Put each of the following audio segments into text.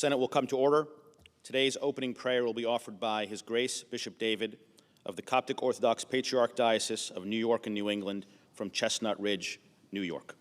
Senate will come to order. Today's opening prayer will be offered by His Grace Bishop David of the Coptic Orthodox Patriarch Diocese of New York and New England from Chestnut Ridge, New York.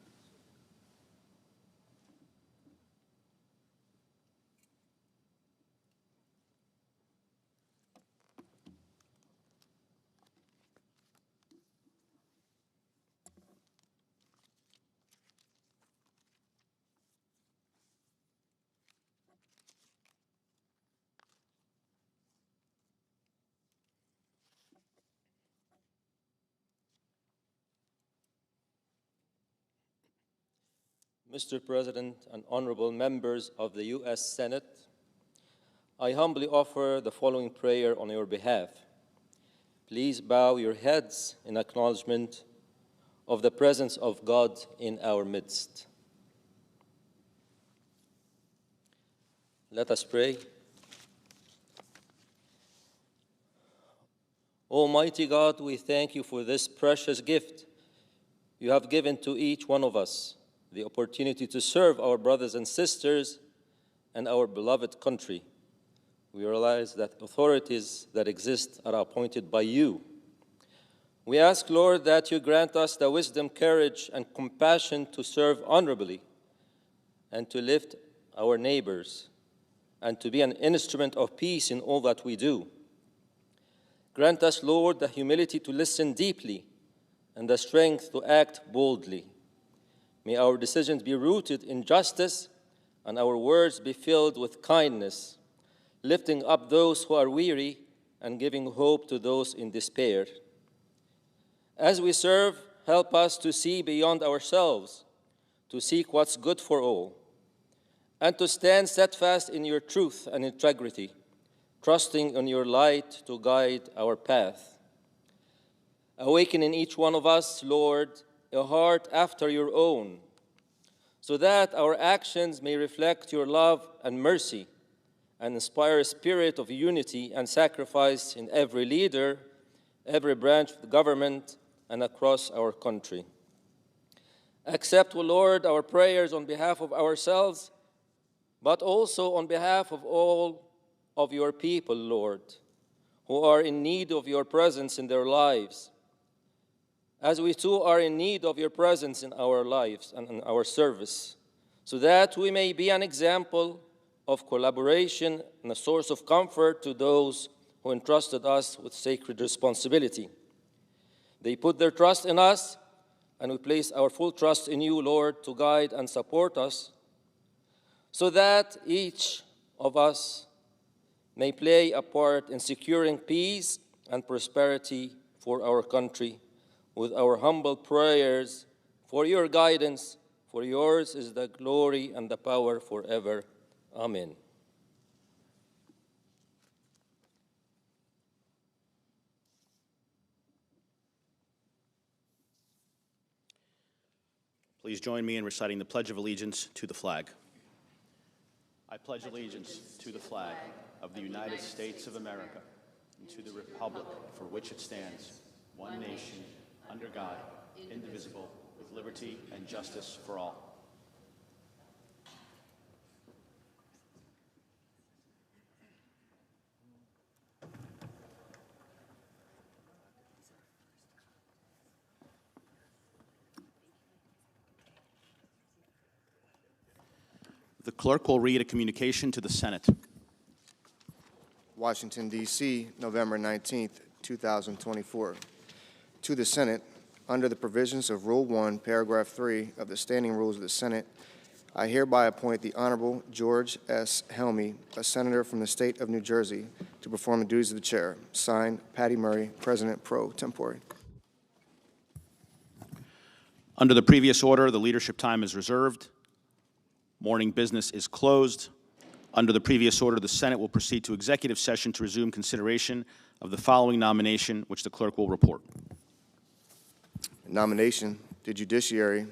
Mr. President and honorable members of the U.S. Senate, I humbly offer the following prayer on your behalf. Please bow your heads in acknowledgement of the presence of God in our midst. Let us pray. Almighty God, we thank you for this precious gift you have given to each one of us, the opportunity to serve our brothers and sisters and our beloved country. We realize that authorities that exist are appointed by you. We ask, Lord, that you grant us the wisdom, courage, and compassion to serve honorably and to lift our neighbors and to be an instrument of peace in all that we do. Grant us, Lord, the humility to listen deeply and the strength to act boldly. May our decisions be rooted in justice and our words be filled with kindness, lifting up those who are weary and giving hope to those in despair. As we serve, help us to see beyond ourselves, to seek what's good for all, and to stand steadfast in your truth and integrity, trusting in your light to guide our path. Awaken in each one of us, Lord, a heart after your own, so that our actions may reflect your love and mercy and inspire a spirit of unity and sacrifice in every leader, every branch of the government, and across our country. Accept, O Lord, our prayers on behalf of ourselves, but also on behalf of all of your people, Lord, who are in need of your presence in their lives, as we too are in need of your presence in our lives and in our service, so that we may be an example of collaboration and a source of comfort to those who entrusted us with sacred responsibility. They put their trust in us, and we place our full trust in you, Lord, to guide and support us, so that each of us may play a part in securing peace and prosperity for our country. With our humble prayers for your guidance, for yours is the glory and the power forever. Amen. Please join me in reciting the Pledge of Allegiance to the flag. I pledge allegiance to the flag of the United States of America and to the republic for which it stands, one nation, under God, indivisible, with liberty and justice for all. The clerk will read a communication to the Senate. Washington, D.C., November 19th, 2024. To the Senate, under the provisions of Rule 1, Paragraph 3 of the Standing Rules of the Senate, I hereby appoint the Honorable George S. Helmy, a senator from the state of New Jersey, to perform the duties of the chair. Signed, Patty Murray, President pro tempore. Under the previous order, the leadership time is reserved. Morning business is closed. Under the previous order, the Senate will proceed to executive session to resume consideration of the following nomination, which the clerk will report. Nomination, the Judiciary,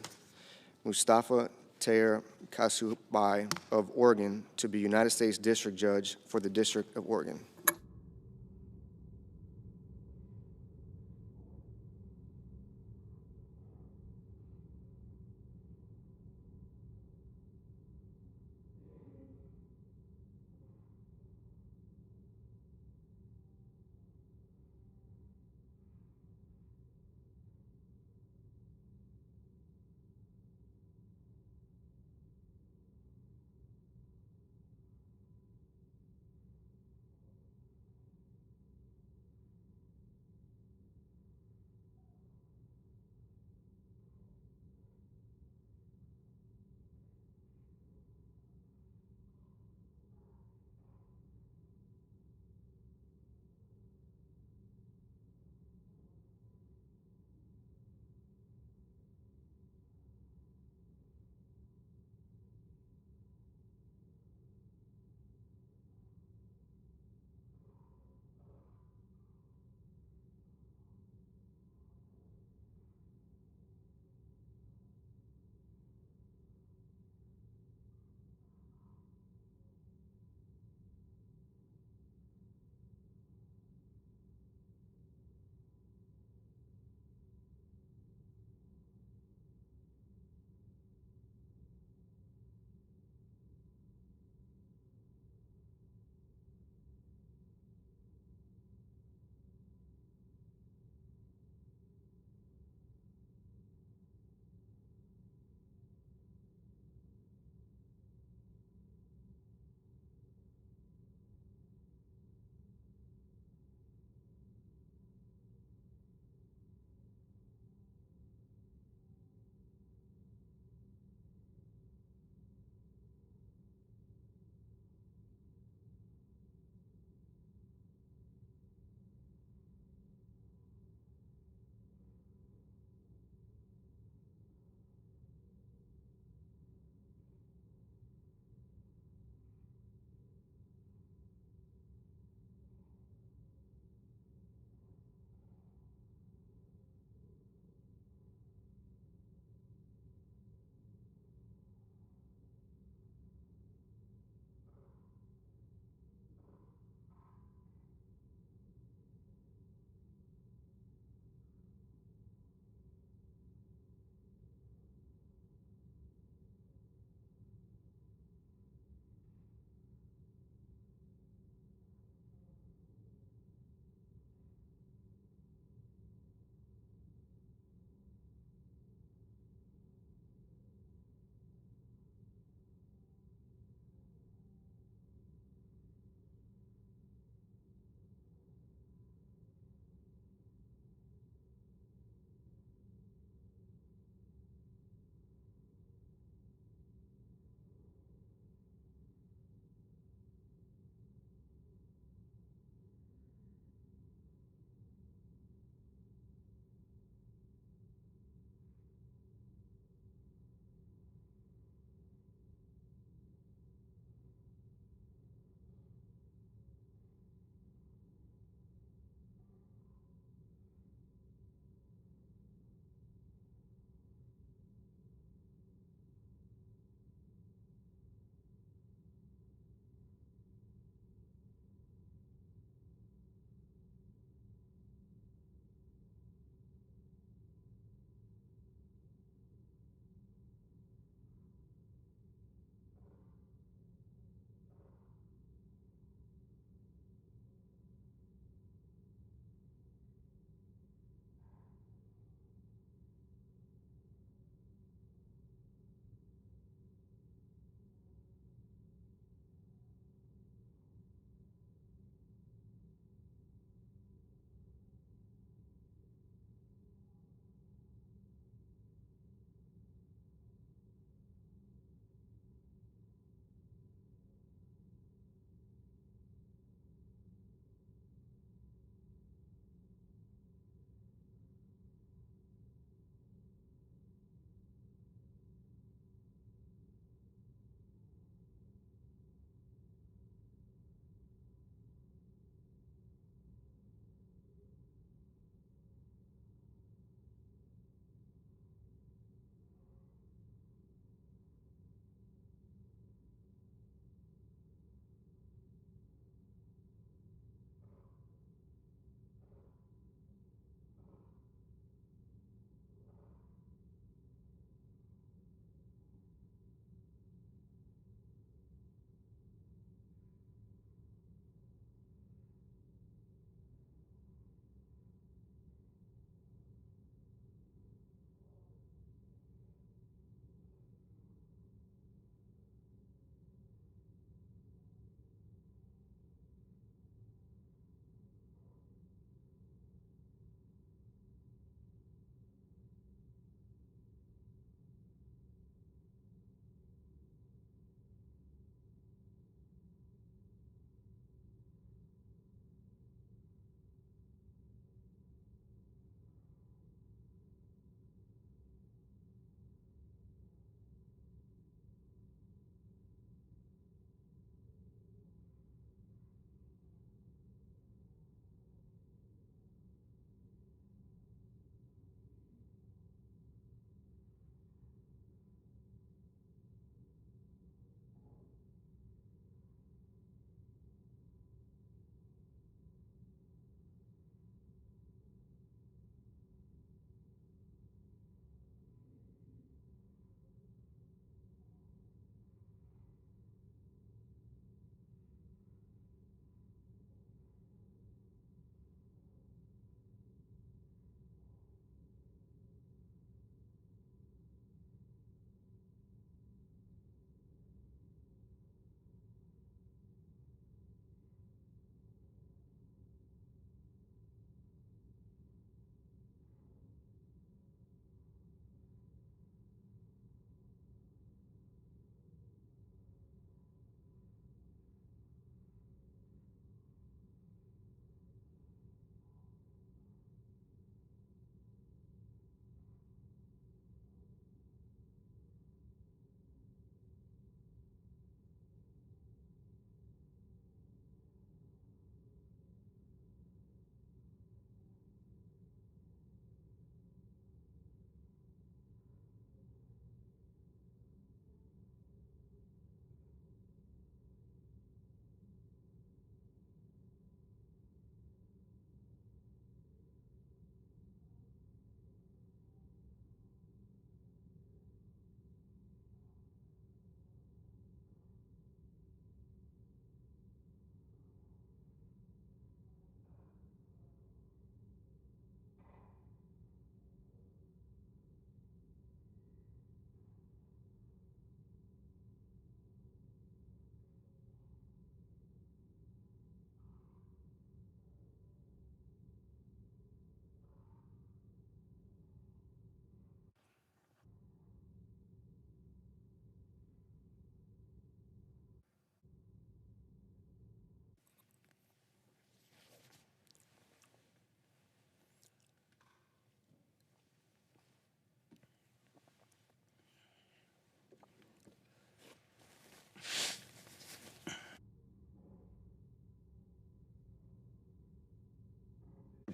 Mustafa Taher Kasubai of Oregon to be United States District Judge for the District of Oregon.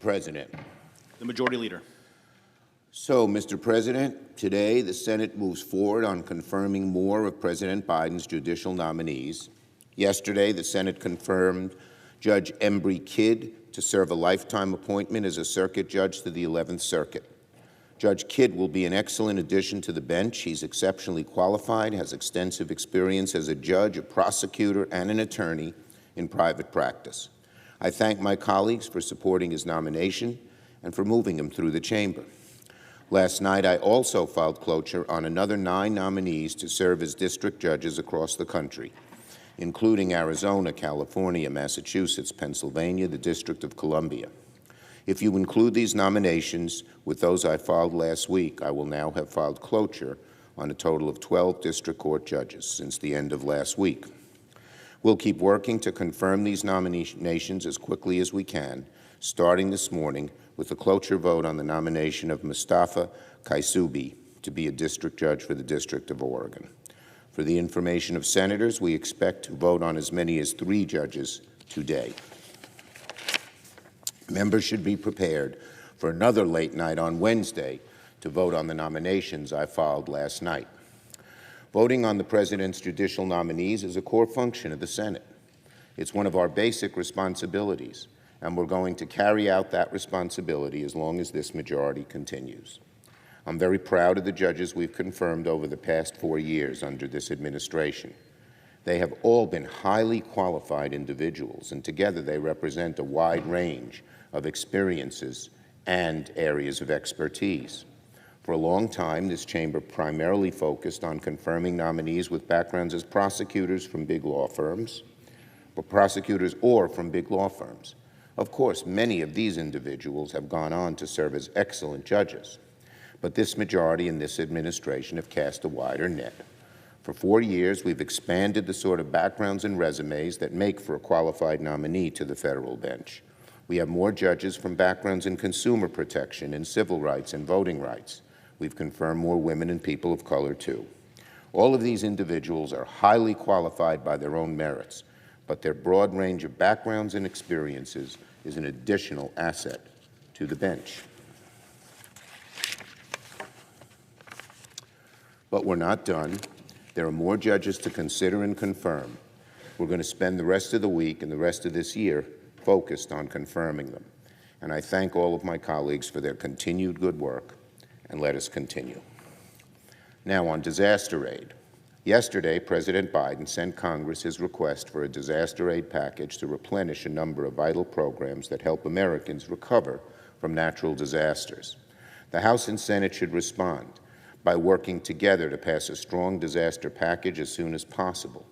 President. The Majority Leader. So, Mr. President, today the Senate moves forward on confirming more of President Biden's judicial nominees. Yesterday, the Senate confirmed Judge Embry Kidd to serve a lifetime appointment as a circuit judge to the 11th Circuit. Judge Kidd will be an excellent addition to the bench. He's exceptionally qualified, has extensive experience as a judge, a prosecutor, and an attorney in private practice. I thank my colleagues for supporting his nomination and for moving him through the chamber. Last night, I also filed cloture on another 9 nominees to serve as district judges across the country, including Arizona, California, Massachusetts, Pennsylvania, the District of Columbia. If you include these nominations with those I filed last week, I will now have filed cloture on a total of 12 district court judges since the end of last week. We'll keep working to confirm these nominations as quickly as we can, starting this morning with a cloture vote on the nomination of Mustafa Kaisubi to be a district judge for the District of Oregon. For the information of senators, we expect to vote on as many as 3 judges today. Members should be prepared for another late night on Wednesday to vote on the nominations I filed last night. Voting on the President's judicial nominees is a core function of the Senate. It's one of our basic responsibilities, and we're going to carry out that responsibility as long as this majority continues. I'm very proud of the judges we've confirmed over the past 4 years under this administration. They have all been highly qualified individuals, and together they represent a wide range of experiences and areas of expertise. For a long time, this chamber primarily focused on confirming nominees with backgrounds as prosecutors from big law firms, Of course, many of these individuals have gone on to serve as excellent judges, but this majority and this administration have cast a wider net. For 4 years, we've expanded the sort of backgrounds and resumes that make for a qualified nominee to the federal bench. We have more judges from backgrounds in consumer protection, in civil rights, and voting rights. We've confirmed more women and people of color, too. All of these individuals are highly qualified by their own merits, but their broad range of backgrounds and experiences is an additional asset to the bench. But we're not done. There are more judges to consider and confirm. We're going to spend the rest of the week and the rest of this year focused on confirming them. And I thank all of my colleagues for their continued good work, and let us continue. Now on disaster aid. Yesterday, President Biden sent Congress his request for a disaster aid package to replenish a number of vital programs that help Americans recover from natural disasters. The House and Senate should respond by working together to pass a strong disaster package as soon as possible.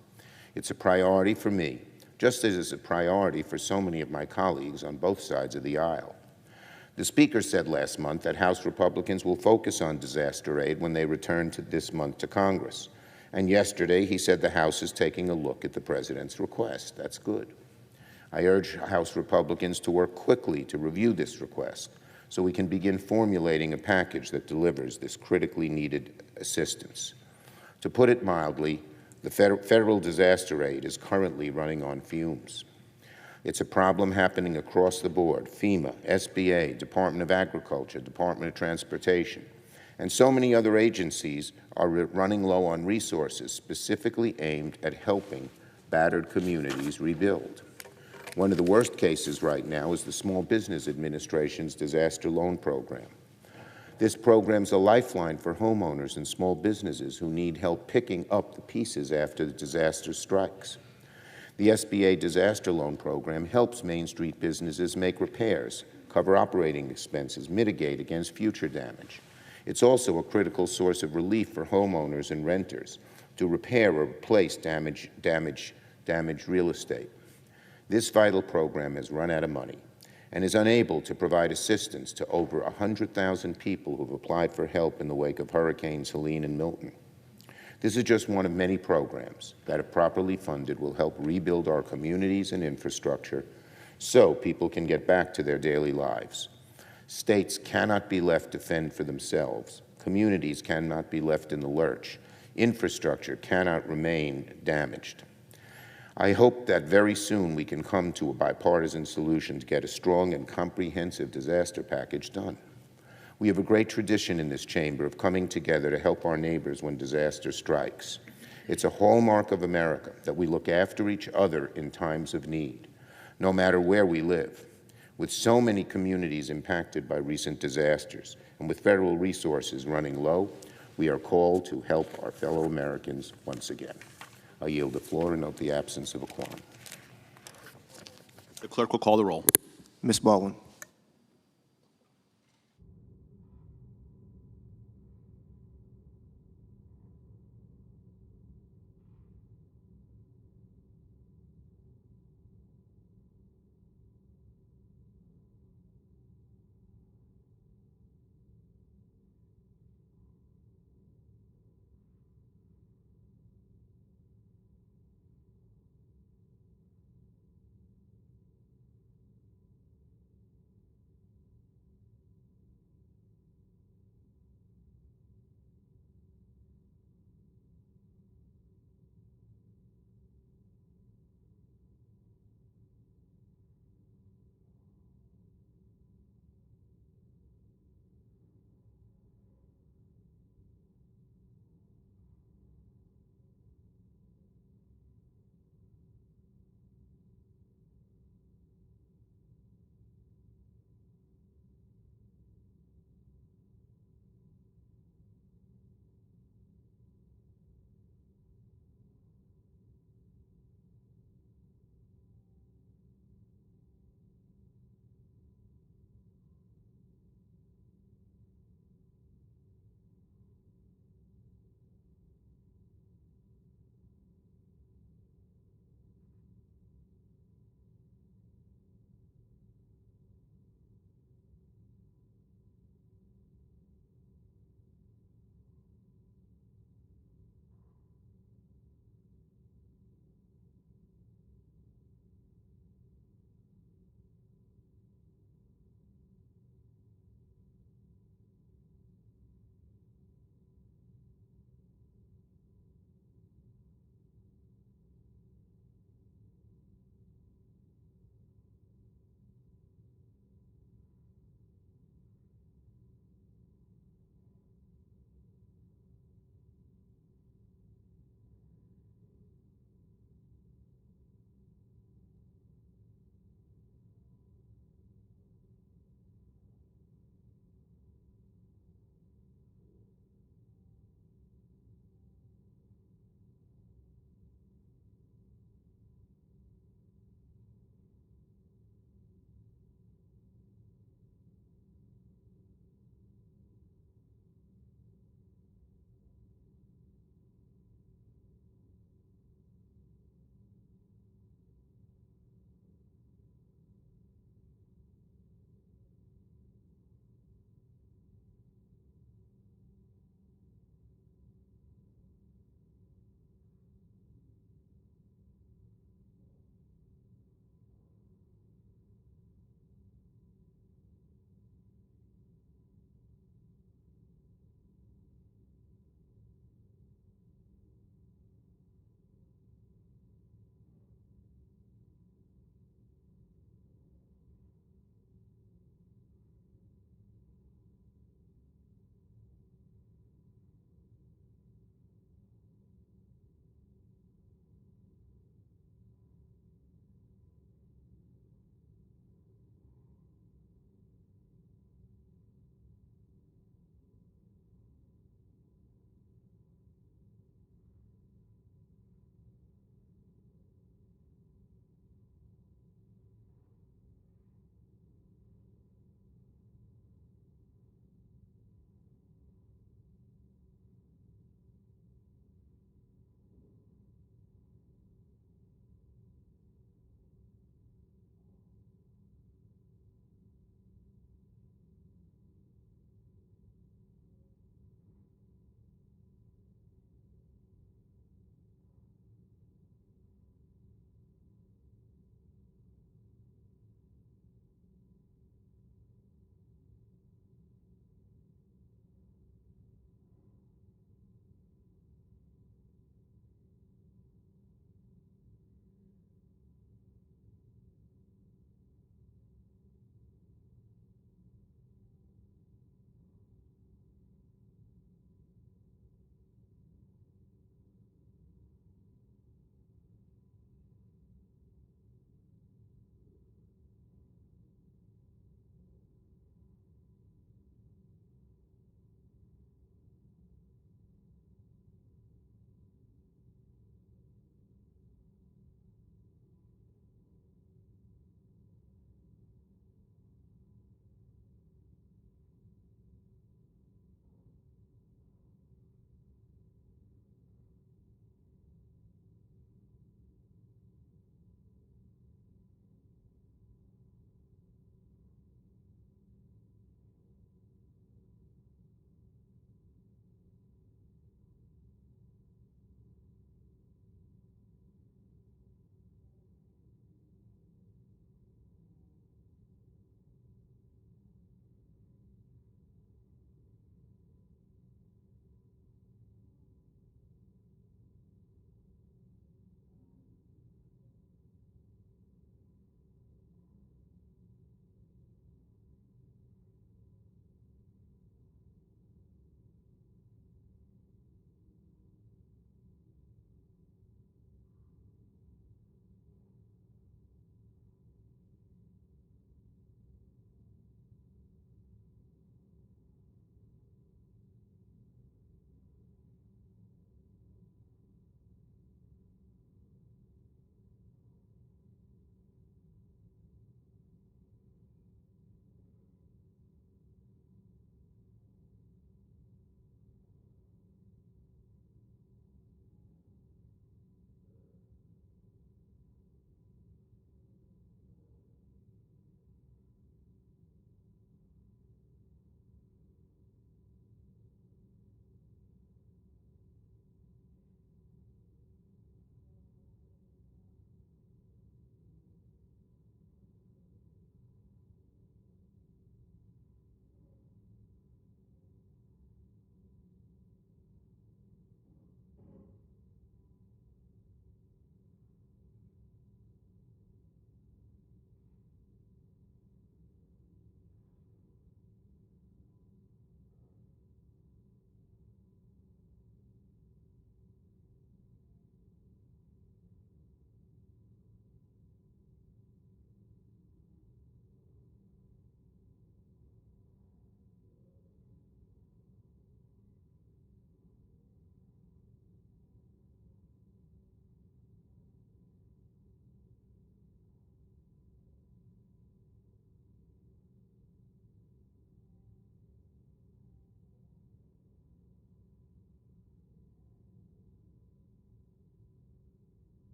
It's a priority for me, just as it's a priority for so many of my colleagues on both sides of the aisle. The Speaker said last month that House Republicans will focus on disaster aid when they return this month to Congress. And yesterday, he said the House is taking a look at the President's request. That's good. I urge House Republicans to work quickly to review this request so we can begin formulating a package that delivers this critically needed assistance. To put it mildly, the federal disaster aid is currently running on fumes. It's a problem happening across the board: FEMA, SBA, Department of Agriculture, Department of Transportation, and so many other agencies are running low on resources specifically aimed at helping battered communities rebuild. One of the worst cases right now is the Small Business Administration's disaster loan program. This program's a lifeline for homeowners and small businesses who need help picking up the pieces after the disaster strikes. The SBA disaster loan program helps Main Street businesses make repairs, cover operating expenses, mitigate against future damage. It's also a critical source of relief for homeowners and renters to repair or replace damaged real estate. This vital program has run out of money and is unable to provide assistance to over 100,000 people who have applied for help in the wake of Hurricanes Helene and Milton. This is just one of many programs that, if properly funded, will help rebuild our communities and infrastructure so people can get back to their daily lives. States cannot be left to fend for themselves. Communities cannot be left in the lurch. Infrastructure cannot remain damaged. I hope that very soon we can come to a bipartisan solution to get a strong and comprehensive disaster package done. We have a great tradition in this chamber of coming together to help our neighbors when disaster strikes. It's a hallmark of America that we look after each other in times of need, no matter where we live. With so many communities impacted by recent disasters and with federal resources running low, we are called to help our fellow Americans once again. I yield the floor and note the absence of a quorum. The clerk will call the roll. Ms. Baldwin.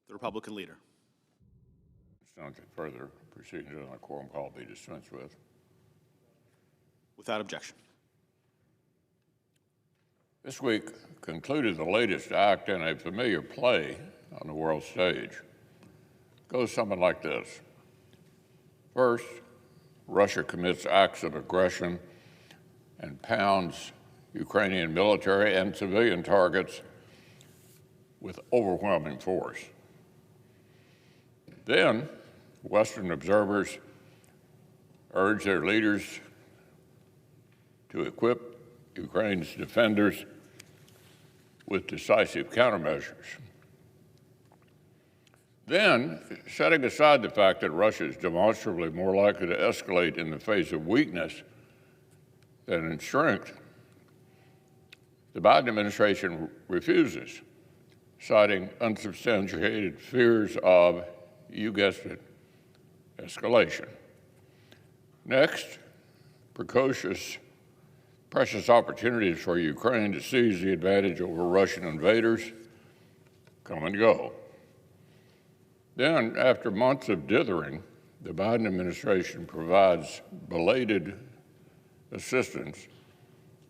The Republican leader. Nothing further. Proceedings on the quorum call be dispensed with. Without objection. This week concluded the latest act in a familiar play on the world stage. It goes something like this. First, Russia commits acts of aggression and pounds Ukrainian military and civilian targets with overwhelming force. Then, Western observers urge their leaders to equip Ukraine's defenders with decisive countermeasures. Then, setting aside the fact that Russia is demonstrably more likely to escalate in the face of weakness than in strength, the Biden administration refuses, citing unsubstantiated fears of, you guessed it, escalation. Next, precious opportunities for Ukraine to seize the advantage over Russian invaders come and go. Then, after months of dithering, the Biden administration provides belated assistance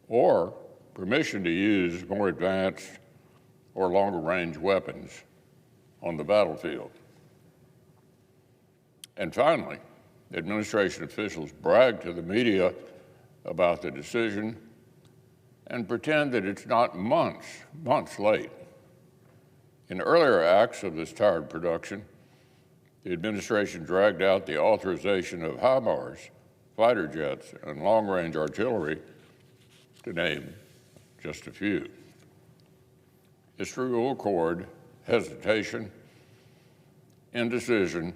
or permission to use more advanced or longer-range weapons on the battlefield. And finally, administration officials brag to the media about the decision and pretend that it's not months late. In earlier acts of this tired production, the administration dragged out the authorization of HIMARS, fighter jets, and long-range artillery, to name just a few. History will record hesitation, indecision,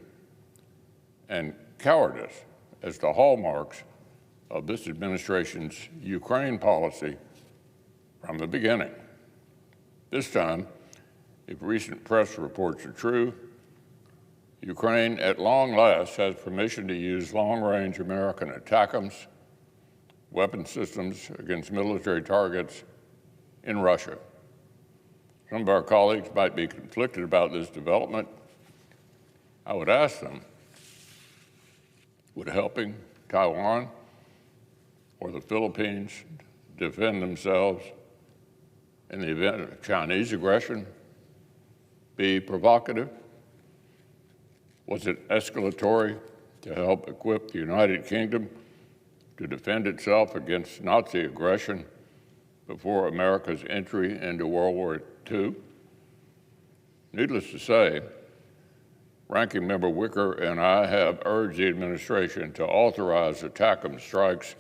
and cowardice as the hallmarks of this administration's Ukraine policy from the beginning. This time, if recent press reports are true, Ukraine at long last has permission to use long-range American ATACMS, weapon systems against military targets in Russia. Some of our colleagues might be conflicted about this development. I would ask them, would helping Taiwan or the Philippines defend themselves in the event of Chinese aggression be provocative? Was it escalatory to help equip the United Kingdom to defend itself against Nazi aggression before America's entry into World War II? Needless to say, Ranking Member Wicker and I have urged the administration to authorize ATACMS strikes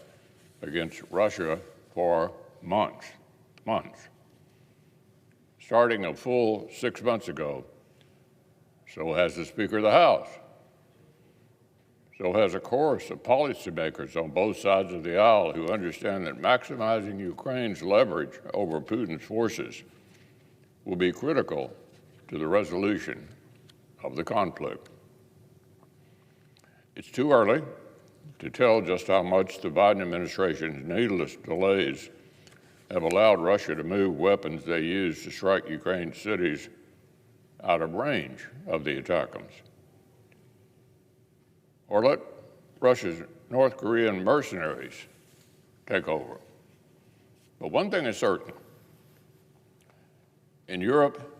against Russia for months. Starting a full 6 months ago, so has the Speaker of the House. So has a chorus of policymakers on both sides of the aisle who understand that maximizing Ukraine's leverage over Putin's forces will be critical to the resolution of the conflict. It's too early to tell just how much the Biden administration's needless delays have allowed Russia to move weapons they use to strike Ukraine's cities out of range of the ATACMS. Or let Russia's North Korean mercenaries take over. But one thing is certain. In Europe,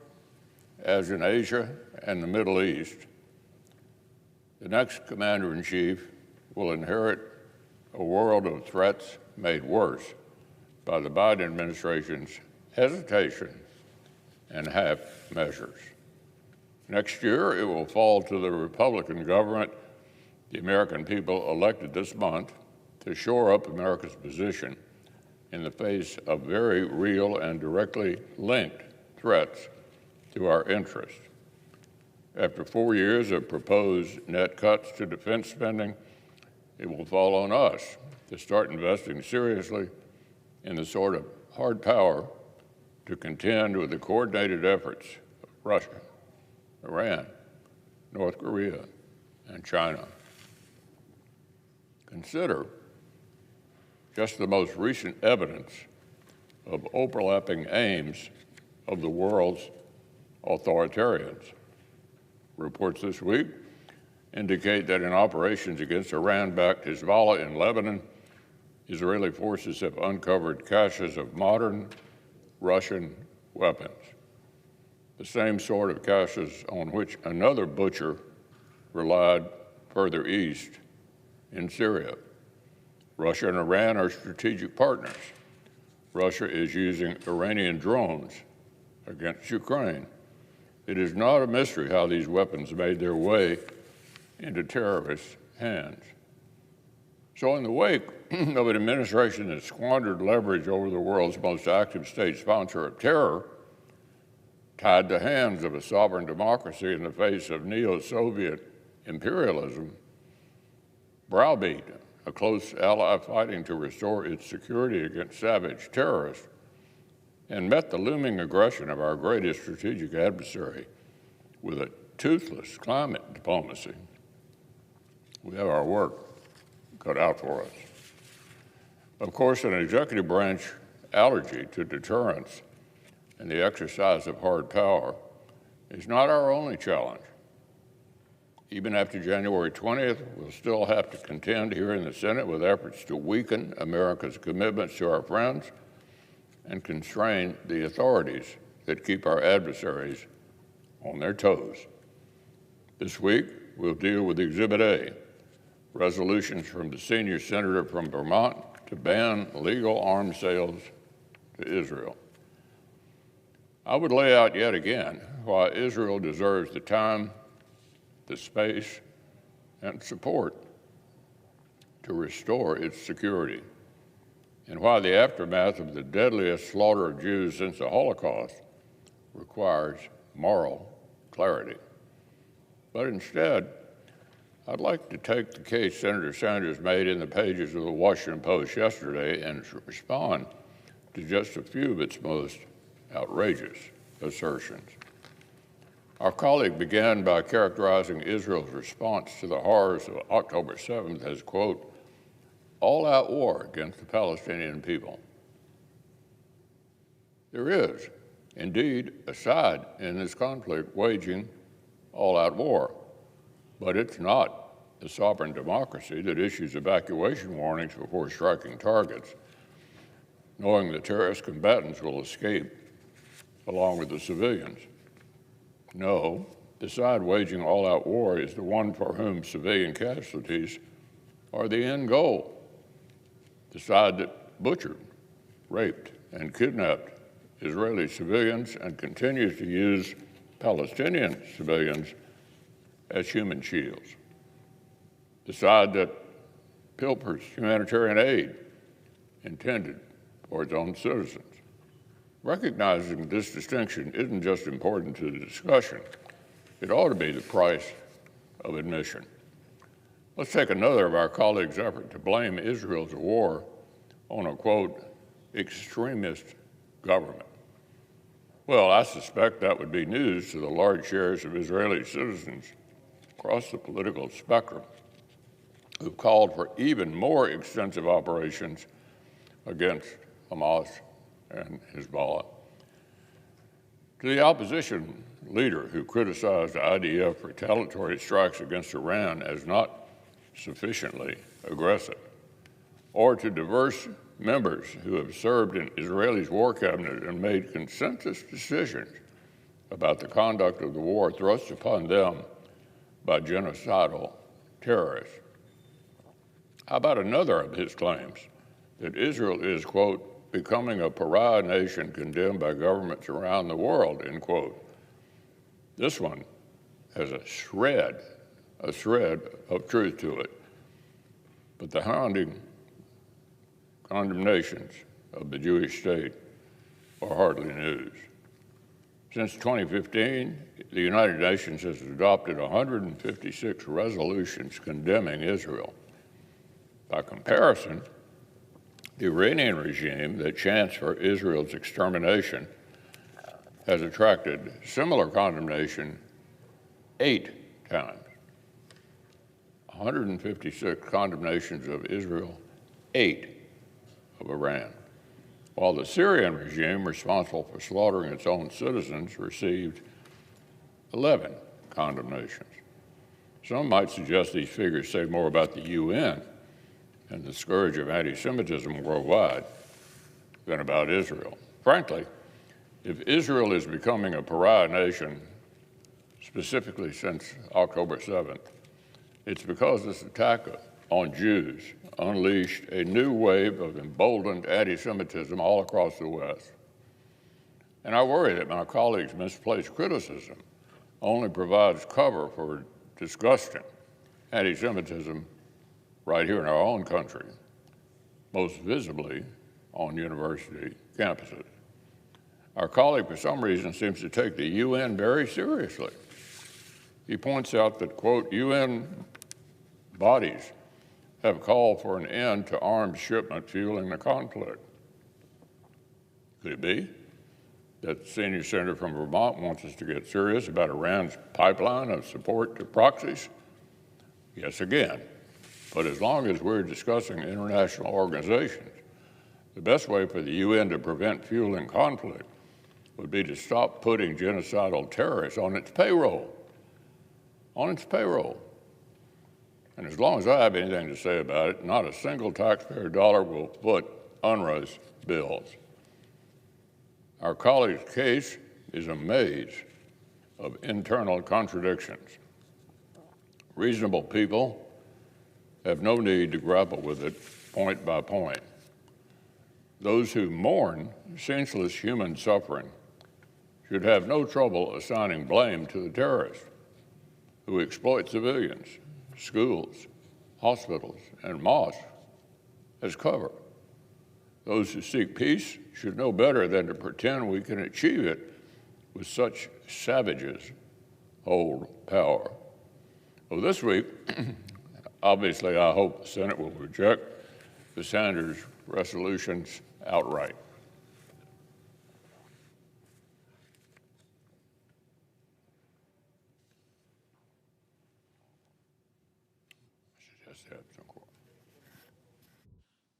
as in Asia and the Middle East, the next commander-in-chief will inherit a world of threats made worse by the Biden administration's hesitation and half measures. Next year, it will fall to the Republican government, the American people elected this month, to shore up America's position in the face of very real and directly linked threats to our interests. After 4 years of proposed net cuts to defense spending, it will fall on us to start investing seriously in the sort of hard power to contend with the coordinated efforts of Russia, Iran, North Korea, and China. Consider just the most recent evidence of overlapping aims of the world's authoritarians. Reports this week indicate that in operations against Iran-backed Hezbollah in Lebanon, Israeli forces have uncovered caches of modern Russian weapons, the same sort of caches on which another butcher relied further east in Syria. Russia and Iran are strategic partners. Russia is using Iranian drones against Ukraine. It is not a mystery how these weapons made their way into terrorist hands. So in the wake of an administration that squandered leverage over the world's most active state sponsor of terror, tied the hands of a sovereign democracy in the face of neo-Soviet imperialism, browbeat a close ally fighting to restore its security against savage terrorists, and met the looming aggression of our greatest strategic adversary with a toothless climate diplomacy, we have our work cut out for us. Of course, an executive branch allergy to deterrence and the exercise of hard power is not our only challenge. Even after January 20th, we'll still have to contend here in the Senate with efforts to weaken America's commitments to our friends and constrain the authorities that keep our adversaries on their toes. This week, we'll deal with Exhibit A, resolutions from the senior senator from Vermont to ban legal arms sales to Israel. I would lay out yet again why Israel deserves the time, the space, and support to restore its security, and why the aftermath of the deadliest slaughter of Jews since the Holocaust requires moral clarity. But instead, I'd like to take the case Senator Sanders made in the pages of the Washington Post yesterday and respond to just a few of its most outrageous assertions. Our colleague began by characterizing Israel's response to the horrors of October 7th as, quote, all-out war against the Palestinian people. There is, indeed, a side in this conflict waging all-out war, but it's not the sovereign democracy that issues evacuation warnings before striking targets, knowing the terrorist combatants will escape along with the civilians. No, the side waging all-out war is the one for whom civilian casualties are the end goal. The side that butchered, raped, and kidnapped Israeli civilians and continues to use Palestinian civilians as human shields. The side that pilfers humanitarian aid intended for its own citizens. Recognizing this distinction isn't just important to the discussion, it ought to be the price of admission. Let's take another of our colleagues' effort to blame Israel's war on a, quote, extremist government. Well, I suspect that would be news to the large shares of Israeli citizens across the political spectrum who've called for even more extensive operations against Hamas and Hezbollah. To the opposition leader who criticized the IDF retaliatory strikes against Iran as not sufficiently aggressive, or to diverse members who have served in Israel's war cabinet and made consensus decisions about the conduct of the war thrust upon them by genocidal terrorists. How about another of his claims, that Israel is, quote, becoming a pariah nation condemned by governments around the world, end quote. This one has a shred of truth to it. But the hounding condemnations of the Jewish state are hardly news. Since 2015, the United Nations has adopted 156 resolutions condemning Israel. By comparison, the Iranian regime that chants for Israel's extermination has attracted similar condemnation 8 times. 156 condemnations of Israel, 8 of Iran, while the Syrian regime responsible for slaughtering its own citizens received 11 condemnations. Some might suggest these figures say more about the UN and the scourge of anti-Semitism worldwide than about Israel. Frankly, if Israel is becoming a pariah nation, specifically since October 7th, it's because this attack on Jews unleashed a new wave of emboldened anti-Semitism all across the West. And I worry that my colleagues' misplaced criticism only provides cover for disgusting anti-Semitism right here in our own country, most visibly on university campuses. Our colleague, for some reason, seems to take the UN very seriously. He points out that, quote, UN bodies have called for an end to arms shipment fueling the conflict. Could it be that the senior senator from Vermont wants us to get serious about Iran's pipeline of support to proxies? Yes, again. But as long as we're discussing international organizations, the best way for the UN to prevent fueling conflict would be to stop putting genocidal terrorists on its payroll. On its payroll. And as long as I have anything to say about it, not a single taxpayer dollar will foot UNRWA's bills. Our colleague's case is a maze of internal contradictions. Reasonable people have no need to grapple with it point by point. Those who mourn senseless human suffering should have no trouble assigning blame to the terrorists who exploit civilians, schools, hospitals, and mosques as cover. Those who seek peace should know better than to pretend we can achieve it with such savages hold power. Well, this week, obviously, I hope the Senate will reject the Sanders resolutions outright.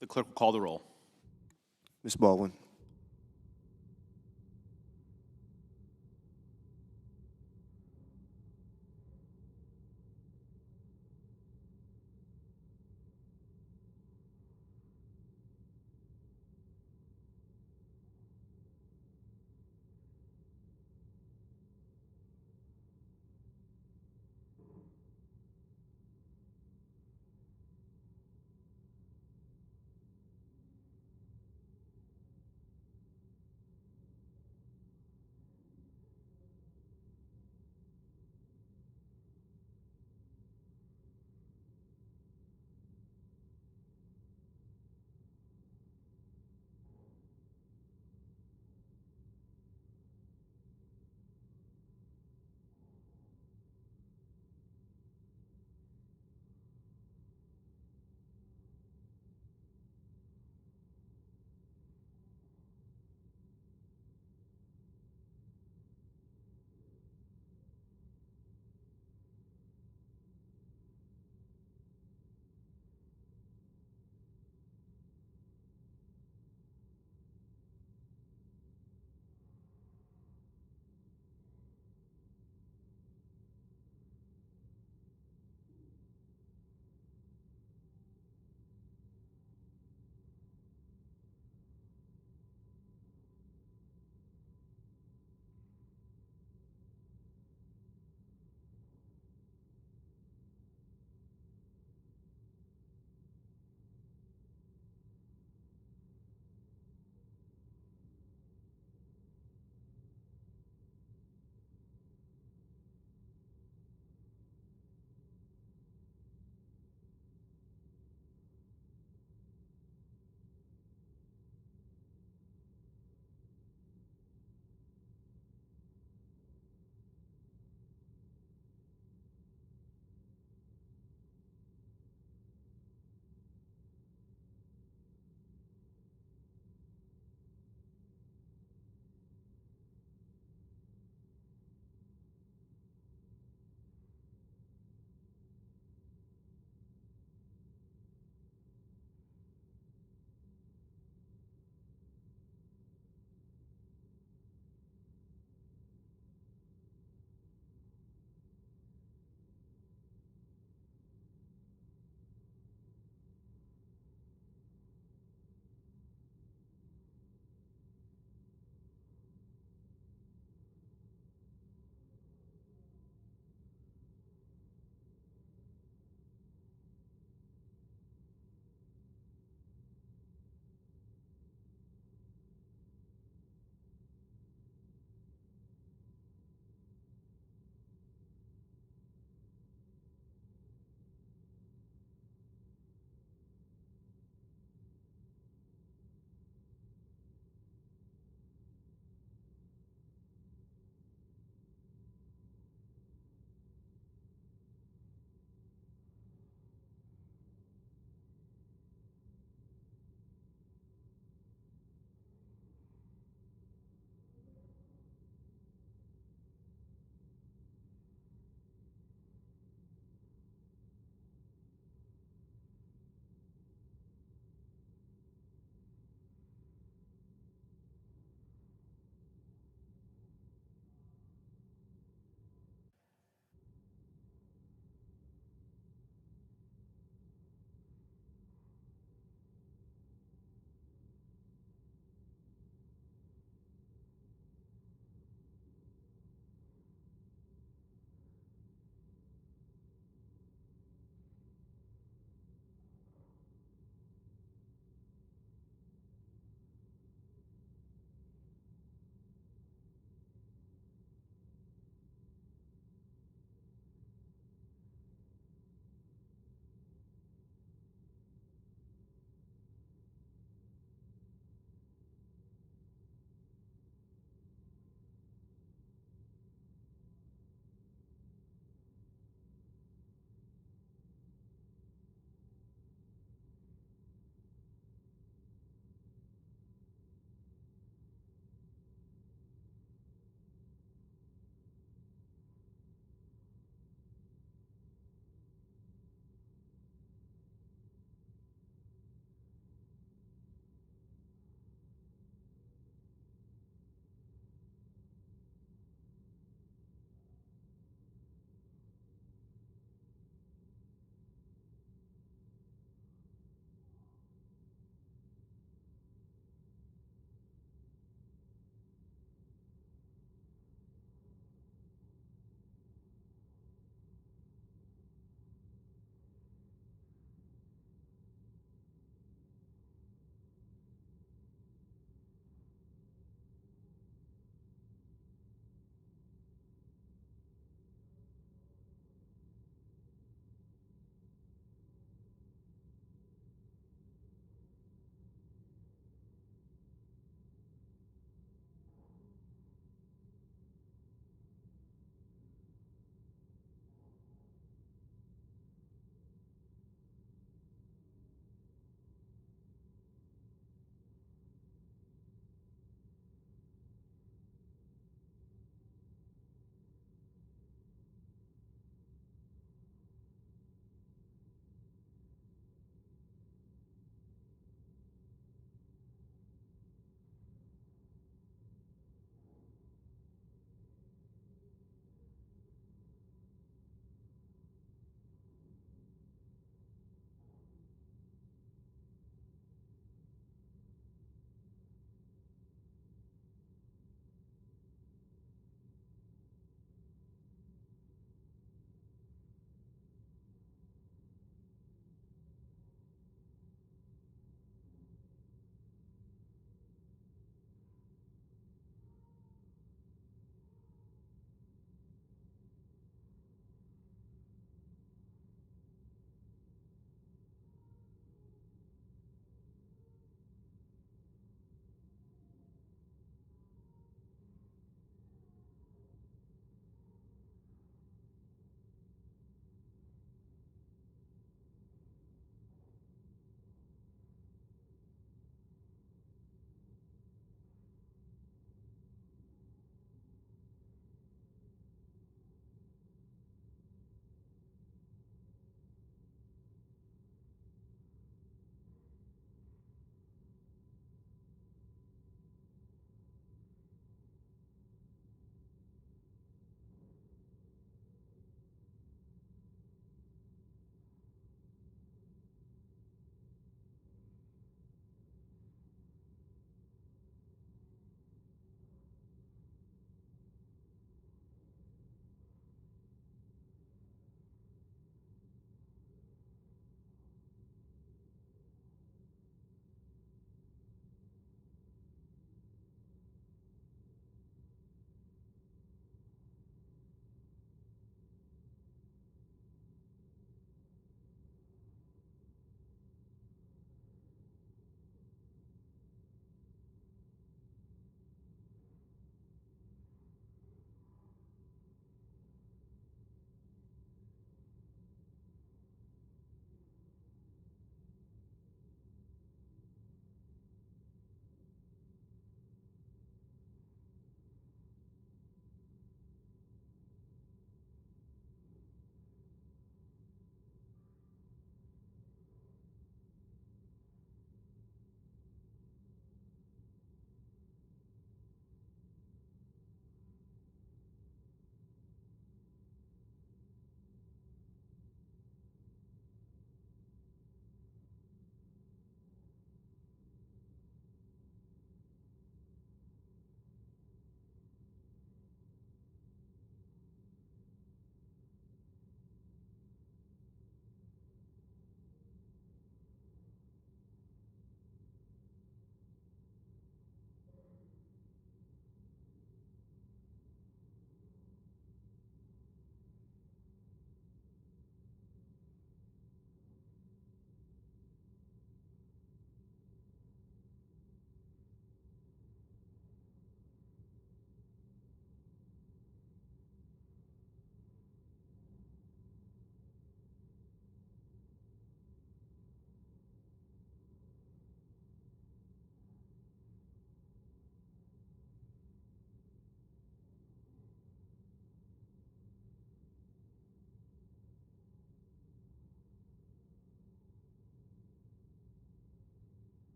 The clerk will call the roll. Ms. Baldwin.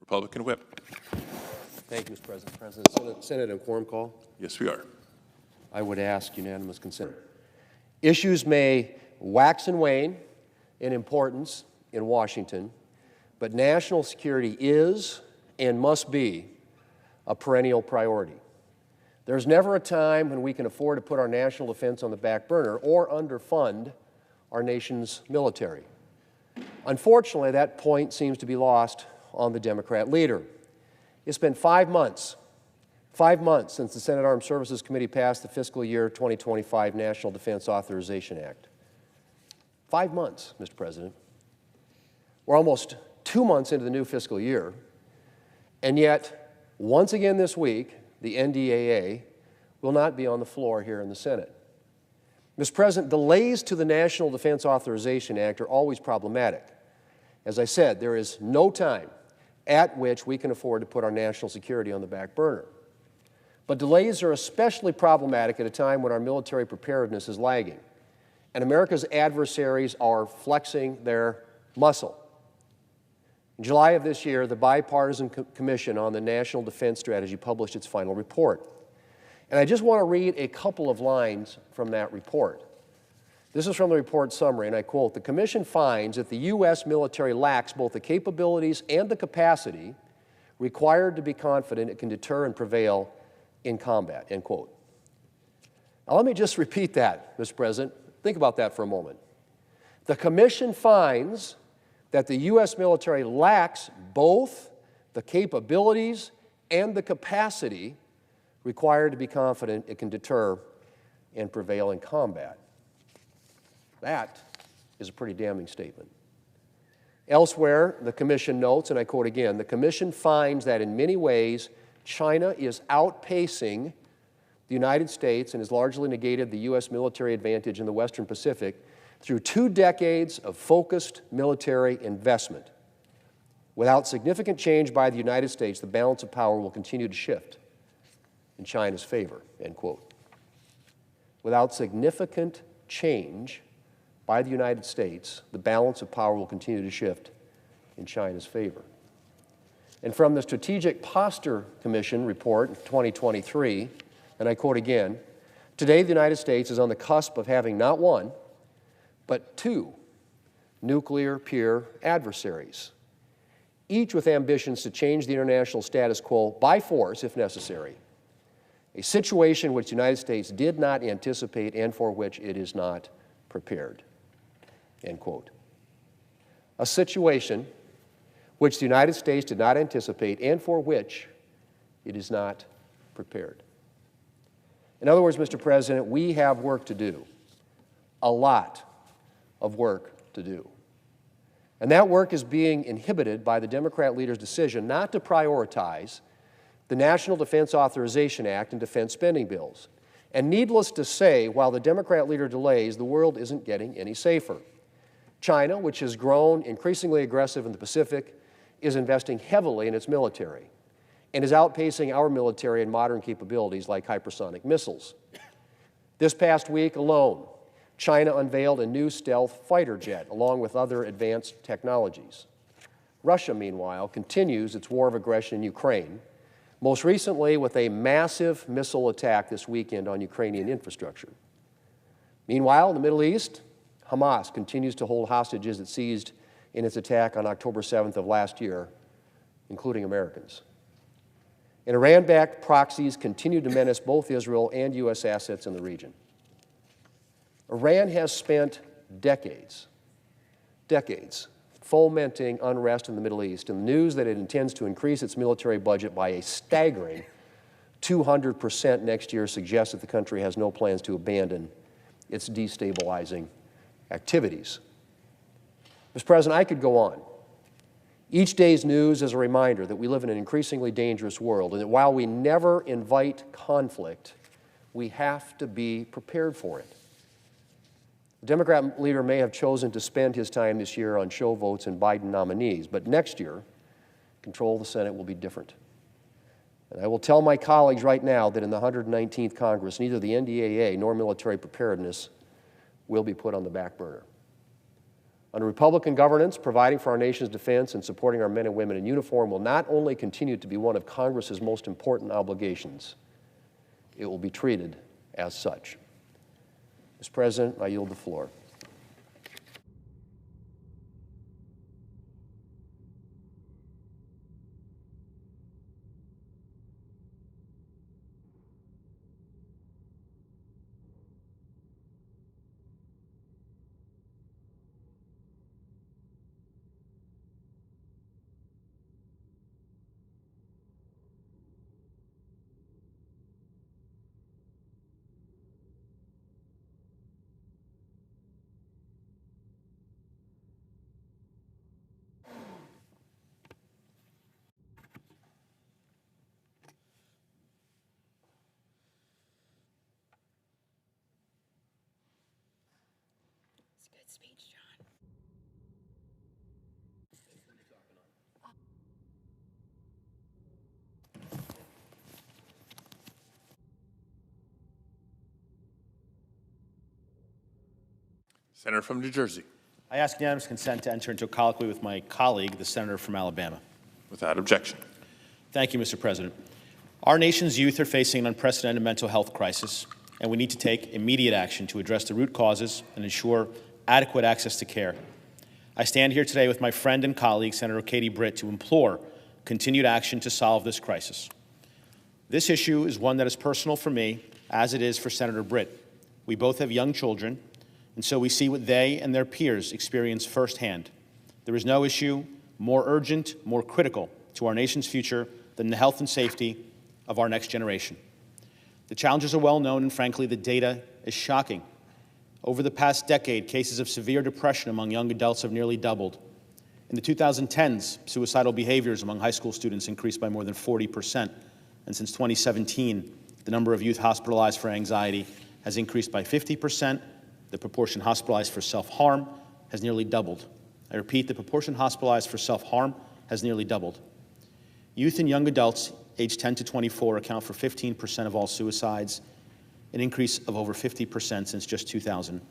Republican whip. Thank you, Mr. President. President, Senate and quorum call. Yes, we are. I would ask unanimous consent. Issues may wax and wane in importance in Washington, but national security is and must be a perennial priority. There's never a time when we can afford to put our national defense on the back burner or underfund our nation's military. Unfortunately, that point seems to be lost on the Democrat leader. It's been 5 months since the Senate Armed Services Committee passed the fiscal year 2025 National Defense Authorization Act. 5 months, Mr. President. We're almost 2 months into the new fiscal year, and yet, once again this week, the NDAA will not be on the floor here in the Senate. Mr. President, delays to the National Defense Authorization Act are always problematic. As I said, there is no time at which we can afford to put our national security on the back burner. But delays are especially problematic at a time when our military preparedness is lagging, and America's adversaries are flexing their muscle. In July of this year, the Bipartisan Commission on the National Defense Strategy published its final report. And I just want to read a couple of lines from that report. This is from the report summary, and I quote, "The Commission finds that the U.S. military lacks both the capabilities and the capacity required to be confident it can deter and prevail in combat," end quote. Now let me just repeat that, Mr. President. Think about that for a moment. The Commission finds that the U.S. military lacks both the capabilities and the capacity required to be confident it can deter and prevail in combat. That is a pretty damning statement. Elsewhere, the Commission notes, and I quote again, "The Commission finds that in many ways, China is outpacing the United States and has largely negated the U.S. military advantage in the Western Pacific through 2 decades of focused military investment. Without significant change by the United States, the balance of power will continue to shift in China's favor," end quote. Without significant change by the United States, the balance of power will continue to shift in China's favor. And from the Strategic Posture Commission report in 2023, and I quote again, "Today the United States is on the cusp of having not one, but 2 nuclear peer adversaries, each with ambitions to change the international status quo by force if necessary, a situation which the United States did not anticipate and for which it is not prepared," end quote. A situation which the United States did not anticipate and for which it is not prepared. In other words, Mr. President, we have work to do, a lot of work to do. And that work is being inhibited by the Democrat leader's decision not to prioritize the National Defense Authorization Act and defense spending bills. And needless to say, while the Democrat leader delays, the world isn't getting any safer. China, which has grown increasingly aggressive in the Pacific, is investing heavily in its military and is outpacing our military in modern capabilities like hypersonic missiles. This past week alone, China unveiled a new stealth fighter jet, along with other advanced technologies. Russia, meanwhile, continues its war of aggression in Ukraine, most recently with a massive missile attack this weekend on Ukrainian infrastructure. Meanwhile, in the Middle East, Hamas continues to hold hostages it seized in its attack on October 7th of last year, including Americans. And Iran-backed proxies continue to menace both Israel and U.S. assets in the region. Iran has spent decades fomenting unrest in the Middle East, and the news that it intends to increase its military budget by a staggering 200% next year suggests that the country has no plans to abandon its destabilizing activities. Mr. President, I could go on. Each day's news is a reminder that we live in an increasingly dangerous world, and that while we never invite conflict, we have to be prepared for it. The Democrat leader may have chosen to spend his time this year on show votes and Biden nominees, but next year, control of the Senate will be different. And I will tell my colleagues right now that in the 119th Congress, neither the NDAA nor military preparedness will be put on the back burner. Under Republican governance, providing for our nation's defense and supporting our men and women in uniform will not only continue to be one of Congress's most important obligations, it will be treated as such. Mr. President, I yield the floor. Good speech, John. Senator from New Jersey. I ask unanimous consent to enter into a colloquy with my colleague, the senator from Alabama. Without objection. Thank you, Mr. President. Our nation's youth are facing an unprecedented mental health crisis, and we need to take immediate action to address the root causes and ensure adequate access to care. I stand here today with my friend and colleague, Senator Katie Britt, to implore continued action to solve this crisis. This issue is one that is personal for me, as it is for Senator Britt. We both have young children, and so we see what they and their peers experience firsthand. There is no issue more urgent, more critical to our nation's future than the health and safety of our next generation. The challenges are well known, and frankly, the data is shocking. Over the past decade, cases of severe depression among young adults have nearly doubled. In the 2010s, suicidal behaviors among high school students increased by more than 40%. And since 2017, the number of youth hospitalized for anxiety has increased by 50%. The proportion hospitalized for self-harm has nearly doubled. I repeat, the proportion hospitalized for self-harm has nearly doubled. Youth and young adults aged 10 to 24 account for 15% of all suicides, an increase of over 50% since just 2000.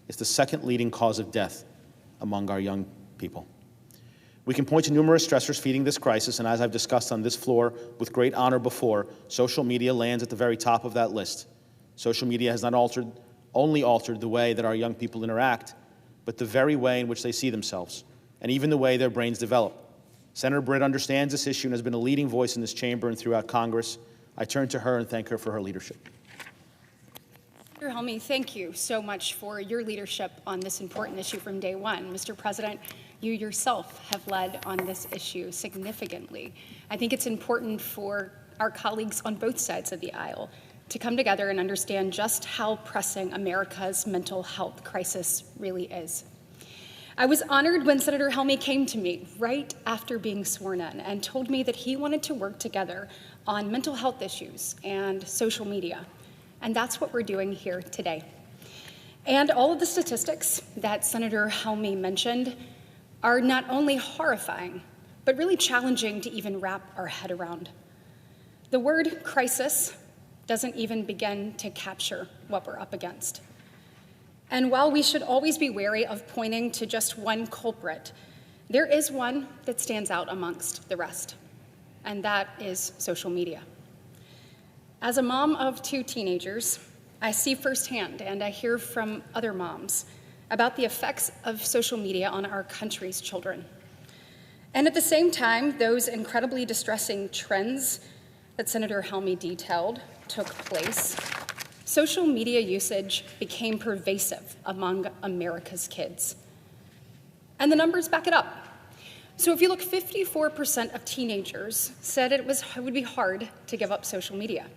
It's the second leading cause of death among our young people. We can point to numerous stressors feeding this crisis, and as I've discussed on this floor with great honor before, social media lands at the very top of that list. Social media has not only altered the way that our young people interact, but the very way in which they see themselves, and even the way their brains develop. Senator Britt understands this issue and has been a leading voice in this chamber and throughout Congress. I turn to her and thank her for her leadership. Senator Helmy, thank you so much for your leadership on this important issue from day one. Mr. President, you yourself have led on this issue significantly. I think it's important for our colleagues on both sides of the aisle to come together and understand just how pressing America's mental health crisis really is. I was honored when Senator Helmy came to me right after being sworn in and told me that he wanted to work together on mental health issues and social media. And that's what we're doing here today. And all of the statistics that Senator Helmy mentioned are not only horrifying, but really challenging to even wrap our head around. The word crisis doesn't even begin to capture what we're up against. And while we should always be wary of pointing to just one culprit, there is one that stands out amongst the rest, and that is social media. As a mom of 2 teenagers, I see firsthand and I hear from other moms about the effects of social media on our country's children. And at the same time, those incredibly distressing trends that Senator Helmy detailed took place, social media usage became pervasive among America's kids. And the numbers back it up. So if you look, 54% of teenagers said it would be hard to give up social media.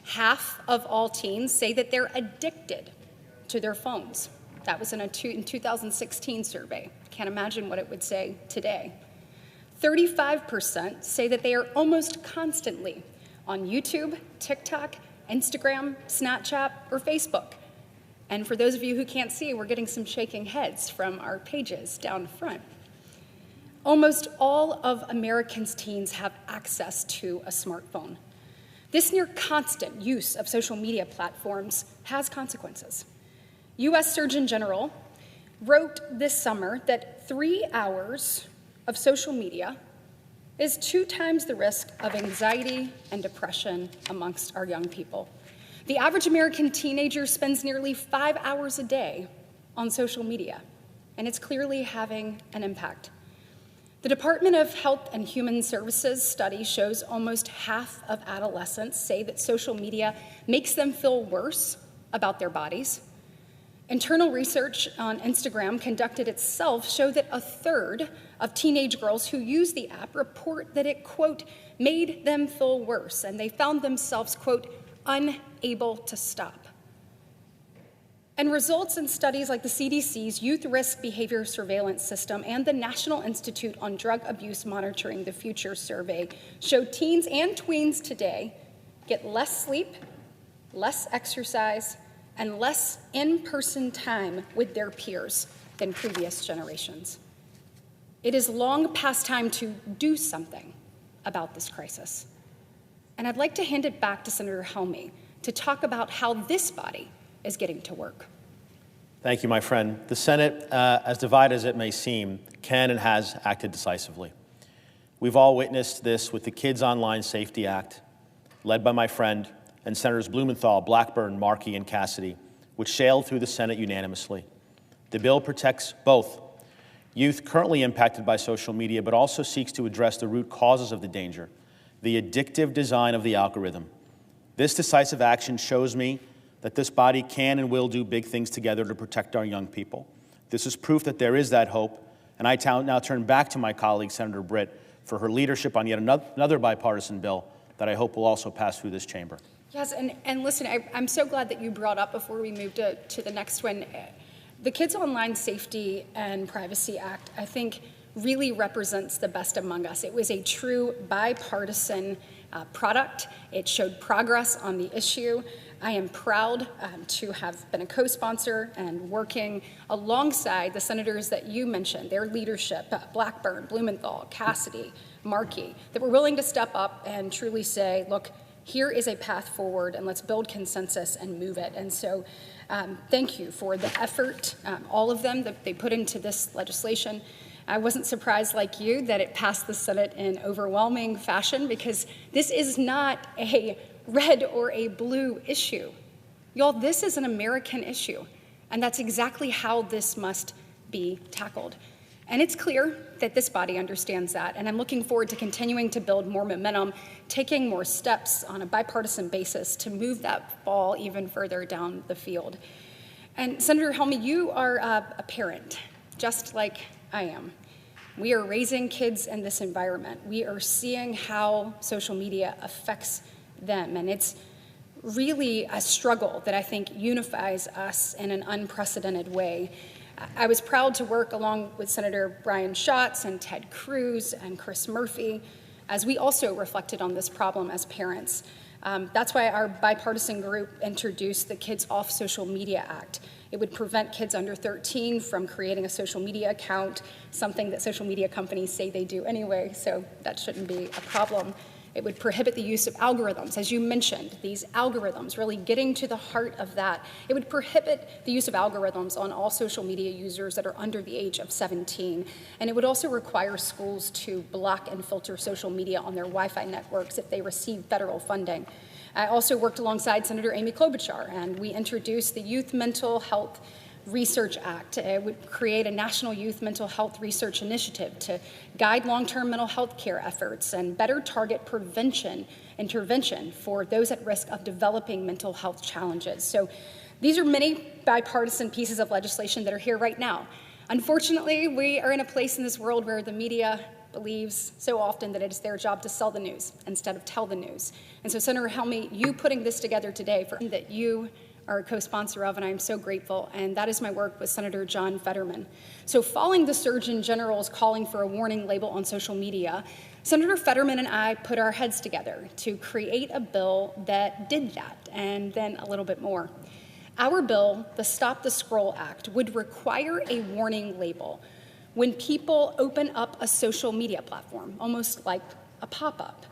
Half of all teens say that they're addicted to their phones. That was in a 2016 survey. Can't imagine what it would say today. 35% say that they are almost constantly on YouTube, TikTok, Instagram, Snapchat, or Facebook. And for those of you who can't see, we're getting some shaking heads from our pages down front. Almost all of Americans' teens have access to a smartphone. This near constant use of social media platforms has consequences. U.S. Surgeon General wrote this summer that 3 hours of social media is 2 times the risk of anxiety and depression amongst our young people. The average American teenager spends nearly 5 hours a day on social media, and it's clearly having an impact. The Department of Health and Human Services study shows almost half of adolescents say that social media makes them feel worse about their bodies. Internal research on Instagram conducted itself showed that 1/3 of teenage girls who use the app report that it, quote, made them feel worse, and they found themselves, quote, unable to stop. And results in studies like the CDC's Youth Risk Behavior Surveillance System and the National Institute on Drug Abuse Monitoring the Future survey show teens and tweens today get less sleep, less exercise, and less in-person time with their peers than previous generations. It is long past time to do something about this crisis. And I'd like to hand it back to Senator Helmy to talk about how this body is getting to work. Thank you, my friend. The Senate, as divided as it may seem, can and has acted decisively. We've all witnessed this with the Kids Online Safety Act, led by my friend and Senators Blumenthal, Blackburn, Markey, and Cassidy, which sailed through the Senate unanimously. The bill protects both youth currently impacted by social media, but also seeks to address the root causes of the danger, the addictive design of the algorithm. This decisive action shows me that this body can and will do big things together to protect our young people. This is proof that there is that hope, and I now turn back to my colleague, Senator Britt, for her leadership on yet another bipartisan bill that I hope will also pass through this chamber. Yes, and listen, I'm so glad that you brought up, before we move to the next one, the Kids Online Safety and Privacy Act, I think, really represents the best among us. It was a true bipartisan product. It showed progress on the issue. I am proud to have been a co-sponsor and working alongside the senators that you mentioned, their leadership, Blackburn, Blumenthal, Cassidy, Markey, that were willing to step up and truly say, look, here is a path forward, and let's build consensus and move it. And so thank you for the effort, all of them, that they put into this legislation. I wasn't surprised, like you, that it passed the Senate in overwhelming fashion, because this is not a red or a blue issue. Y'all, this is an American issue, and that's exactly how this must be tackled. And it's clear that this body understands that, and I'm looking forward to continuing to build more momentum, taking more steps on a bipartisan basis to move that ball even further down the field. And Senator Helmy, you are a parent, just like I am. We are raising kids in this environment. We are seeing how social media affects them, and it's really a struggle that I think unifies us in an unprecedented way. I was proud to work along with Senator Brian Schatz and Ted Cruz and Chris Murphy as we also reflected on this problem as parents. That's why our bipartisan group introduced the Kids Off Social Media Act. It would prevent kids under 13 from creating a social media account, something that social media companies say they do anyway, so that shouldn't be a problem. It would prohibit the use of algorithms, as you mentioned, these algorithms, really getting to the heart of that. It would prohibit the use of algorithms on all social media users that are under the age of 17. And it would also require schools to block and filter social media on their Wi-Fi networks if they receive federal funding. I also worked alongside Senator Amy Klobuchar, and we introduced the Youth Mental Health Research Act. It would create a national youth mental health research initiative to guide long-term mental health care efforts and better target intervention for those at risk of developing mental health challenges. So these are many bipartisan pieces of legislation that are here right now. Unfortunately, we are in a place in this world where the media believes so often that it is their job to sell the news instead of tell the news. And so, Senator Helmy, you putting this together today, for that you are a co-sponsor of, and I am so grateful, and that is my work with Senator John Fetterman. So following the Surgeon General's calling for a warning label on social media, Senator Fetterman and I put our heads together to create a bill that did that, and then a little bit more. Our bill, the Stop the Scroll Act, would require a warning label when people open up a social media platform, almost like a pop-up,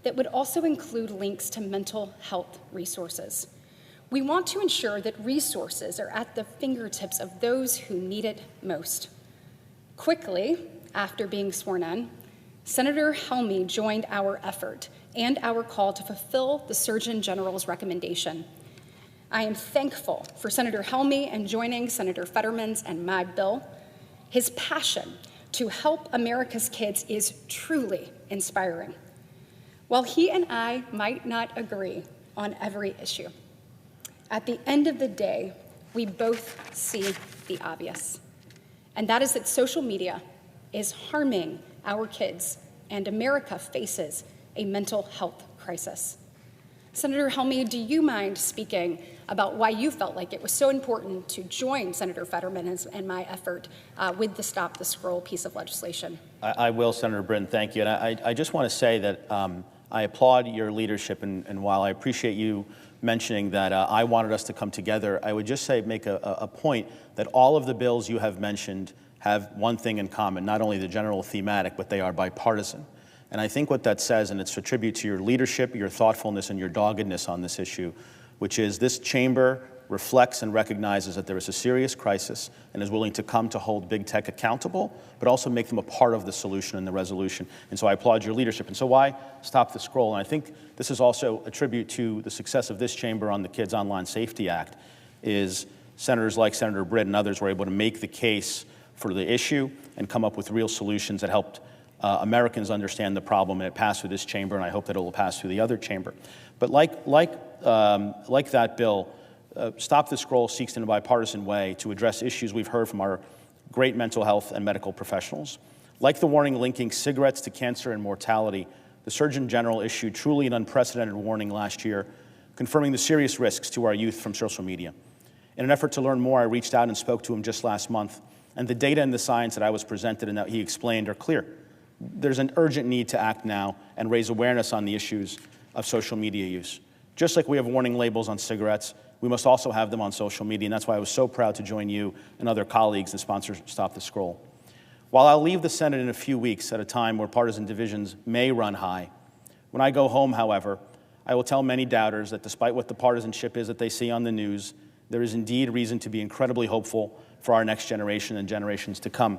that would also include links to mental health resources. We want to ensure that resources are at the fingertips of those who need it most. Quickly, after being sworn in, Senator Helmy joined our effort and our call to fulfill the Surgeon General's recommendation. I am thankful for Senator Helmy and joining Senator Fetterman's and my bill. His passion to help America's kids is truly inspiring. While he and I might not agree on every issue, at the end of the day, we both see the obvious, and that is that social media is harming our kids, and America faces a mental health crisis. Senator Helmy, do you mind speaking about why you felt like it was so important to join Senator Fetterman and my effort with the Stop the Scroll piece of legislation? I will, Senator Britton, thank you. And I just want to say that I applaud your leadership, and while I appreciate you mentioning that I wanted us to come together, I would just make a point that all of the bills you have mentioned have one thing in common, not only the general thematic, but they are bipartisan. And I think what that says, and it's a tribute to your leadership, your thoughtfulness, and your doggedness on this issue, which is this chamber reflects and recognizes that there is a serious crisis and is willing to come to hold big tech accountable, but also make them a part of the solution and the resolution. And so I applaud your leadership. And so why Stop the Scroll? And I think this is also a tribute to the success of this chamber on the Kids Online Safety Act, is senators like Senator Britt and others were able to make the case for the issue and come up with real solutions that helped Americans understand the problem, and it passed through this chamber, and I hope that it will pass through the other chamber. But like that bill, Stop the Scroll seeks in a bipartisan way to address issues we've heard from our great mental health and medical professionals. Like the warning linking cigarettes to cancer and mortality, the Surgeon General issued truly an unprecedented warning last year, confirming the serious risks to our youth from social media. In an effort to learn more, I reached out and spoke to him just last month, and the data and the science that I was presented and that he explained are clear. There's an urgent need to act now and raise awareness on the issues of social media use. Just like we have warning labels on cigarettes, we must also have them on social media, and that's why I was so proud to join you and other colleagues and sponsor Stop the Scroll. While I'll leave the Senate in a few weeks at a time where partisan divisions may run high, when I go home, however, I will tell many doubters that despite what the partisanship is that they see on the news, there is indeed reason to be incredibly hopeful for our next generation and generations to come.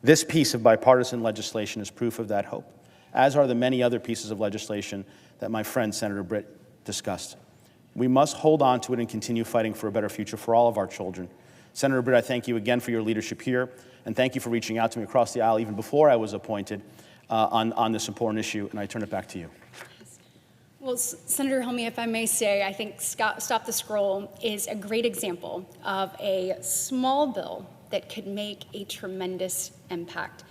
This piece of bipartisan legislation is proof of that hope, as are the many other pieces of legislation that my friend Senator Britt discussed. We must hold on to it and continue fighting for a better future for all of our children. Senator Britt, I thank you again for your leadership here, and thank you for reaching out to me across the aisle even before I was appointed on this important issue, and I turn it back to you. Well, Senator Helmy, if I may say, I think Stop the Scroll is a great example of a small bill that could make a tremendous impact.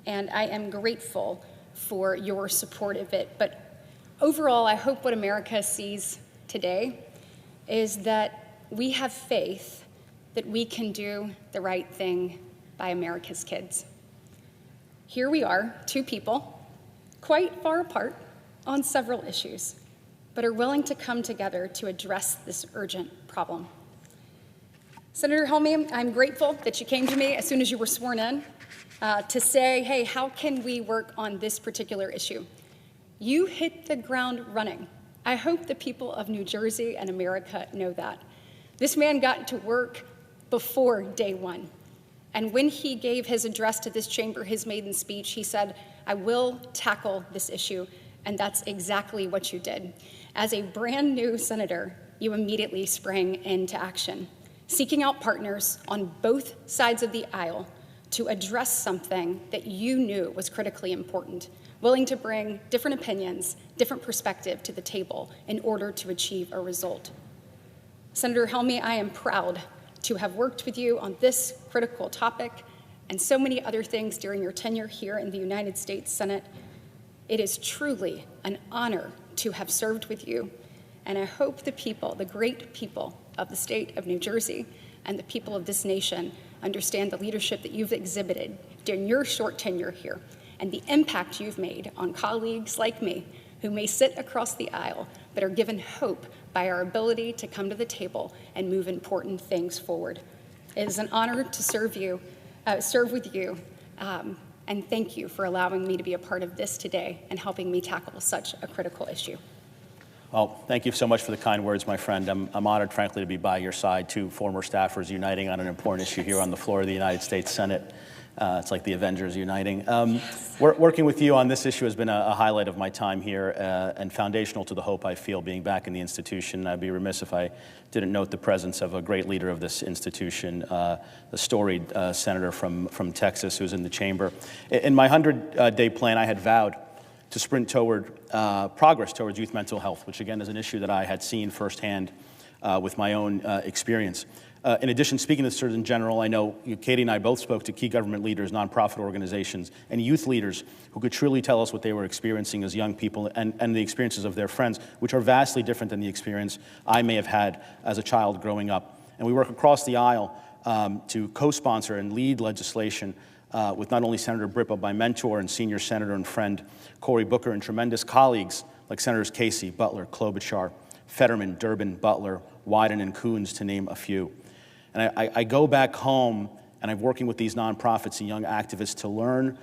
And I am grateful for your support of it. But overall, I hope what America sees today is that we have faith that we can do the right thing by America's kids. Here we are, two people, quite far apart on several issues, but are willing to come together to address this urgent problem. Senator Helmy, I'm grateful that you came to me as soon as you were sworn in to say, hey, how can we work on this particular issue? You hit the ground running. I hope the people of New Jersey and America know that. This man got to work before day one. And when he gave his address to this chamber, his maiden speech, he said, I will tackle this issue. And that's exactly what you did. As a brand new senator, you immediately sprang into action, seeking out partners on both sides of the aisle to address something that you knew was critically important, willing to bring different opinions, different perspective to the table in order to achieve a result. Senator Helmy, I am proud to have worked with you on this critical topic and so many other things during your tenure here in the United States Senate. It is truly an honor to have served with you, and I hope the people, the great people of the state of New Jersey and the people of this nation understand the leadership that you've exhibited during your short tenure here and the impact you've made on colleagues like me who may sit across the aisle but are given hope by our ability to come to the table and move important things forward. It is an honor to serve with you, and thank you for allowing me to be a part of this today and helping me tackle such a critical issue. Well, thank you so much for the kind words, my friend. I'm honored, frankly, to be by your side, two former staffers uniting on an important issue here on the floor of the United States Senate. It's like the Avengers uniting. Working with you on this issue has been a highlight of my time here and foundational to the hope I feel being back in the institution. I'd be remiss if I didn't note the presence of a great leader of this institution, the storied senator from Texas who's in the chamber. In my 100-day plan, I had vowed to sprint toward progress towards youth mental health, which again is an issue that I had seen firsthand with my own experience. In addition, speaking to the Surgeon General, I know Katie and I both spoke to key government leaders, nonprofit organizations, and youth leaders who could truly tell us what they were experiencing as young people and the experiences of their friends, which are vastly different than the experience I may have had as a child growing up. And we work across the aisle to co-sponsor and lead legislation with not only Senator Britt, but my mentor and senior senator and friend, Cory Booker, and tremendous colleagues like Senators Casey, Butler, Klobuchar, Fetterman, Durbin, Butler, Wyden, and Coons, to name a few. And I go back home, and I'm working with these nonprofits and young activists to learn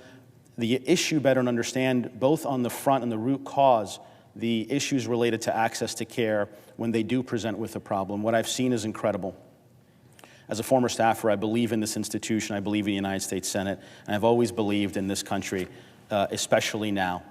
the issue better and understand, both on the front and the root cause, the issues related to access to care when they do present with a problem. What I've seen is incredible. As a former staffer, I believe in this institution, I believe in the United States Senate, and I've always believed in this country, especially now.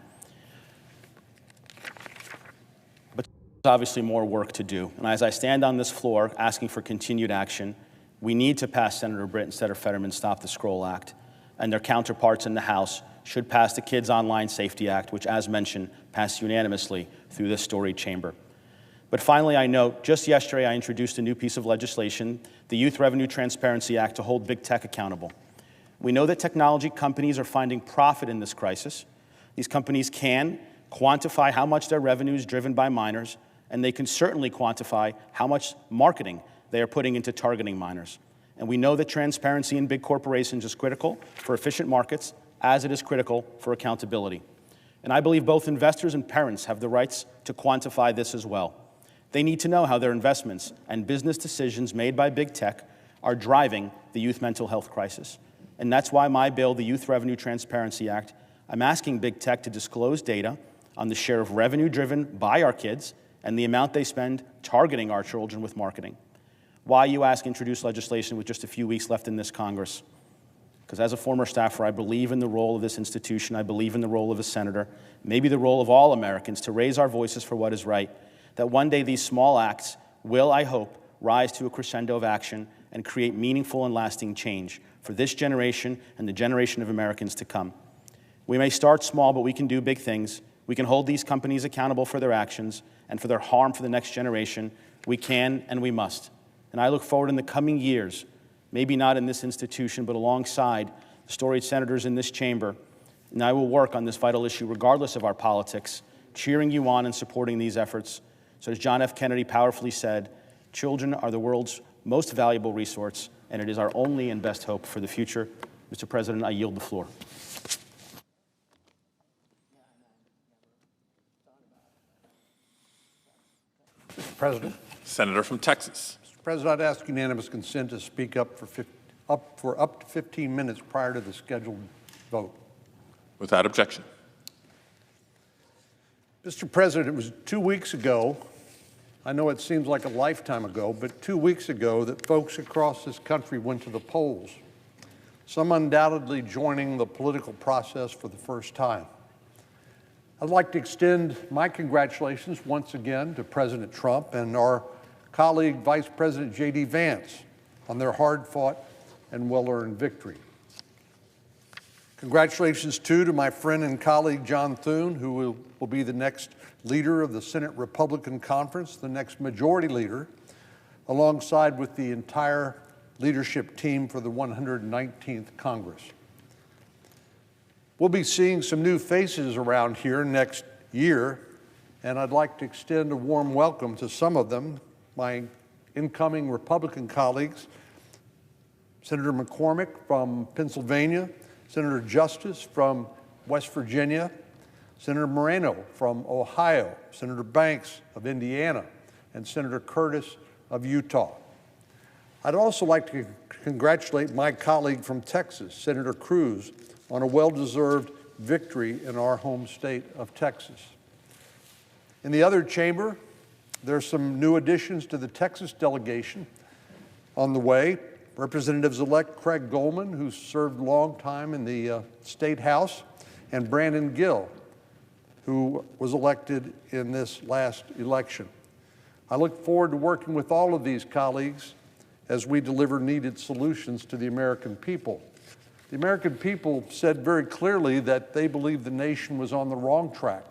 But there's obviously more work to do. And as I stand on this floor asking for continued action, we need to pass Senator Britt and Senator Fetterman's Stop the Scroll Act, and their counterparts in the House should pass the Kids Online Safety Act, which, as mentioned, passed unanimously through this storied chamber. But finally, I note, just yesterday I introduced a new piece of legislation, the Youth Revenue Transparency Act, to hold big tech accountable. We know that technology companies are finding profit in this crisis. These companies can quantify how much their revenue is driven by minors, and they can certainly quantify how much marketing they are putting into targeting minors. And we know that transparency in big corporations is critical for efficient markets, as it is critical for accountability. And I believe both investors and parents have the rights to quantify this as well. They need to know how their investments and business decisions made by big tech are driving the youth mental health crisis. And that's why my bill, the Youth Revenue Transparency Act, I'm asking big tech to disclose data on the share of revenue driven by our kids and the amount they spend targeting our children with marketing. Why, you ask, introduce legislation with just a few weeks left in this Congress? Because as a former staffer, I believe in the role of this institution. I believe in the role of a senator, maybe the role of all Americans, to raise our voices for what is right. That one day these small acts will, I hope, rise to a crescendo of action and create meaningful and lasting change for this generation and the generation of Americans to come. We may start small, but we can do big things. We can hold these companies accountable for their actions and for their harm for the next generation. We can and we must. And I look forward in the coming years, maybe not in this institution, but alongside the storied senators in this chamber, and I will work on this vital issue regardless of our politics, cheering you on and supporting these efforts. So as John F. Kennedy powerfully said, children are the world's most valuable resource, and it is our only and best hope for the future. Mr. President, I yield the floor. Mr. President. Senator from Texas. Mr. President, I'd ask unanimous consent to speak up for up to 15 minutes prior to the scheduled vote. Without objection. Mr. President, it was 2 weeks ago, I know it seems like a lifetime ago, but 2 weeks ago that folks across this country went to the polls, some undoubtedly joining the political process for the first time. I'd like to extend my congratulations once again to President Trump and our colleague, Vice President J.D. Vance, on their hard-fought and well-earned victory. Congratulations, too, to my friend and colleague, John Thune, who will be the next leader of the Senate Republican Conference, the next majority leader, alongside with the entire leadership team for the 119th Congress. We'll be seeing some new faces around here next year, and I'd like to extend a warm welcome to some of them, my incoming Republican colleagues, Senator McCormick from Pennsylvania, Senator Justice from West Virginia, Senator Moreno from Ohio, Senator Banks of Indiana, and Senator Curtis of Utah. I'd also like to congratulate my colleague from Texas, Senator Cruz, on a well-deserved victory in our home state of Texas. In the other chamber, there's some new additions to the Texas delegation on the way. Representatives-elect Craig Goldman, who served a long time in the State House, and Brandon Gill, who was elected in this last election. I look forward to working with all of these colleagues as we deliver needed solutions to the American people. The American people said very clearly that they believed the nation was on the wrong track,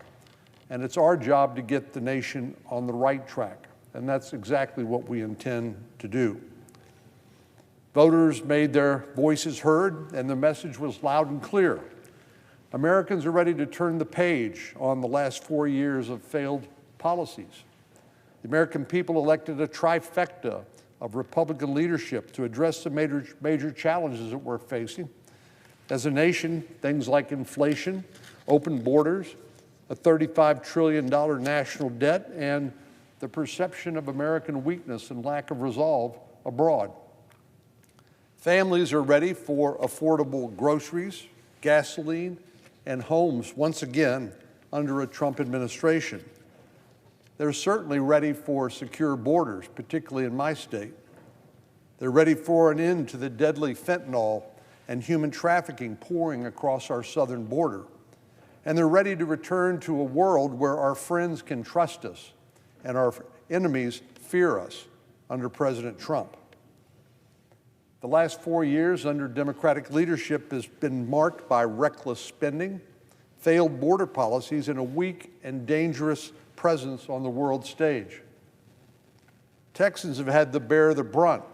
and it's our job to get the nation on the right track, and that's exactly what we intend to do. Voters made their voices heard, and the message was loud and clear. Americans are ready to turn the page on the last 4 years of failed policies. The American people elected a trifecta of Republican leadership to address the major challenges that we're facing. As a nation, things like inflation, open borders, a $35 trillion national debt, and the perception of American weakness and lack of resolve abroad. Families are ready for affordable groceries, gasoline, and homes once again under a Trump administration. They're certainly ready for secure borders, particularly in my state. They're ready for an end to the deadly fentanyl and human trafficking pouring across our southern border. And they're ready to return to a world where our friends can trust us and our enemies fear us under President Trump. The last 4 years under Democratic leadership has been marked by reckless spending, failed border policies, and a weak and dangerous presence on the world stage. Texans have had to bear the brunt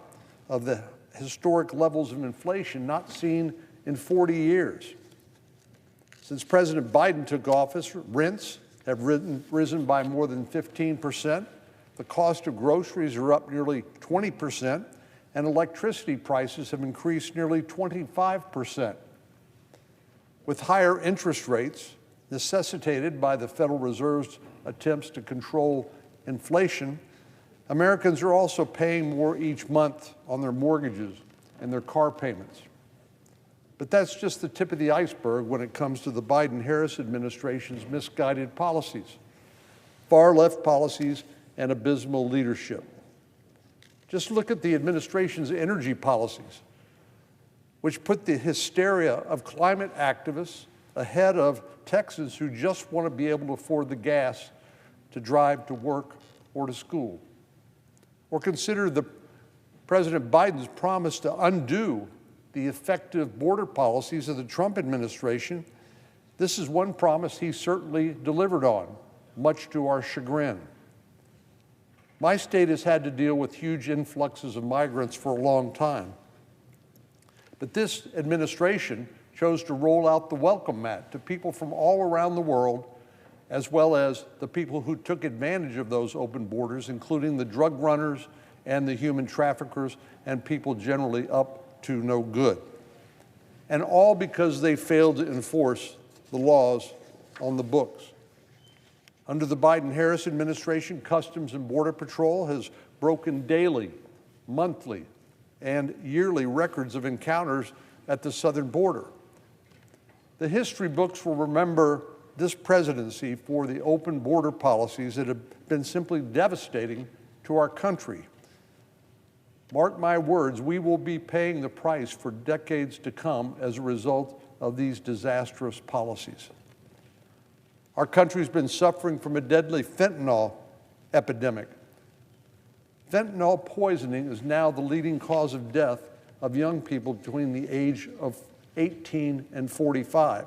of the historic levels of inflation not seen in 40 years. Since President Biden took office, rents have risen by more than 15%. The cost of groceries are up nearly 20%. And electricity prices have increased nearly 25%. With higher interest rates necessitated by the Federal Reserve's attempts to control inflation, Americans are also paying more each month on their mortgages and their car payments. But that's just the tip of the iceberg when it comes to the Biden-Harris administration's misguided policies, far-left policies, and abysmal leadership. Just look at the administration's energy policies, which put the hysteria of climate activists ahead of Texans who just want to be able to afford the gas to drive to work or to school. Or consider President Biden's promise to undo the effective border policies of the Trump administration. This is one promise he certainly delivered on, much to our chagrin. My state has had to deal with huge influxes of migrants for a long time. But this administration chose to roll out the welcome mat to people from all around the world, as well as the people who took advantage of those open borders, including the drug runners and the human traffickers and people generally up to no good. And all because they failed to enforce the laws on the books. Under the Biden-Harris administration, Customs and Border Patrol has broken daily, monthly, and yearly records of encounters at the southern border. The history books will remember this presidency for the open border policies that have been simply devastating to our country. Mark my words, we will be paying the price for decades to come as a result of these disastrous policies. Our country's been suffering from a deadly fentanyl epidemic. Fentanyl poisoning is now the leading cause of death of young people between the age of 18 and 45.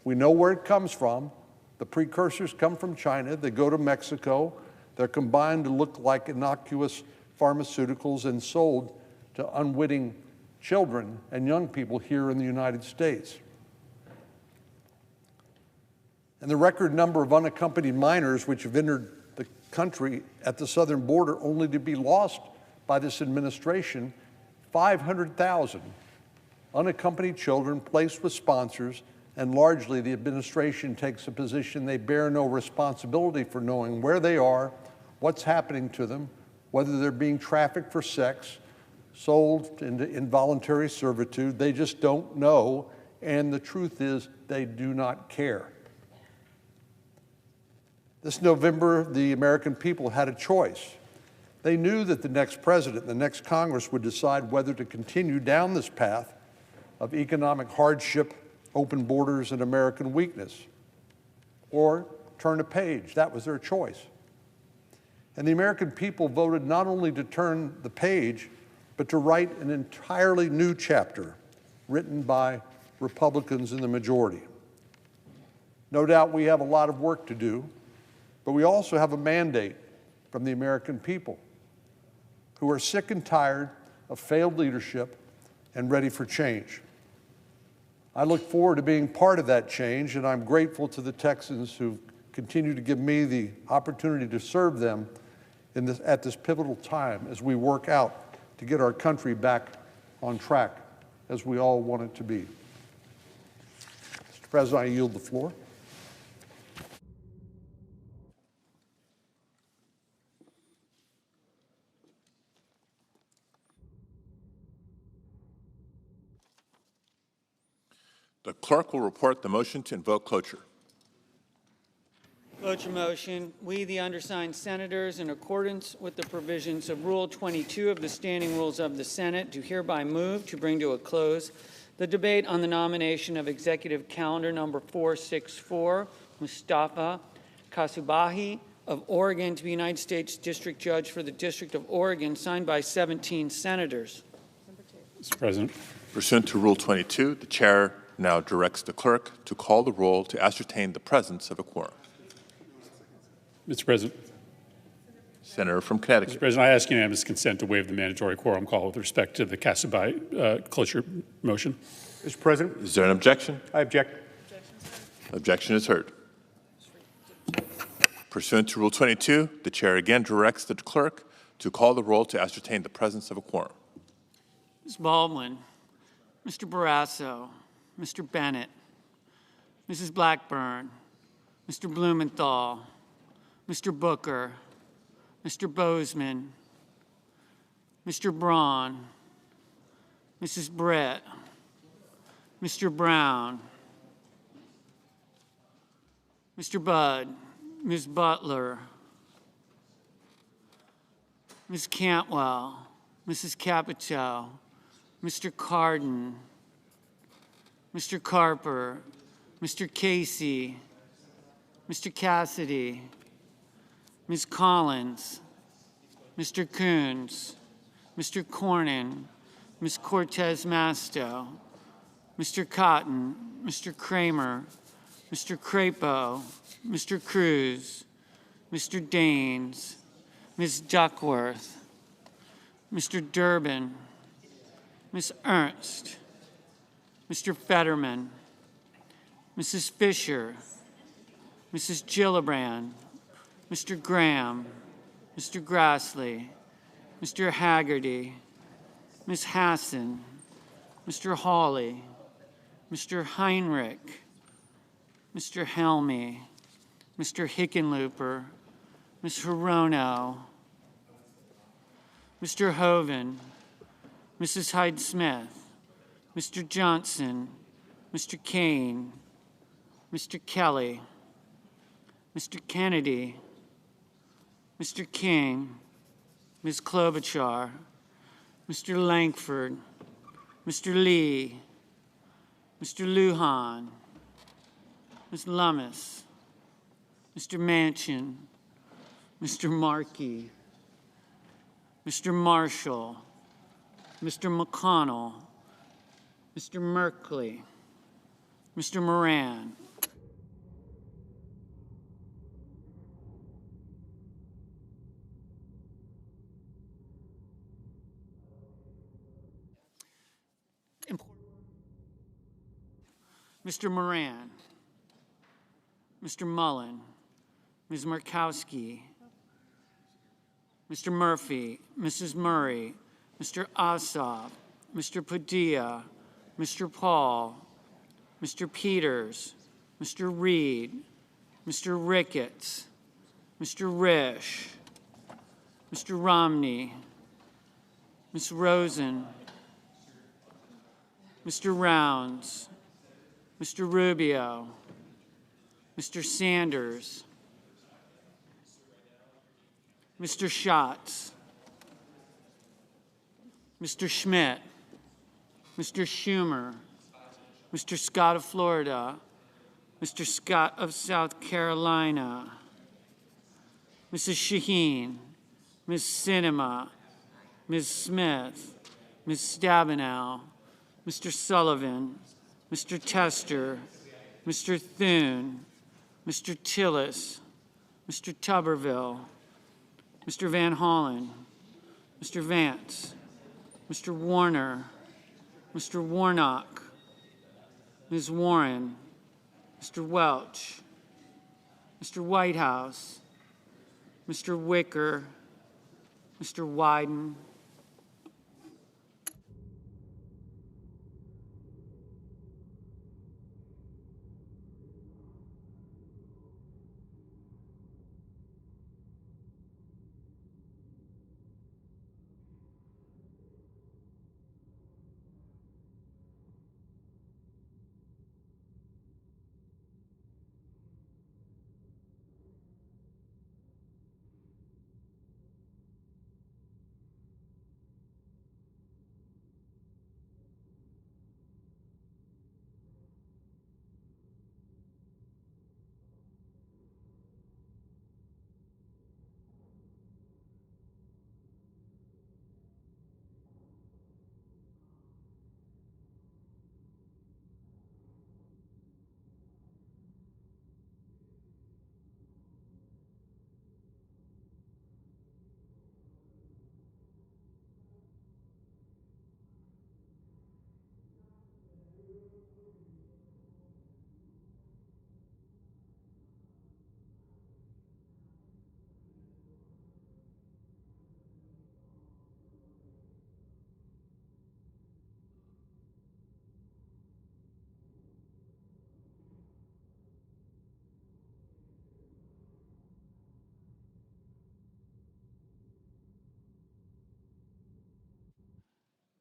We know where it comes from. The precursors come from China. They go to Mexico. They're combined to look like innocuous pharmaceuticals and sold to unwitting children and young people here in the United States. And the record number of unaccompanied minors which have entered the country at the southern border only to be lost by this administration, 500,000 unaccompanied children placed with sponsors, and largely the administration takes a position they bear no responsibility for knowing where they are, what's happening to them, whether they're being trafficked for sex, sold into involuntary servitude. They just don't know, and the truth is they do not care. This November, the American people had a choice. They knew that the next president, the next Congress would decide whether to continue down this path of economic hardship, open borders, and American weakness, or turn a page. That was their choice. And the American people voted not only to turn the page, but to write an entirely new chapter written by Republicans in the majority. No doubt we have a lot of work to do, but we also have a mandate from the American people who are sick and tired of failed leadership and ready for change. I look forward to being part of that change, and I'm grateful to the Texans who continue to give me the opportunity to serve them at this pivotal time as we work out to get our country back on track as we all want it to be. Mr. President, I yield the floor. The clerk will report the motion to invoke cloture. Cloture motion. We, the undersigned senators, in accordance with the provisions of Rule 22 of the Standing Rules of the Senate, do hereby move to bring to a close the debate on the nomination of Executive Calendar Number 464, Mustafa Kasubahi of Oregon, to be United States District Judge for the District of Oregon, signed by 17 senators. Mr. President. Pursuant to Rule 22, the chair now directs the clerk to call the roll to ascertain the presence of a quorum. Mr. President. Senator from Connecticut. Mr. President, I ask unanimous consent to waive the mandatory quorum call with respect to the Kasubahi cloture motion. Mr. President. Is there an objection? I object. Objection is heard. Pursuant to Rule 22, the chair again directs the clerk to call the roll to ascertain the presence of a quorum. Ms. Baldwin, Mr. Barrasso, Mr. Bennett, Mrs. Blackburn, Mr. Blumenthal, Mr. Booker, Mr. Bozeman, Mr. Braun, Mrs. Brett, Mr. Brown, Mr. Budd, Ms. Butler, Ms. Cantwell, Mrs. Capito, Mr. Cardin, Mr. Carper, Mr. Casey, Mr. Cassidy, Ms. Collins, Mr. Coons, Mr. Cornyn, Ms. Cortez Masto, Mr. Cotton, Mr. Kramer, Mr. Crapo, Mr. Cruz, Mr. Daines, Ms. Duckworth, Mr. Durbin, Ms. Ernst, Mr. Fetterman, Mrs. Fisher, Mrs. Gillibrand, Mr. Graham, Mr. Grassley, Mr. Haggerty, Ms. Hassan, Mr. Hawley, Mr. Heinrich, Mr. Helmy, Mr. Hickenlooper, Ms. Hirono, Mr. Hoven, Mrs. Hyde-Smith, Mr. Johnson, Mr. Kane, Mr. Kelly, Mr. Kennedy, Mr. King, Ms. Klobuchar, Mr. Lankford, Mr. Lee, Mr. Lujan, Ms. Lummis, Mr. Manchin, Mr. Markey, Mr. Marshall, Mr. McConnell, Mr. Merkley, Mr. Moran, Mr. Moran, Mr. Mullen, Ms. Murkowski, Mr. Murphy, Mrs. Murray, Mr. Ossoff, Mr. Padilla, Mr. Paul, Mr. Peters, Mr. Reed, Mr. Ricketts, Mr. Risch, Mr. Romney, Ms. Rosen, Mr. Rounds, Mr. Rubio, Mr. Sanders, Mr. Schatz, Mr. Schmidt, Mr. Schumer, Mr. Scott of Florida, Mr. Scott of South Carolina, Mrs. Shaheen, Ms. Sinema, Ms. Smith, Ms. Stabenow, Mr. Sullivan, Mr. Tester, Mr. Thune, Mr. Tillis, Mr. Tuberville, Mr. Van Hollen, Mr. Vance, Mr. Warner, Mr. Warnock, Ms. Warren, Mr. Welch, Mr. Whitehouse, Mr. Wicker, Mr. Wyden,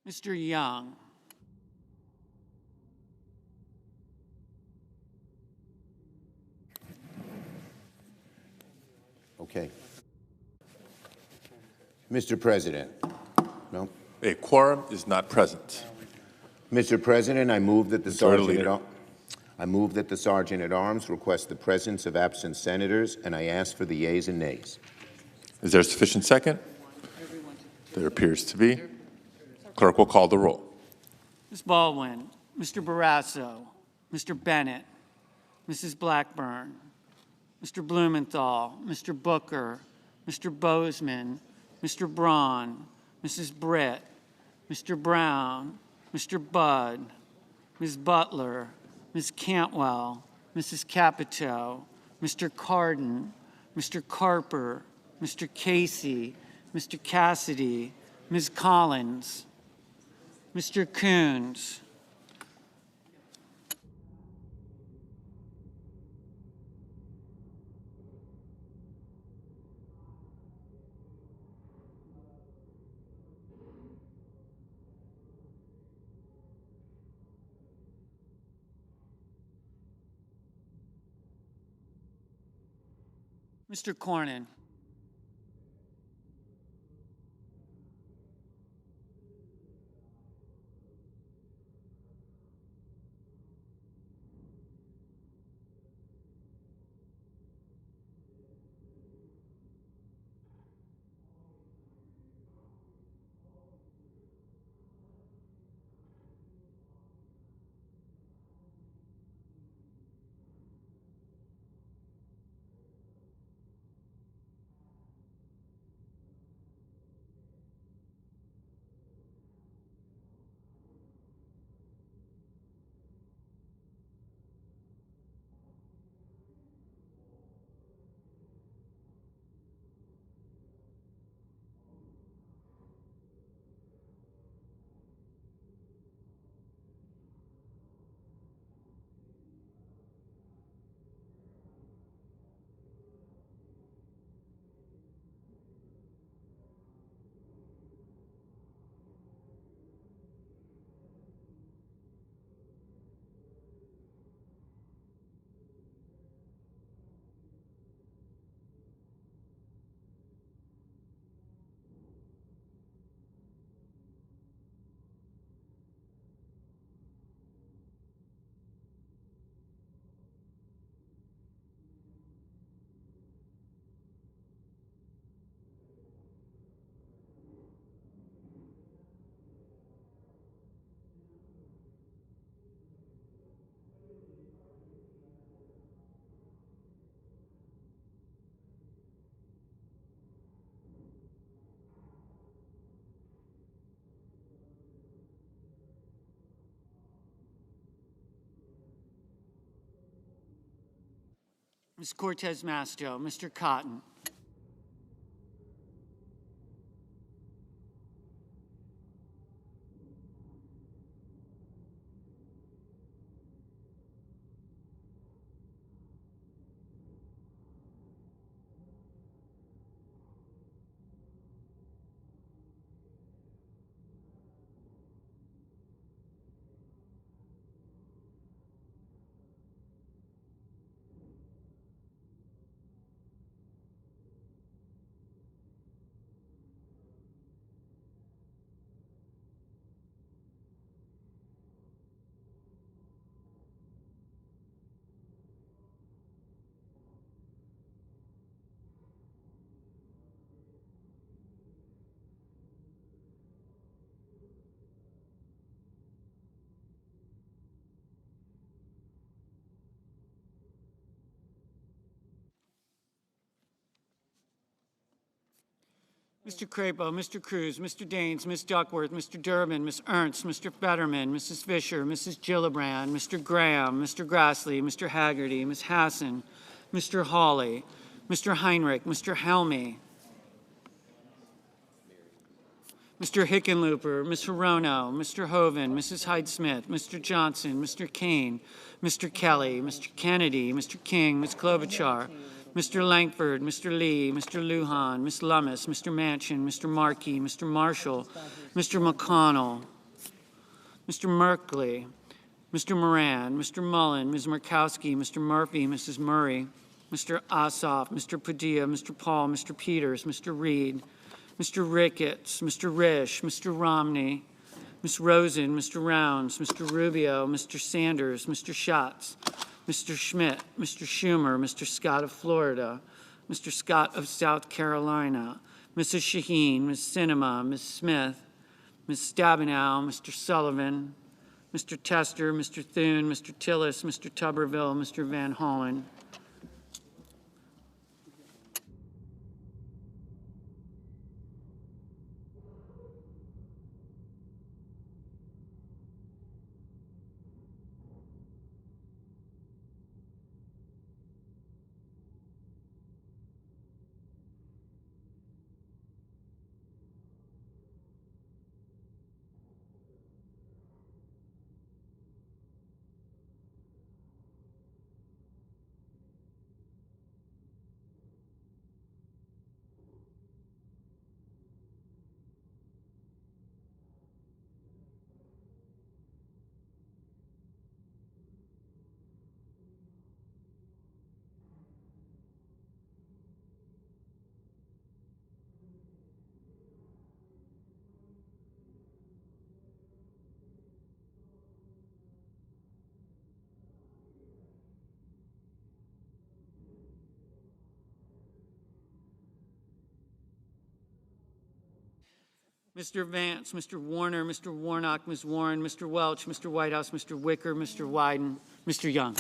Mr. Young, Okay. Mr. President. No. A quorum is not present. Mr. President, I move that the Majority Sergeant Leader. at I move that the Sergeant at Arms request the presence of absent senators, and I ask for the yeas and nays. Is there a sufficient second? There appears to be. Clerk will call the roll. Ms. Baldwin, Mr. Barrasso, Mr. Bennett, Mrs. Blackburn, Mr. Blumenthal, Mr. Booker, Mr. Bozeman, Mr. Braun, Mrs. Britt, Mr. Brown, Mr. Budd, Ms. Butler, Ms. Cantwell, Mrs. Capito, Mr. Cardin, Mr. Carper, Mr. Casey, Mr. Cassidy, Ms. Collins, Mr. Coons, Mr. Cornyn, Ms. Cortez Masto, Mr. Cotton. Mr. Crapo, Mr. Cruz, Mr. Daines, Ms. Duckworth, Mr. Durbin, Ms. Ernst, Mr. Fetterman, Mrs. Fisher, Mrs. Gillibrand, Mr. Graham, Mr. Grassley, Mr. Haggerty, Ms. Hassan, Mr. Hawley, Mr. Heinrich, Mr. Helmy, Mr. Hickenlooper, Ms. Hirono, Mr. Hoven, Mrs. Hyde-Smith, Mr. Johnson, Mr. Kane, Mr. Kelly, Mr. Kennedy, Mr. King, Ms. Klobuchar, Mr. Langford, Mr. Lee, Mr. Lujan, Ms. Lummis, Mr. Manchin, Mr. Markey, Mr. Marshall, Mr. McConnell, Mr. Merkley, Mr. Moran, Mr. Mullen, Ms. Murkowski, Mr. Murphy, Mrs. Murray, Mr. Ossoff, Mr. Padilla, Mr. Paul, Mr. Peters, Mr. Reed, Mr. Ricketts, Mr. Risch, Mr. Romney, Ms. Rosen, Mr. Rounds, Mr. Rubio, Mr. Sanders, Mr. Schatz, Mr. Schmidt, Mr. Schumer, Mr. Scott of Florida, Mr. Scott of South Carolina, Mrs. Shaheen, Ms. Sinema, Ms. Smith, Ms. Stabenow, Mr. Sullivan, Mr. Tester, Mr. Thune, Mr. Tillis, Mr. Tuberville, Mr. Van Hollen. Mr. Vance, Mr. Warner, Mr. Warnock, Ms. Warren, Mr. Welch, Mr. Whitehouse, Mr. Wicker, Mr. Wyden, Mr. Young.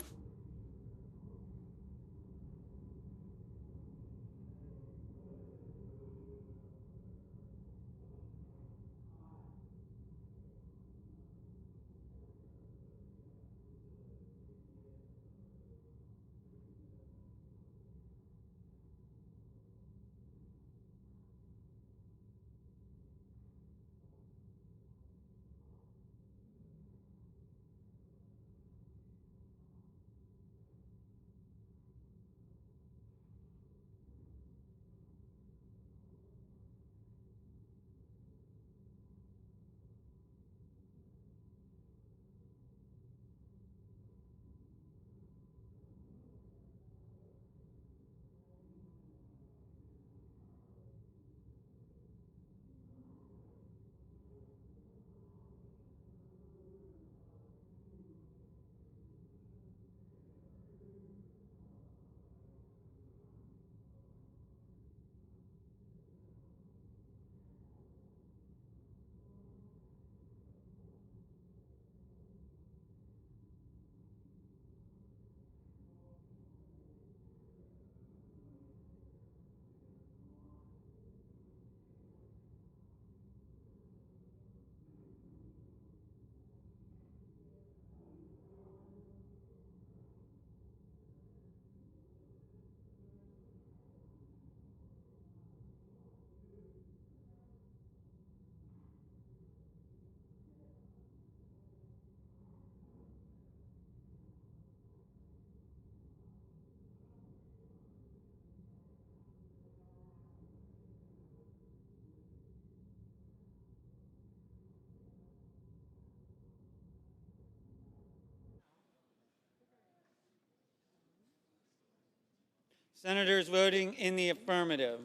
Senators voting in the affirmative: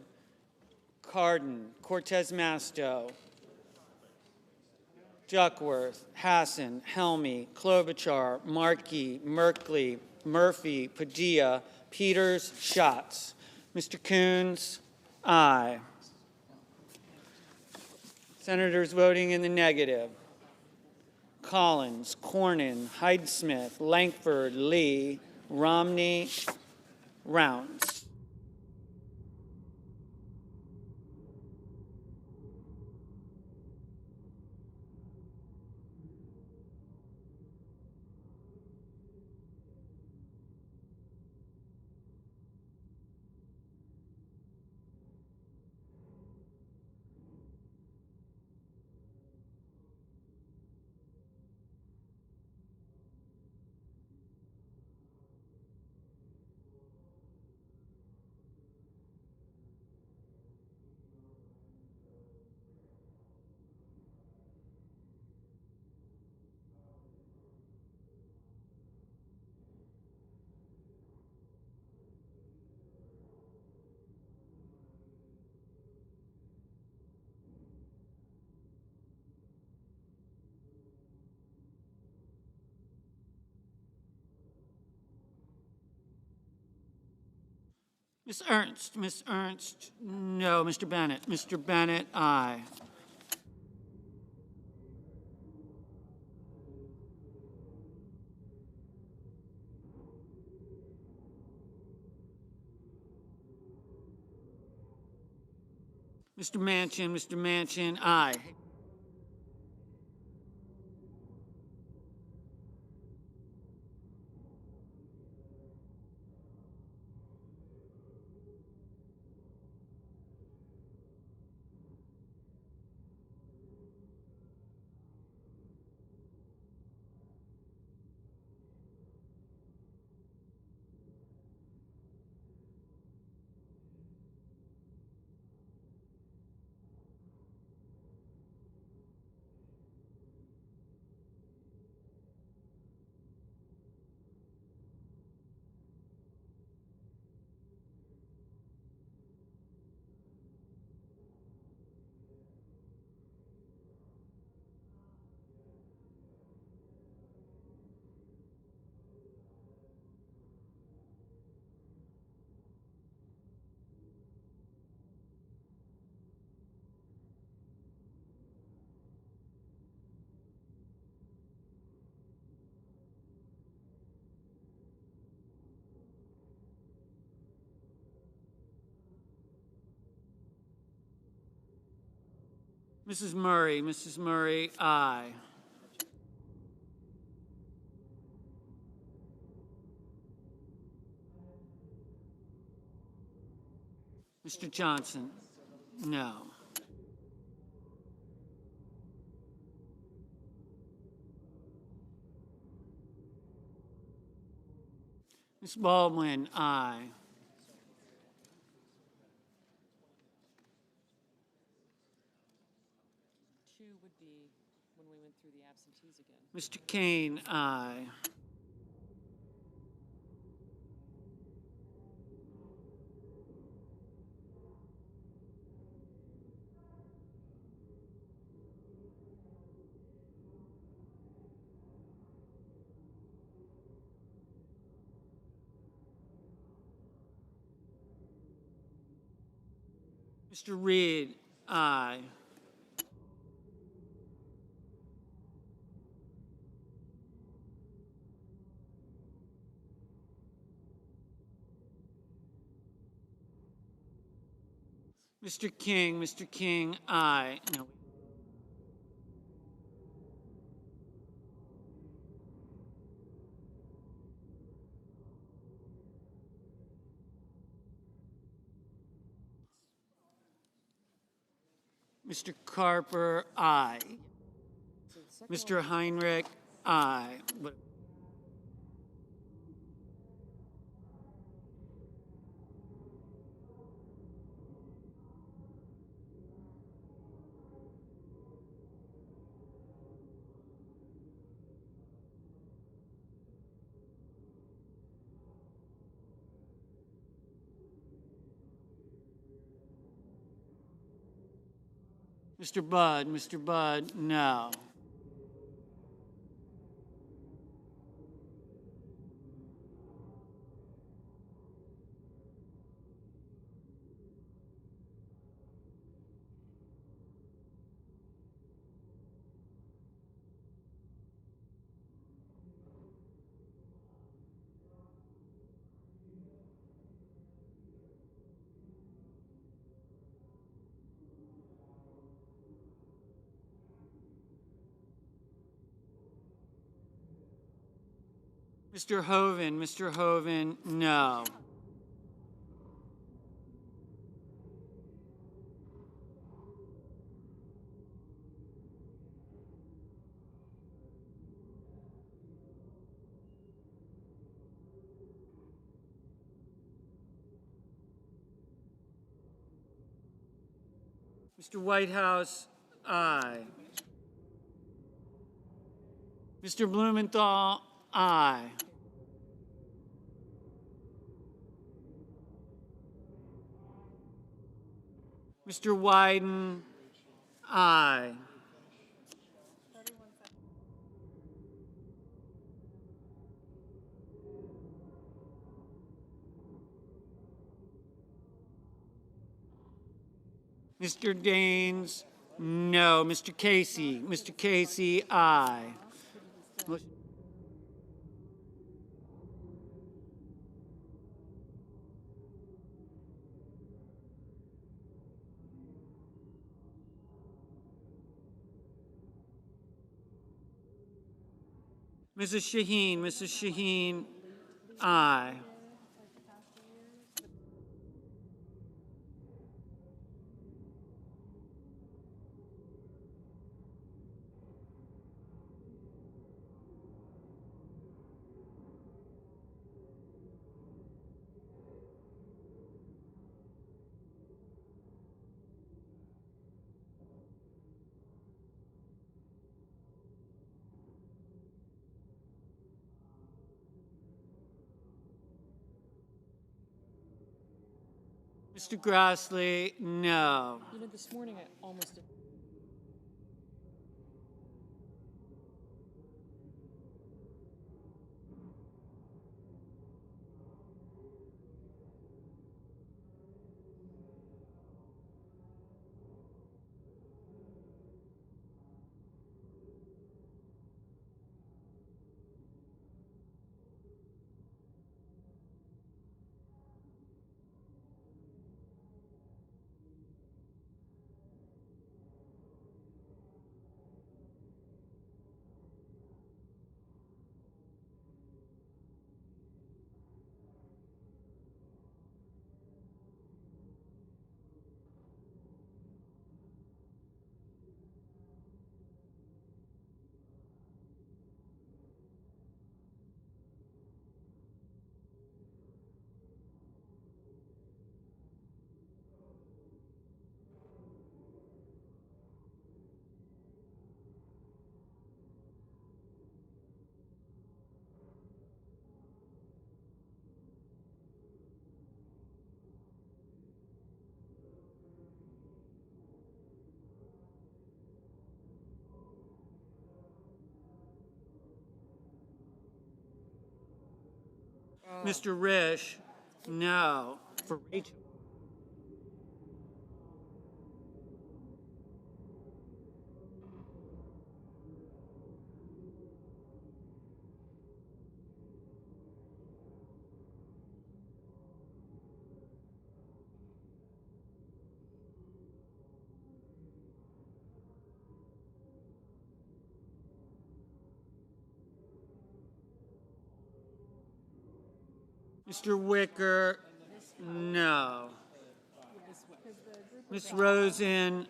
Cardin, Cortez Masto, Duckworth, Hassan, Helmy, Klobuchar, Markey, Merkley, Murphy, Padilla, Peters, Schatz. Mr. Coons, aye. Senators voting in the negative: Collins, Cornyn, Hyde-Smith, Lankford, Lee, Romney, Rounds. Ms. Ernst, no. Mr. Bennett, aye. Mr. Manchin, aye. Mrs. Murray, aye. Mr. Johnson, no. Ms. Baldwin, aye. Two would be when we went through the absentees again. Mr. Kane, aye. Mr. Reed, aye. Mr. King, aye. No. Mr. Carper, aye. Mr. Heinrich, aye. Mr. Budd, no. Mr. Hoven, no. Mr. Whitehouse, aye. Mr. Blumenthal, aye. Mr. Wyden, aye. Mr. Daines, no. Mr. Casey, aye. Mrs. Shaheen, aye. Mr. Grassley, no. You know, this morning I almost. Mr. Risch, no. For Rachel. Mr. Wicker, no. Ms. Rosen,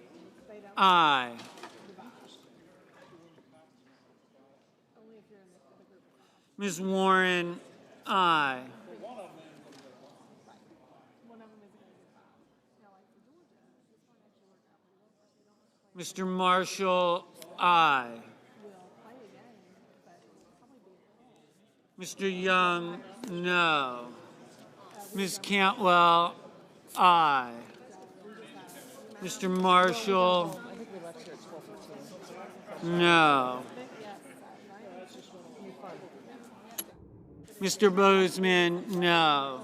aye. Ms. Warren, aye. Mr. Marshall, aye. Mr. Young, no. Ms. Cantwell, aye. Mr. Marshall, No. Mr. Bozeman, no.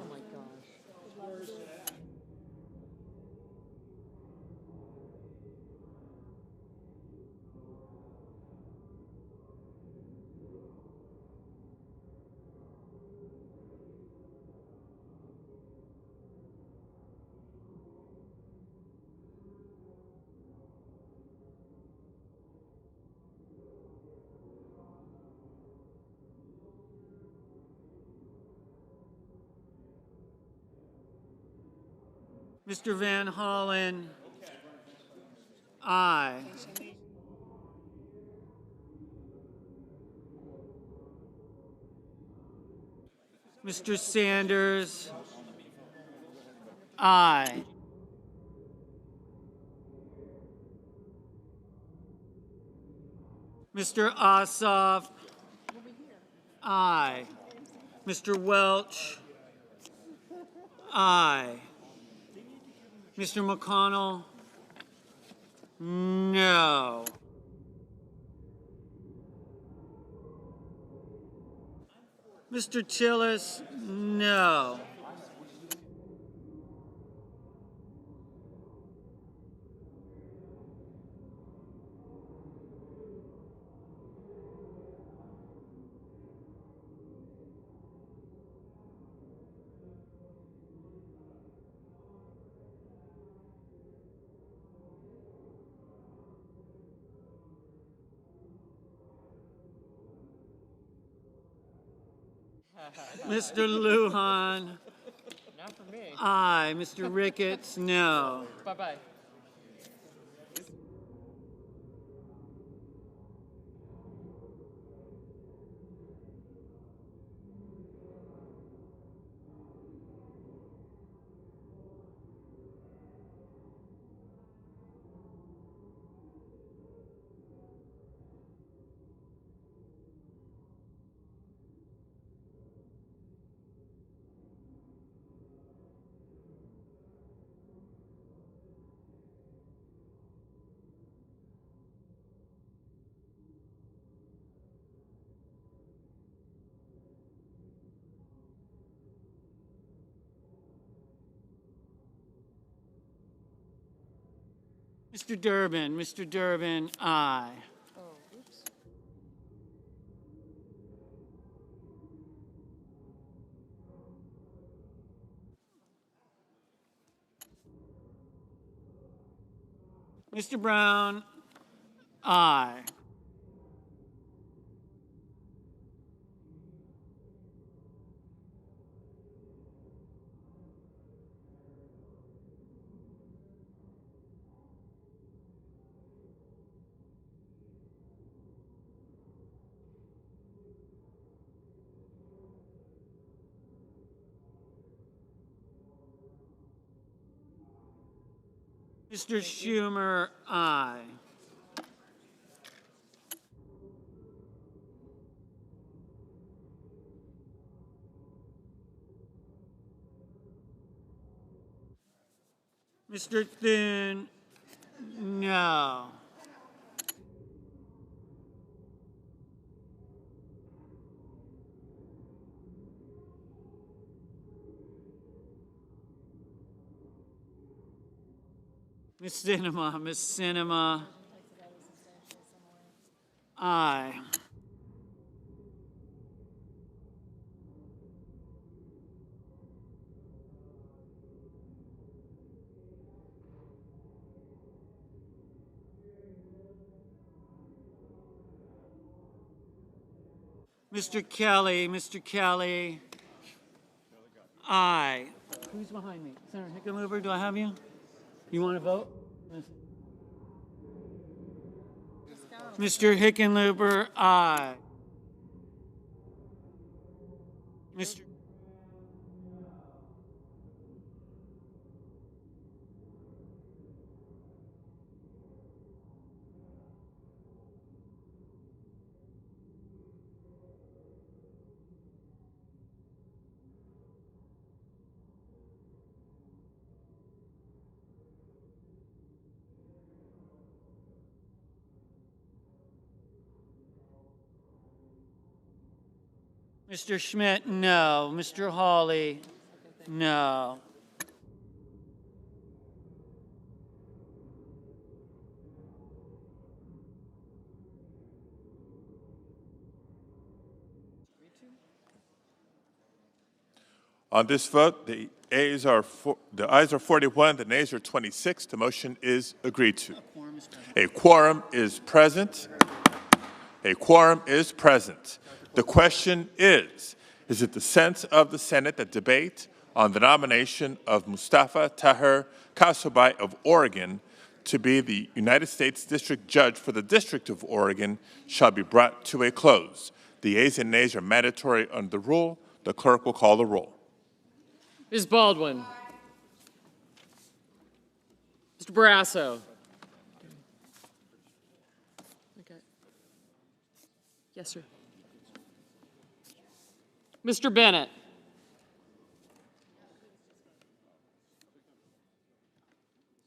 Mr. Van Hollen, aye. Mr. Sanders, aye. Mr. Ossoff, aye. Mr. Welch, aye. Mr. McConnell, no. Mr. Tillis, no. Mr. Lujan, Not for me. aye. Mr. Ricketts, no. Bye-bye. Mr. Durbin, aye. Oh, oops. Mr. Brown, aye. Mr. Schumer, aye. Mr. Thune, no. Miss Sinema, aye. Mr. Kelly, aye. Who's behind me? Senator Hickenlooper, do I have you? You want to vote? Mr. Hickenlooper, aye. Mr. Mr. Schmidt, no. Mr. Hawley, no. On this vote, the ayes are 41, the nays are 26. The motion is agreed to. A quorum is present. A quorum is present. The question is it the sense of the Senate that debate on the nomination of Mustafa Taher Kasobai of Oregon to be the United States District Judge for the District of Oregon shall be brought to a close? The ayes and nays are mandatory under the rule. The clerk will call the roll. Ms. Baldwin. Mr. Barrasso. Okay. Yes, sir. Mr. Bennett.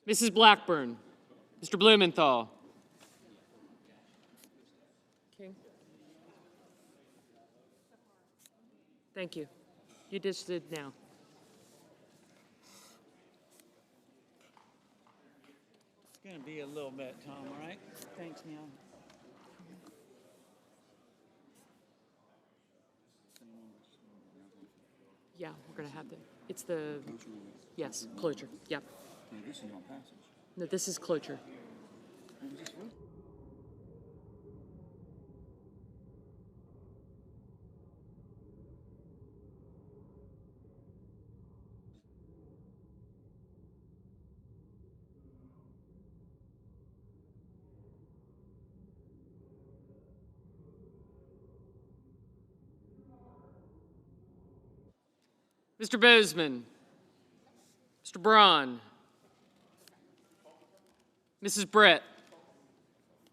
Mrs. Blackburn. Mr. Blumenthal. King. Thank you. You just did now. It's going to be a little bit, Tom, all right? Thanks, Neil. Yeah, we're going to have it's the, yes, cloture. Yep. No, this is cloture. Mr. Bozeman. Mr. Braun. Mrs. Britt.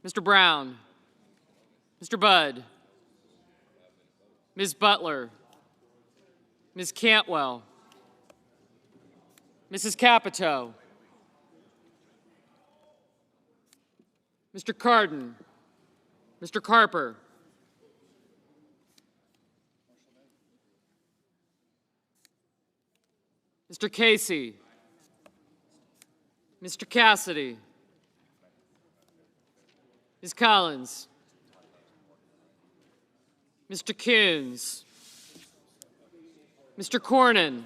Mr. Brown. Mr. Budd. Ms. Butler. Ms. Cantwell. Mrs. Capito. Mr. Cardin. Mr. Carper. Mr. Casey. Mr. Cassidy. Ms. Collins. Mr. Coons. Mr. Cornyn.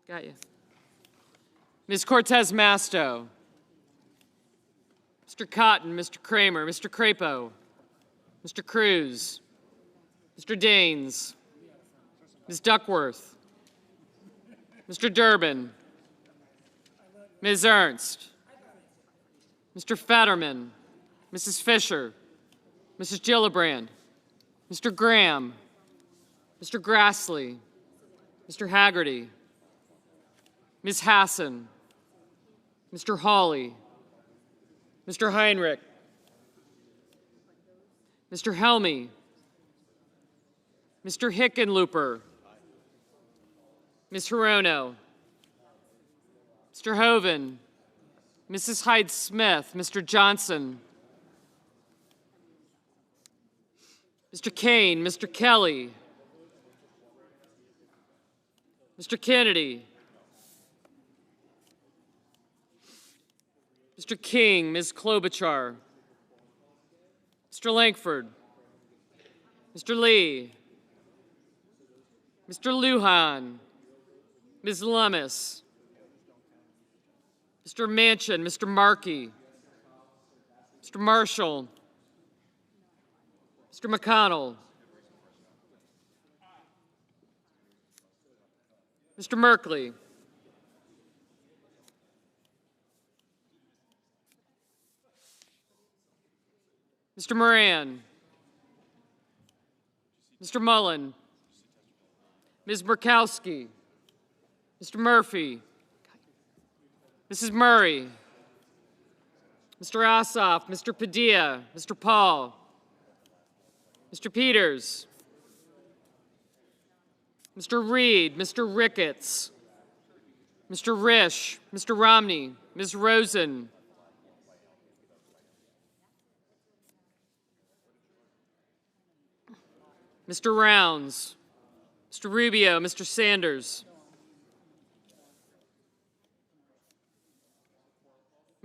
Got you. Ms. Cortez Masto. Mr. Cotton, Mr. Kramer, Mr. Crapo, Mr. Cruz, Mr. Daines, Ms. Duckworth, Mr. Durbin, Ms. Ernst, Mr. Fetterman, Mrs. Fisher, Mrs. Gillibrand, Mr. Graham, Mr. Grassley, Mr. Haggerty, Ms. Hassan, Mr. Hawley, Mr. Heinrich, Mr. Helmy, Mr. Hickenlooper, Ms. Hirono, Mr. Hoven, Mrs. Hyde-Smith, Mr. Johnson, Mr. Kane, Mr. Kelly, Mr. Kennedy, Mr. King, Ms. Klobuchar, Mr. Lankford, Mr. Lee, Mr. Lujan, Ms. Lummis, Mr. Manchin, Mr. Markey, Mr. Marshall, Mr. McConnell, Mr. Merkley, Mr. Moran, Mr. Mullen, Ms. Murkowski, Mr. Murphy, Mrs. Murray, Mr. Ossoff, Mr. Padilla, Mr. Paul, Mr. Peters, Mr. Reed, Mr. Ricketts, Mr. Risch, Mr. Romney, Ms. Rosen, Mr. Rounds, Mr. Rubio, Mr. Sanders,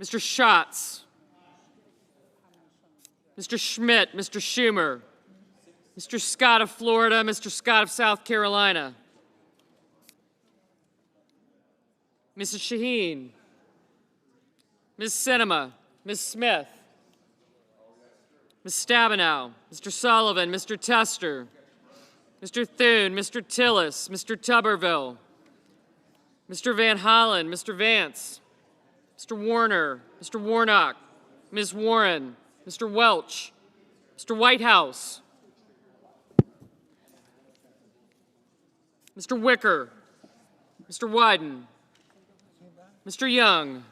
Mr. Schatz, Mr. Schmidt, Mr. Schumer, Mr. Scott of Florida, Mr. Scott of South Carolina, Mrs. Shaheen, Ms. Sinema, Ms. Smith, Ms. Stabenow, Mr. Sullivan, Mr. Tester, Mr. Thune, Mr. Tillis, Mr. Tuberville, Mr. Van Hollen, Mr. Vance, Mr. Warner, Mr. Warnock, Ms. Warren, Mr. Welch, Mr. Whitehouse, Mr. Wicker, Mr. Wyden, Mr. Young,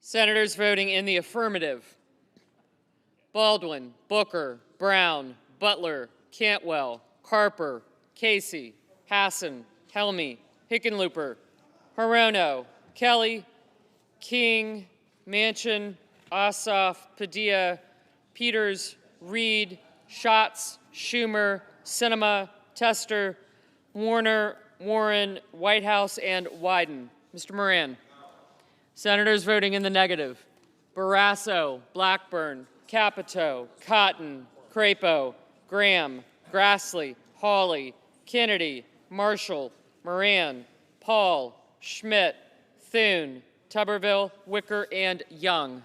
Senators voting in the affirmative: Baldwin, Booker, Brown, Butler, Cantwell, Carper, Casey, Hassan, Helmy, Hickenlooper, Hirono, Kelly, King, Manchin, Ossoff, Padilla, Peters, Reed, Schatz, Schumer, Sinema, Tester, Warner, Warren, Whitehouse, and Wyden. Mr. Moran. Senators voting in the negative: Barrasso, Blackburn, Capito, Cotton, Crapo, Graham, Grassley, Hawley, Kennedy, Marshall, Moran, Paul, Schmidt, Thune, Tuberville, Wicker, and Young.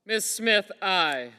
Ms. Smith, aye.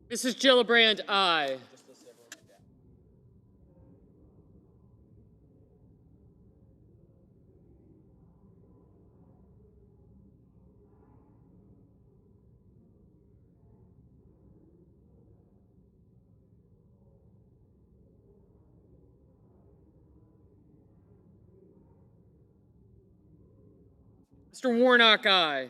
Mrs. Gillibrand, aye. Mr. Warnock, aye.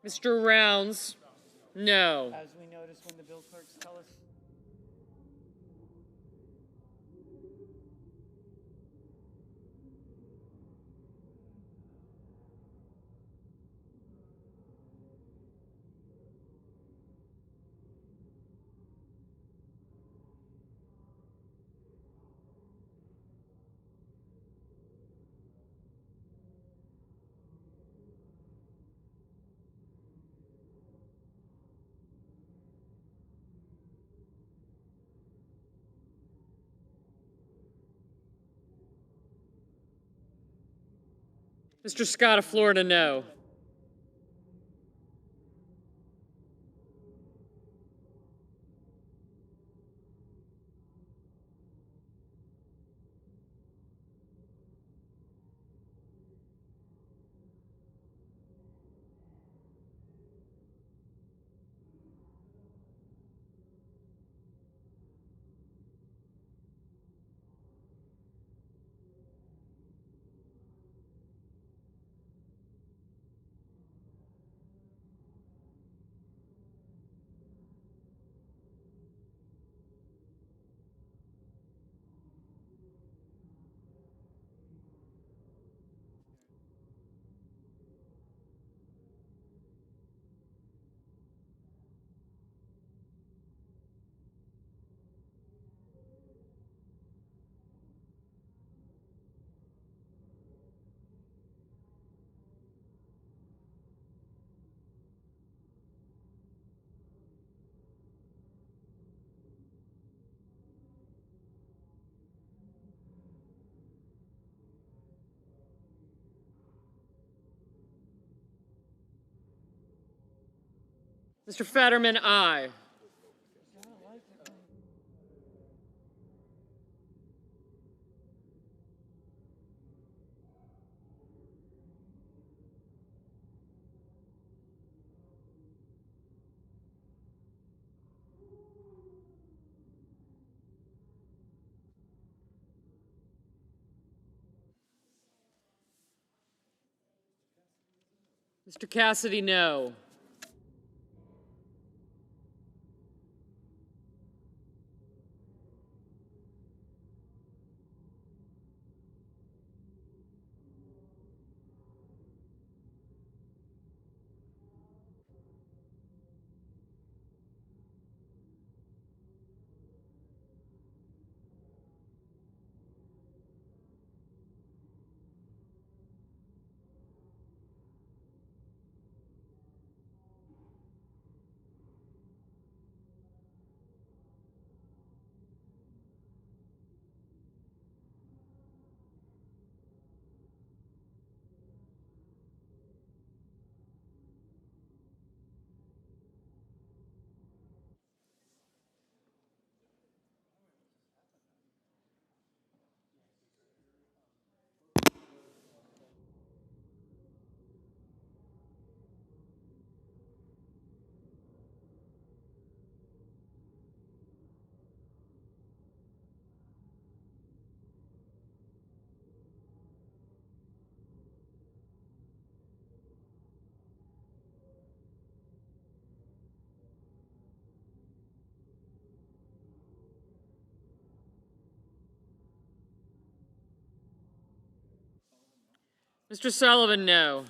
Mr. Rounds, no. As we notice when the bill clerks tell us. Mr. Scott of Florida, no. Mr. Fetterman, aye. Mr. Cassidy, no. Mr. Sullivan, no.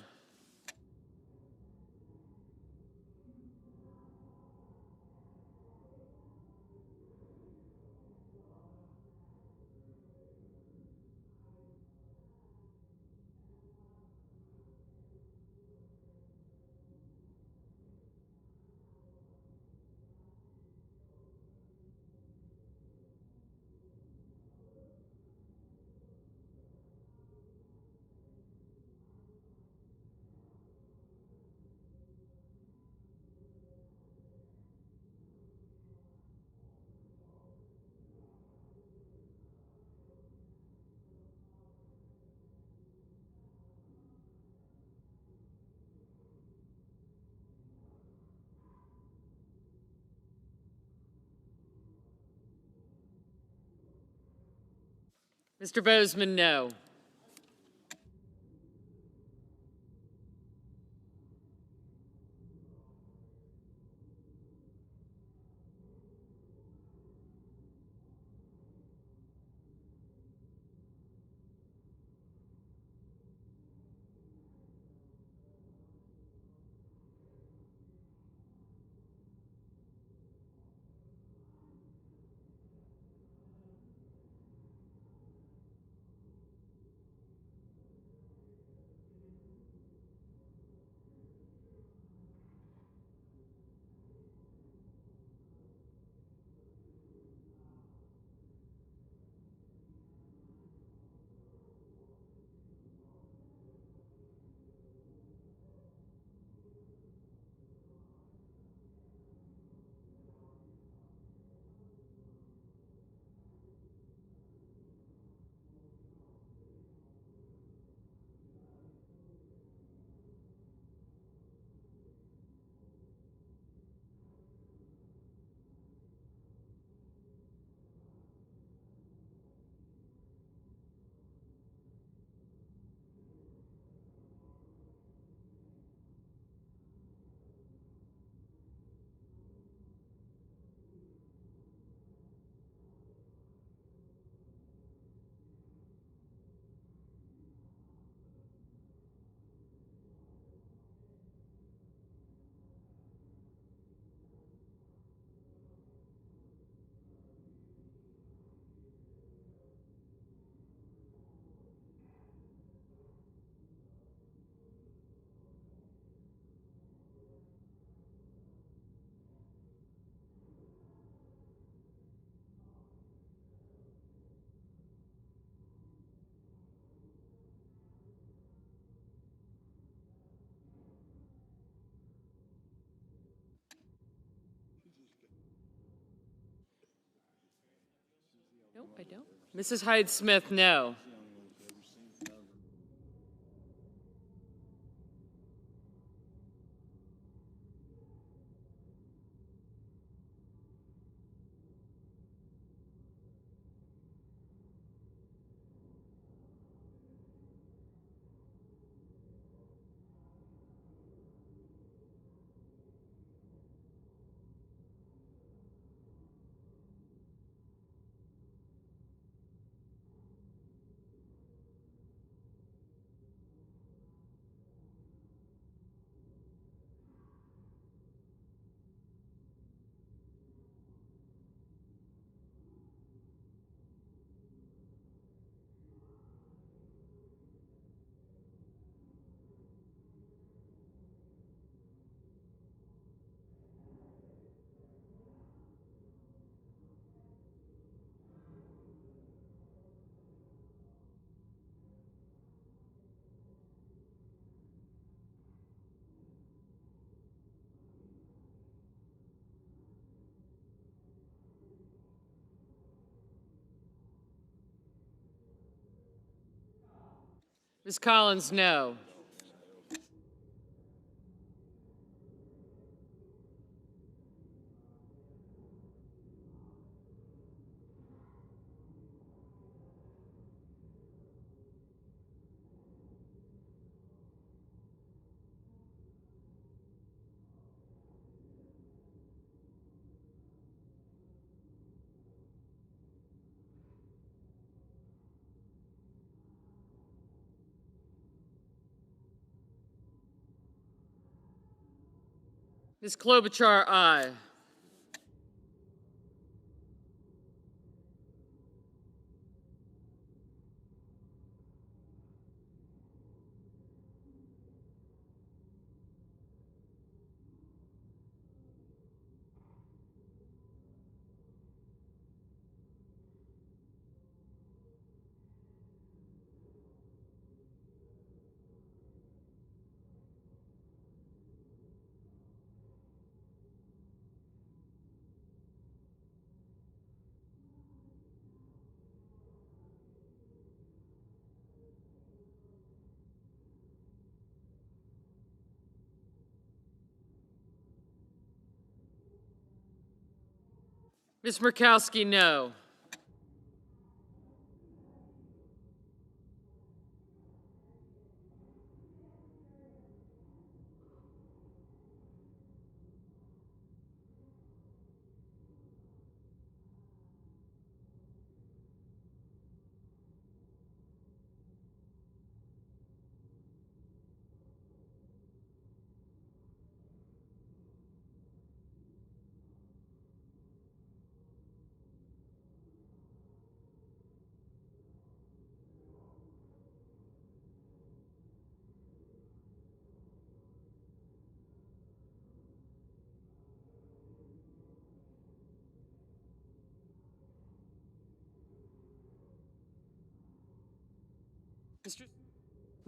Mr. Bozeman, no. No, I don't. Mrs. Hyde Smith, no. Ms. Collins, no. Ms. Klobuchar, aye. Ms. Murkowski, no.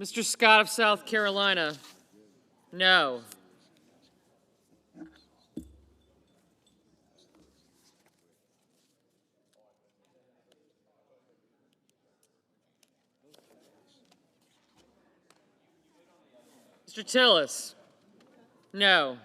Mr. Scott of South Carolina, no. Mr. Tillis, no.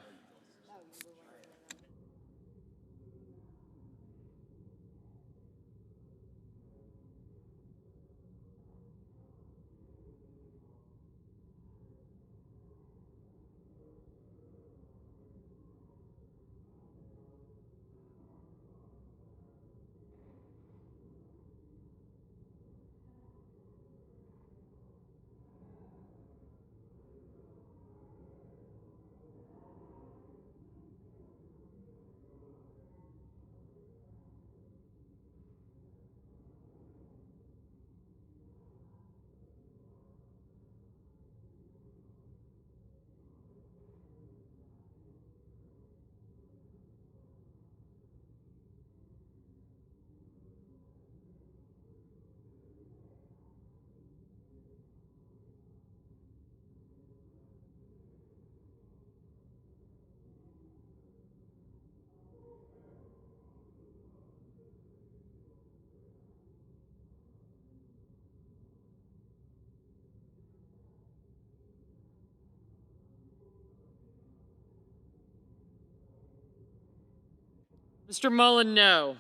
Mr. Mullen, no.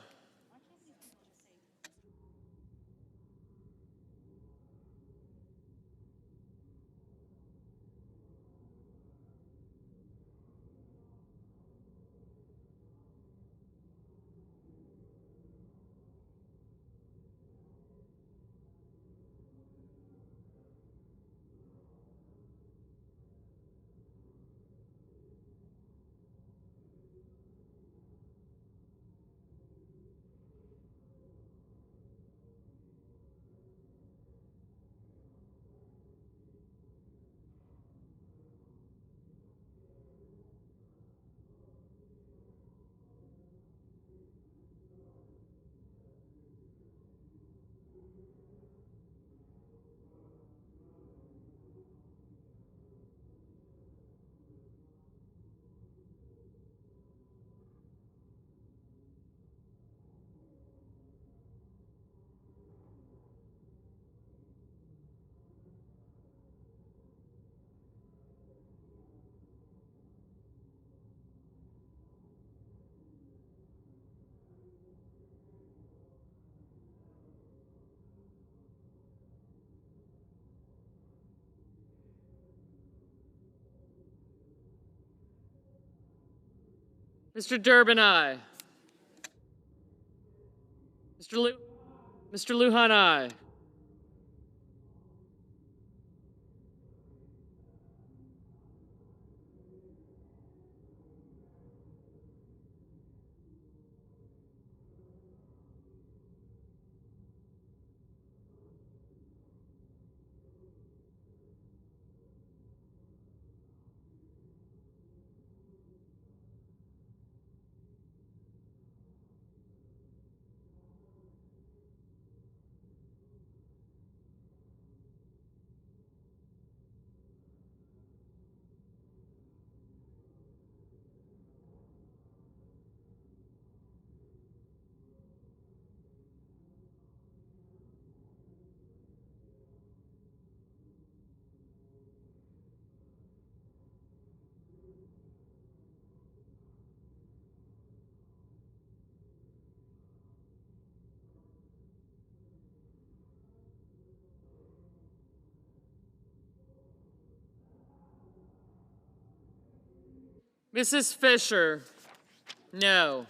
Mr. Durbin, aye. Mr. Lujan, aye. Mrs. Fisher, no.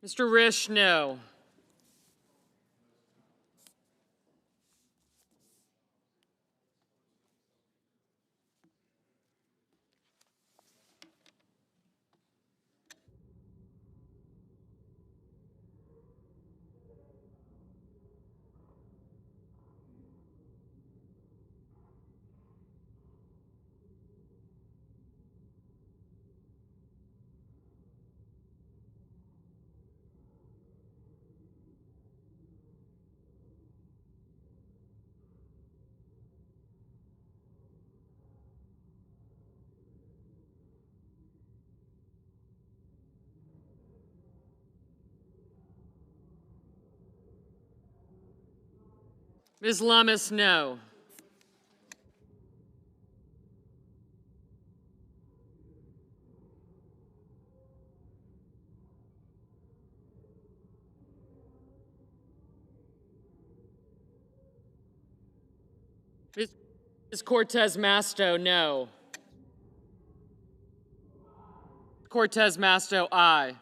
Mr. Risch, no. Ms. Lummis, no. Ms. Cortez Masto, no. Cortez Masto, aye.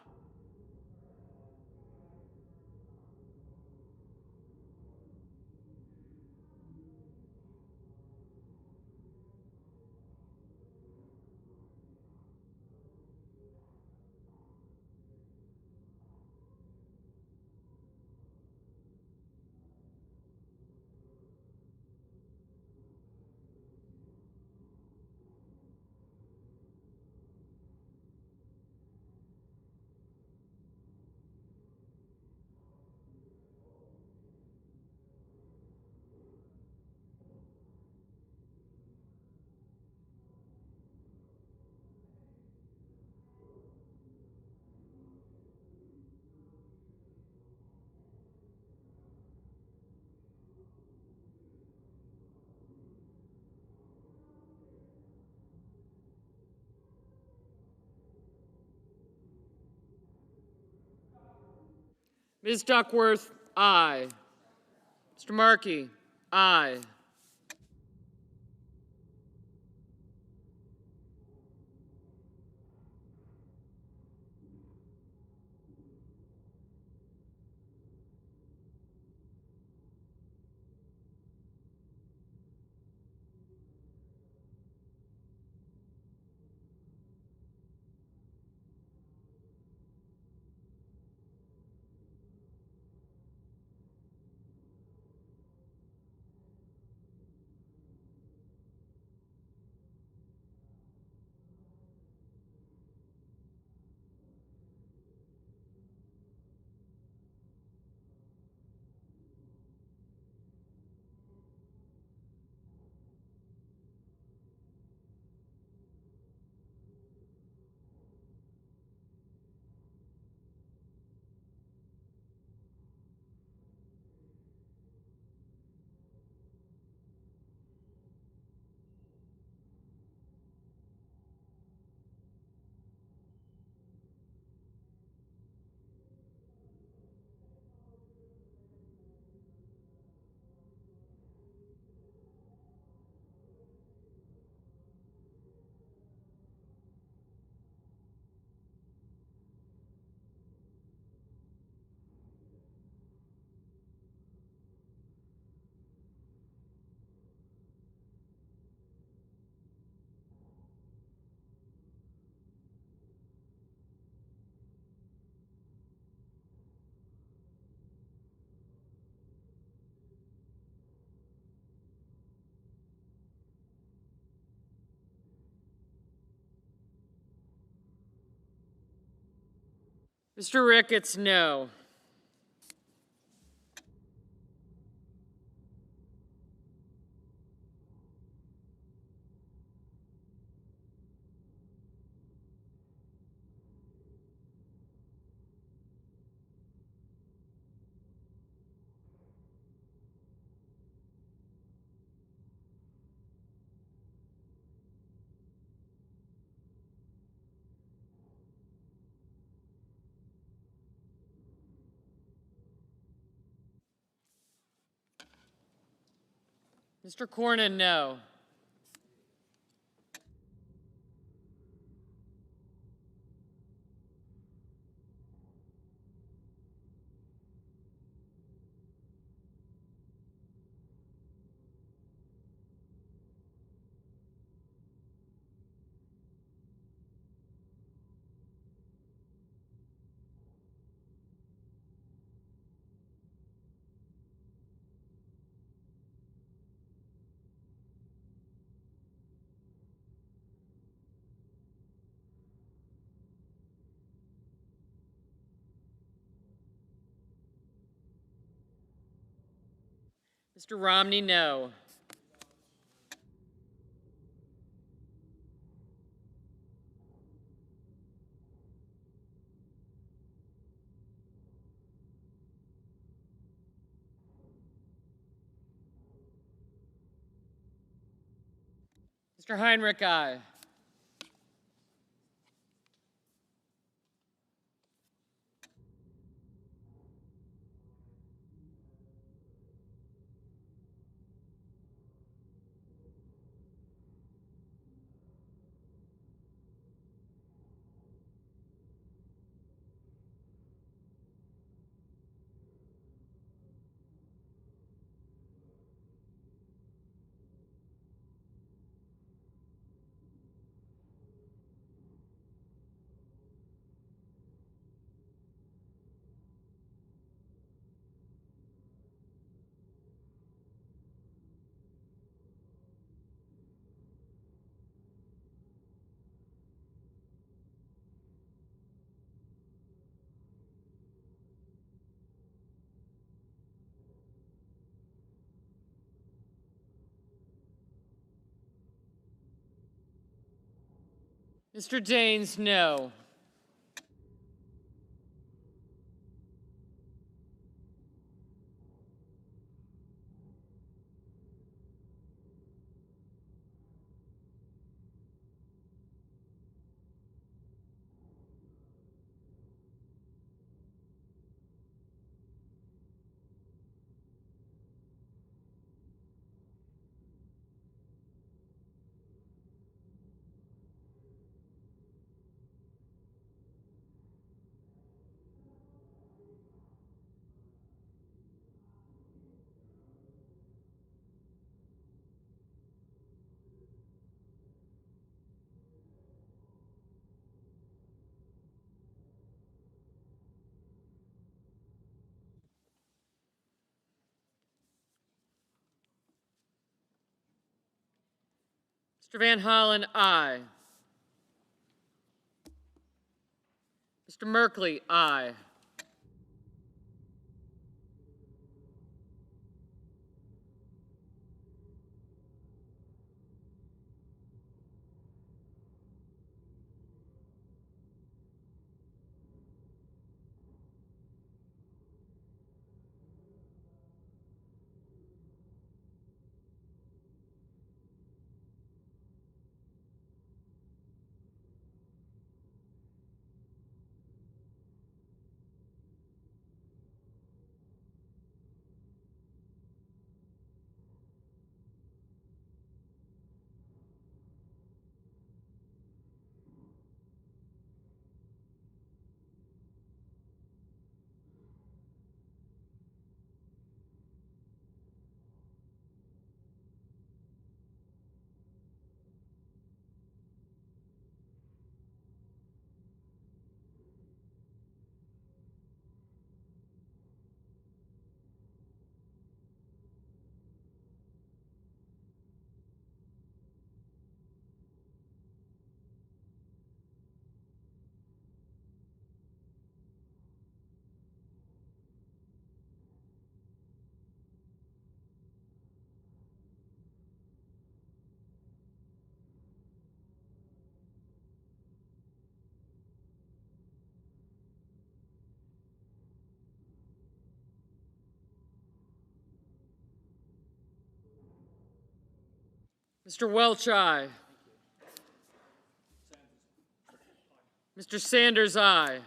Ms. Duckworth, aye. Mr. Markey, aye. Mr. Ricketts, no. Mr. Cornyn, no. Mr. Romney, no. Mr. Heinrich, aye. Mr. Daines, no. Mr. Van Hollen, aye. Mr. Merkley, aye. Mr. Welch, aye. Mr. Sanders, aye.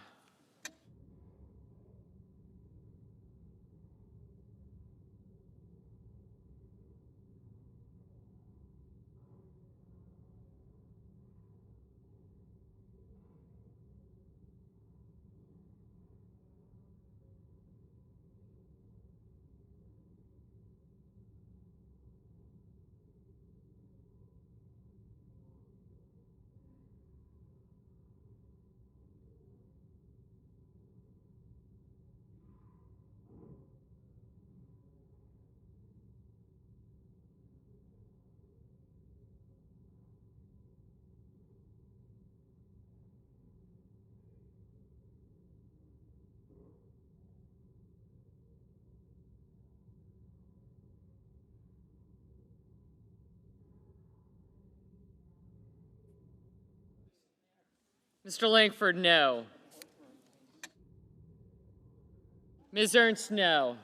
Mr. Langford, no. Ms. Ernst, no.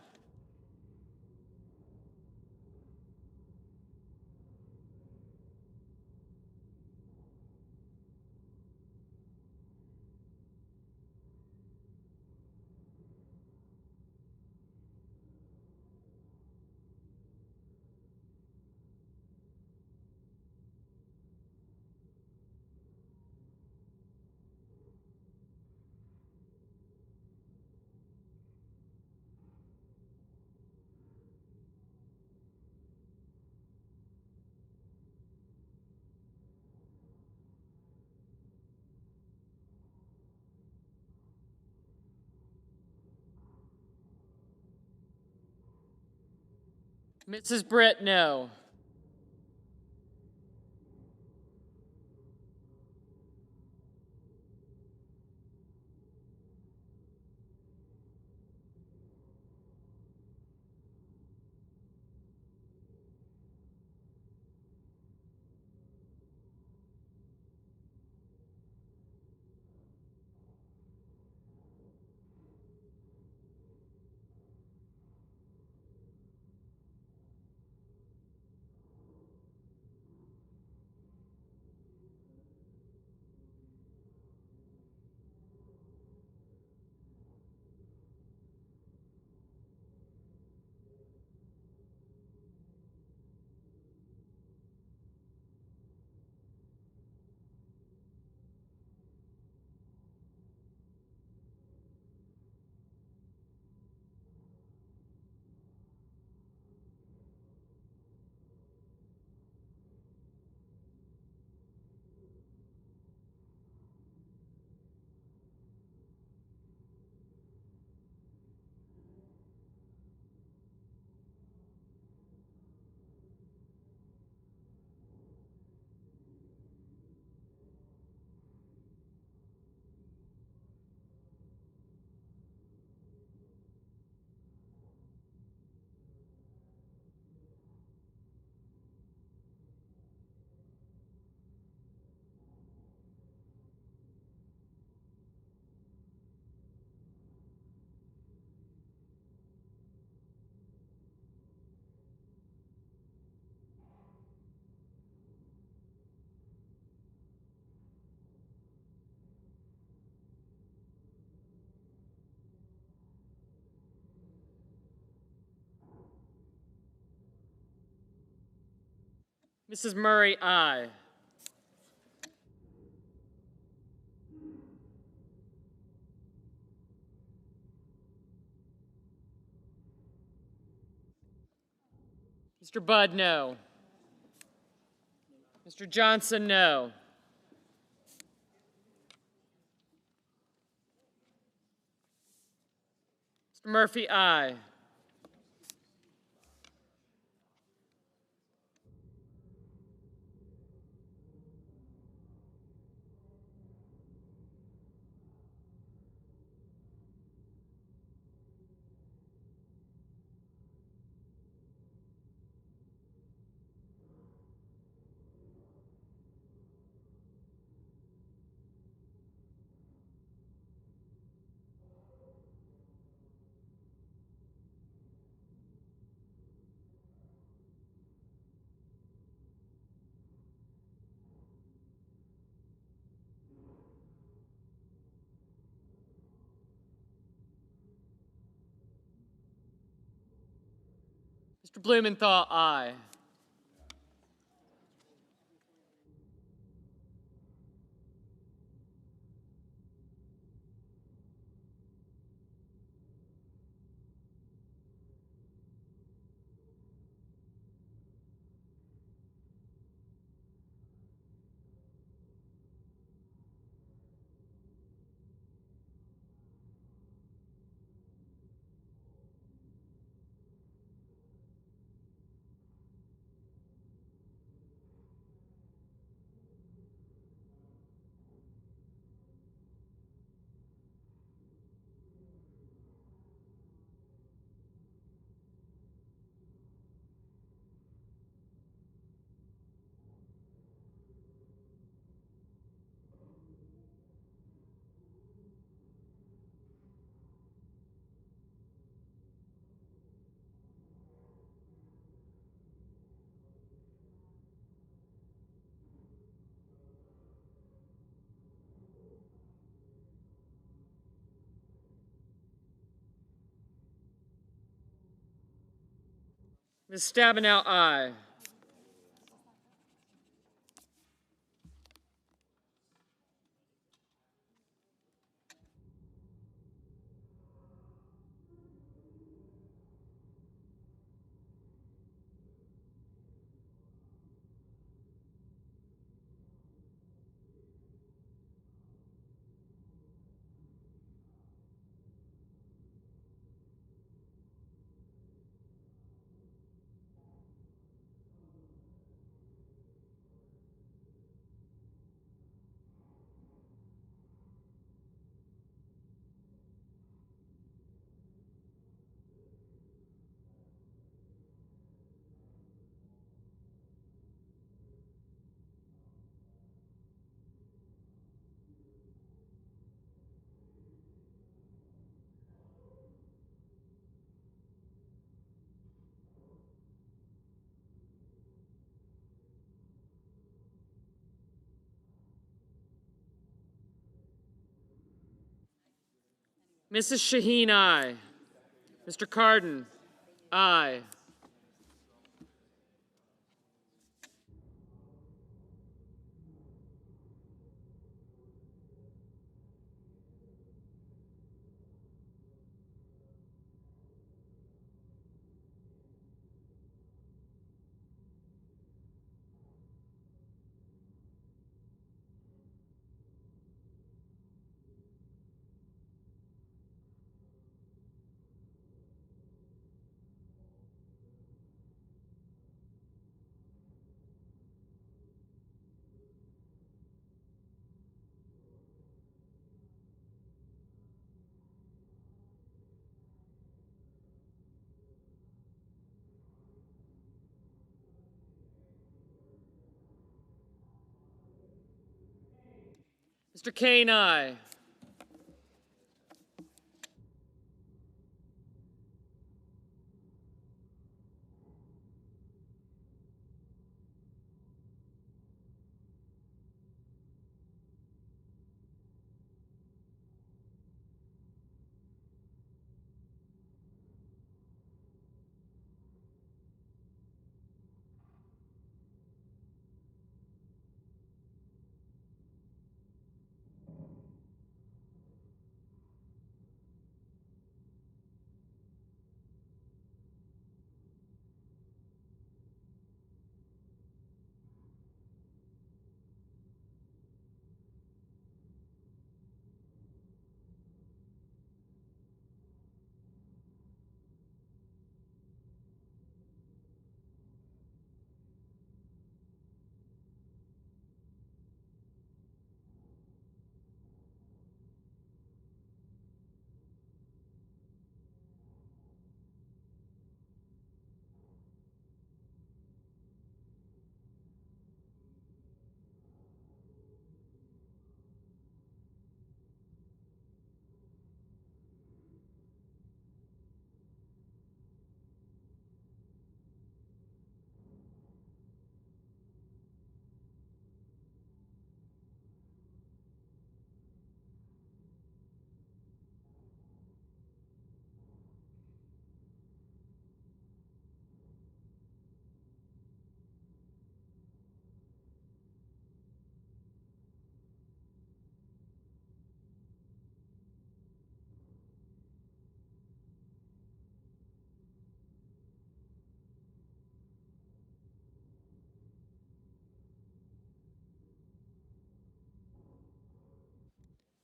Mrs. Britt, no. Mrs. Murray, aye. Mr. Budd, no. Mr. Johnson, no. Mr. Murphy, aye. Mr. Blumenthal, aye. Ms. Stabenow, aye. Mrs. Shaheen, aye. Mr. Cardin, aye. Mr. Kane, aye.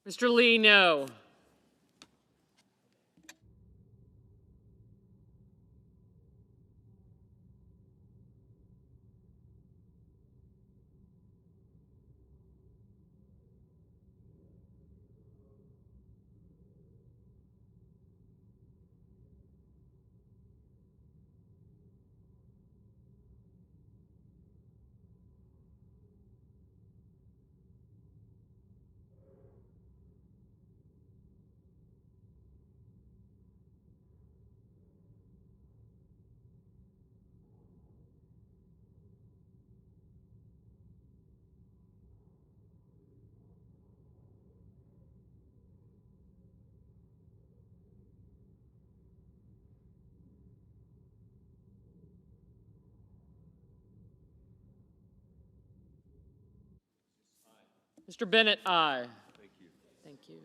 Mr. Lee, no. Mr. Bennett, aye. Thank you. Thank you.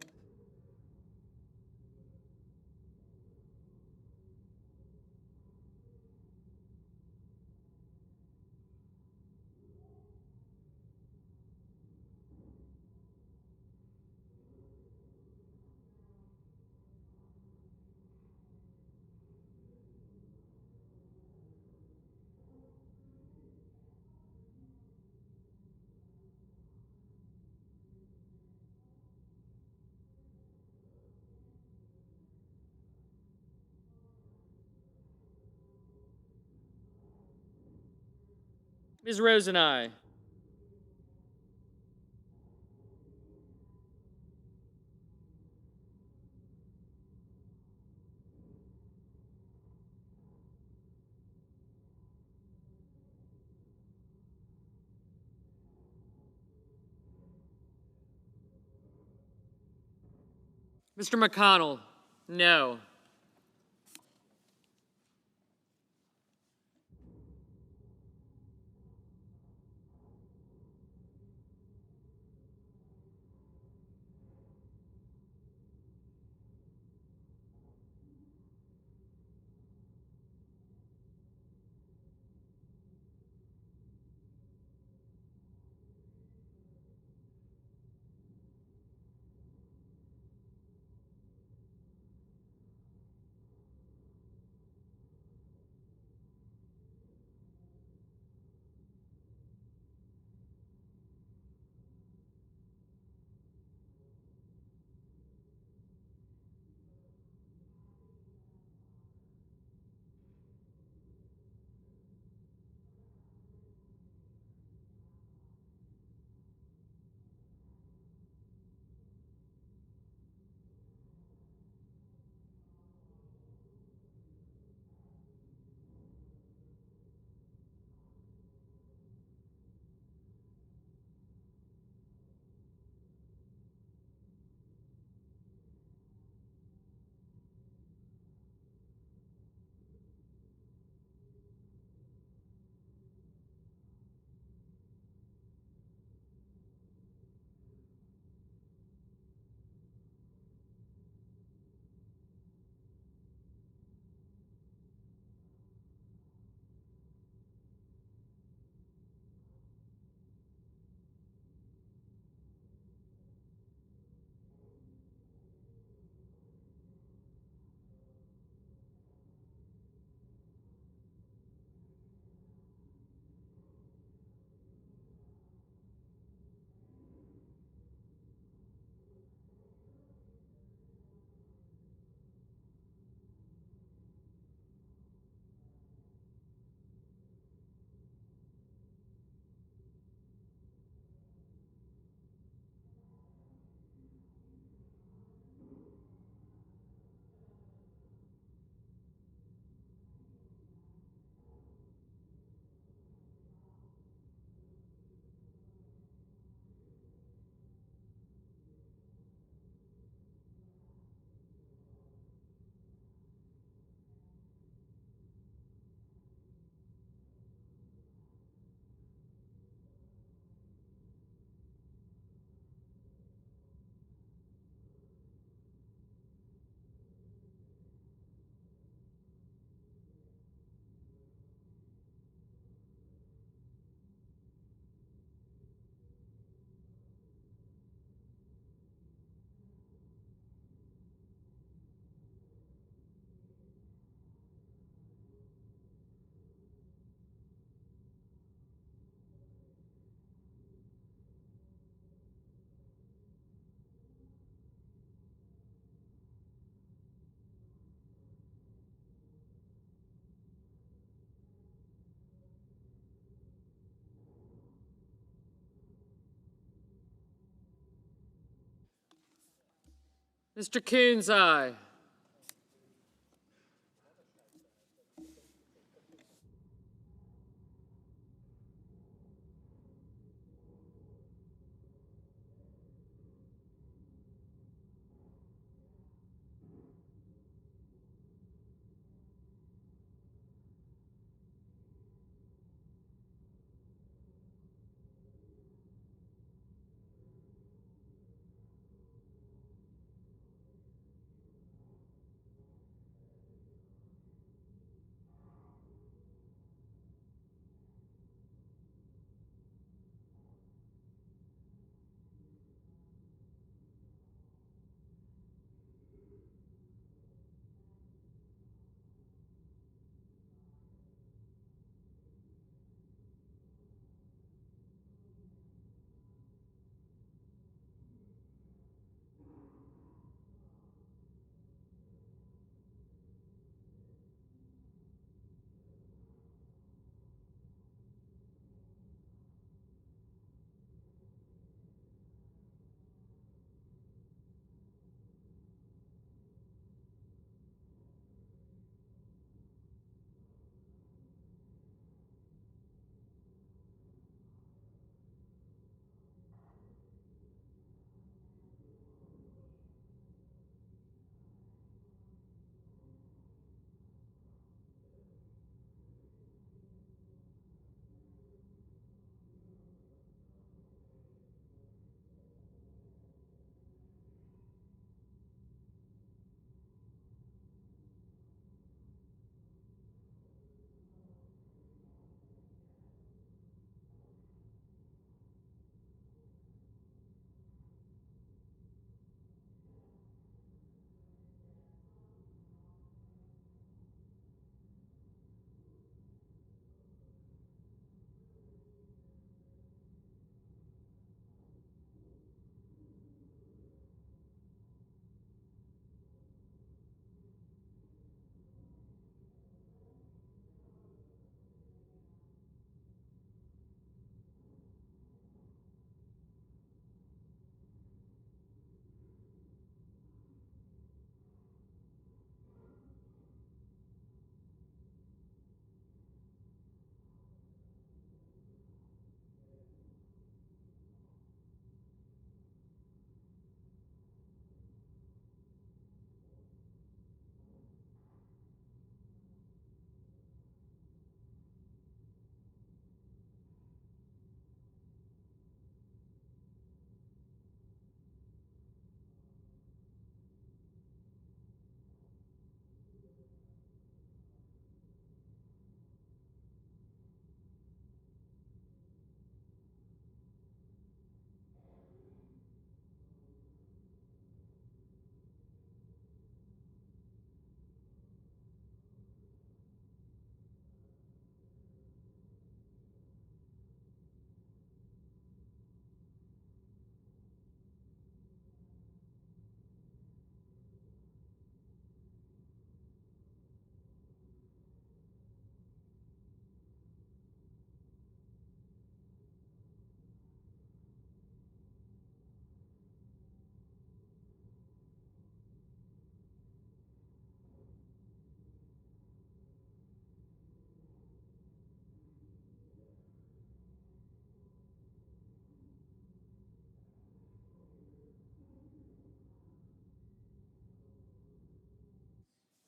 Ms. Rosen, aye. Mr. McConnell, no. Mr. Coons, aye.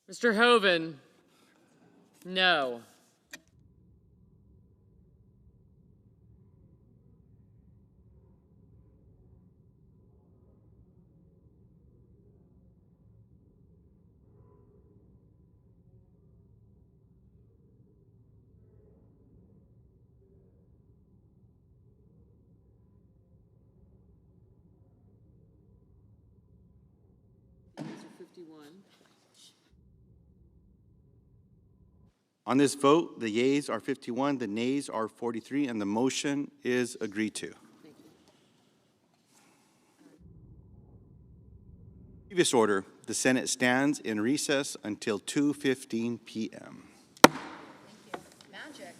Mr. Hoven, no. On this vote, the yeas are 51, the nays are 43, and the motion is agreed to. Previous order, the Senate stands in recess until 2:15 p.m. Magic.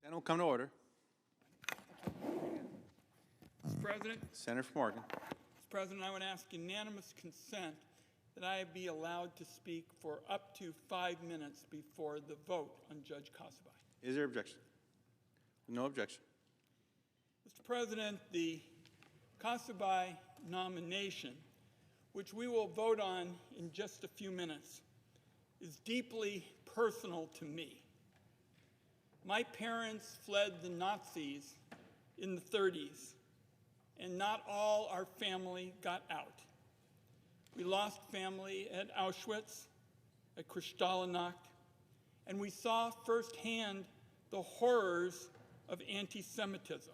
Then we'll come to order. Mr. President, Senator from Oregon. Mr. President, I would ask unanimous consent that I be allowed to speak for up to 5 minutes before the vote on Judge Casabai. Is there objection? No objection. Mr. President, the Casabai nomination, which we will vote on in just a few minutes, is deeply personal to me. My parents fled the Nazis in the 30s, and not all our family got out. We lost family at Auschwitz, at Kristallnacht, and we saw firsthand the horrors of anti-Semitism.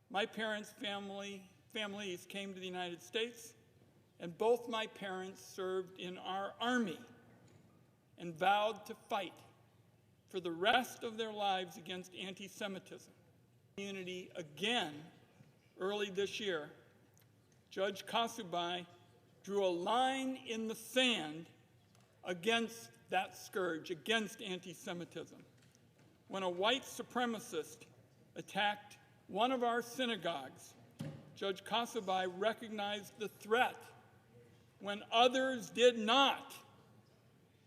My parents' families came to the United States, and both my parents served in our army and vowed to fight for the rest of their lives against anti-Semitism. Community again, early this year, Judge Casabai drew a line in the sand against that scourge, against anti-Semitism. When a white supremacist attacked one of our synagogues, Judge Casabai recognized the threat when others did not,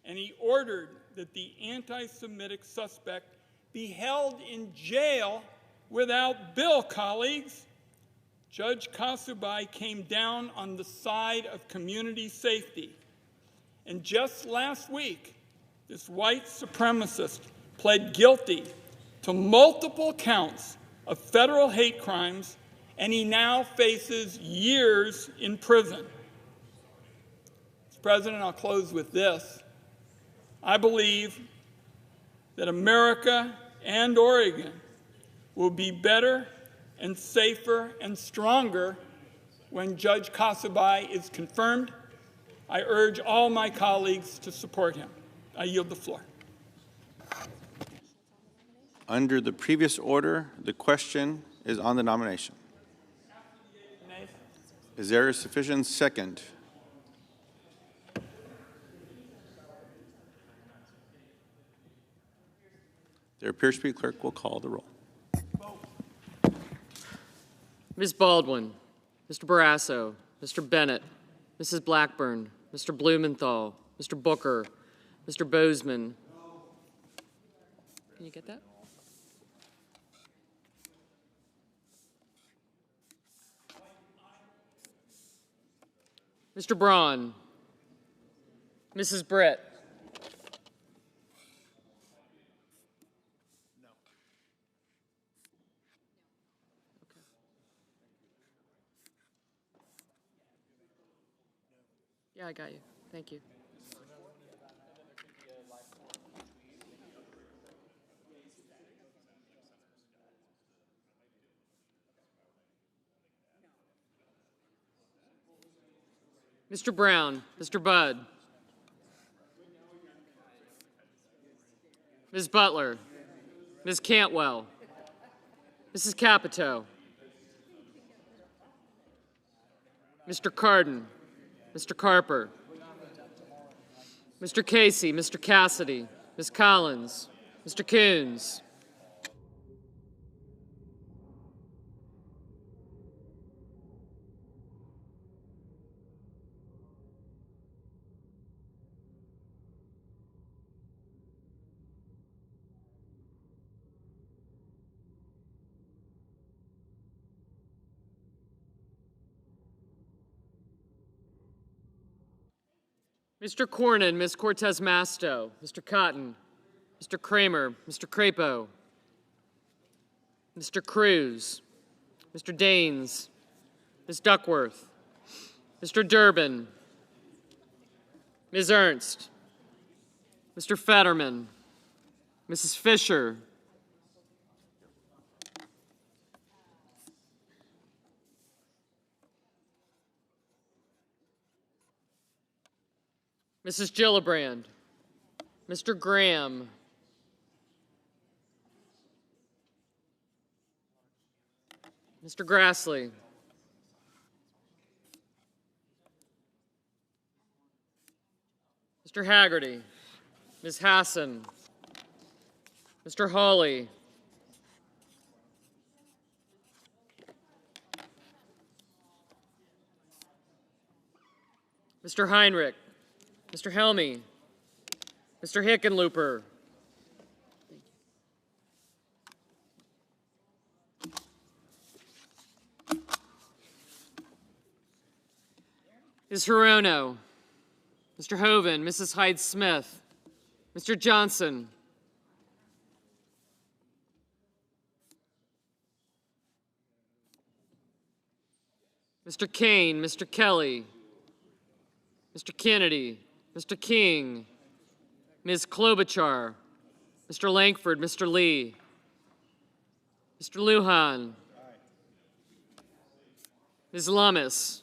and he ordered that the anti-Semitic suspect be held in jail without bail, colleagues. Judge Casabai came down on the side of community safety. And just last week, this white supremacist pled guilty to multiple counts of federal hate crimes, and he now faces years in prison. Mr. President, I'll close with this. I believe that America and Oregon will be better and safer and stronger when Judge Casabai is confirmed. I urge all my colleagues to support him. I yield the floor. Under the previous order, the question is on the nomination. Is there a sufficient second? There appears to be. Clerk will call the roll. Ms. Baldwin, Mr. Barrasso, Mr. Bennett, Mrs. Blackburn, Mr. Blumenthal, Mr. Booker, Mr. Bozeman. Can you get that? Mr. Braun, Mrs. Britt. Yeah, I got you. Thank you. Mr. Brown, Mr. Budd. Ms. Butler, Ms. Cantwell, Mrs. Capito, Mr. Cardin, Mr. Carper, Mr. Casey, Mr. Cassidy, Ms. Collins, Mr. Coons. Mr. Cornyn, Ms. Cortez Masto, Mr. Cotton, Mr. Kramer, Mr. Crapo, Mr. Cruz, Mr. Daines, Ms. Duckworth, Mr. Durbin, Ms. Ernst, Mr. Fetterman, Mrs. Fisher, Mrs. Gillibrand, Mr. Graham, Mr. Grassley, Mr. Haggerty, Ms. Hassan, Mr. Hawley, Mr. Heinrich, Mr. Helmy, Mr. Hickenlooper, Ms. Hirono, Mr. Hoven, Mrs. Hyde-Smith, Mr. Johnson, Mr. Kane, Mr. Kelly, Mr. Kennedy, Mr. King, Ms. Klobuchar, Mr. Langford, Mr. Lee, Mr. Lujan, Ms. Lummis,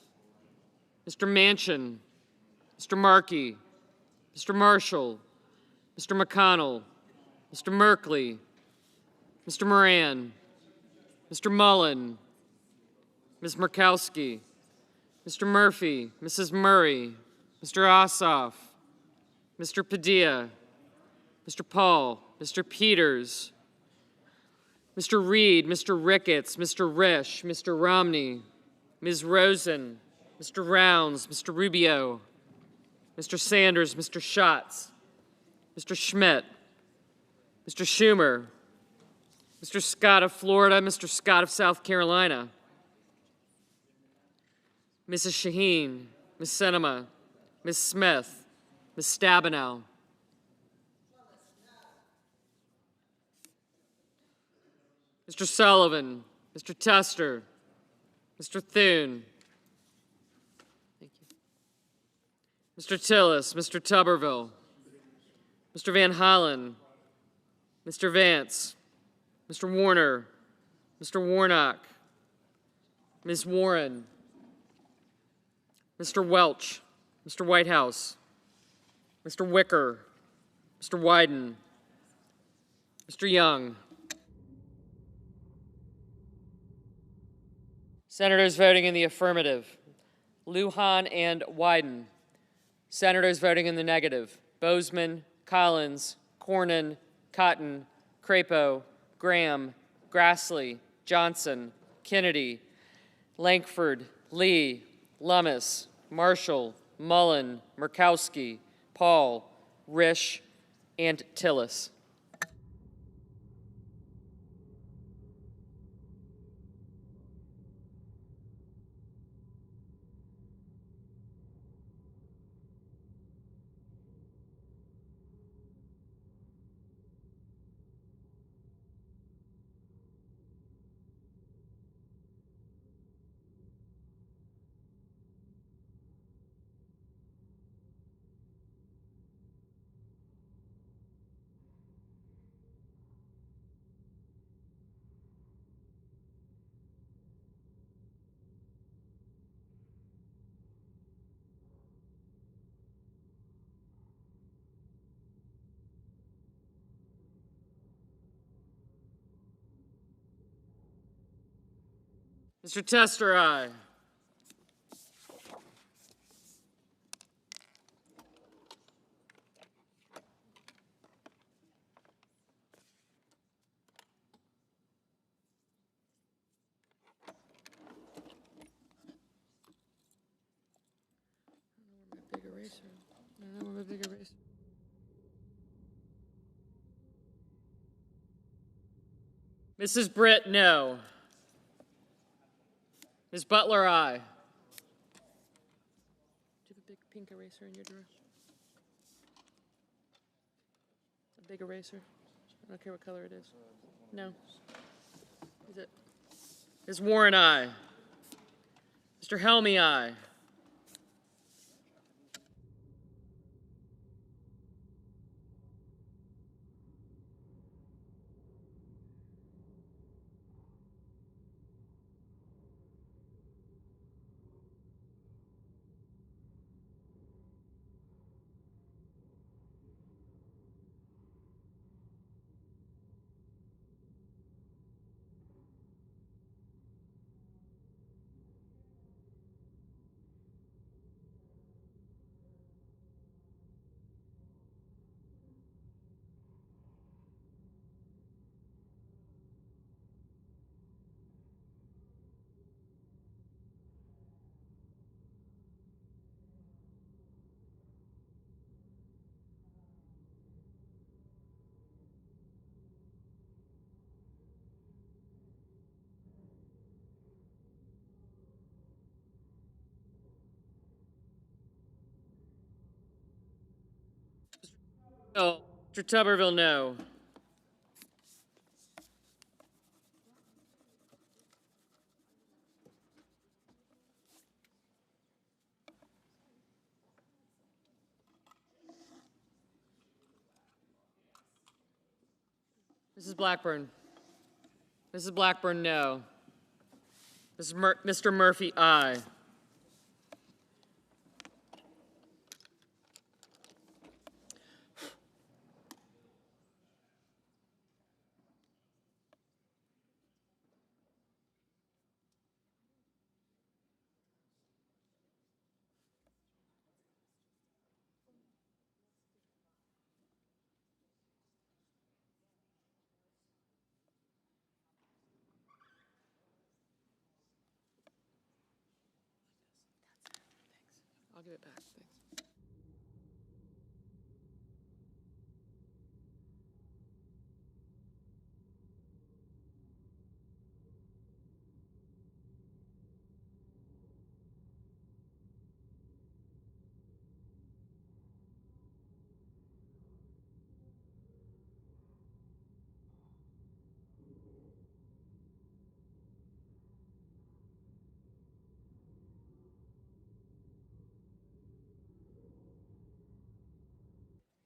Mr. Manchin, Mr. Markey, Mr. Marshall, Mr. McConnell, Mr. Merkley, Mr. Moran, Mr. Mullen, Ms. Murkowski, Mr. Murphy, Mrs. Murray, Mr. Ossoff, Mr. Padilla, Mr. Paul, Mr. Peters, Mr. Reed, Mr. Ricketts, Mr. Risch, Mr. Romney, Ms. Rosen, Mr. Rounds, Mr. Rubio, Mr. Sanders, Mr. Schatz, Mr. Schmidt, Mr. Schumer, Mr. Scott of Florida, Mr. Scott of South Carolina, Mrs. Shaheen, Ms. Sinema, Ms. Smith, Ms. Stabenow, Mr. Sullivan, Mr. Tester, Mr. Thune, Mr. Tillis, Mr. Tuberville, Mr. Van Hollen, Mr. Vance, Mr. Warner, Mr. Warnock, Ms. Warren, Mr. Welch, Mr. Whitehouse, Mr. Wicker, Mr. Wyden, Mr. Young. Senators voting in the affirmative, Lujan and Wyden. Senators voting in the negative, Bozeman, Collins, Cornyn, Cotton, Crapo, Graham, Grassley, Johnson, Kennedy, Lankford, Lee, Lummis, Marshall, Mullen, Murkowski, Paul, Risch, and Tillis. Mr. Tester, aye. Mrs. Britt, no. Ms. Butler, aye. Do you have a big pink eraser in your drawer? Big eraser? I don't care what color it is. No. Is it? Ms. Warren, aye. Mr. Helmy, aye. No. Mr. Tuberville, no. Mrs. Blackburn. Mrs. Blackburn, no. Mr. Murphy, aye. I'll give it back. Thanks.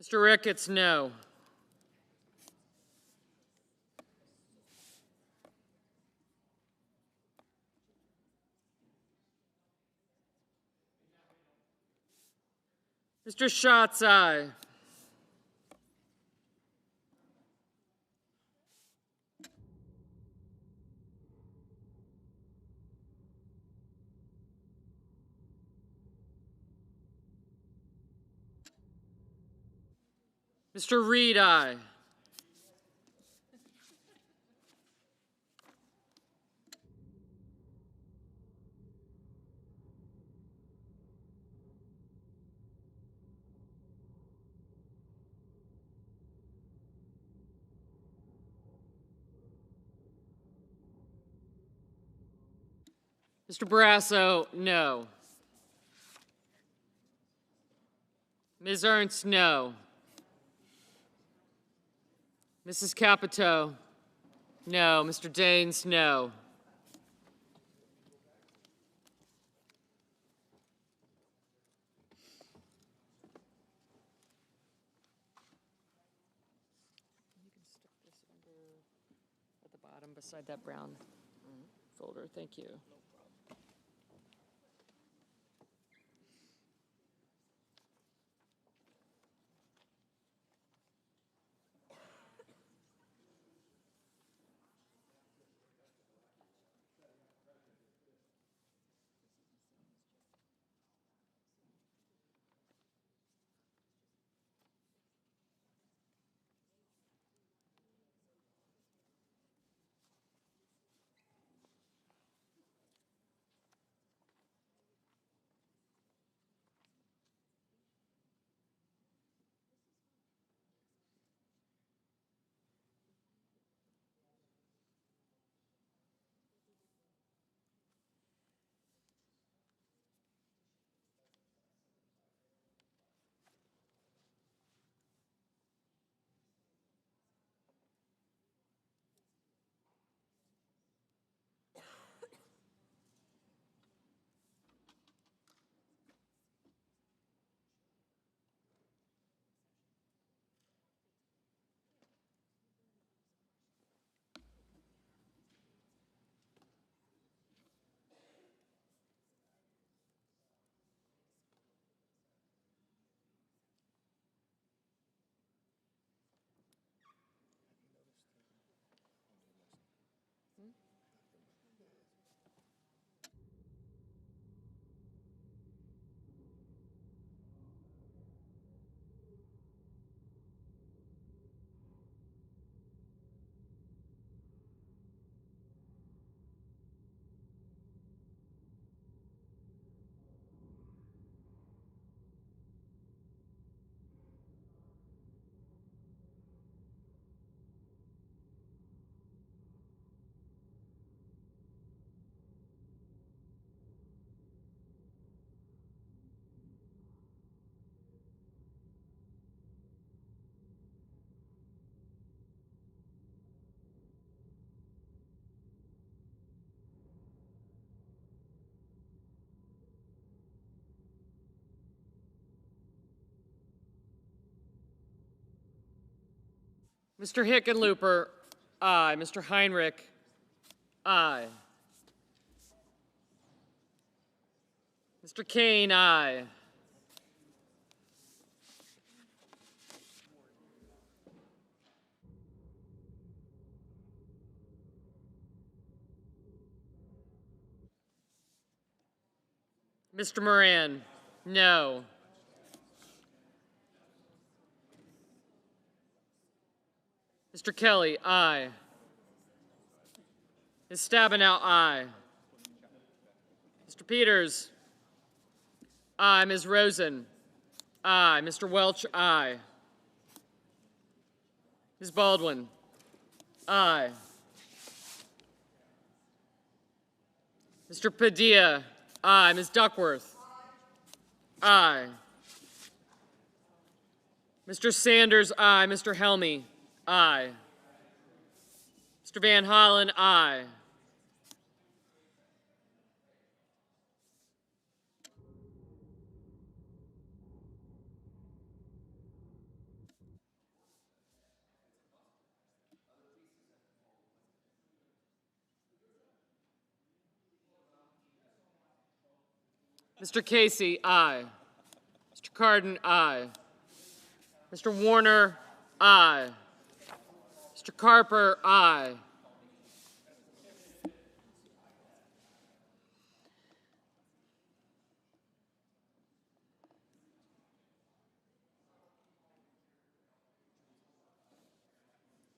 Mr. Ricketts, no. Mr. Schatz, aye. Mr. Reed, aye. Mr. Barrasso, no. Ms. Ernst, no. Mrs. Capito, no. Mr. Daines, no. You can stick this under at the bottom beside that brown folder. Thank you. Mr. Hickenlooper, aye. Mr. Heinrich, aye. Mr. Kane, aye. Mr. Moran, no. Mr. Kelly, aye. Ms. Stabenow, aye. Mr. Peters, aye. Ms. Rosen, aye. Mr. Welch, aye. Ms. Baldwin, aye. Mr. Padilla, aye. Ms. Duckworth, aye. Mr. Sanders, aye. Mr. Helmy, aye. Mr. Van Hollen, aye. Mr. Casey, aye. Mr. Cardin, aye. Mr. Warner, aye. Mr. Carper, aye.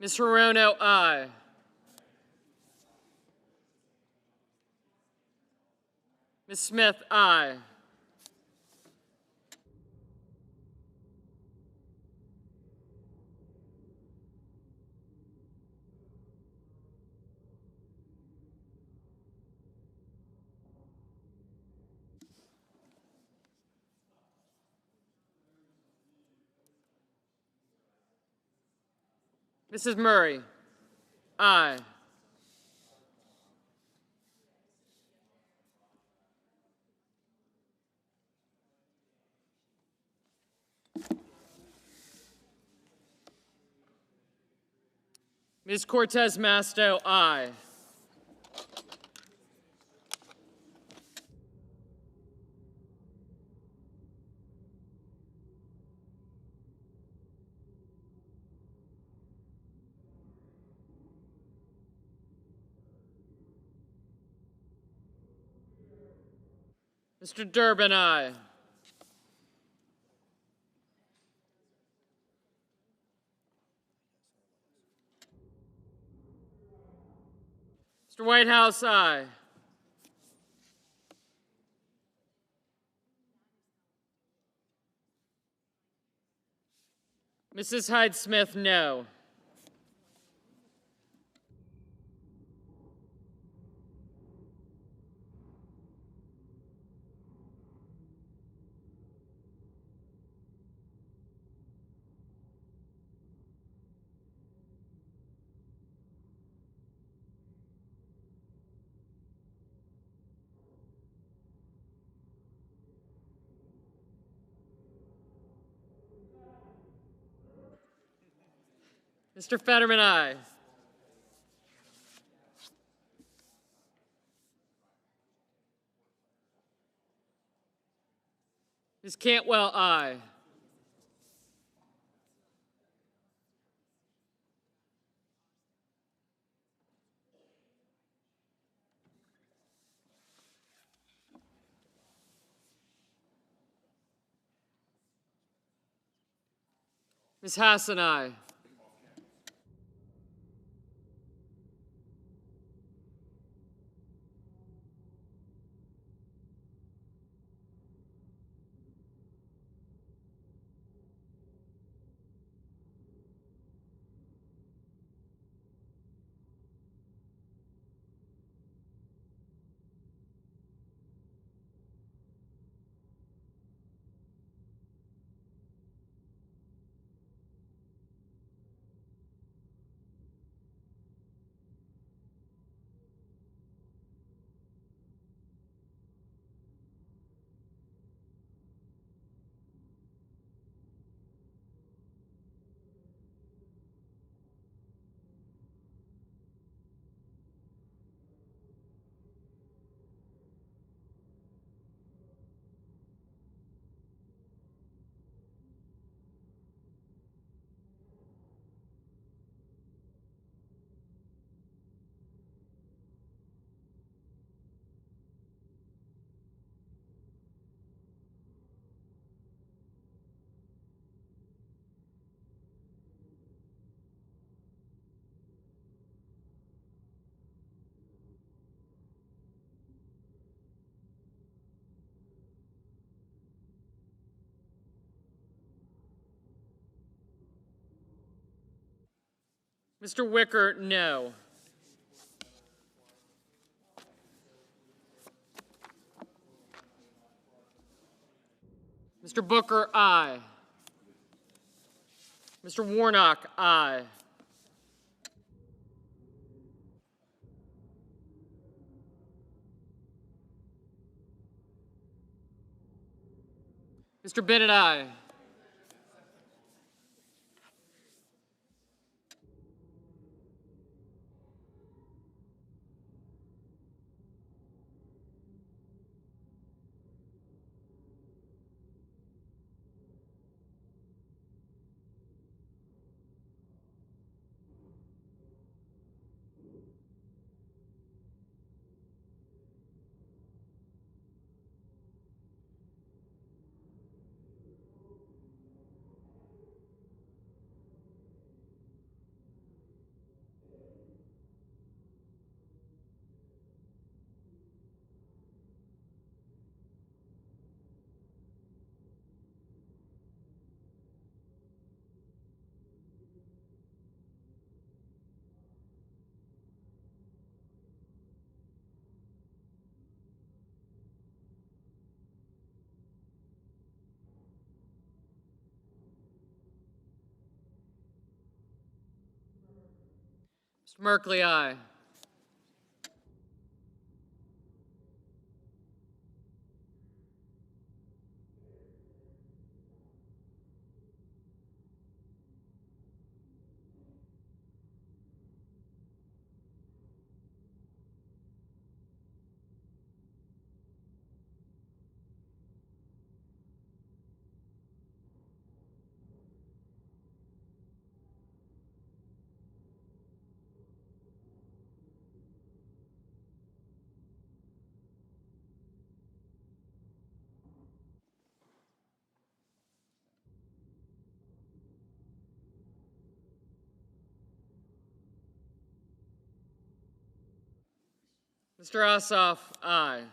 Ms. Hirono, aye. Ms. Smith, aye. Mrs. Murray, aye. Ms. Cortez Masto, aye. Mr. Durbin, aye. Mr. Whitehouse, aye. Mrs. Hyde-Smith, no. Mr. Fetterman, aye. Ms. Cantwell, aye. Ms. Hassan, aye. Mr. Wicker, no. Mr. Booker, aye. Mr. Warnock, aye. Mr. Bennett, aye. Mr. Merkley, aye. Mr. Ossoff, aye.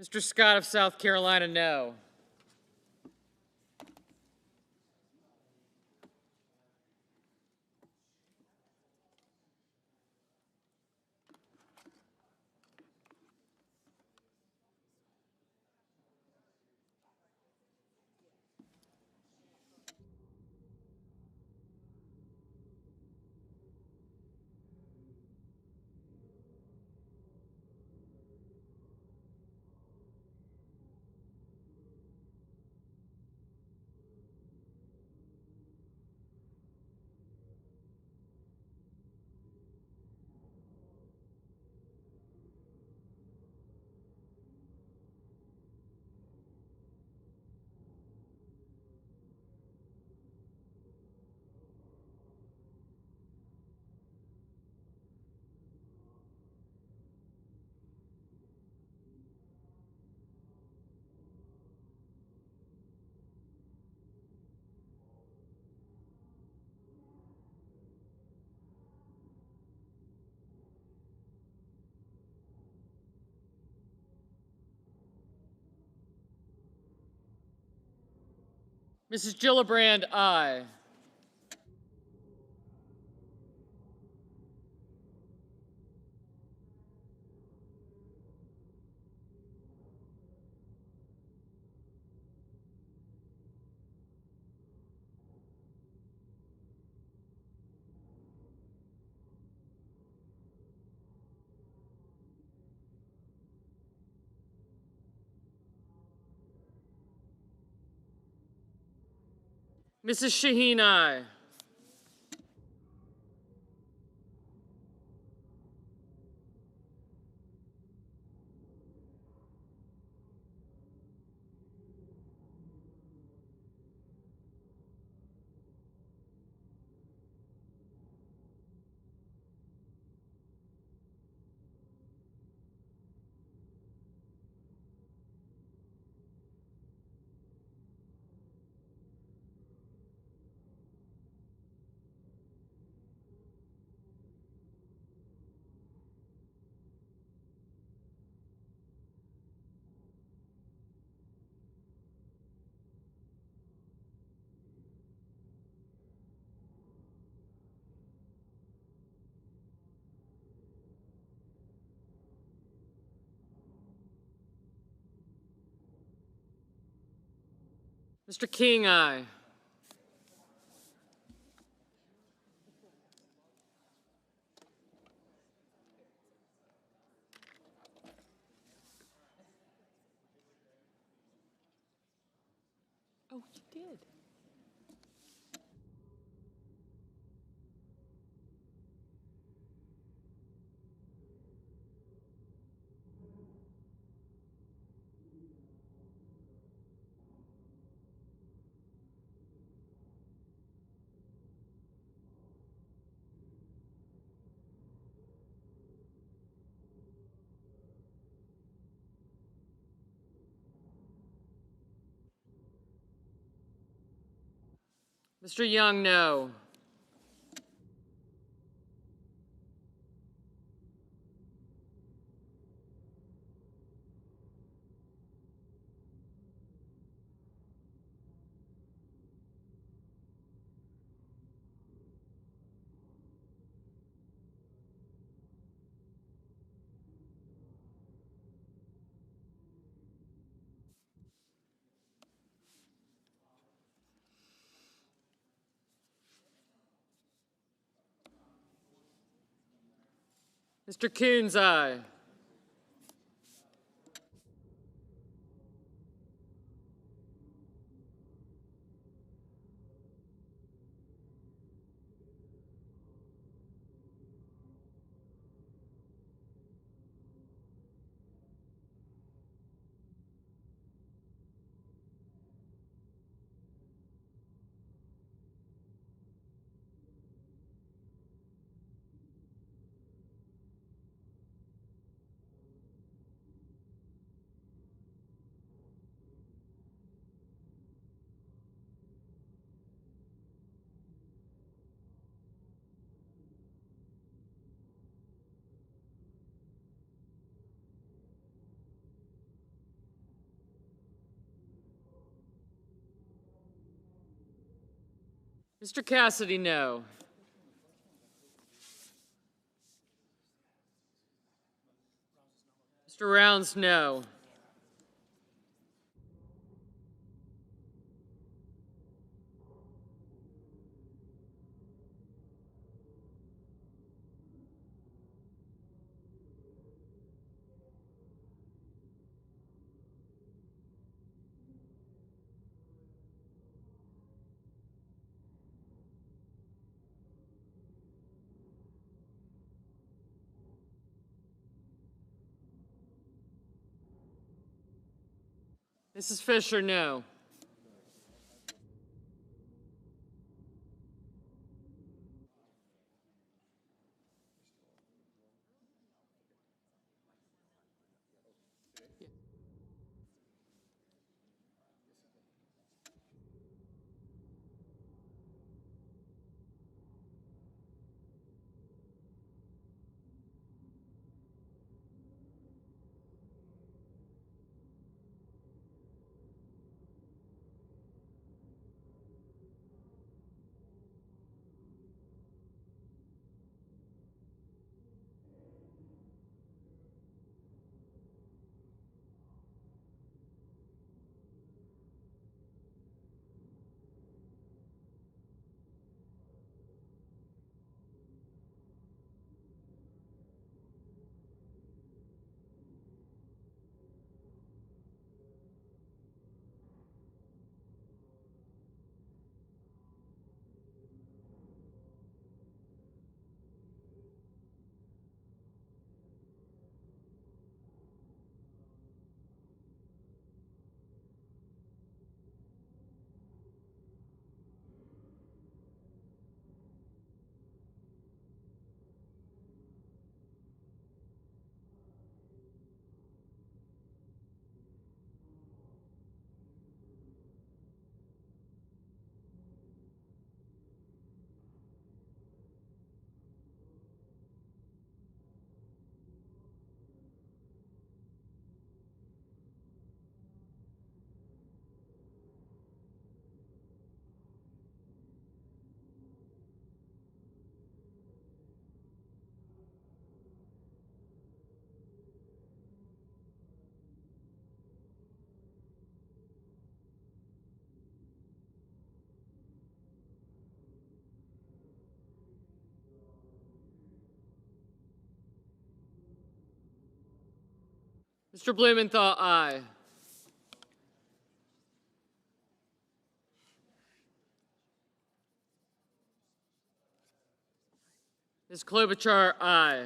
Mr. Scott of South Carolina, no. Mrs. Gillibrand, aye. Mrs. Shaheen, aye. Mr. King, aye. Oh, you did. Mr. Young, no. Mr. Coons, aye. Mr. Cassidy, no. Mr. Rounds, no. Mrs. Fisher, no. Mr. Blumenthal, aye. Ms. Klobuchar, aye.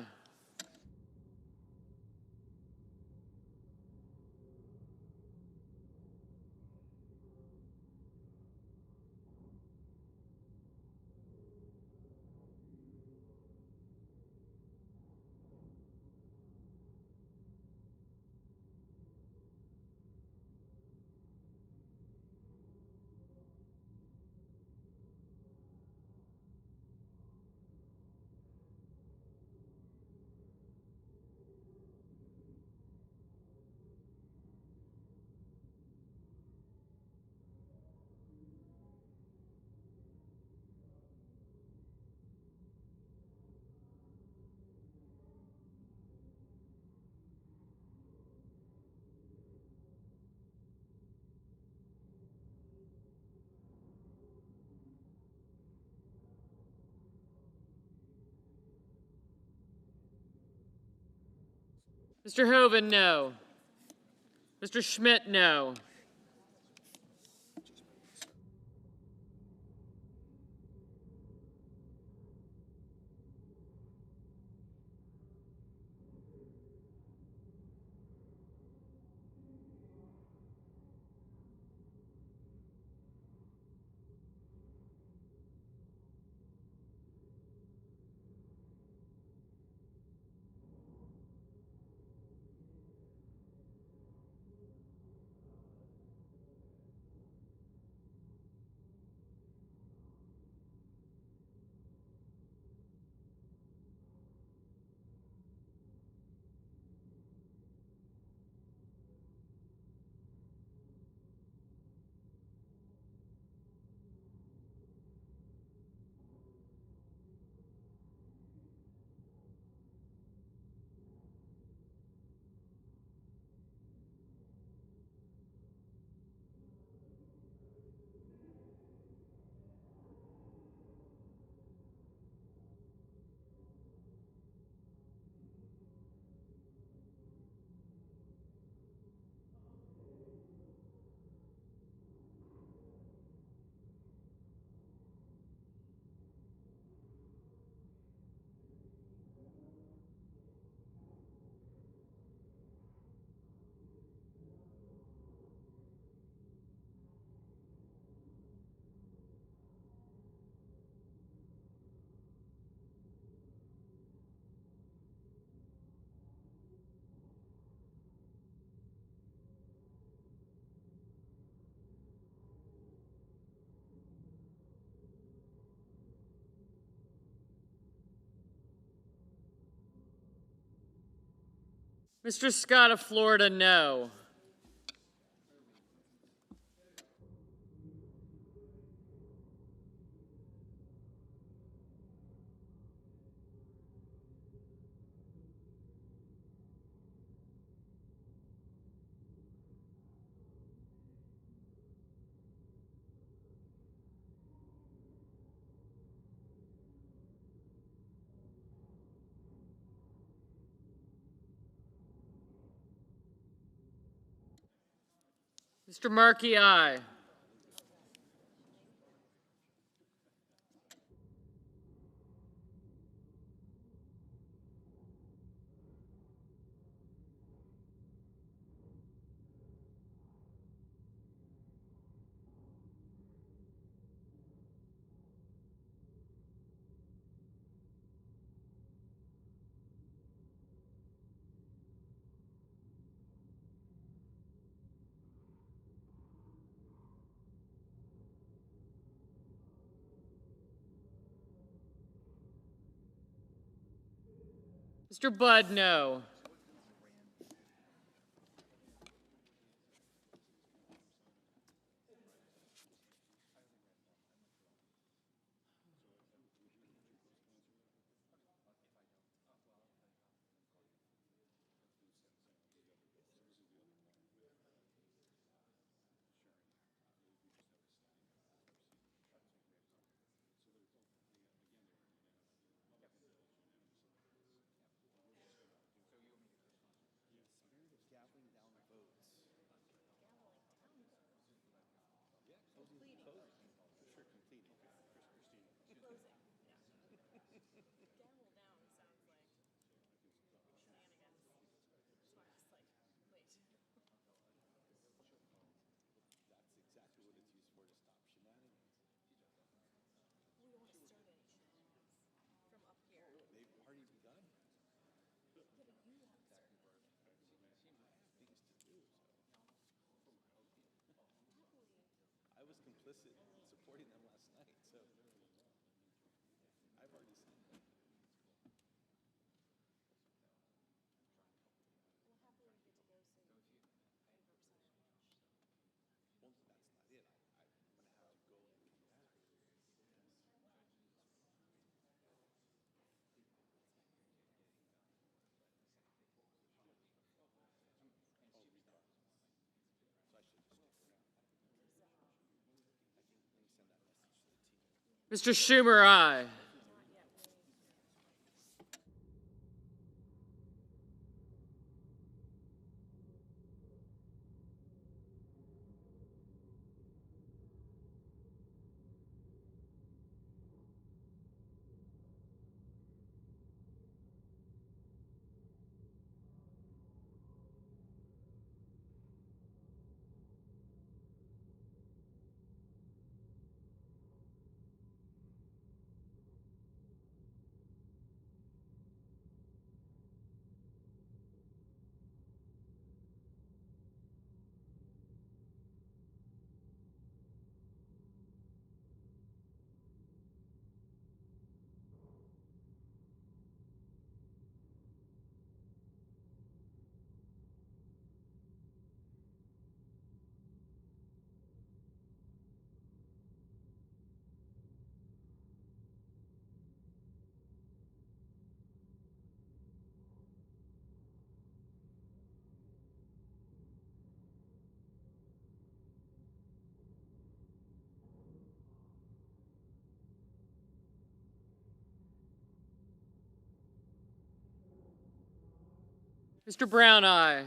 Mr. Hoeven, no. Mr. Schmidt, no. Mr. Scott of Florida, no. Mr. Markey, aye. Mr. Budd, no. supporting them last night, so I've already seen it. Well, that's not it. I'm going to have to go and come back. Mr. Schumer, aye. Mr. Brown, aye.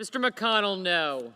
Mr. McConnell, no.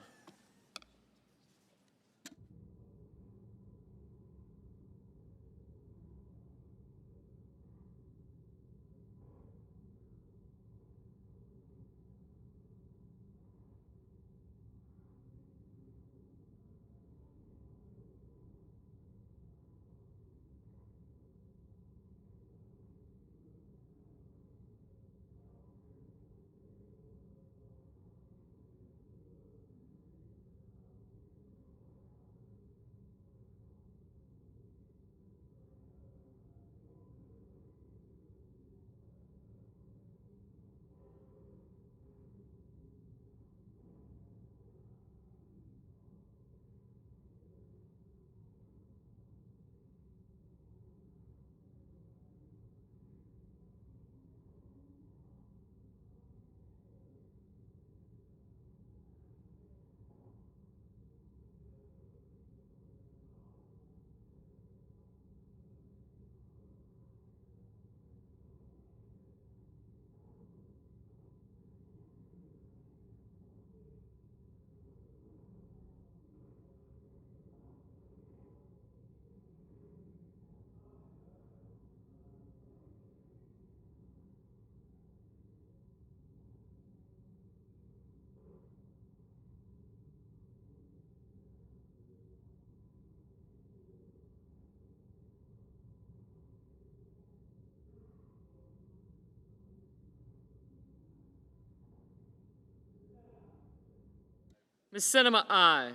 Ms. Sinema, aye.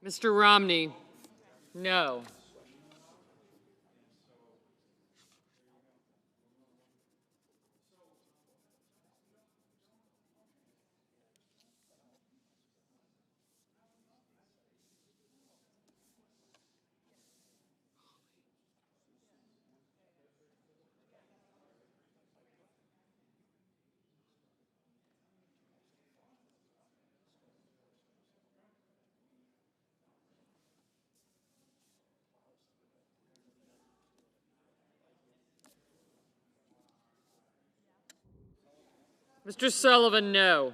Mr. Romney, no. Mr. Sullivan, no.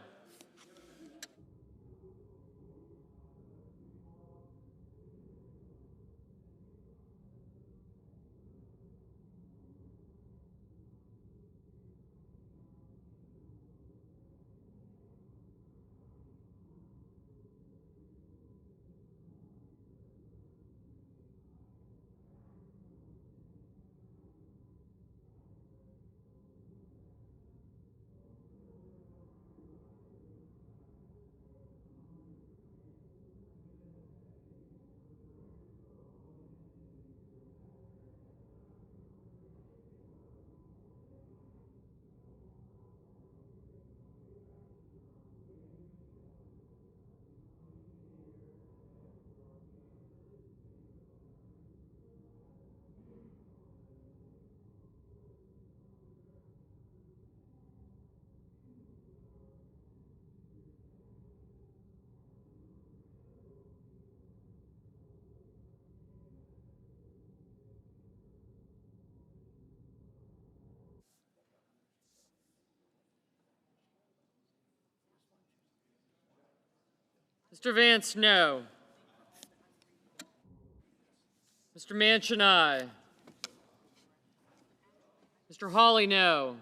Mr. Vance, no. Mr. Manchin, aye. Mr. Hawley, no.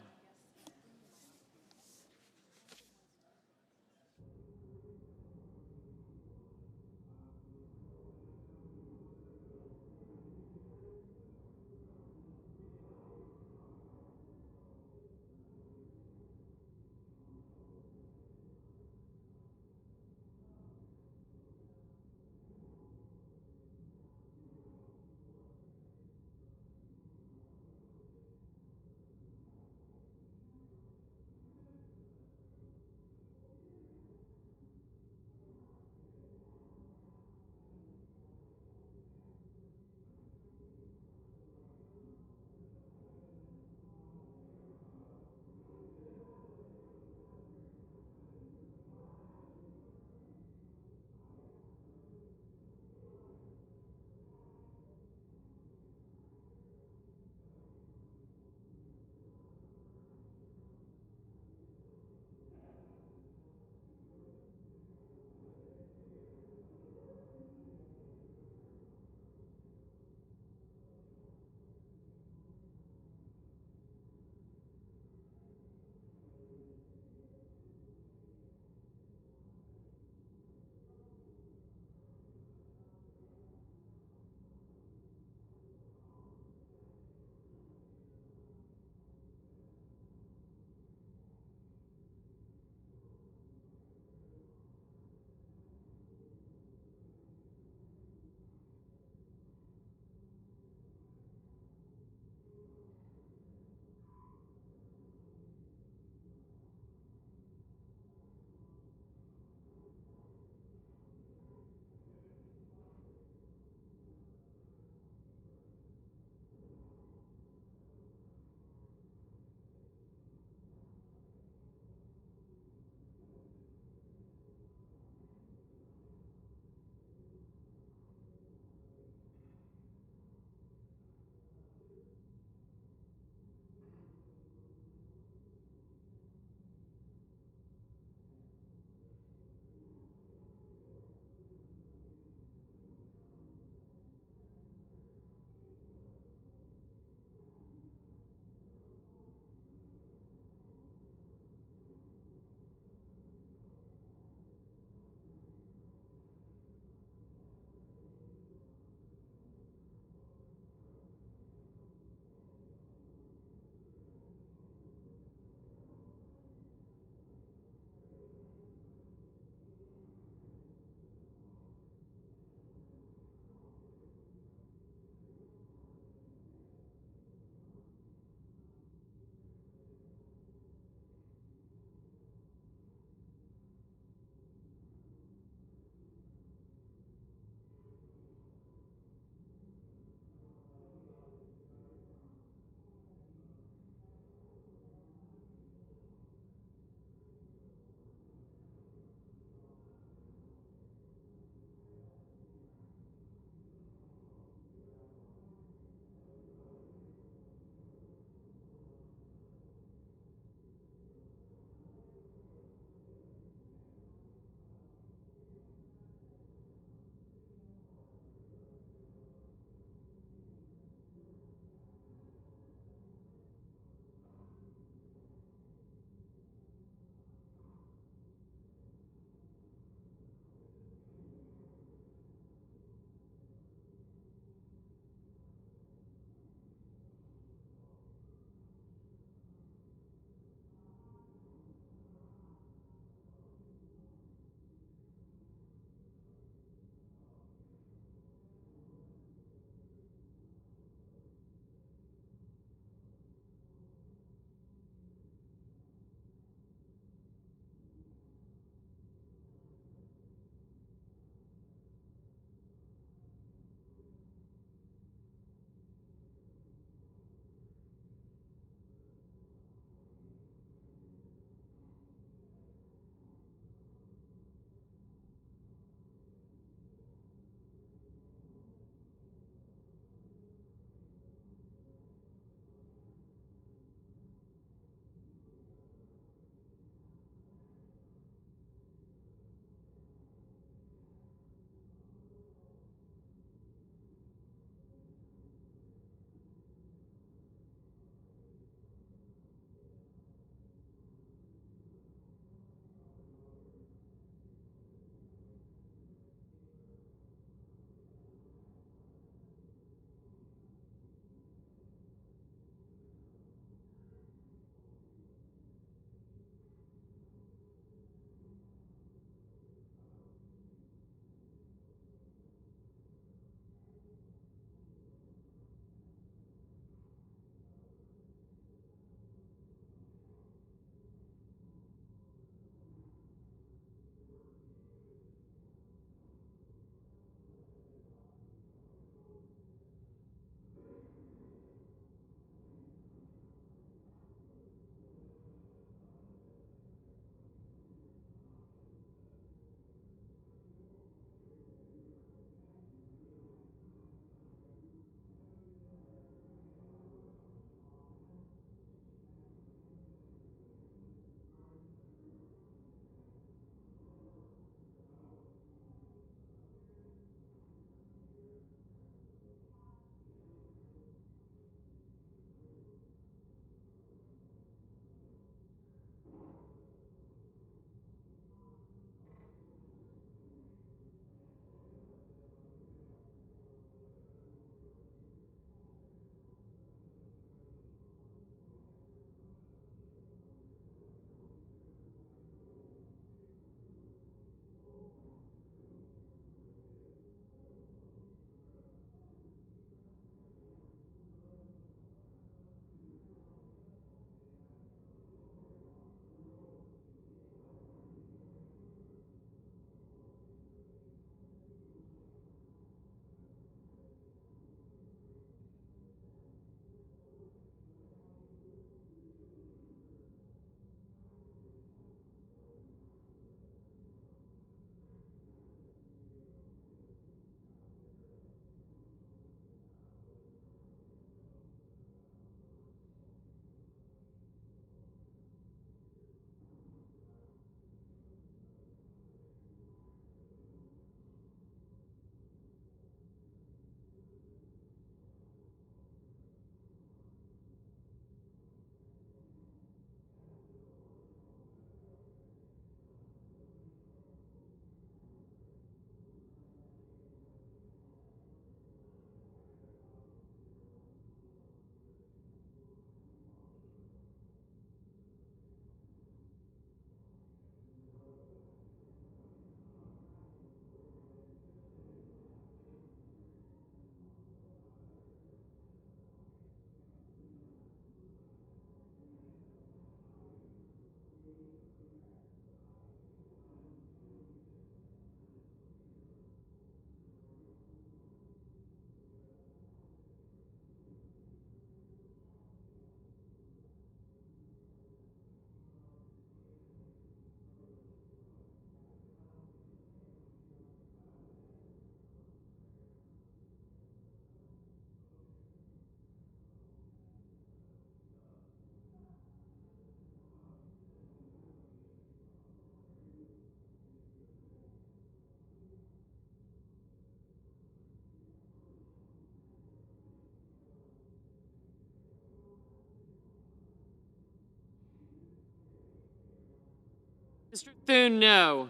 Mr. Thune, no.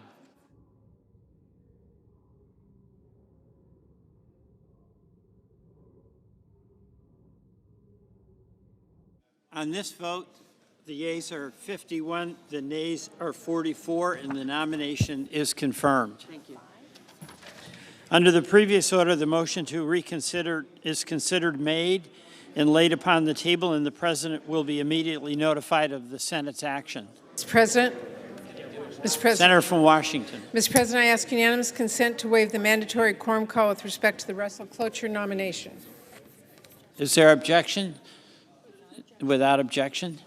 On this vote, the yeas are 51, the nays are 44, and the nomination is confirmed. Thank you. Under the previous order, the motion to reconsider is considered made and laid upon the table, and the President will be immediately notified of the Senate's action. Mr. President. Mr. President. Senator from Washington. Mr. President, I ask unanimous consent to waive the mandatory quorum call with respect to the Russell Cloture nomination. Is there objection? Without objection?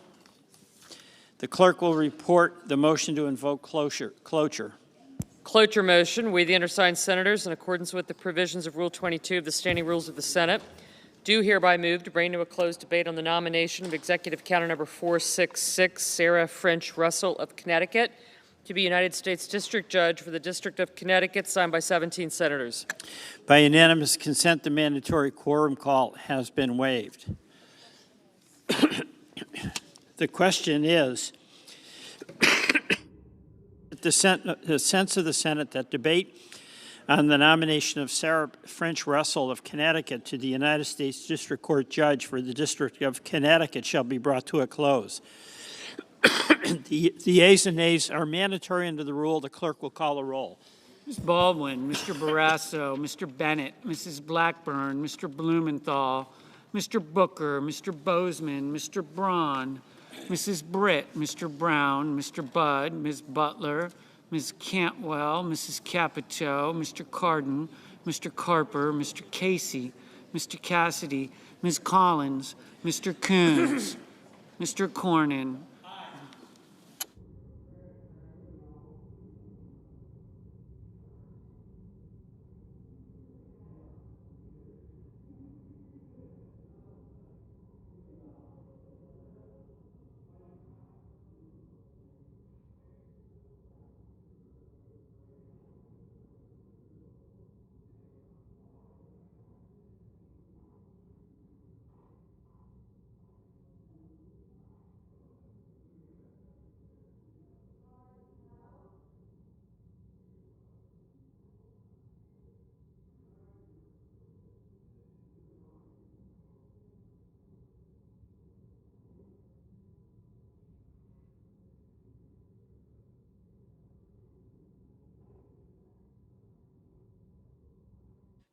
The clerk will report the motion to invoke cloture. Cloture motion. We, the undersigned senators, in accordance with the provisions of Rule 22 of the Standing Rules of the Senate, do hereby move to bring to a closed debate on the nomination of Executive Counter Number 466, Sarah French Russell of Connecticut, to be United States District Judge for the District of Connecticut, signed by 17 senators. By unanimous consent, the mandatory quorum call has been waived. The question is, the sense of the Senate that debate on the nomination of Sarah French Russell of Connecticut to the United States District Court Judge for the District of Connecticut shall be brought to a close. The yeas and nays are mandatory under the rule. The clerk will call a roll. Ms. Baldwin, Mr. Barrasso, Mr. Bennett, Mrs. Blackburn, Mr. Blumenthal, Mr. Booker, Mr. Bozeman, Mr. Braun, Mrs. Britt, Mr. Brown, Mr. Budd, Ms. Butler, Ms. Cantwell, Mrs. Capito, Mr. Cardin, Mr. Carper, Mr. Casey, Mr. Cassidy, Ms. Collins, Mr. Coons, Mr. Cornyn.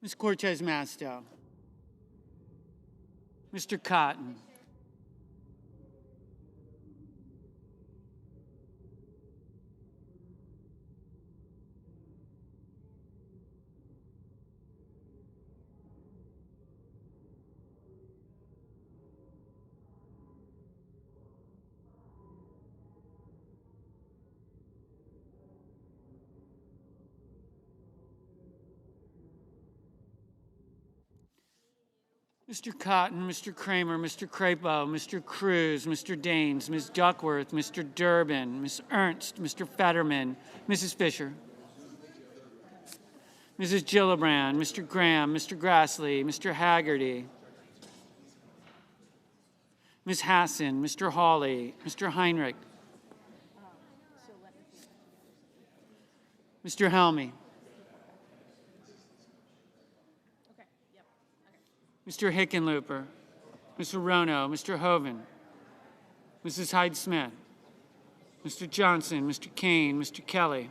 Ms. Cortez Masto. Mr. Cotton. Mr. Cotton, Mr. Kramer, Mr. Crapo, Mr. Cruz, Mr. Daines, Ms. Duckworth, Mr. Durbin, Ms. Ernst, Mr. Fetterman, Mrs. Fisher, Mrs. Gillibrand, Mr. Graham, Mr. Grassley, Mr. Haggerty, Ms. Hassan, Mr. Hawley, Mr. Heinrich, Mr. Helmy, Mr. Hickenlooper, Mr. Rono, Mr. Hoven, Mrs. Hyde-Smith, Mr. Johnson, Mr. Kane, Mr. Kelly,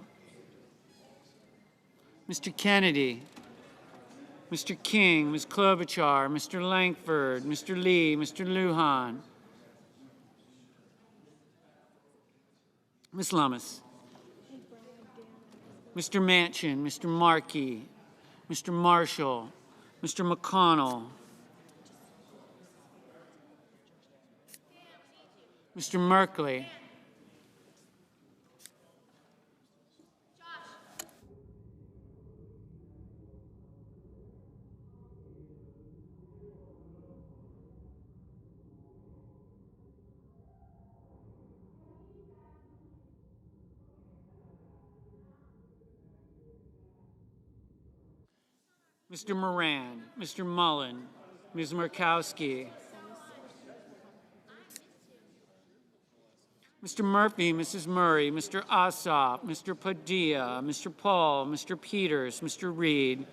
Mr. Kennedy, Mr. King, Ms. Klobuchar, Mr. Langford, Mr. Lee, Mr. Lujan, Ms. Lummis, Mr. Manchin, Mr. Markey, Mr. Marshall, Mr. McConnell, Mr. Merkley, Mr. Moran, Mr. Mullen, Ms. Murkowski, Mr. Murphy, Mrs. Murray, Mr. Ossoff, Mr. Padilla, Mr. Paul, Mr. Peters, Mr. Reed,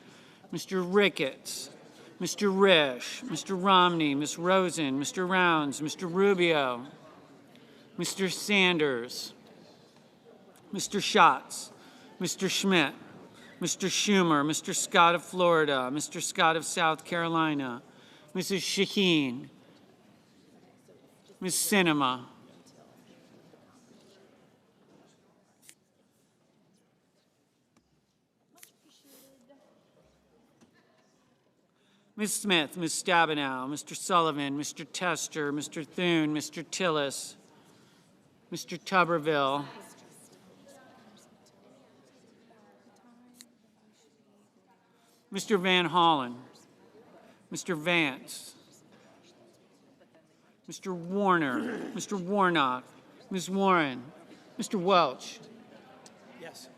Mr. Ricketts, Mr. Risch, Mr. Romney, Ms. Rosen, Mr. Rounds, Mr. Rubio, Mr. Sanders, Mr. Schatz, Mr. Schmidt, Mr. Schumer, Mr. Scott of Florida, Mr. Scott of South Carolina, Mrs. Shaheen, Ms. Sinema, Ms. Smith, Ms. Stabenow, Mr. Sullivan, Mr. Tester, Mr. Thune, Mr. Tillis, Mr. Tuberville, Mr. Van Hollen, Mr. Vance, Mr. Warner, Mr. Warnock, Ms. Warren, Mr. Welch. Yes.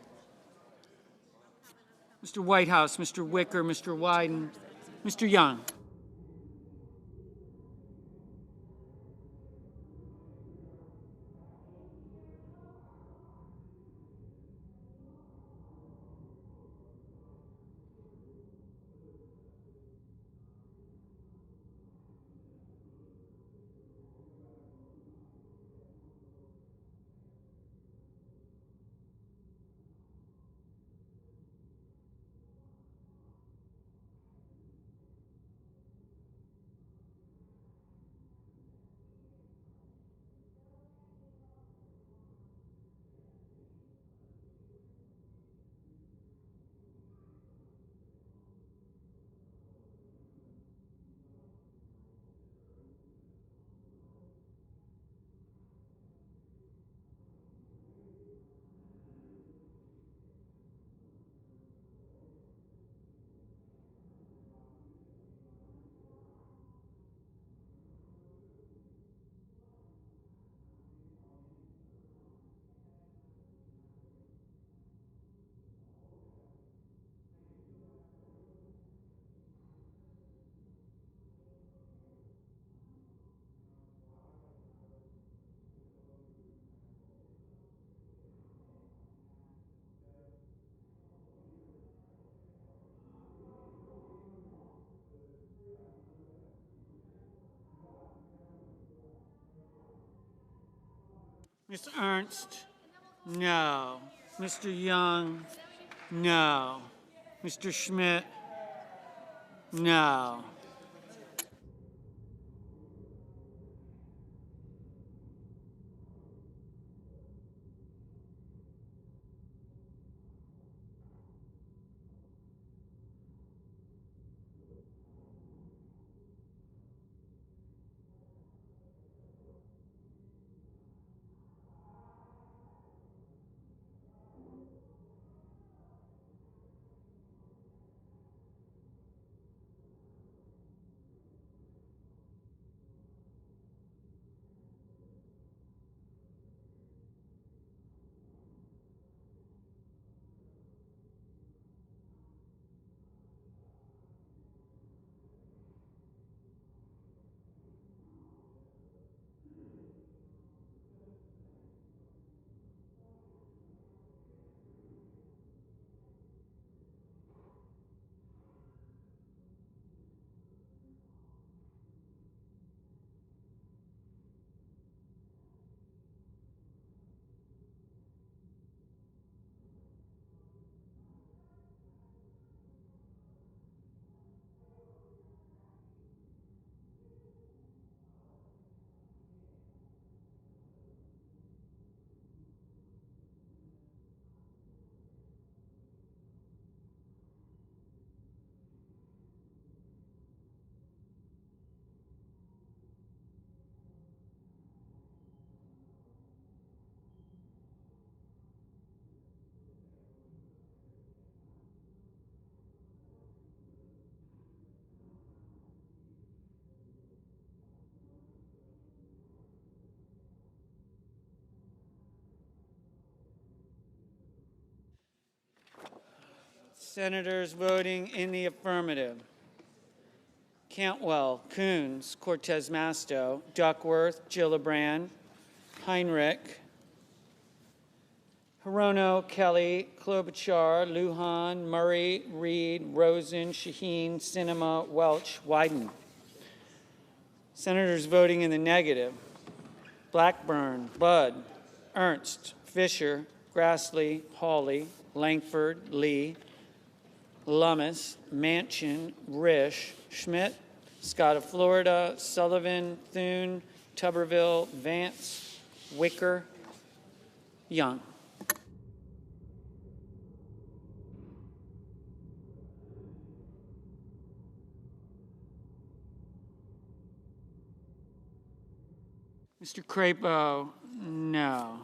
Mr. Whitehouse, Mr. Wicker, Mr. Wyden, Mr. Young. Ms. Ernst, no. Mr. Young, no. Mr. Schmidt, no. Senators voting in the affirmative: Cantwell, Coons, Cortez Masto, Duckworth, Gillibrand, Heinrich, Hirono, Kelly, Klobuchar, Lujan, Murray, Reed, Rosen, Shaheen, Sinema, Welch, Wyden. Senators voting in the negative: Blackburn, Budd, Ernst, Fisher, Grassley, Hawley, Langford, Lee, Lummis, Manchin, Risch, Schmidt, Scott of Florida, Sullivan, Thune, Tuberville, Vance, Wicker, Young. Mr. Crapo, no.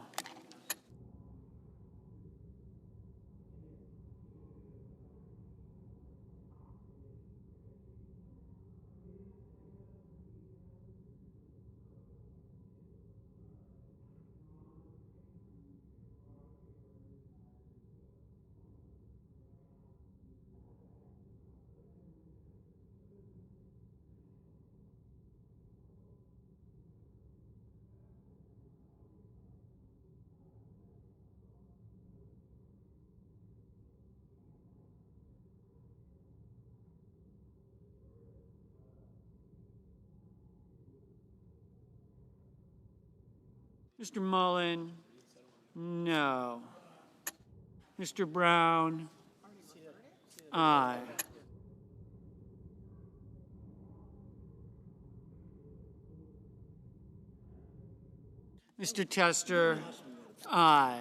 Mr. Mullen, no. Mr. Brown, aye. Mr. Tester, aye.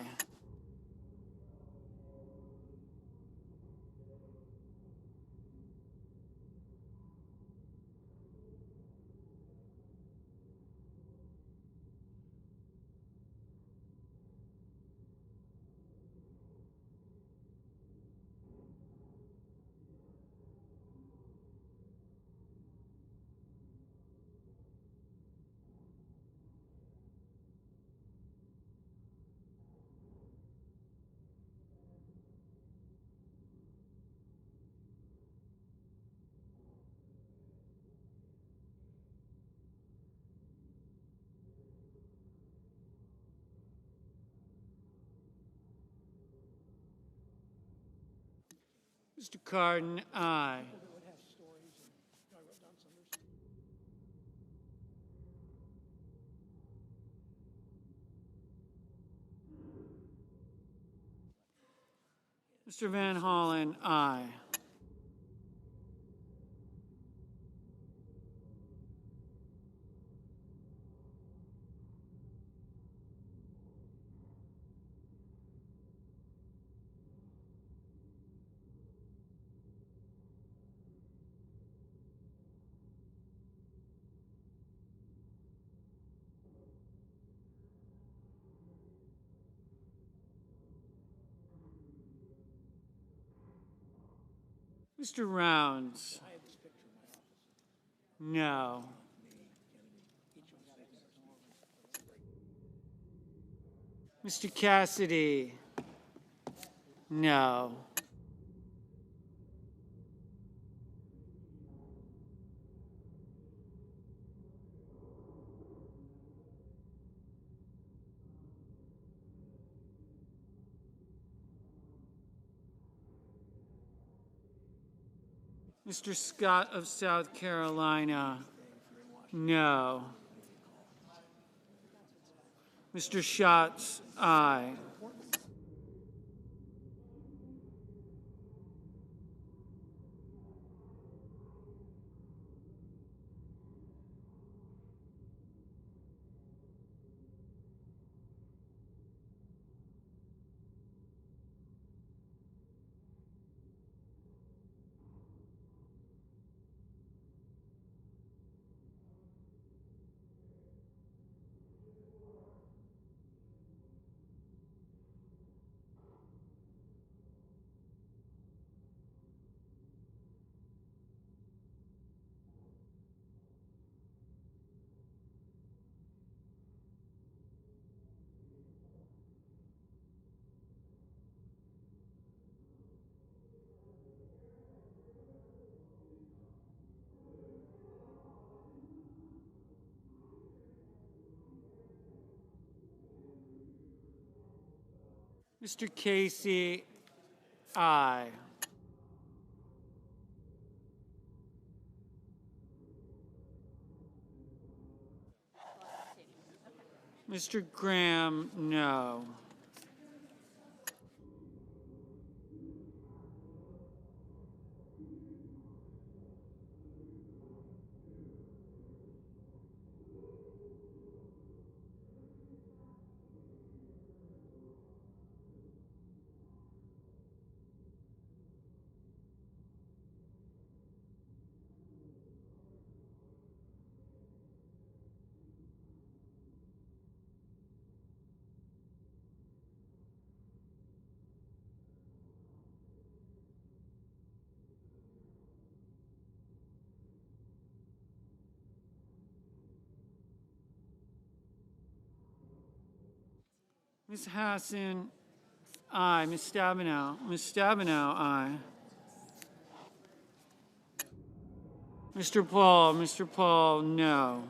Mr. Cardin, aye. Mr. Van Hollen, aye. Mr. Rounds, no. Mr. Cassidy, no. Mr. Scott of South Carolina, no. Mr. Schatz, aye. Mr. Casey, aye. Mr. Graham, no. Ms. Hassan, aye. Ms. Stabenow. Ms. Stabenow, aye. Mr. Paul, no.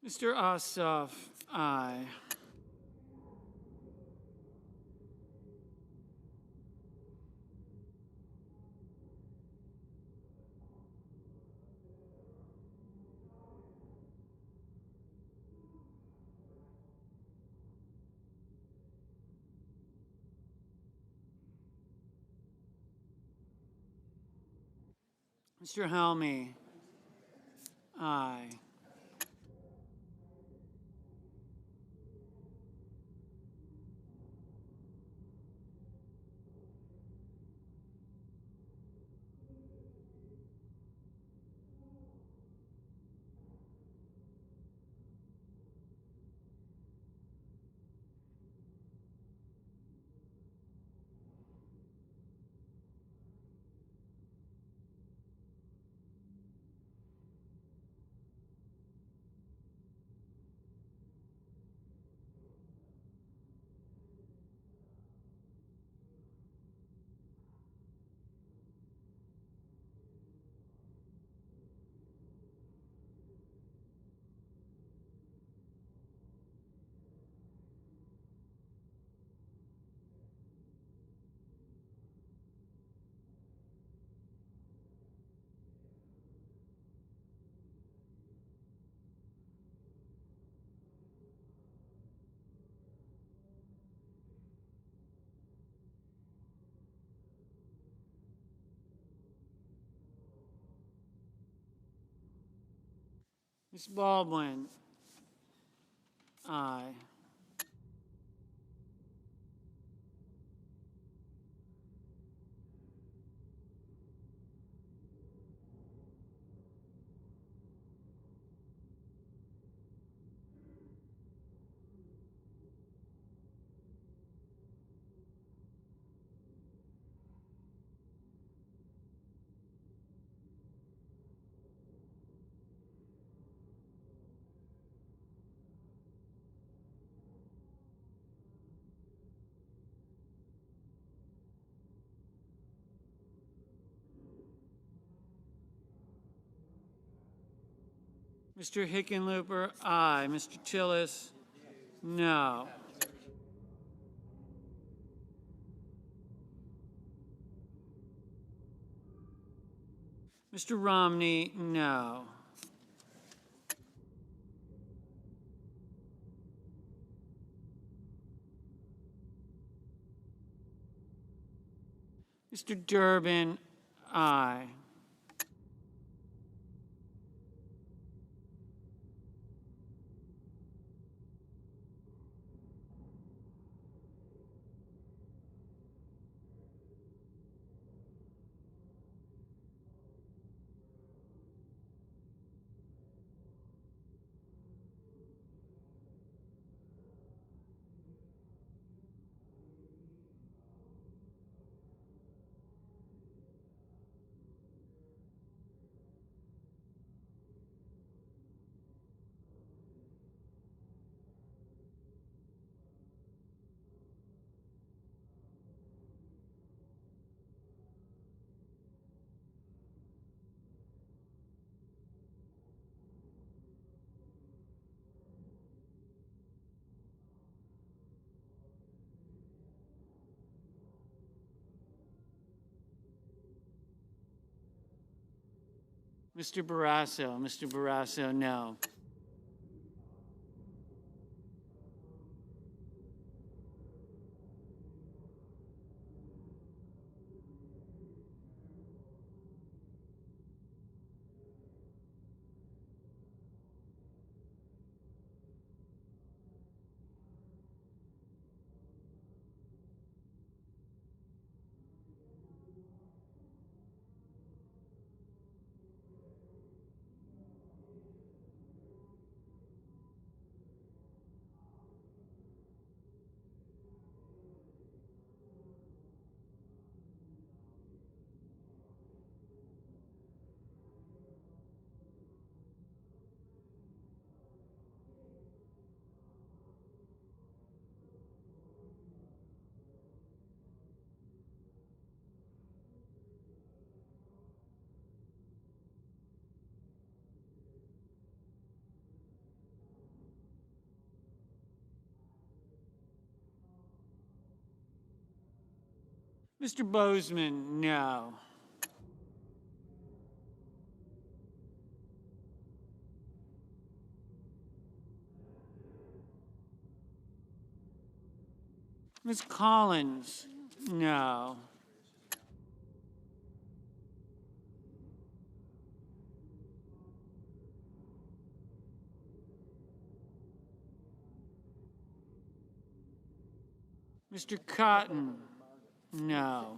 Mr. Ossoff, aye. Mr. Helmy, aye. Ms. Baldwin, aye. Mr. Hickenlooper, aye. Mr. Tillis, no. Mr. Romney, no. Mr. Durbin, aye. Mr. Barrasso, no. Mr. Bozeman, no. Ms. Collins, no. Mr. Cotton, no.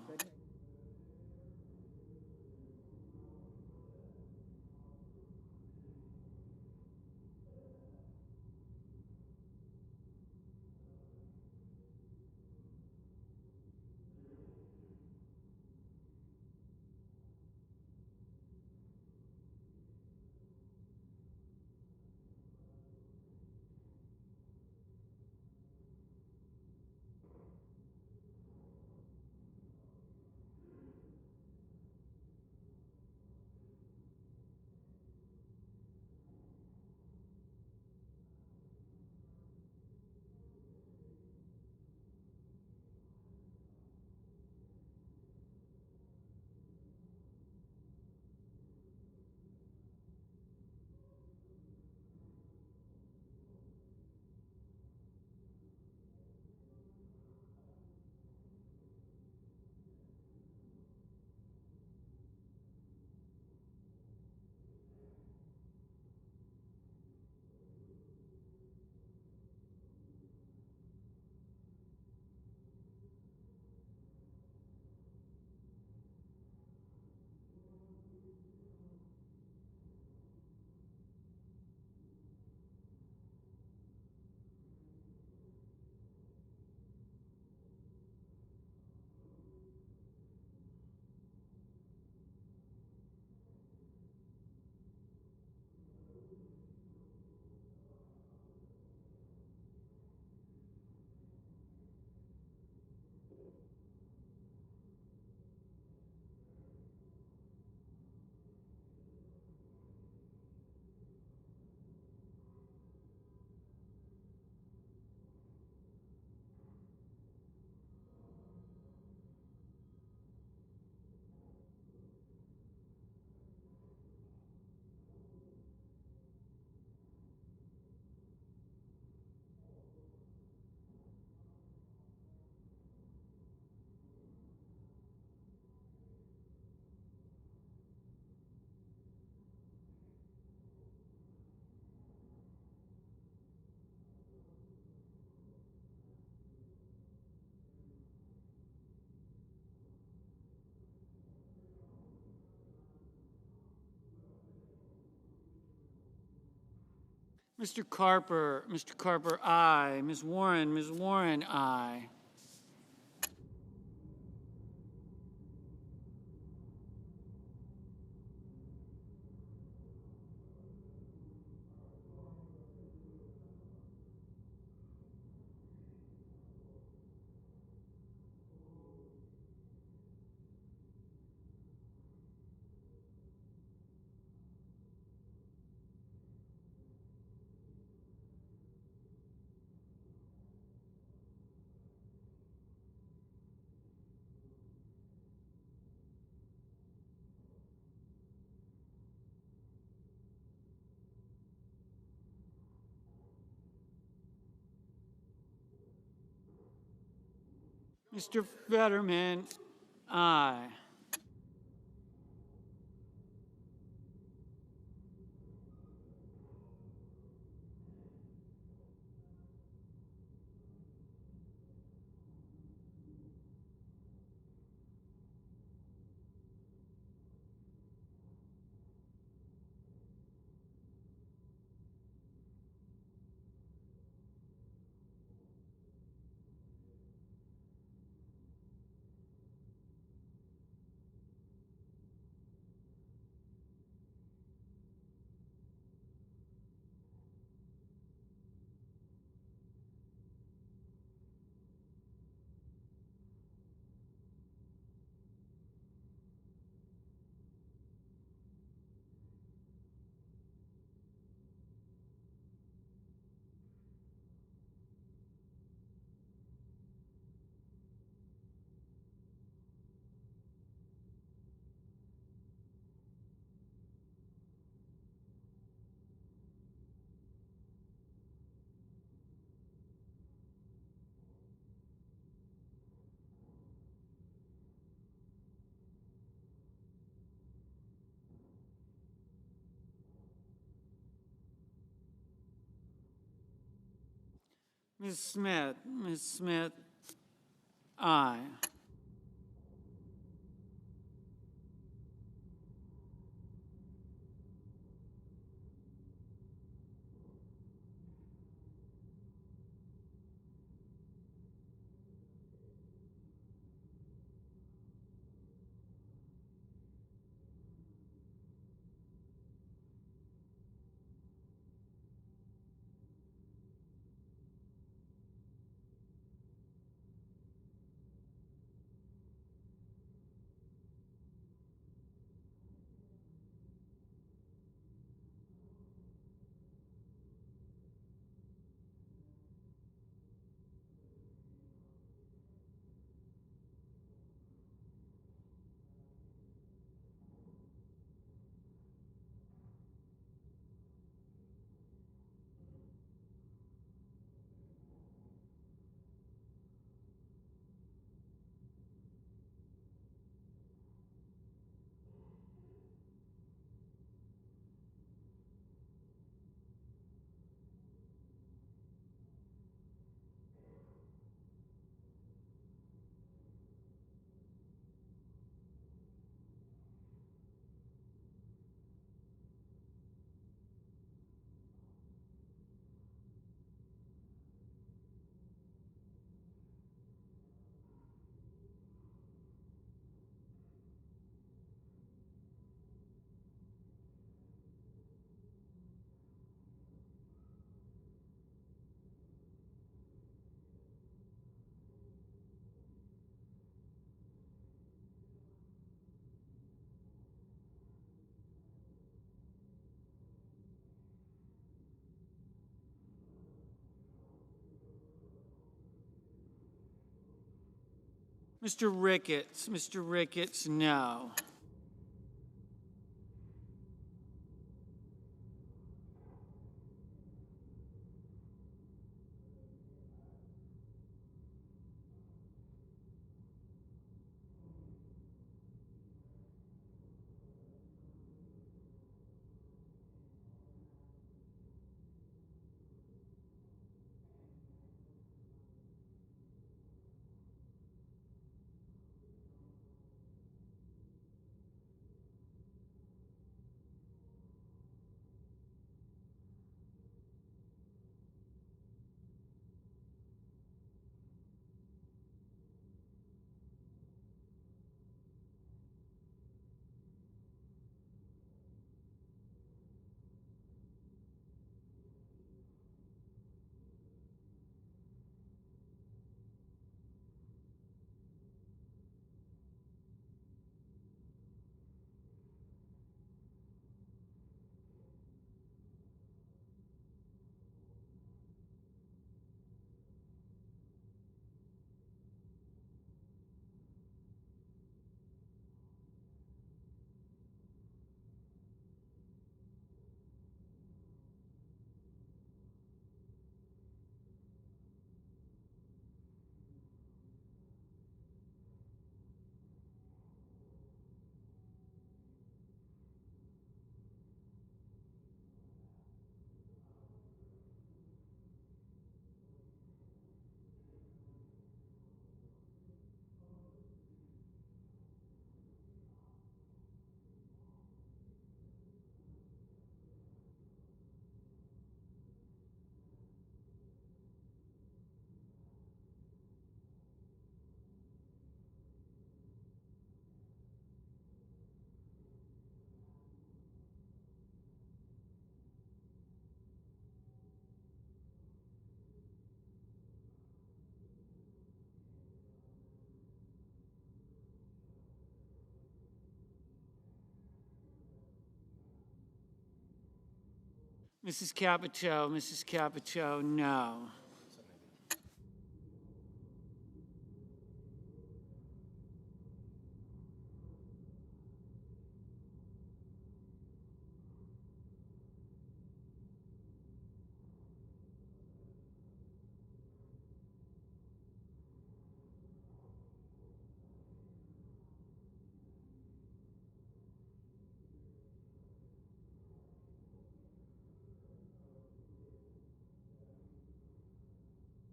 Mr. Carper, aye. Ms. Warren, aye. Mr. Fetterman, aye. Ms. Smith, aye. Mr. Ricketts, no. Mrs. Capito, no.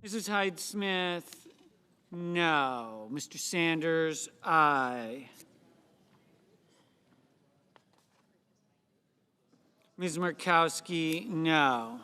Mrs. Hyde-Smith, no. Mr. Sanders, aye. Ms. Murkowski, no.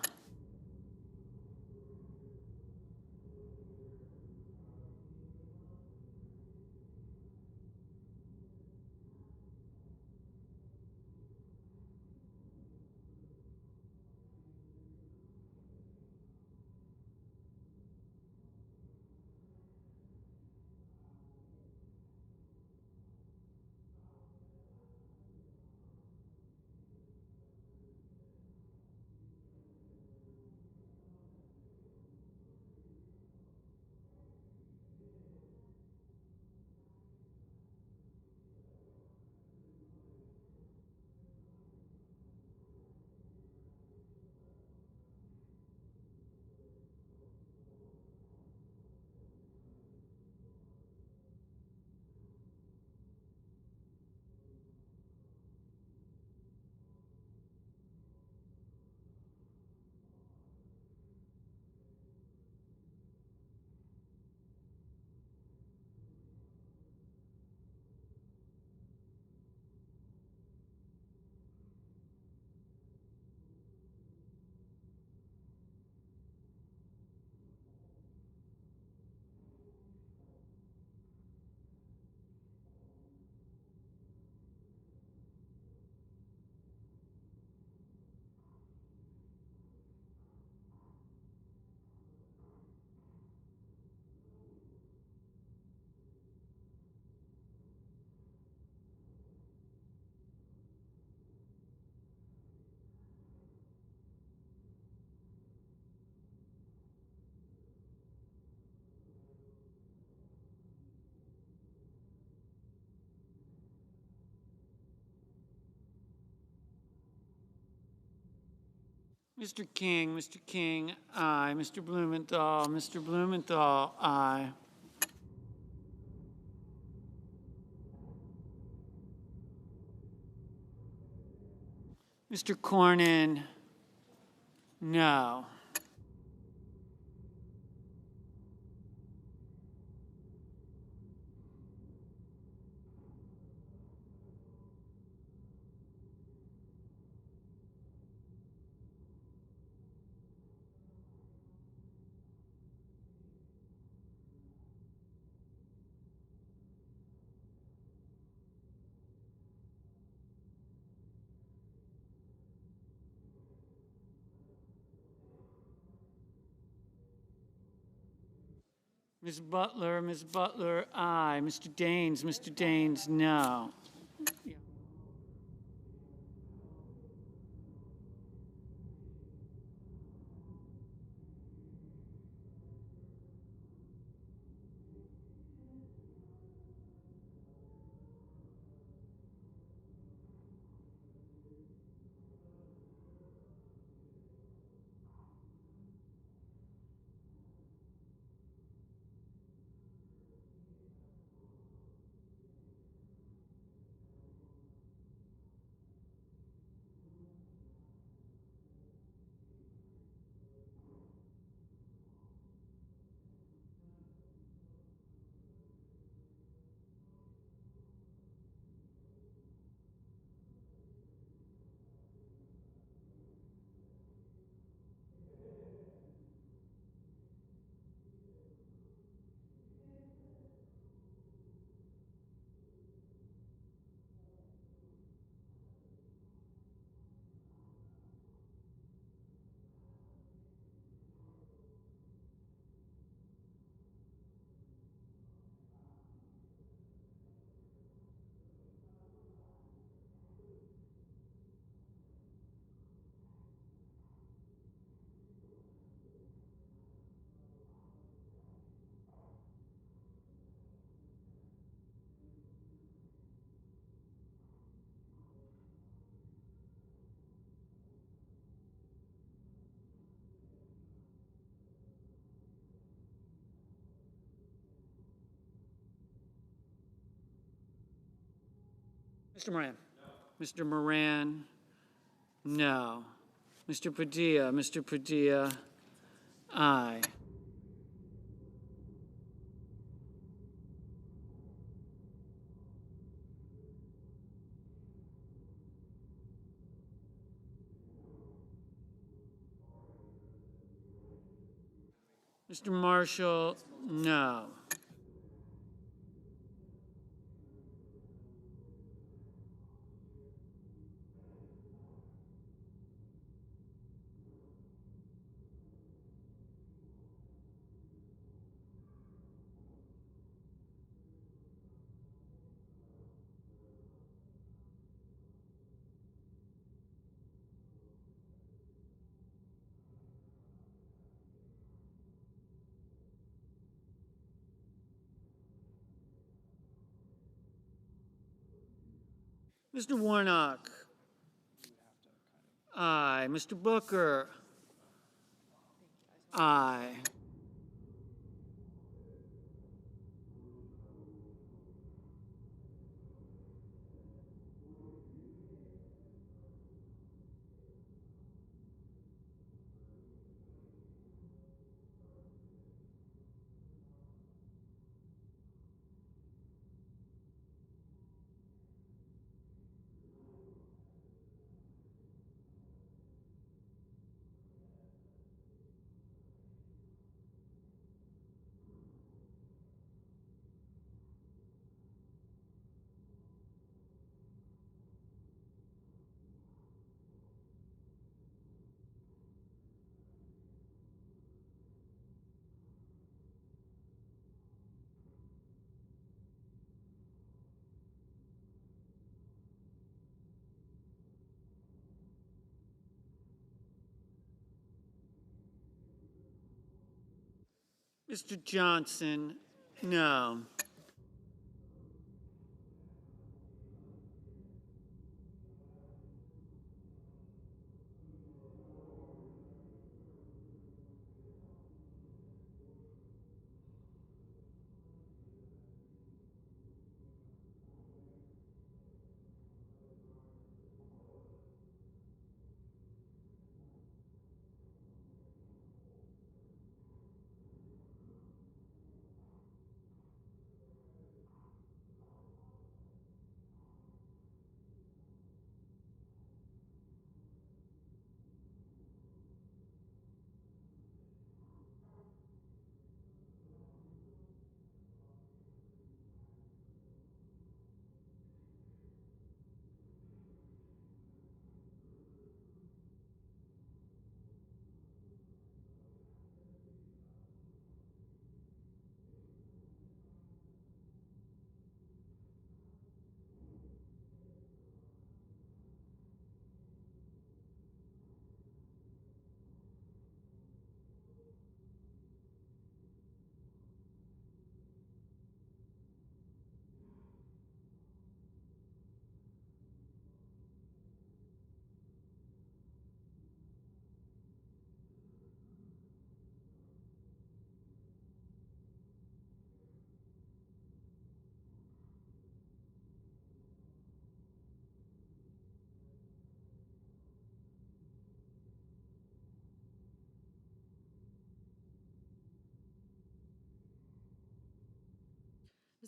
Mr. King, aye. Mr. Blumenthal, aye. Mr. Cornyn, no. Ms. Butler, aye. Mr. Daines, no. Mr. Moran? Mr. Moran? No. Mr. Padilla? Mr. Padilla? Aye. Mr. Marshall? No. Mr. Warnock? Aye. Mr. Booker? Aye. Mr. Johnson? No.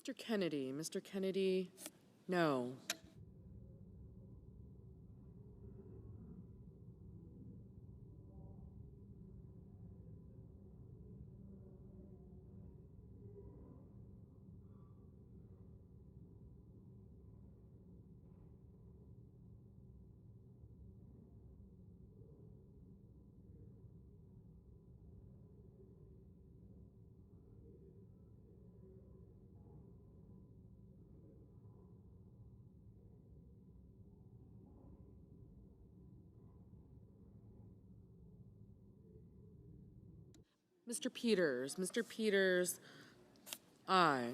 Mr. Kennedy? Mr. Kennedy? No. Mr. Peters? Mr. Peters? Aye.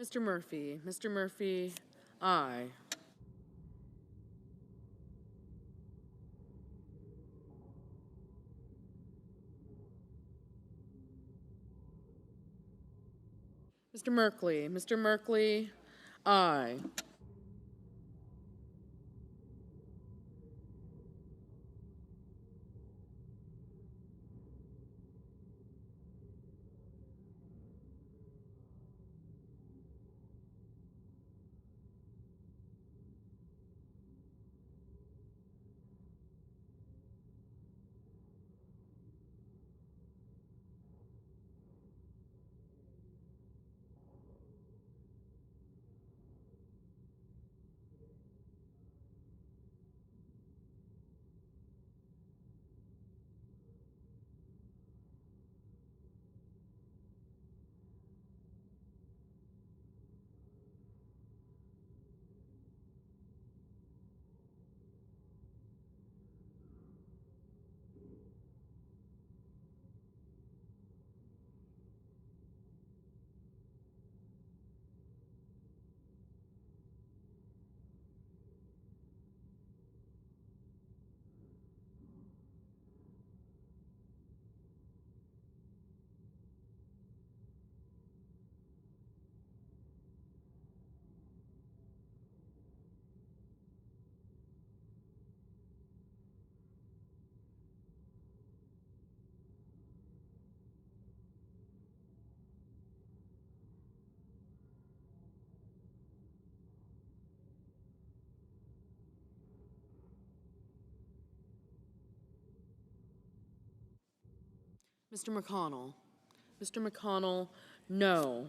Mr. Murphy. Mr. Murphy, aye. Mr. Merkley. Mr. Merkley, aye. Mr. McConnell. Mr. McConnell, no.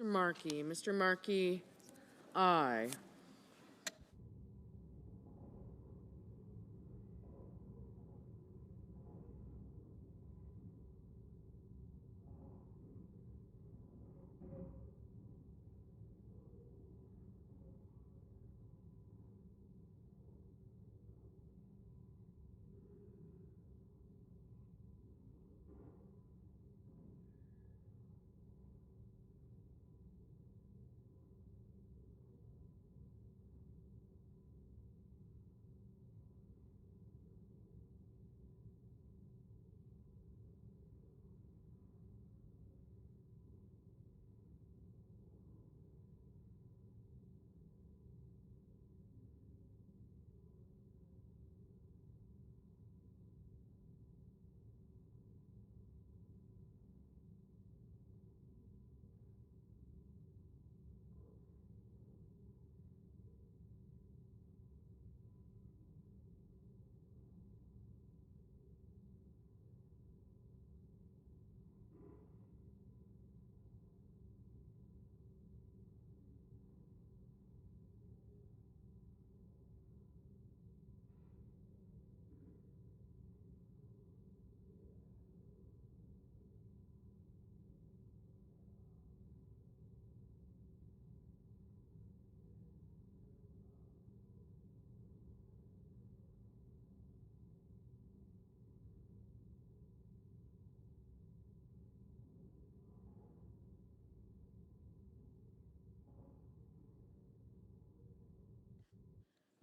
Mr. Markey. Mr. Markey, aye.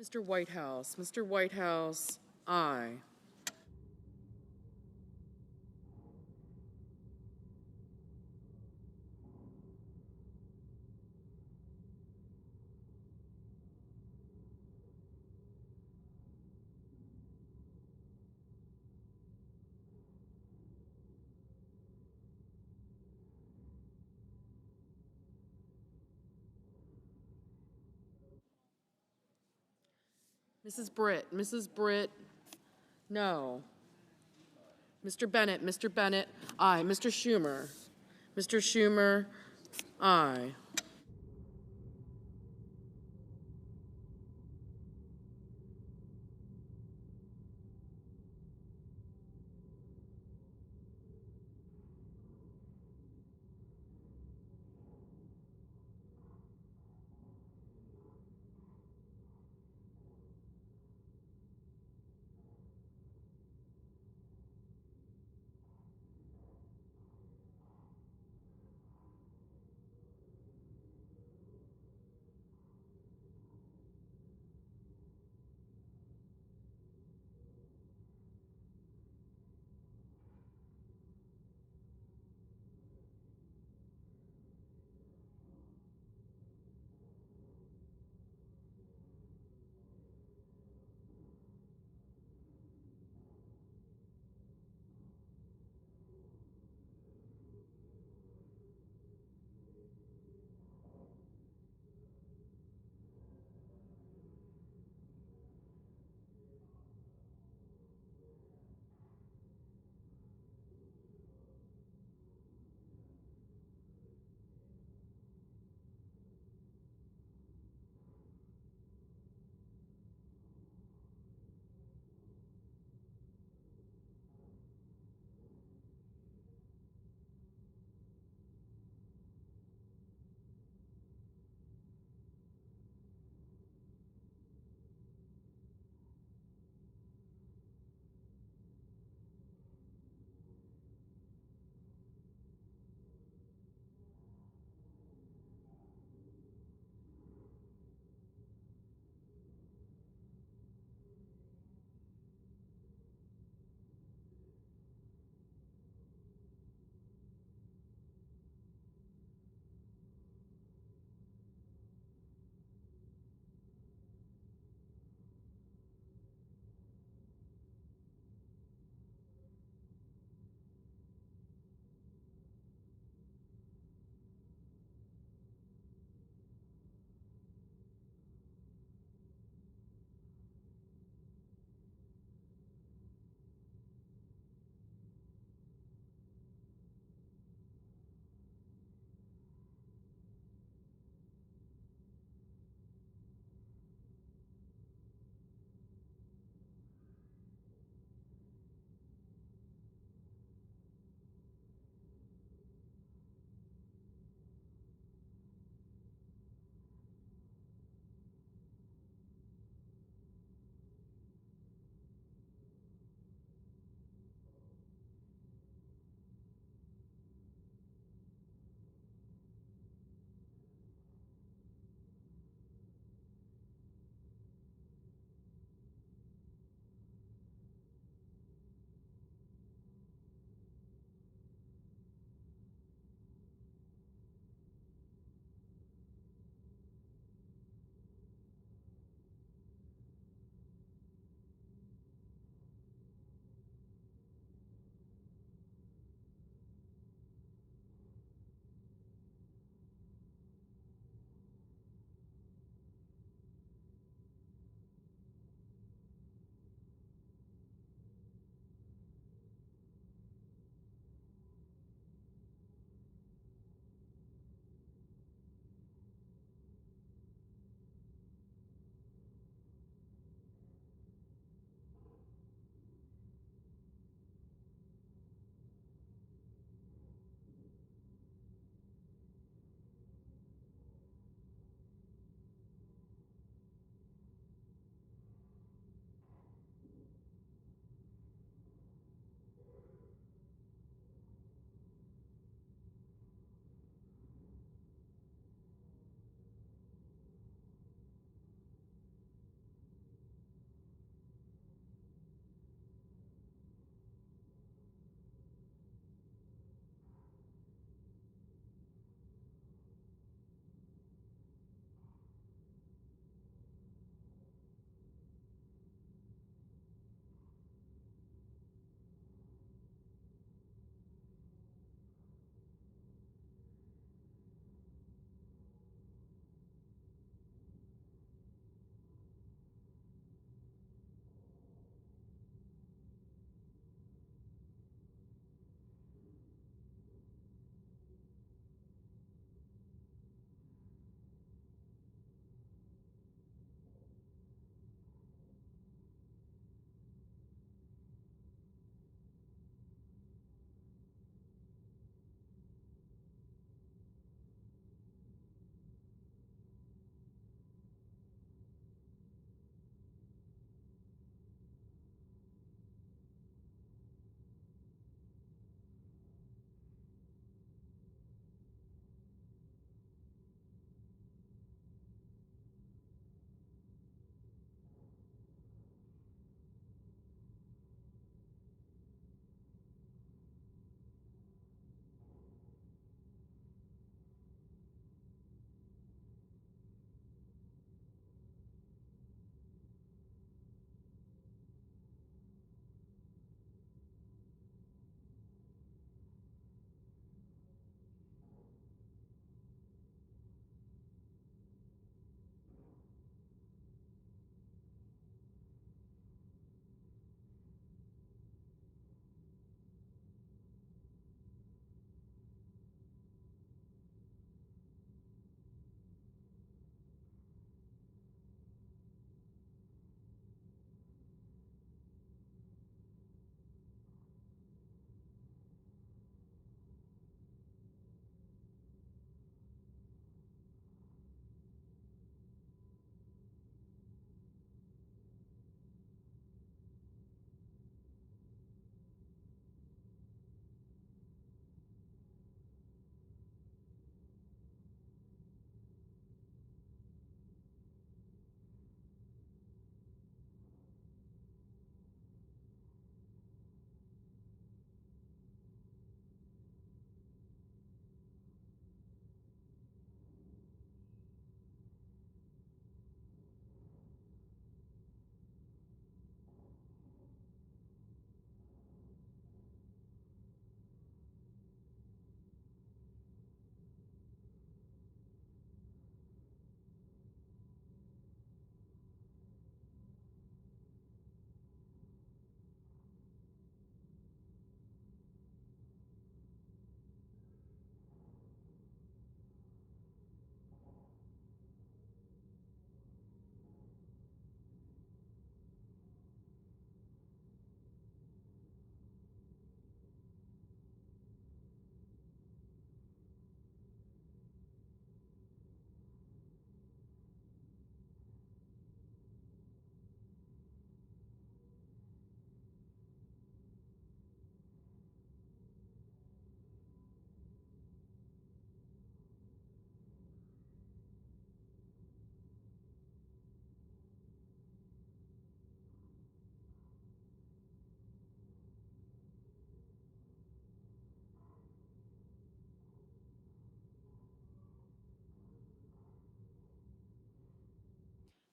Mr. Whitehouse. Mr. Whitehouse, aye. Mrs. Britt, no. Mr. Bennett, aye. Mr. Schumer, aye.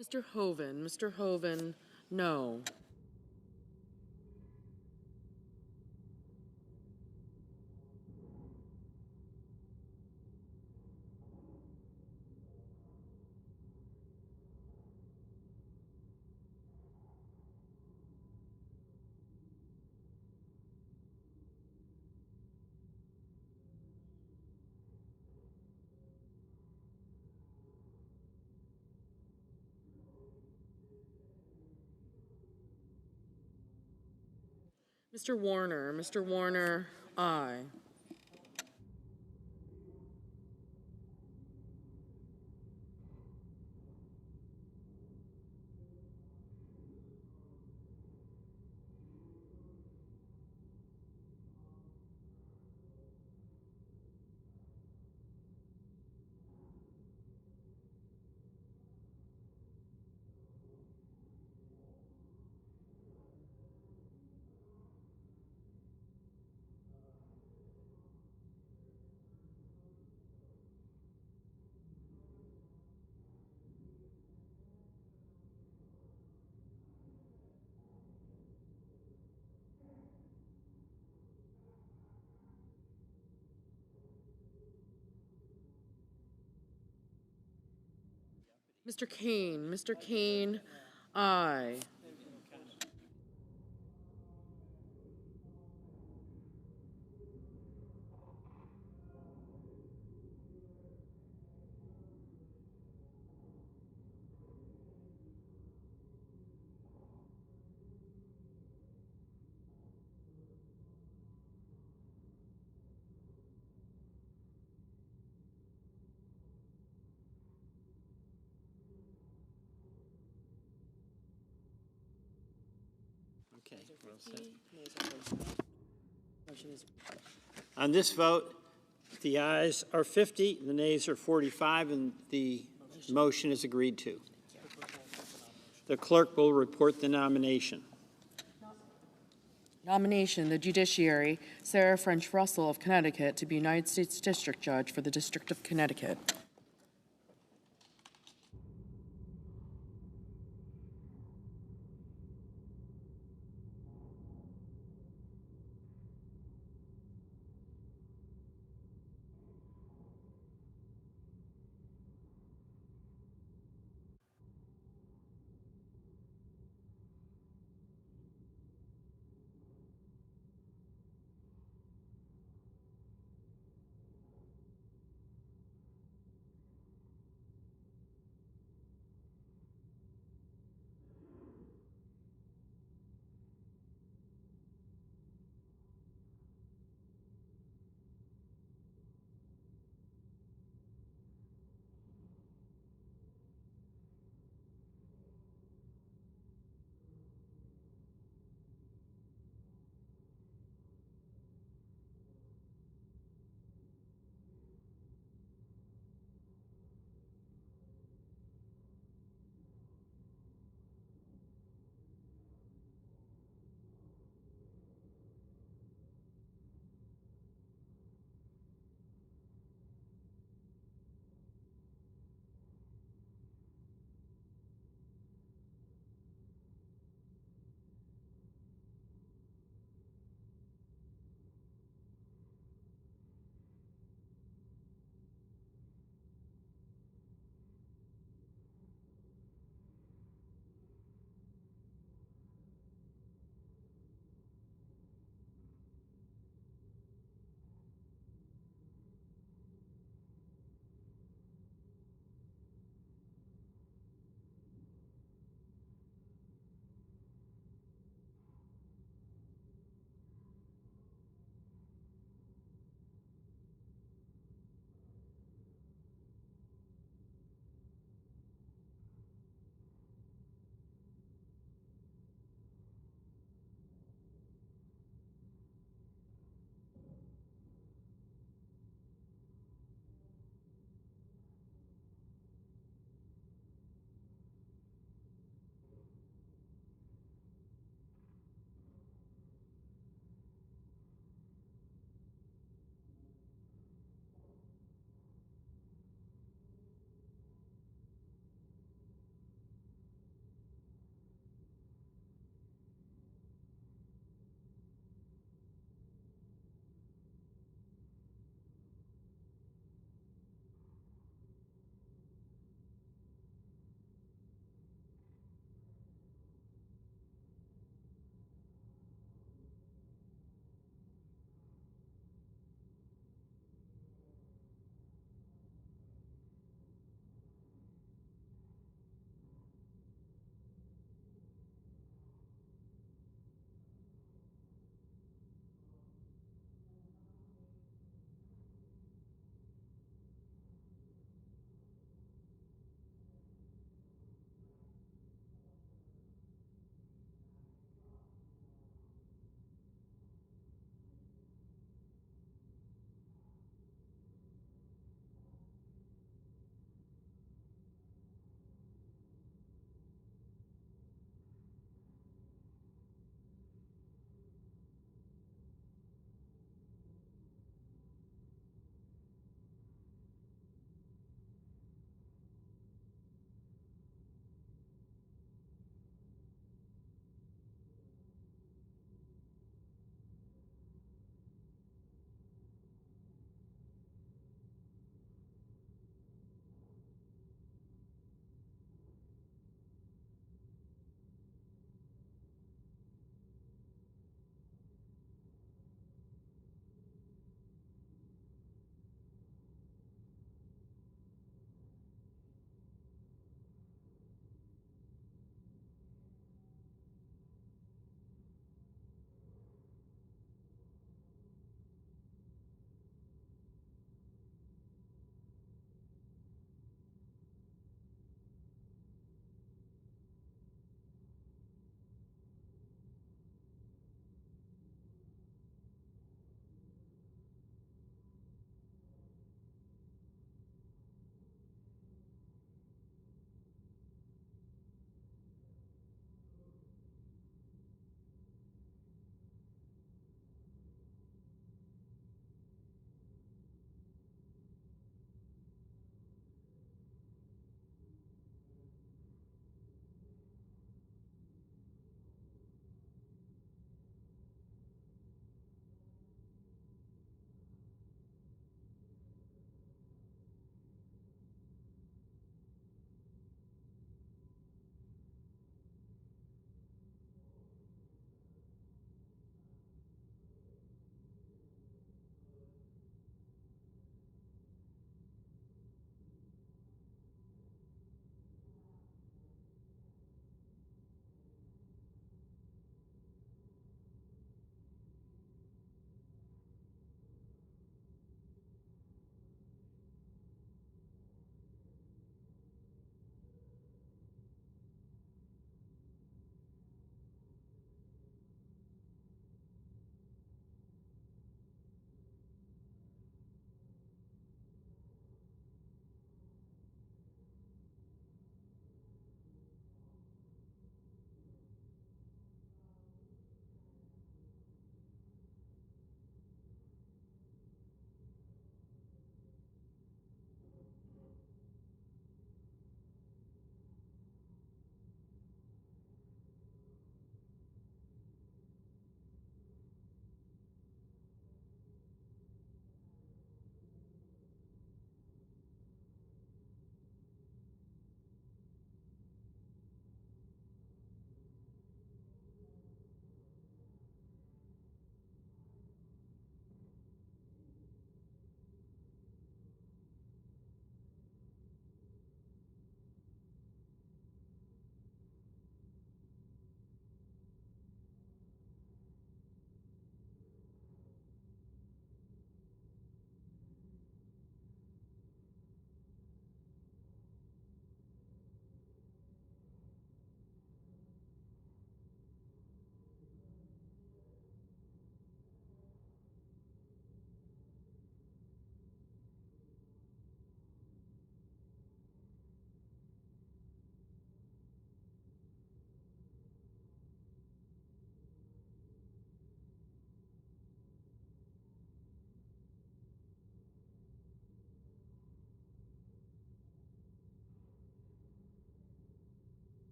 Mr. Hoven. Mr. Hoven, no. Mr. Warner. Mr. Warner, aye. Mr. Kane. Mr. Kane, aye. Okay, we're all set. On this vote, the ayes are 50, the nays are 45, and the motion is agreed to. The clerk will report the nomination. Nomination, the judiciary, Sarah French Russell of Connecticut to be United States District Judge for the District of Connecticut.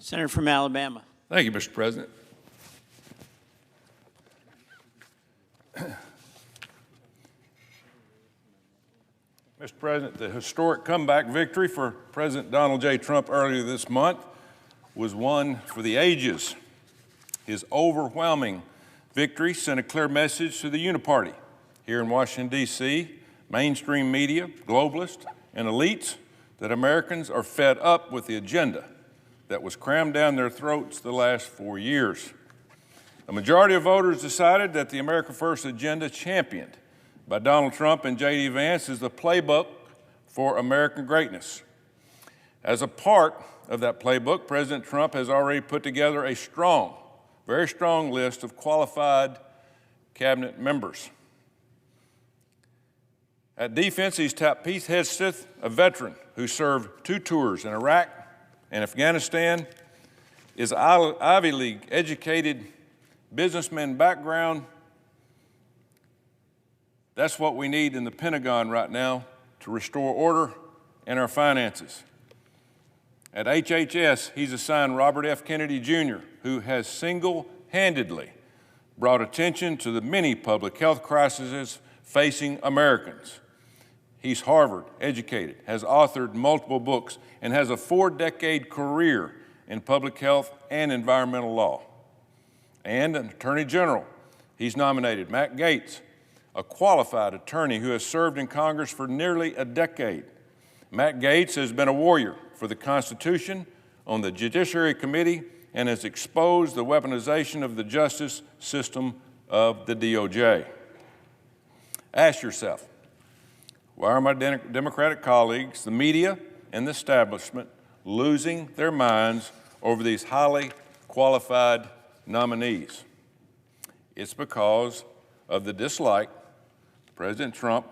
Senator from Alabama. Thank you, Mr. President. Mr. President, the historic comeback victory for President Donald J. Trump earlier this month was one for the ages. His overwhelming victory sent a clear message to the Uniparty here in Washington, D.C., mainstream media, globalists, and elites that Americans are fed up with the agenda that was crammed down their throats the last 4 years. A majority of voters decided that the America First agenda championed by Donald Trump and J.D. Vance is the playbook for American greatness. As a part of that playbook, President Trump has already put together a strong, very strong list of qualified cabinet members. At defense, he's tapped Pete Hegseth, a veteran who served 2 tours in Iraq and Afghanistan, is Ivy League educated businessman background. That's what we need in the Pentagon right now to restore order in our finances. At HHS, he's assigned Robert F. Kennedy Jr., who has single-handedly brought attention to the many public health crises facing Americans. He's Harvard educated, has authored multiple books, and has a 4-decade career in public health and environmental law. And an Attorney General, he's nominated Matt Gaetz, a qualified attorney who has served in Congress for nearly a decade. Matt Gaetz has been a warrior for the Constitution on the Judiciary Committee and has exposed the weaponization of the justice system of the DOJ. Ask yourself, why are my Democratic colleagues, the media, and the establishment losing their minds over these highly qualified nominees? It's because of the dislike President Trump,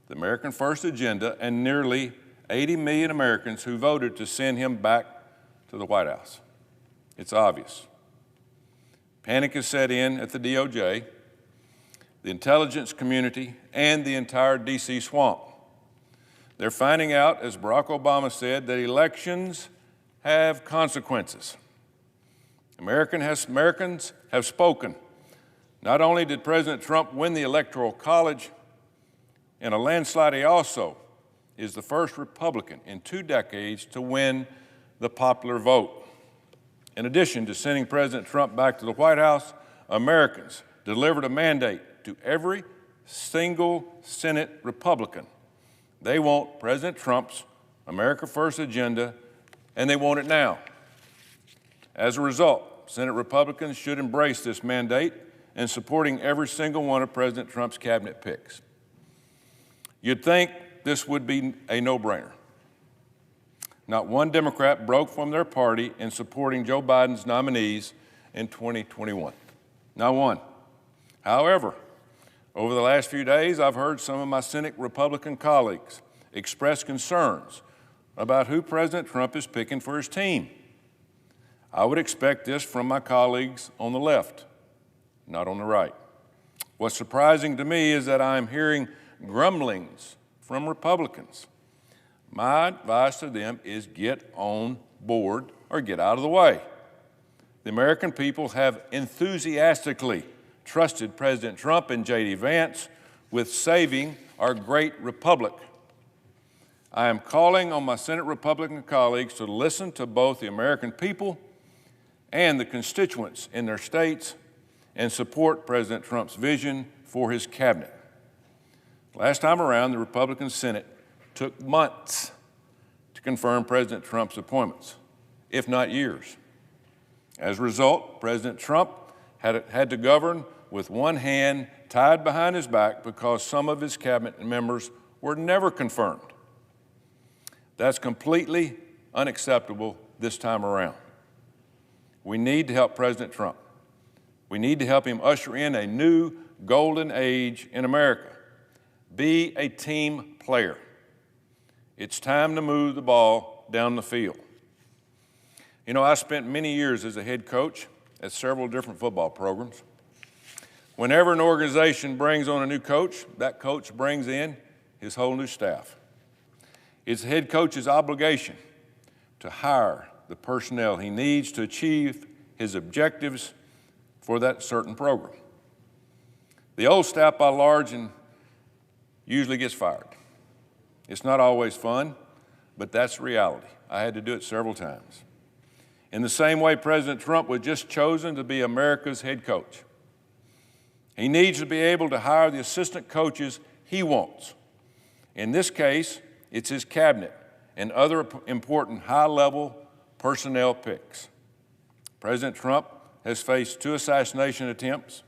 the American First agenda, and nearly 80 million Americans who voted to send him back to the White House. It's obvious. Panic has set in at the DOJ, the intelligence community, and the entire D.C. swamp. They're finding out, as Barack Obama said, that elections have consequences. Americans have spoken. Not only did President Trump win the Electoral College in a landslide, he also is the first Republican in 2 decades to win the popular vote. In addition to sending President Trump back to the White House, Americans delivered a mandate to every single Senate Republican. They want President Trump's America First agenda, and they want it now. As a result, Senate Republicans should embrace this mandate in supporting every single one of President Trump's cabinet picks. You'd think this would be a no-brainer. Not one Democrat broke from their party in supporting Joe Biden's nominees in 2021. Not one. However, over the last few days, I've heard some of my Senate Republican colleagues express concerns about who President Trump is picking for his team. I would expect this from my colleagues on the left, not on the right. What's surprising to me is that I'm hearing grumblings from Republicans. My advice to them is get on board or get out of the way. The American people have enthusiastically trusted President Trump and J.D. Vance with saving our great republic. I am calling on my Senate Republican colleagues to listen to both the American people and the constituents in their states and support President Trump's vision for his cabinet. Last time around, the Republican Senate took months to confirm President Trump's appointments, if not years. As a result, President Trump had to govern with one hand tied behind his back because some of his cabinet members were never confirmed. That's completely unacceptable this time around. We need to help President Trump. We need to help him usher in a new golden age in America. Be a team player. It's time to move the ball down the field. You know, I spent many years as a head coach at several different football programs. Whenever an organization brings on a new coach, that coach brings in his whole new staff. It's the head coach's obligation to hire the personnel he needs to achieve his objectives for that certain program. The old staff by large and usually gets fired. It's not always fun, but that's reality. I had to do it several times. In the same way, President Trump was just chosen to be America's head coach. He needs to be able to hire the assistant coaches he wants. In this case, it's his cabinet and other important high-level personnel picks. President Trump has faced 2 assassination attempts,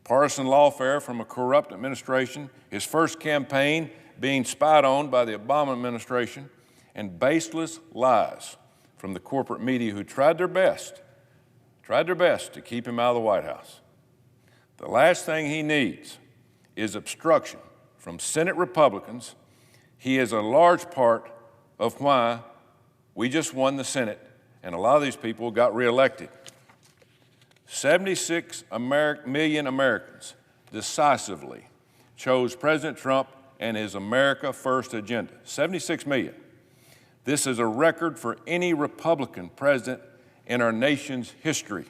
partisan lawfare from a corrupt administration, his first campaign being spied on by the Obama administration, and baseless lies from the corporate media who tried their best to keep him out of the White House. The last thing he needs is obstruction from Senate Republicans. He is a large part of why we just won the Senate and a lot of these people got reelected. 76 million Americans decisively chose President Trump and his America First agenda. 76 million. This is a record for any Republican president in our nation's history.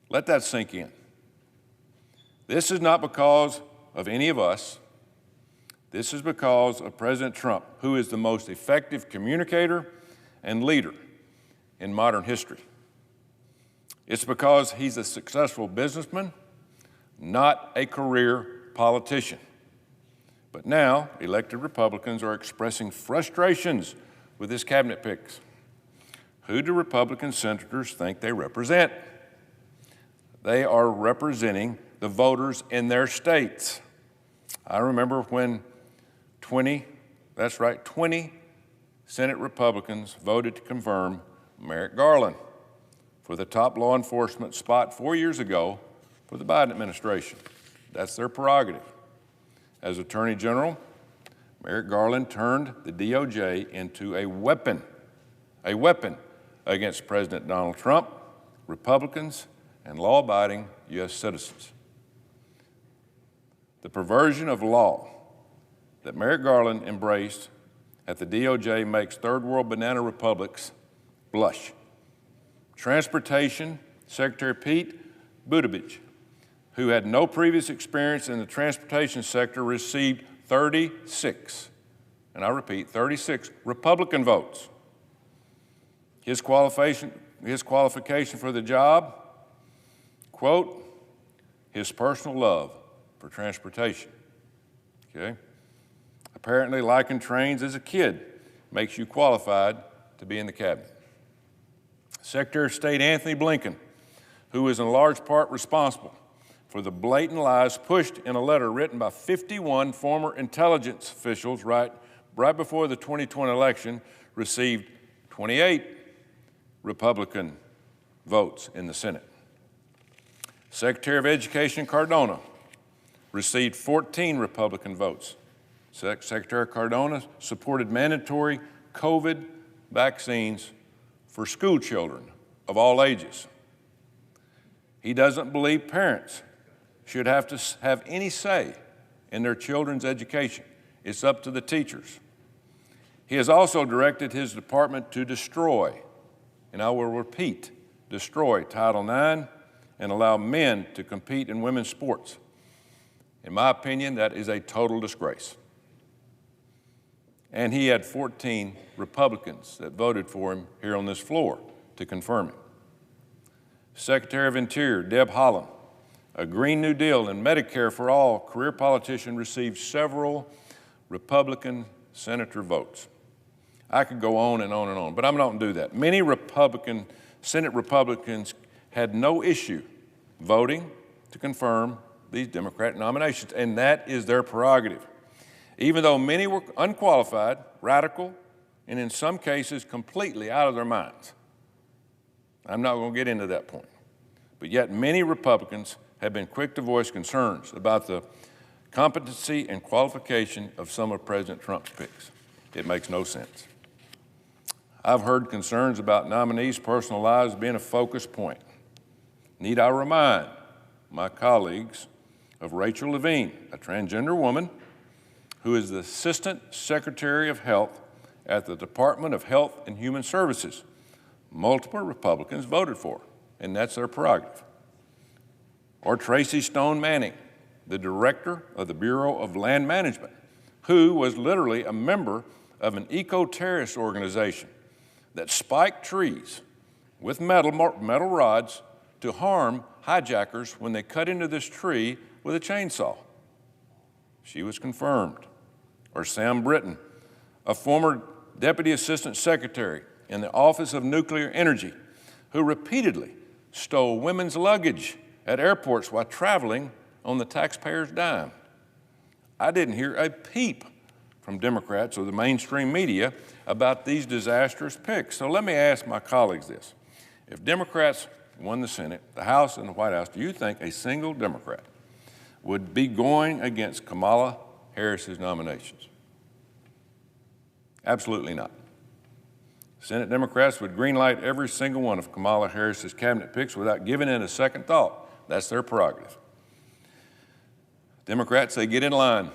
Let that sink in. This is not because of any of us. This is because of President Trump, who is the most effective communicator and leader in modern history. It's because he's a successful businessman, not a career politician. But now, elected Republicans are expressing frustrations with his cabinet picks. Who do Republican senators think they represent? They are representing the voters in their states. I remember when 20 Senate Republicans voted to confirm Merrick Garland for the top law enforcement spot 4 years ago for the Biden administration. That's their prerogative. As Attorney General, Merrick Garland turned the DOJ into a weapon against President Donald Trump, Republicans, and law-abiding U.S. citizens. The perversion of law that Merrick Garland embraced at the DOJ makes third world banana republics blush. Transportation Secretary Pete Buttigieg, who had no previous experience in the transportation sector, received 36, and I repeat, 36 Republican votes. His qualification for the job, quote, his personal love for transportation, okay? Apparently liking trains as a kid makes you qualified to be in the cabinet. Secretary of State Anthony Blinken, who is in large part responsible for the blatant lies pushed in a letter written by 51 former intelligence officials right before the 2020 election, received 28 Republican votes in the Senate. Secretary of Education Cardona received 14 Republican votes. Secretary Cardona supported mandatory COVID vaccines for school children of all ages. He doesn't believe parents should have to have any say in their children's education. It's up to the teachers. He has also directed his department to destroy, and I will repeat, destroy Title IX and allow men to compete in women's sports. In my opinion, that is a total disgrace. And he had 14 Republicans that voted for him here on this floor to confirm him. Secretary of Interior Deb Haaland, a Green New Deal and Medicare for All career politician, received several Republican senator votes. I could go on and on and on, but I'm not going to do that. Many Senate Republicans had no issue voting to confirm these Democrat nominations, and that is their prerogative. Even though many were unqualified, radical, and in some cases completely out of their minds. I'm not going to get into that point. But yet many Republicans have been quick to voice concerns about the competency and qualification of some of President Trump's picks. It makes no sense. I've heard concerns about nominees' personal lives being a focus point. Need I remind my colleagues of Rachel Levine, a transgender woman who is the Assistant Secretary of Health at the Department of Health and Human Services, multiple Republicans voted for, and that's their prerogative. Or Tracy Stone Manning, the director of the Bureau of Land Management, who was literally a member of an eco-terrorist organization that spiked trees with metal rods to harm hijackers when they cut into this tree with a chainsaw. She was confirmed. Or Sam Britton, a former Deputy Assistant Secretary in the Office of Nuclear Energy, who repeatedly stole women's luggage at airports while traveling on the taxpayer's dime. I didn't hear a peep from Democrats or the mainstream media about these disastrous picks. So let me ask my colleagues this. If Democrats won the Senate, the House, and the White House, do you think a single Democrat would be going against Kamala Harris's nominations? Absolutely not. Senate Democrats would greenlight every single one of Kamala Harris's cabinet picks without giving it a second thought. That's their prerogative. Democrats, they get in line.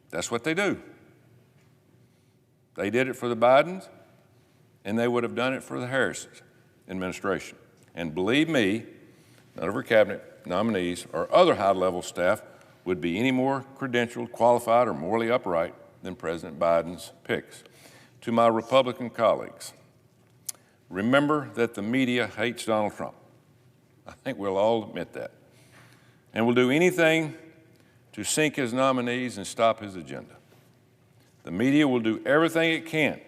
That's what they do. They did it for the Bidens, and they would have done it for the Harris administration. And believe me, none of her cabinet nominees or other high-level staff would be any more credentialed, qualified, or morally upright than President Biden's picks. To my Republican colleagues, remember that the media hates Donald Trump. I think we'll all admit that. And will do anything to sink his nominees and stop his agenda. The media will do everything it can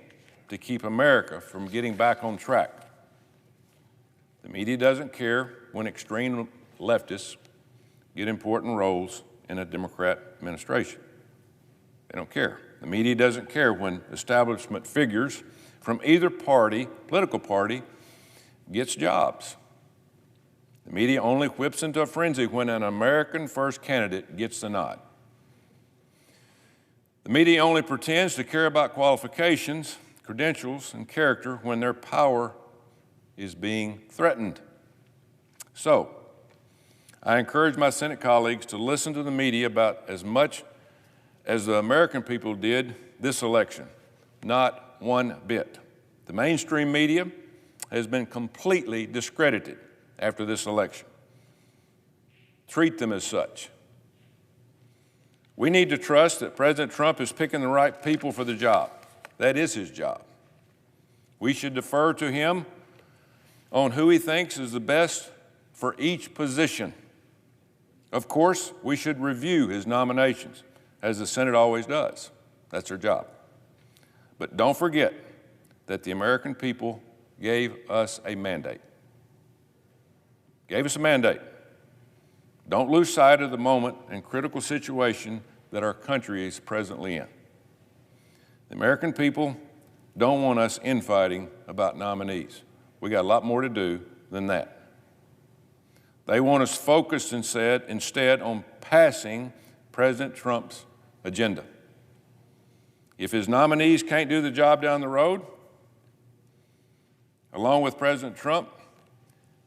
to keep America from getting back on track. The media doesn't care when extreme leftists get important roles in a Democrat administration. They don't care. The media doesn't care when establishment figures from either party, political party, gets jobs. The media only whips into a frenzy when an American first candidate gets the nod. The media only pretends to care about qualifications, credentials, and character when their power is being threatened. So, I encourage my Senate colleagues to listen to the media about as much as the American people did this election, not one bit. The mainstream media has been completely discredited after this election. Treat them as such. We need to trust that President Trump is picking the right people for the job. That is his job. We should defer to him on who he thinks is the best for each position. Of course, we should review his nominations, as the Senate always does. That's their job. But don't forget that the American people gave us a mandate. Gave us a mandate. Don't lose sight of the moment and critical situation that our country is presently in. The American people don't want us infighting about nominees. We got a lot more to do than that. They want us focused instead on passing President Trump's agenda. If his nominees can't do the job down the road, along with President Trump,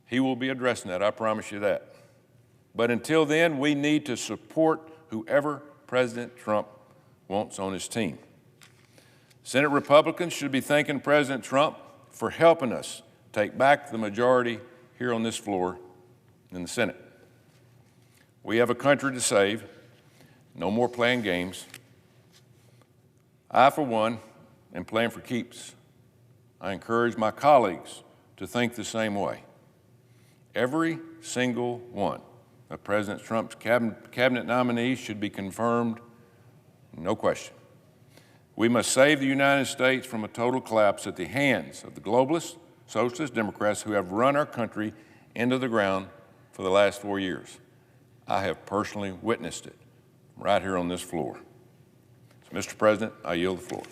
he will be addressing that, I promise you that. But until then, we need to support whoever President Trump wants on his team. Senate Republicans should be thanking President Trump for helping us take back the majority here on this floor in the Senate. We have a country to save. No more playing games. I, for one, am playing for keeps. I encourage my colleagues to think the same way. Every single one of President Trump's cabinet nominees should be confirmed, no question. We must save the United States from a total collapse at the hands of the globalists, socialist Democrats who have run our country into the ground for the last 4 years. I have personally witnessed it right here on this floor. So, Mr. President, I yield the floor.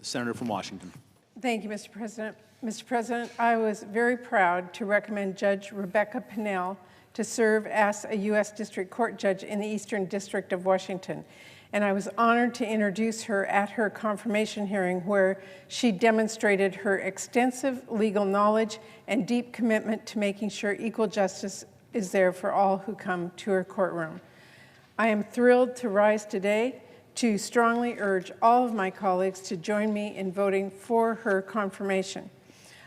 Senator from Washington. Thank you, Mr. President. Mr. President, I was very proud to recommend Judge Rebecca Pinnell to serve as a U.S. District Court judge in the Eastern District of Washington. And I was honored to introduce her at her confirmation hearing, where she demonstrated her extensive legal knowledge and deep commitment to making sure equal justice is there for all who come to her courtroom. I am thrilled to rise today to strongly urge all of my colleagues to join me in voting for her confirmation.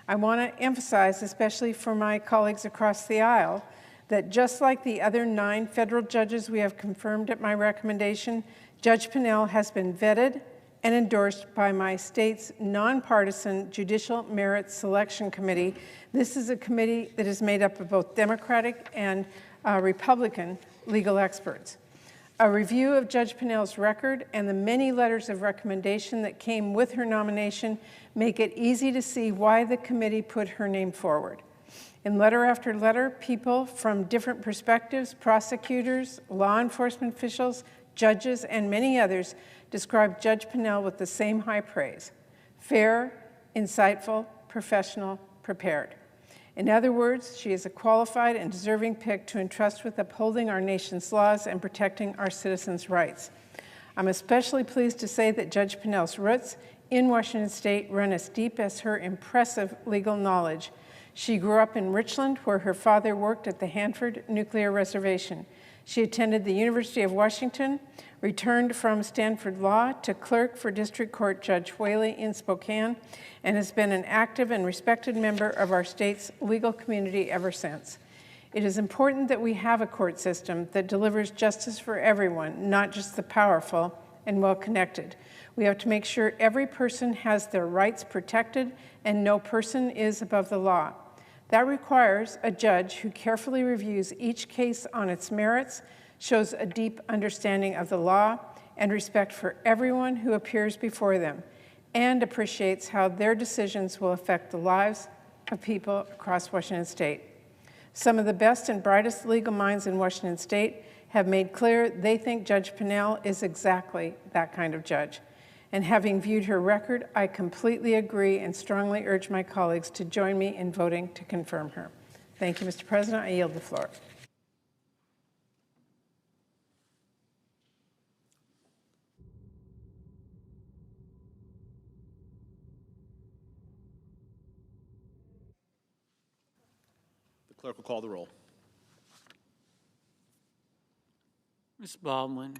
I want to emphasize, especially for my colleagues across the aisle, that just like the other 9 federal judges we have confirmed at my recommendation, Judge Pinnell has been vetted and endorsed by my state's nonpartisan Judicial Merit Selection Committee. This is a committee that is made up of both Democratic and Republican legal experts. A review of Judge Pinnell's record and the many letters of recommendation that came with her nomination make it easy to see why the committee put her name forward. In letter after letter, people from different perspectives, prosecutors, law enforcement officials, judges, and many others describe Judge Pinnell with the same high praise: fair, insightful, professional, prepared. In other words, she is a qualified and deserving pick to entrust with upholding our nation's laws and protecting our citizens' rights. I'm especially pleased to say that Judge Pinnell's roots in Washington State run as deep as her impressive legal knowledge. She grew up in Richland, where her father worked at the Hanford Nuclear Reservation. She attended the University of Washington, returned from Stanford Law to clerk for District Court Judge Whaley in Spokane, and has been an active and respected member of our state's legal community ever since. It is important that we have a court system that delivers justice for everyone, not just the powerful and well-connected. We have to make sure every person has their rights protected and no person is above the law. That requires a judge who carefully reviews each case on its merits, shows a deep understanding of the law and respect for everyone who appears before them, and appreciates how their decisions will affect the lives of people across Washington State. Some of the best and brightest legal minds in Washington State have made clear they think Judge Pinnell is exactly that kind of judge. And having viewed her record, I completely agree and strongly urge my colleagues to join me in voting to confirm her. Thank you, Mr. President. I yield the floor. The clerk will call the roll. Ms. Baldwin.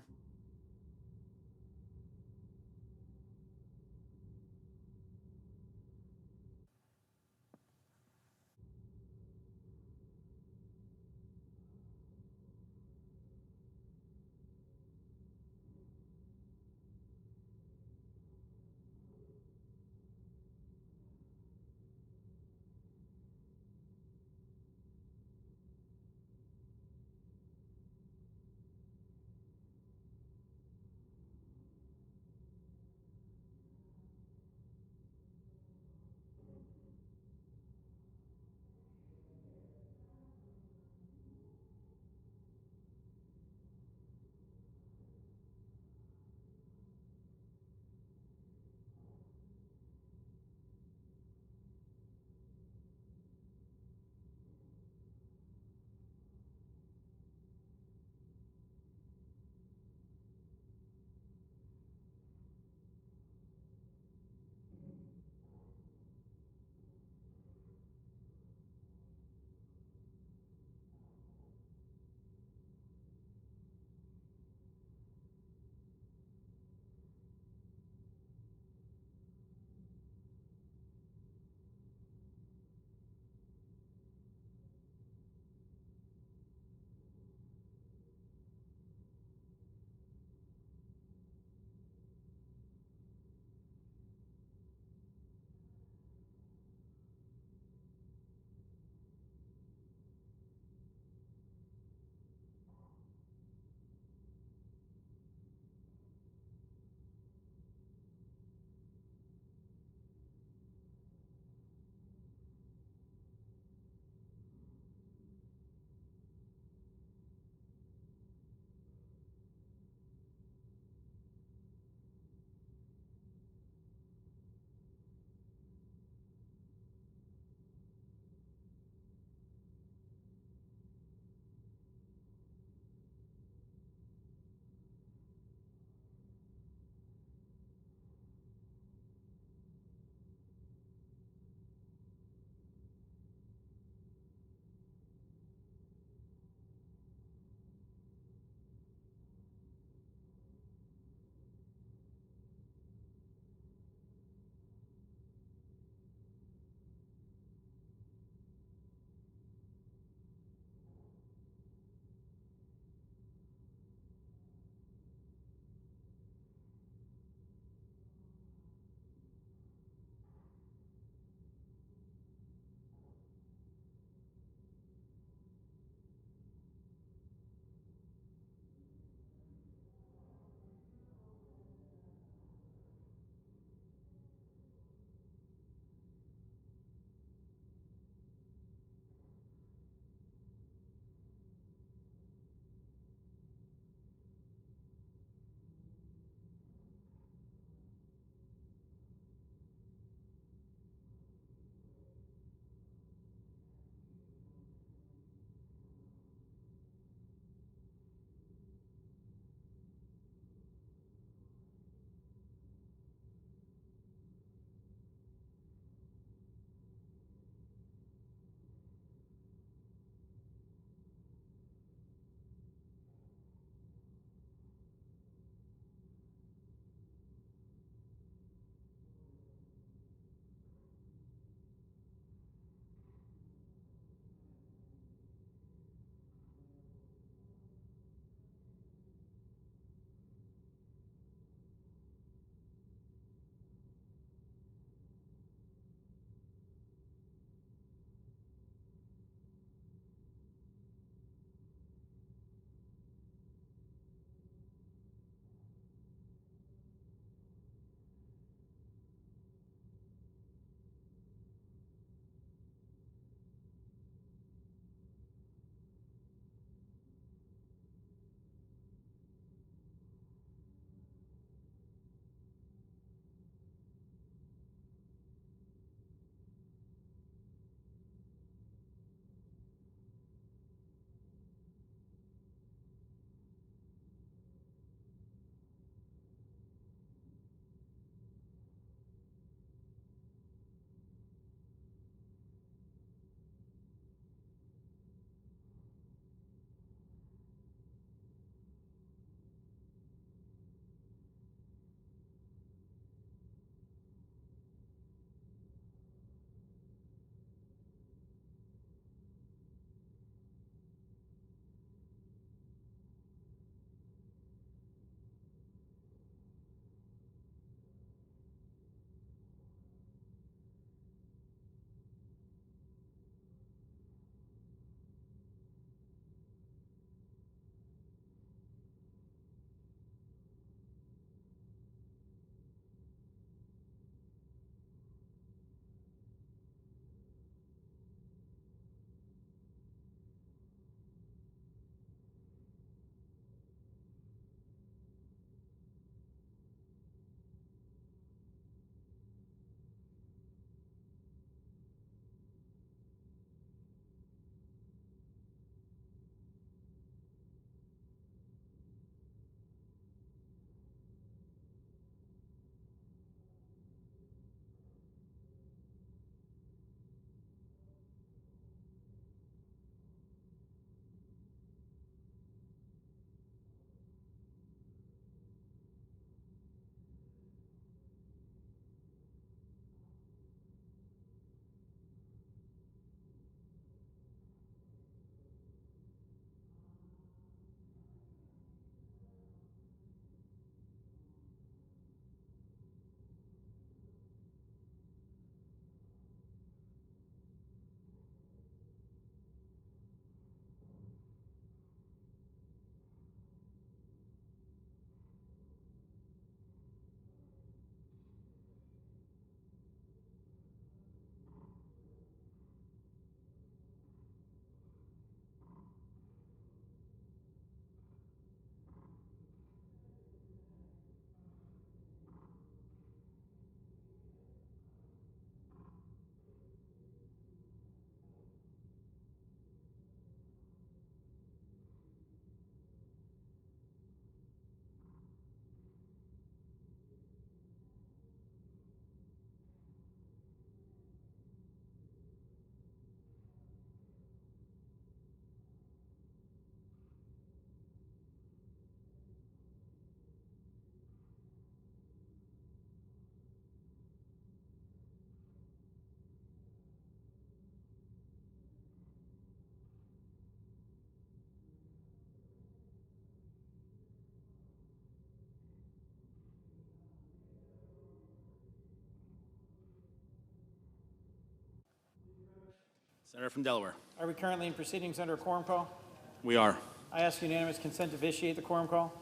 Senator from Delaware. Are we currently in proceedings under a quorum call? We are. I ask unanimous consent to vitiate the quorum call.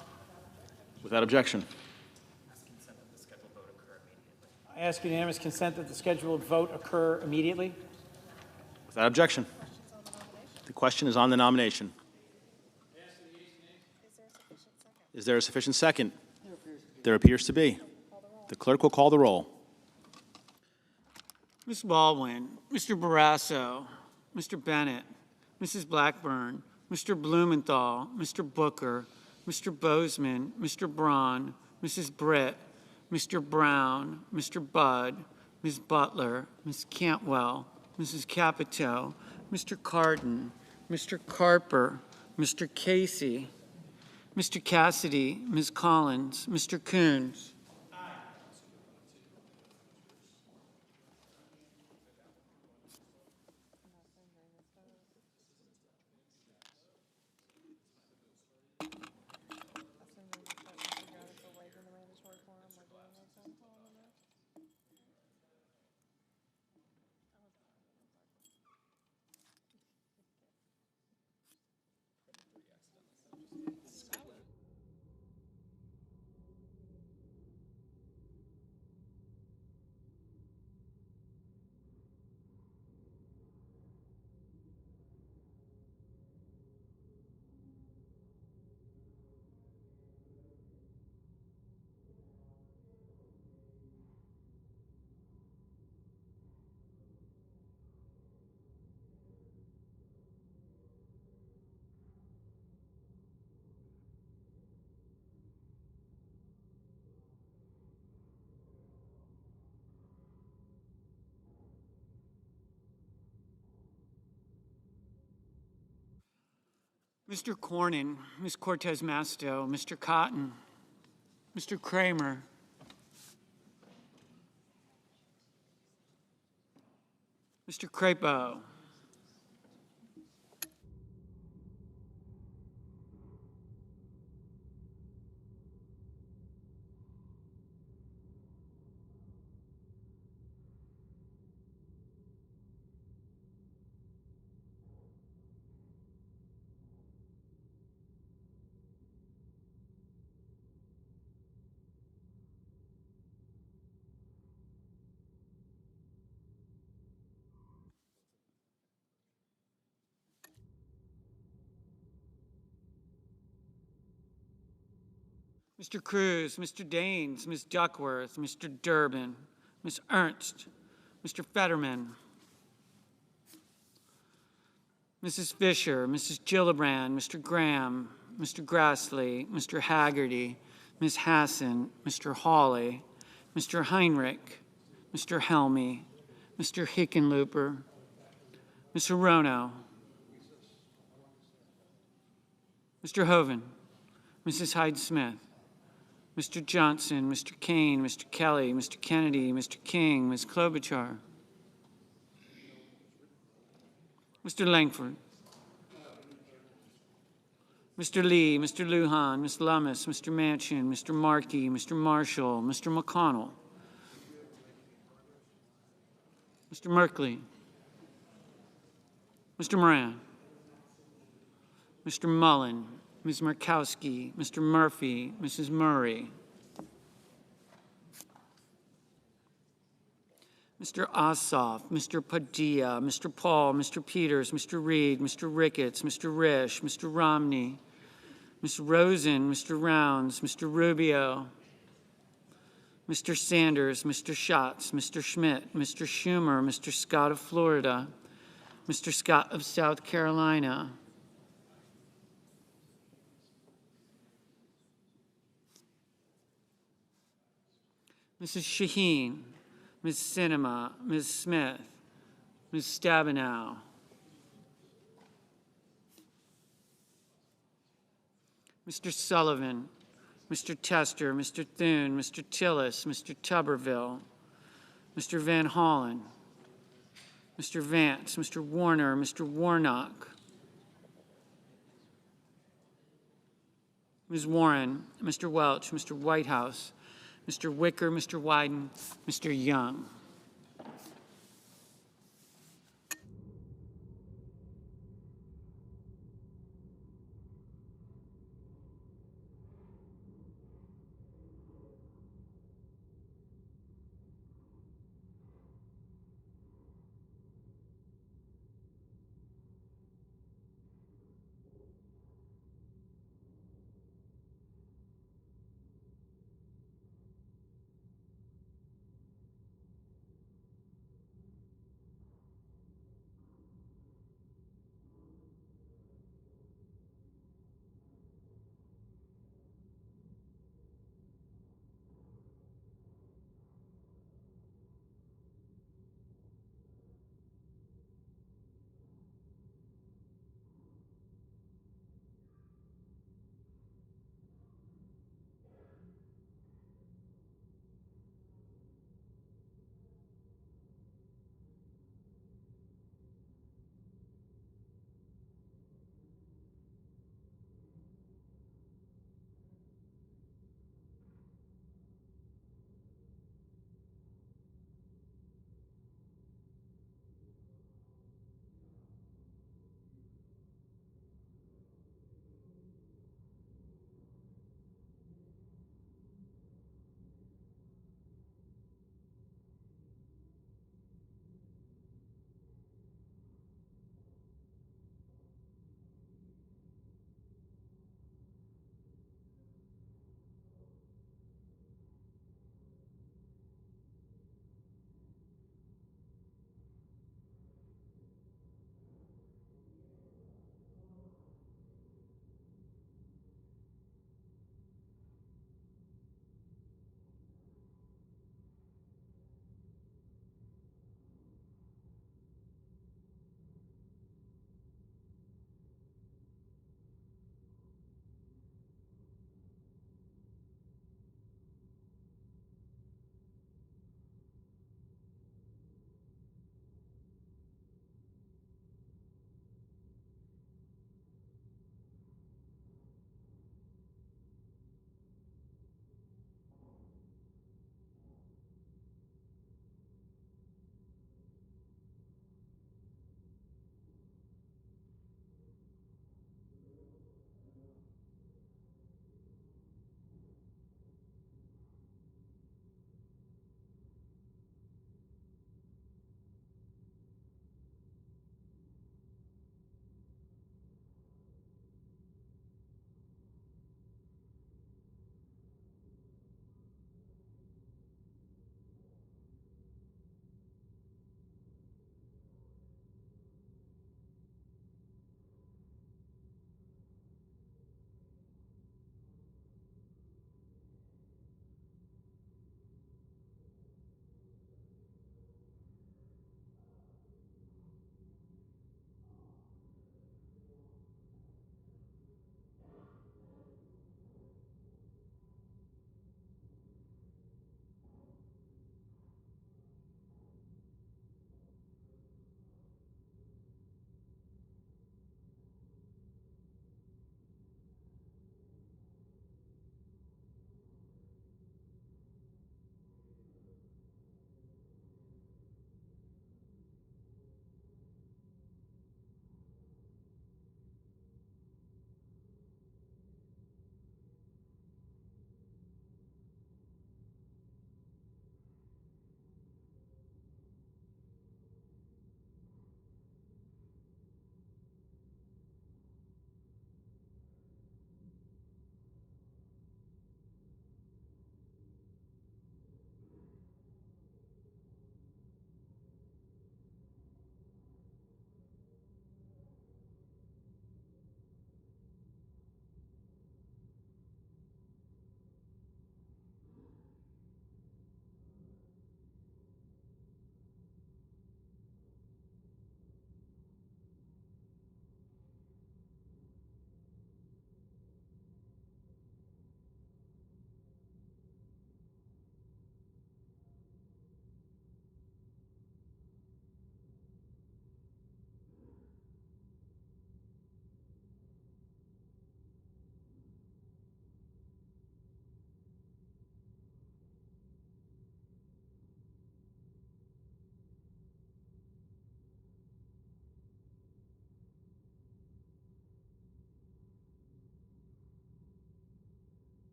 Without objection. I ask unanimous consent that the scheduled vote occur immediately. Without objection. The question is on the nomination. Is there a sufficient second? There appears to be. The clerk will call the roll. Ms. Baldwin, Mr. Barrasso, Mr. Bennett, Mrs. Blackburn, Mr. Blumenthal, Mr. Booker, Mr. Bozeman, Mr. Braun, Mrs. Britt, Mr. Brown, Mr. Budd, Ms. Butler, Ms. Cantwell, Mrs. Capito, Mr. Cardin, Mr. Carper, Mr. Casey, Mr. Cassidy, Ms. Collins, Mr. Coons. Mr. Cornyn, Ms. Cortez Masto, Mr. Cotton, Mr. Kramer, Mr. Crapo, Mr. Cruz, Mr. Daines, Ms. Duckworth, Mr. Durbin, Ms. Ernst, Mr. Fetterman, Mrs. Fisher, Mrs. Gillibrand, Mr. Graham, Mr. Grassley, Mr. Haggerty, Ms. Hassan, Mr. Hawley, Mr. Heinrich, Mr. Helmy, Mr. Hickenlooper, Ms. Hirono, Mr. Hoven, Mrs. Hyde-Smith, Mr. Johnson, Mr. Kane, Mr. Kelly, Mr. Kennedy, Mr. King, Ms. Klobuchar, Mr. Langford, Mr. Lee, Mr. Lujan, Ms. Lummis, Mr. Manchin, Mr. Markey, Mr. Marshall, Mr. McConnell, Mr. Merkley, Mr. Moran, Mr. Mullen, Ms. Murkowski, Mr. Murphy, Mrs. Murray, Mr. Ossoff, Mr. Padilla, Mr. Paul, Mr. Peters, Mr. Reed, Mr. Ricketts, Mr. Risch, Mr. Romney, Ms. Rosen, Mr. Rounds, Mr. Rubio, Mr. Sanders, Mr. Schatz, Mr. Schmidt, Mr. Schumer, Mr. Scott of Florida, Mr. Scott of South Carolina, Mrs. Shaheen, Ms. Sinema, Ms. Smith, Ms. Stabenow, Mr. Sullivan, Mr. Tester, Mr. Thune, Mr. Tillis, Mr. Tuberville, Mr. Van Hollen, Mr. Vance, Mr. Warner, Mr. Warnock, Ms. Warren, Mr. Welch, Mr. Whitehouse, Mr. Wicker, Mr. Wyden, Mr. Young.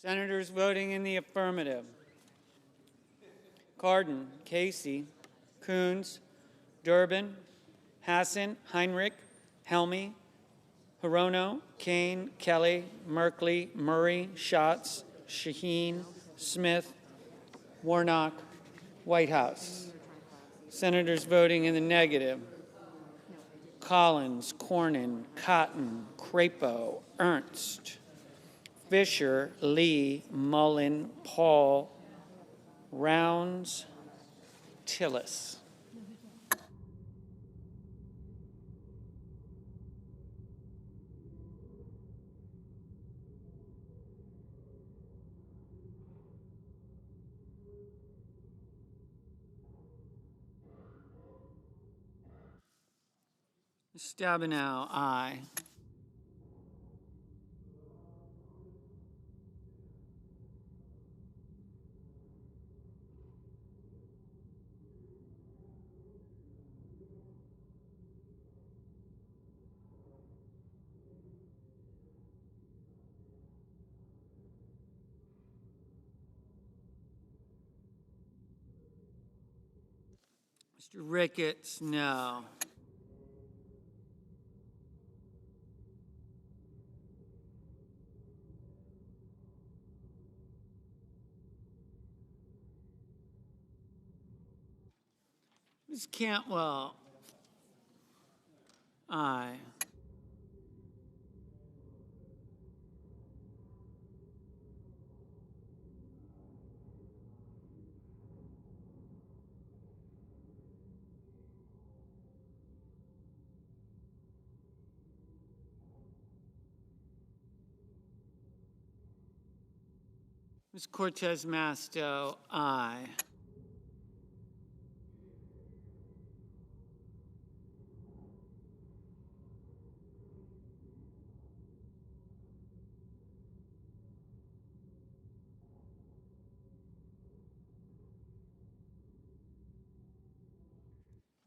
Senators voting in the affirmative: Cardin, Casey, Coons, Durbin, Hassan, Heinrich, Helmy, Hirono, Kane, Kelly, Merkley, Murray, Schatz, Shaheen, Smith, Warnock, Whitehouse. Senators voting in the negative: Collins, Cornyn, Cotton, Crapo, Ernst, Fisher, Lee, Mullen, Paul, Rounds, Tillis. Stabenow, aye. Mr. Ricketts, no. Ms. Cantwell, aye. Ms. Cortez Masto, aye.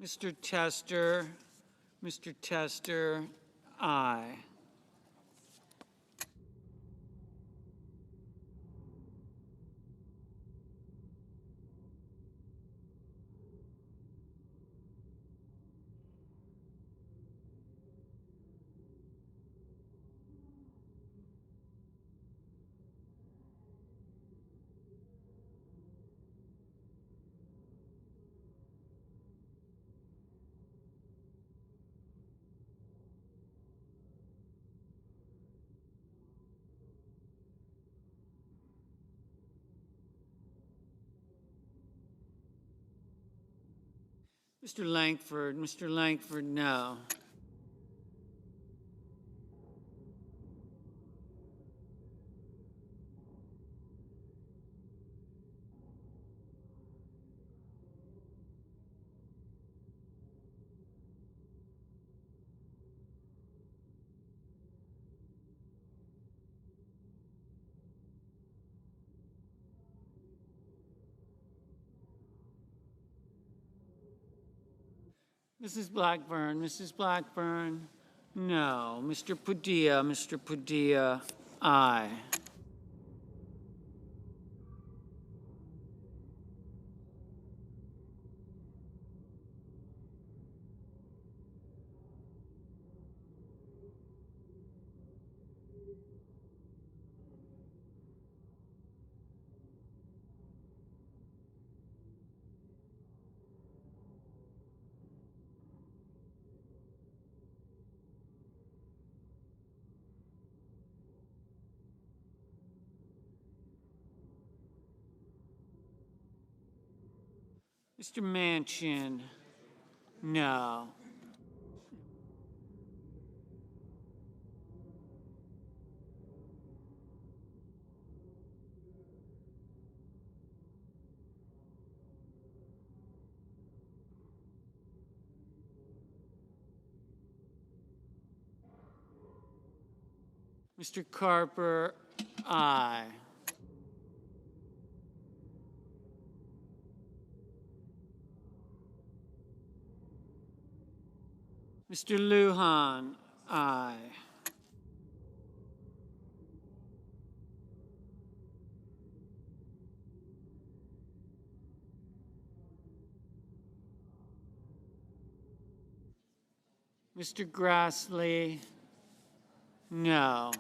Mr. Tester, aye. Mr. Langford, no. Mrs. Blackburn, no. Mr. Padilla, aye. Mr. Manchin, no. Mr. Carper, aye. Mr. Lujan, aye. Mr. Grassley, no.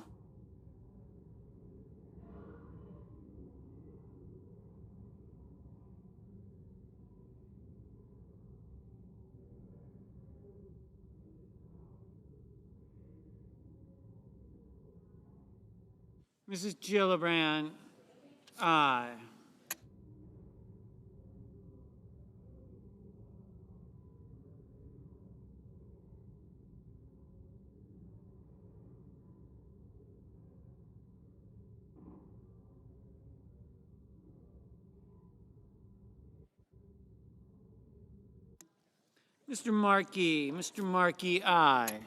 Mrs. Gillibrand, aye. Mr. Markey, aye.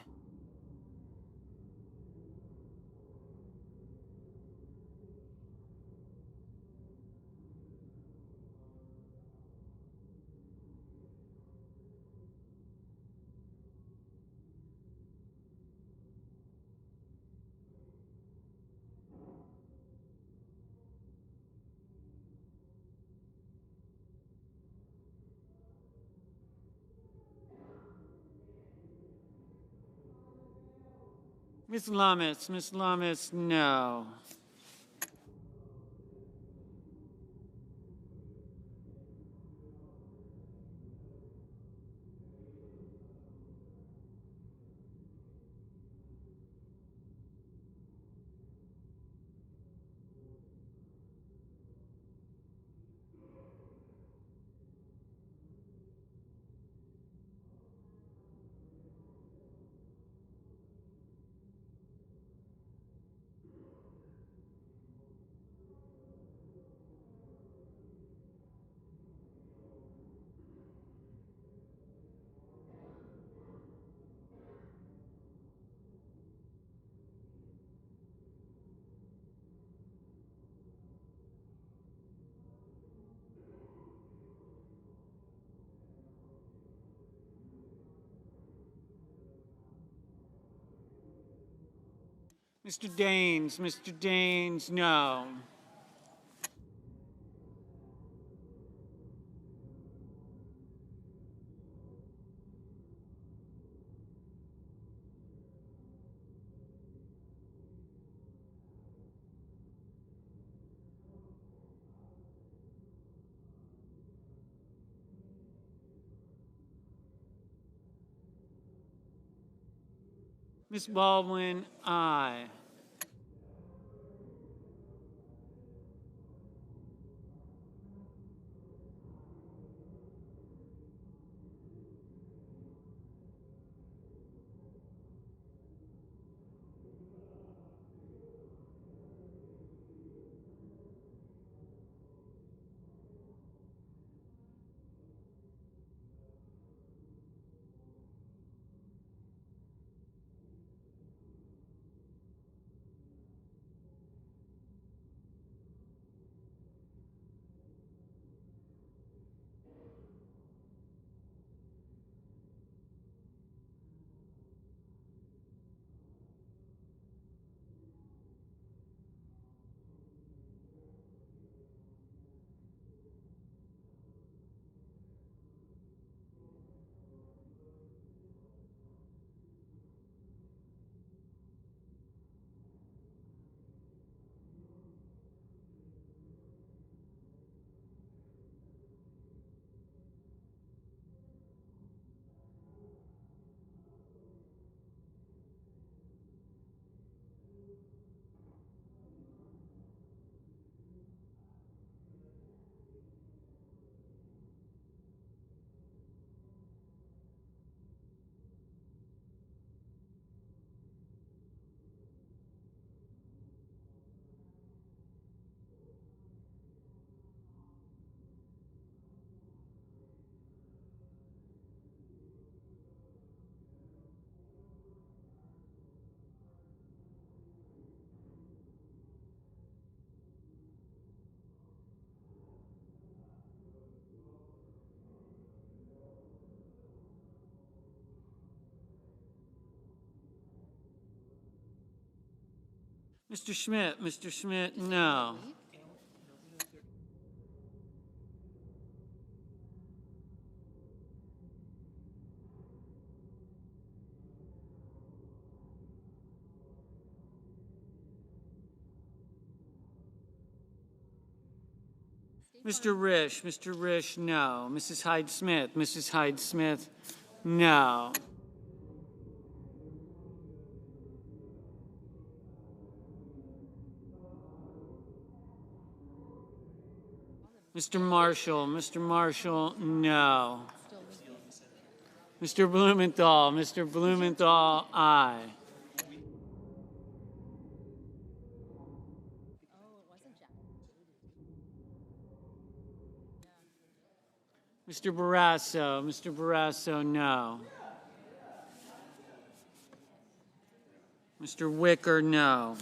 Ms. Lummis, no. Mr. Daines, no. Ms. Baldwin, aye. Mr. Schmidt, no. Mr. Risch, no. Mrs. Hyde Smith, no. Mr. Marshall, no. Mr. Blumenthal, aye. Mr. Barrasso, no. Mr. Wicker, no.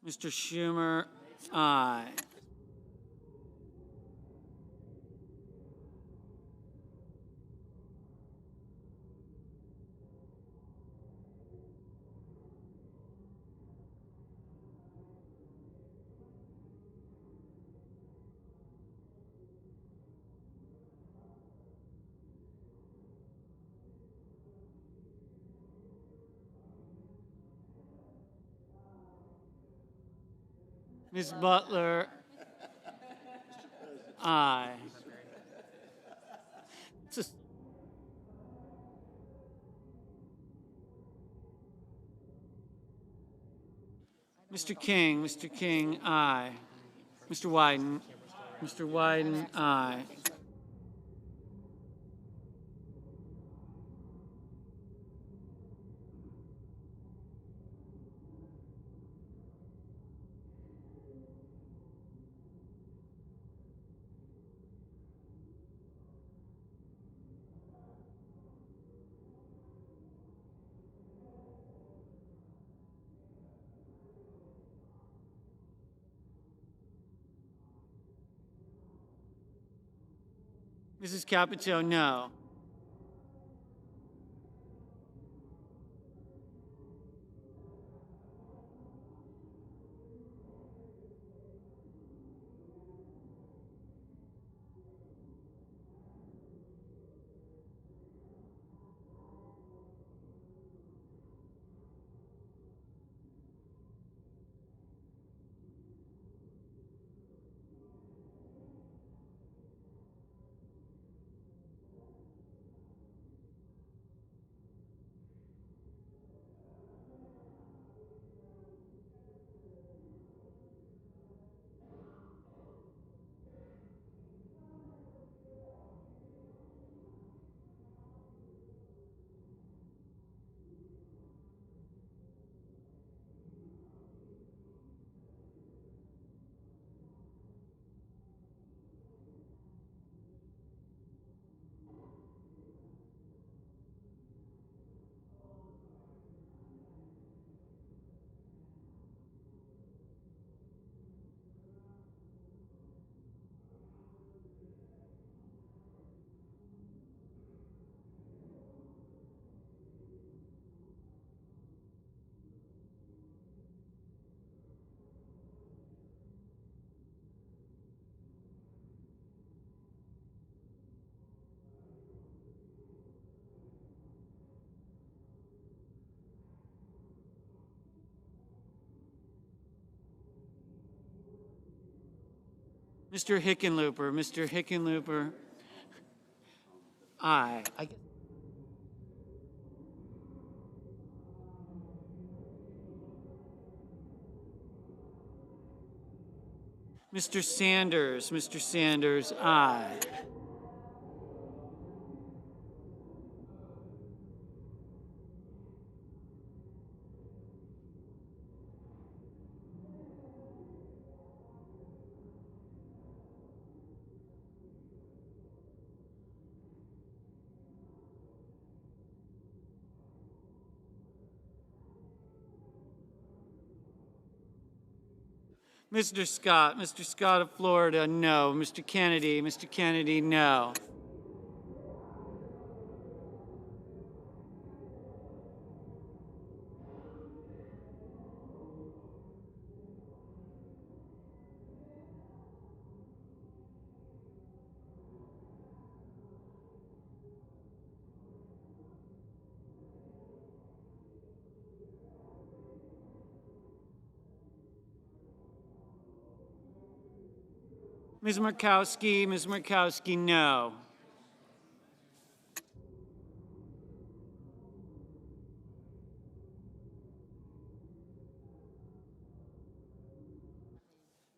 Mr. Schumer, aye. Ms. Butler, aye. Mr. King, aye. Mr. Wyden, aye. Mrs. Capito, no. Mr. Hickenlooper, aye. Mr. Sanders, aye. Mr. Scott of Florida, no. Mr. Kennedy, no. Ms. Murkowski, no.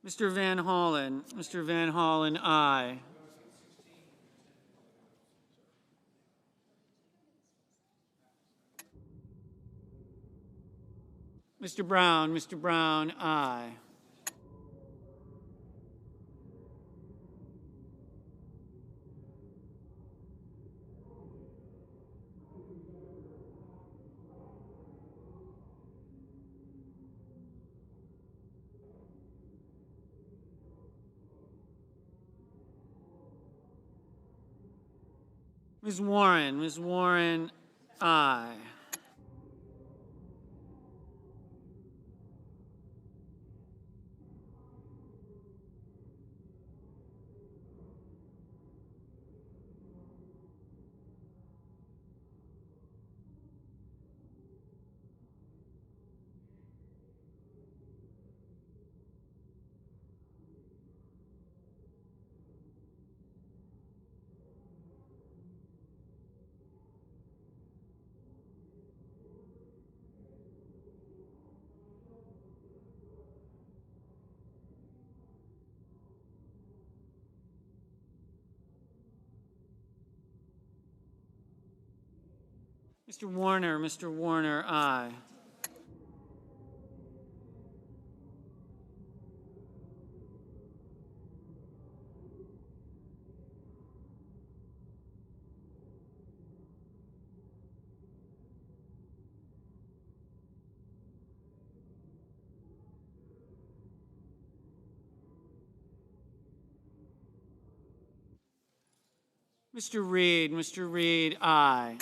Mr. Van Hollen, aye. Mr. Brown, aye. Ms. Warren, aye. Mr. Warner, aye. Mr. Reed, aye.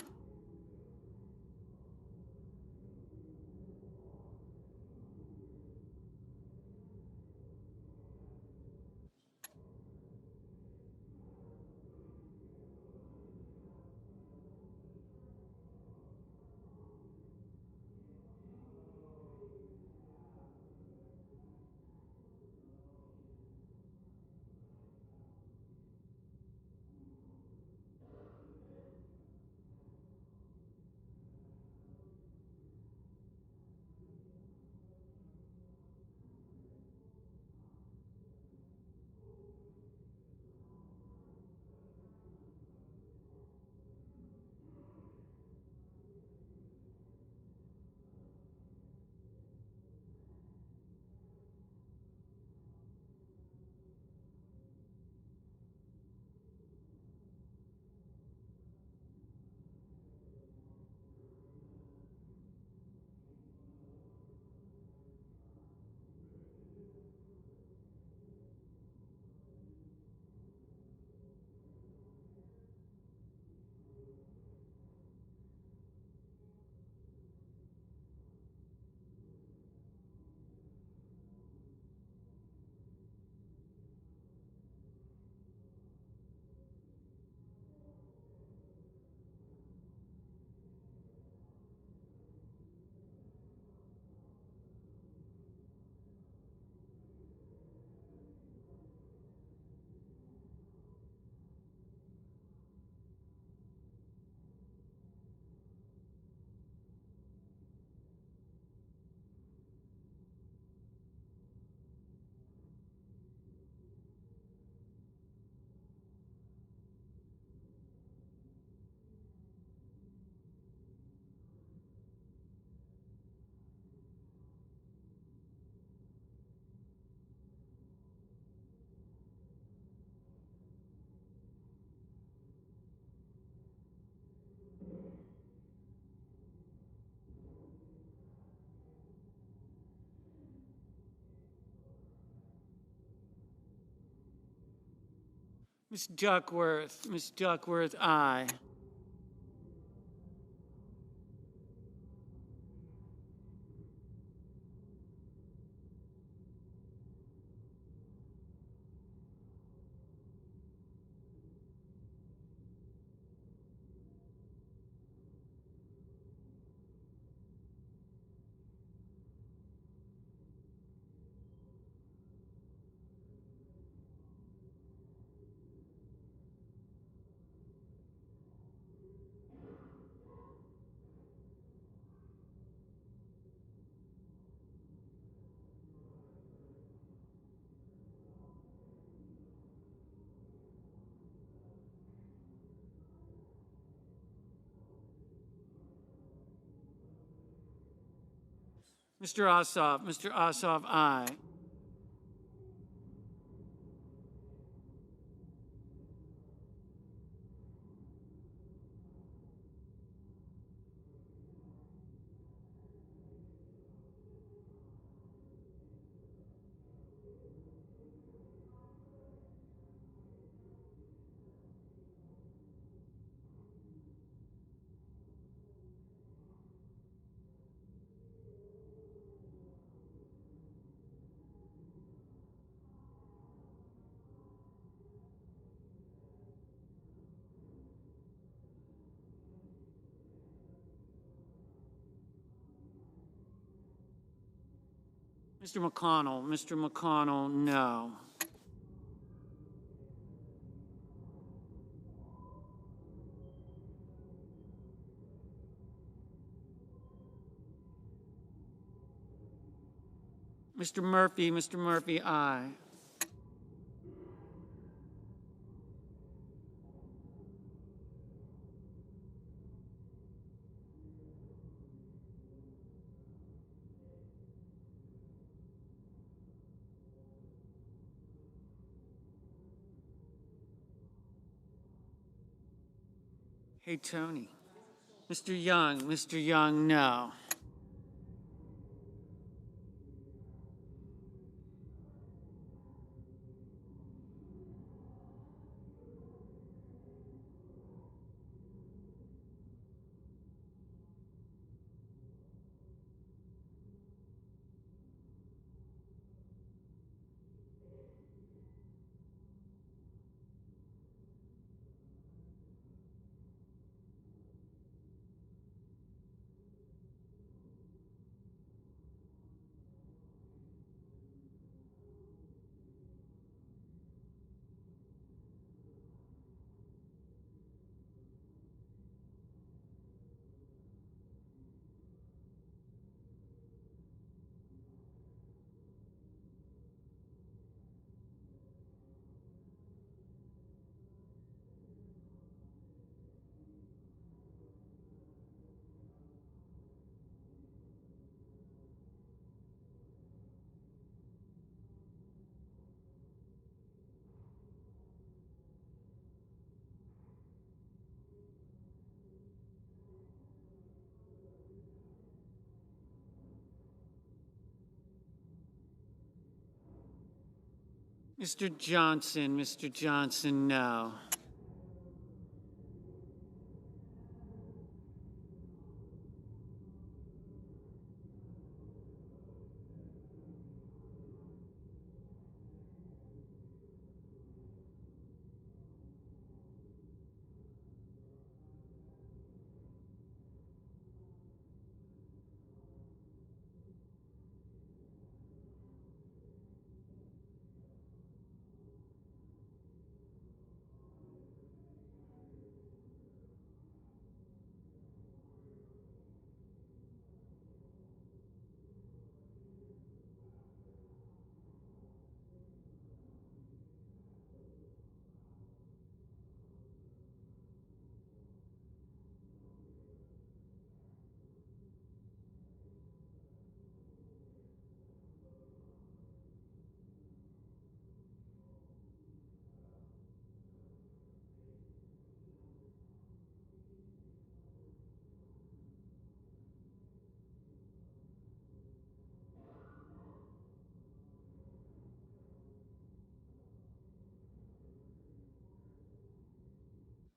Ms. Duckworth. Ms. Duckworth, aye. Mr. Ossoff. Mr. Ossoff, aye. Mr. McConnell. Mr. McConnell, no. Mr. Murphy. Mr. Murphy, aye. Hey, Tony. Mr. Young. Mr. Young, no. Mr. Johnson. Mr. Johnson, no.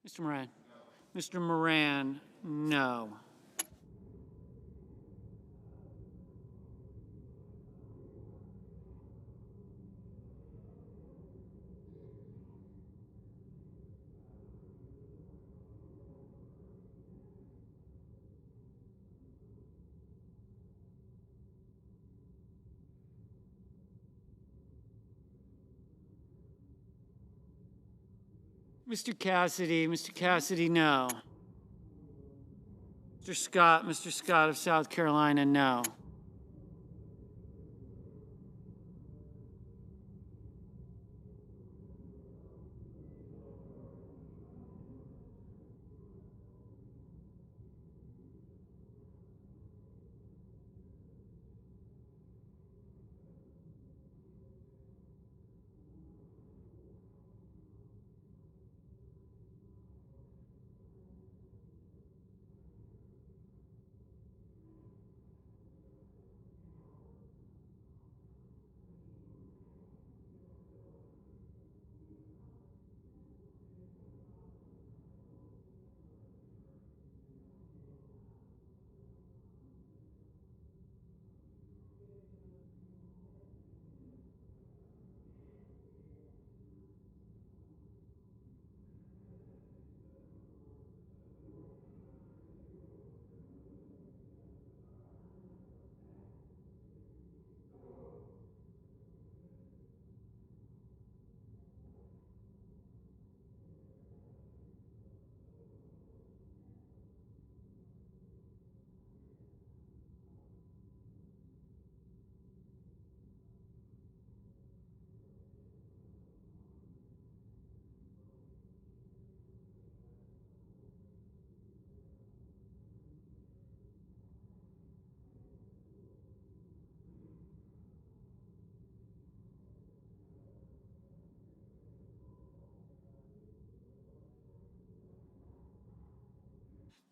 Mr. Moran? Mr. Moran, no. Mr. Cassidy, no. Mr. Scott of South Carolina, no.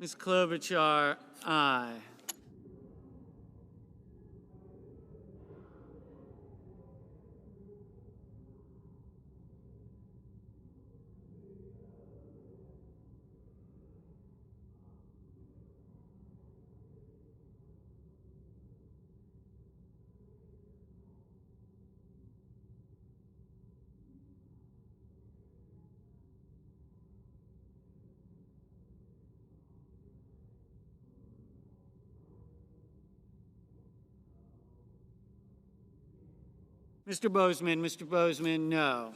Ms. Klobuchar, aye. Mr. Bozeman, no.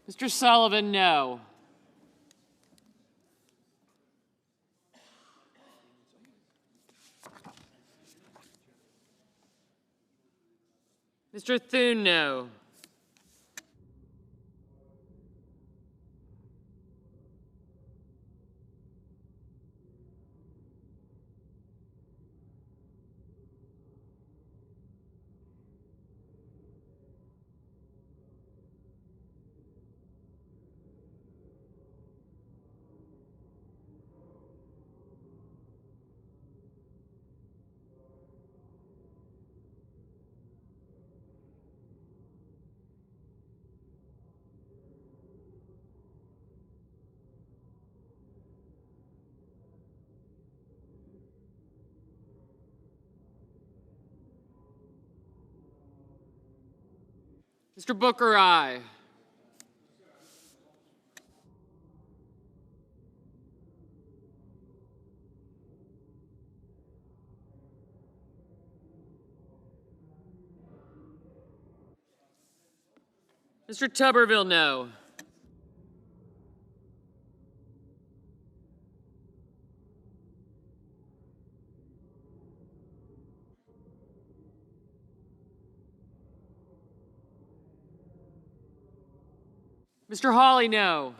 Mr. Sullivan, no. Mr. Thune, no. Mr. Booker, aye. Mr. Tuberville, no. Mr. Hawley, no.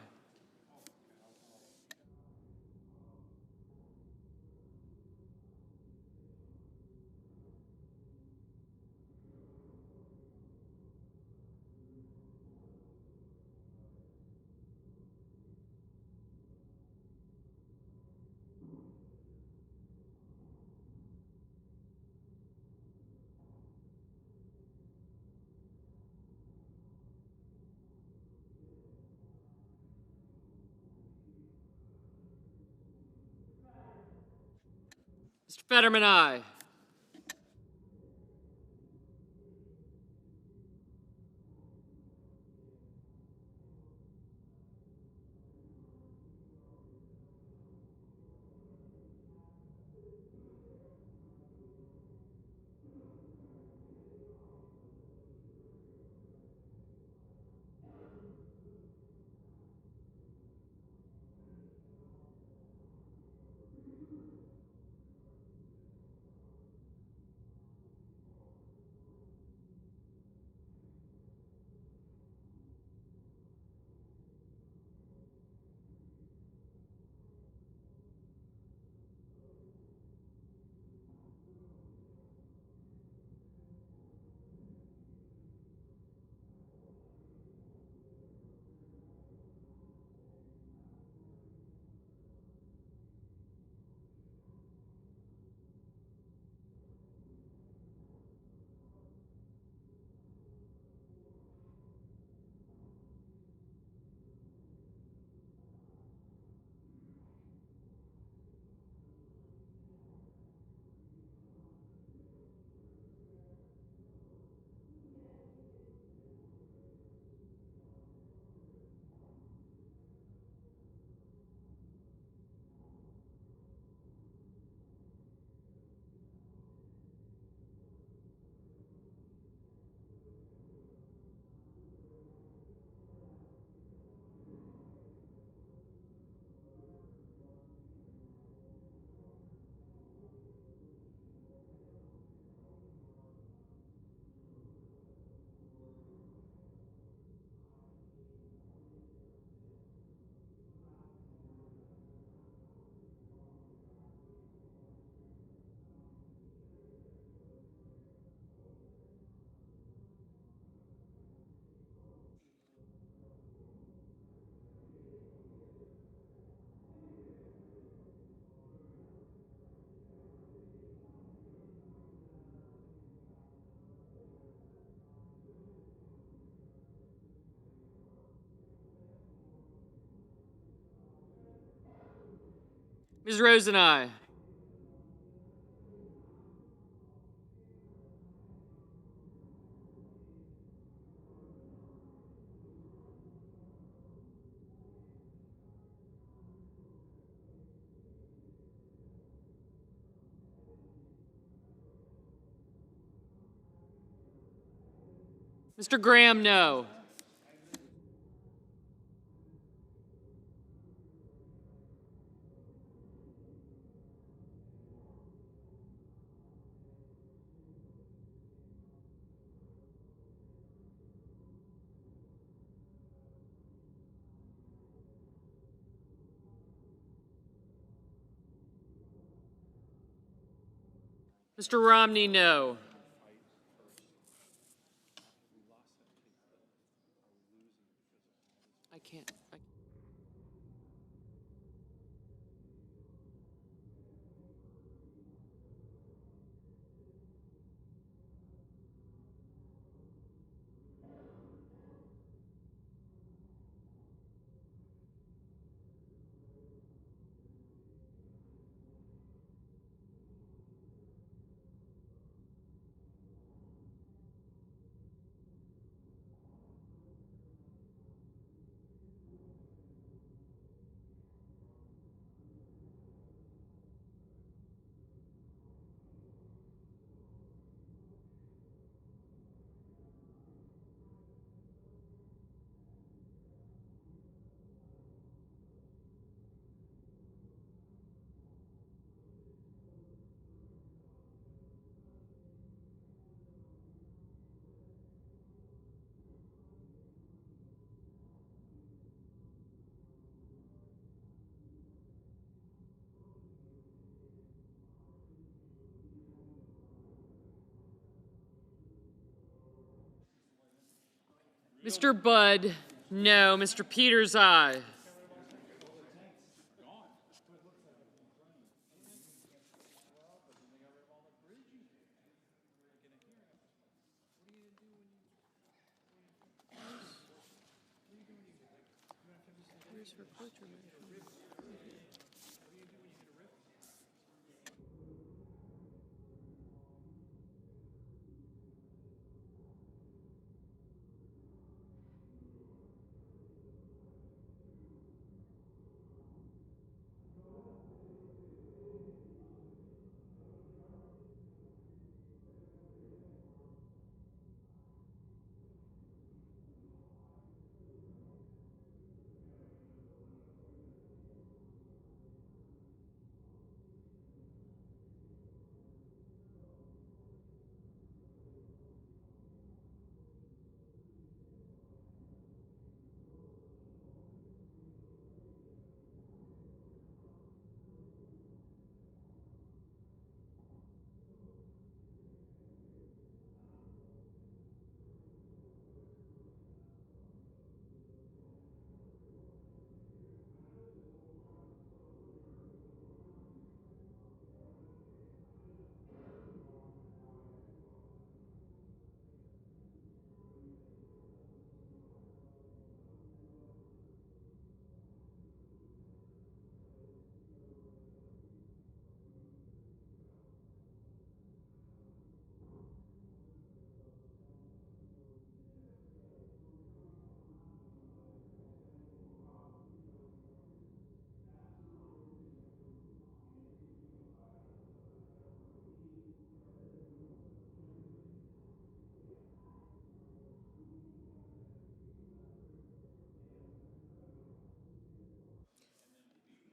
Mr. Fetterman, aye. Ms. Rosen, aye. Mr. Graham, no. Mr. Romney, no. I can't. Mr. Budd, no. Mr. Peters, aye.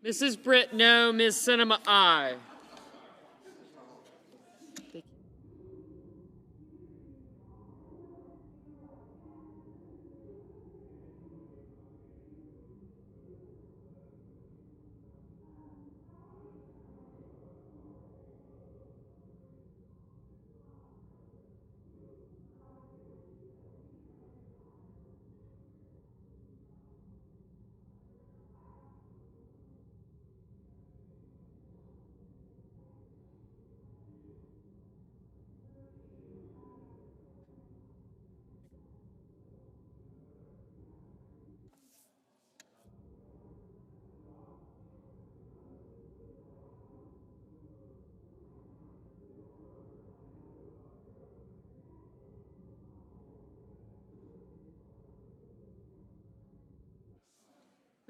Mrs. Britt, no. Ms. Cinema, aye.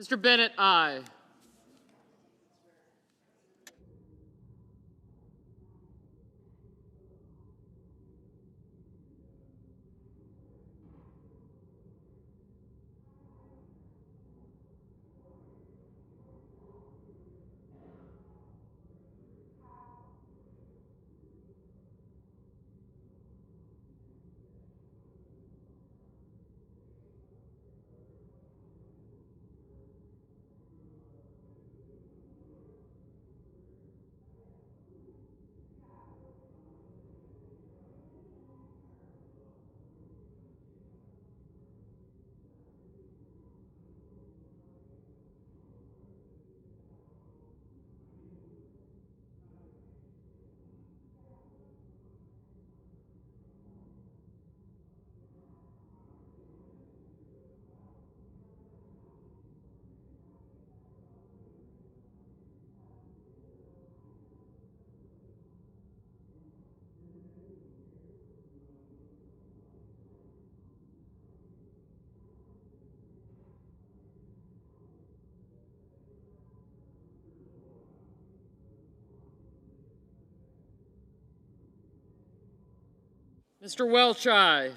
Mr. Bennett, aye. Mr. Welch, aye.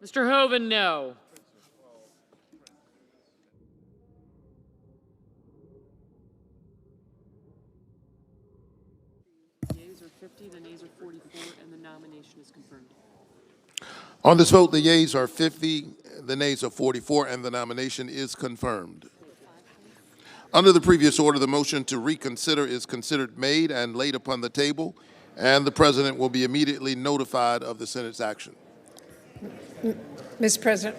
Mr. Hoven, no. The yeas are 50, the nays are 44, and the nomination is confirmed. On this vote, the yeas are 50, the nays are 44, and the nomination is confirmed. Under the previous order, the motion to reconsider is considered made and laid upon the table, and the President will be immediately notified of the Senate's action. Mr. President.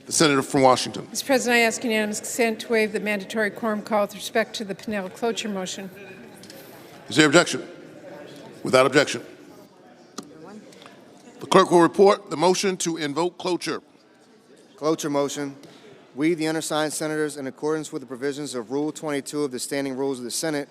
The Senator from Washington. Mr. President, I ask unanimous consent to waive the mandatory quorum call with respect to the Pinnell cloture motion. Is there objection? Without objection. The clerk will report the motion to invoke cloture. Cloture motion. We, the undersigned senators, in accordance with the provisions of Rule 22 of the Standing Rules of the Senate,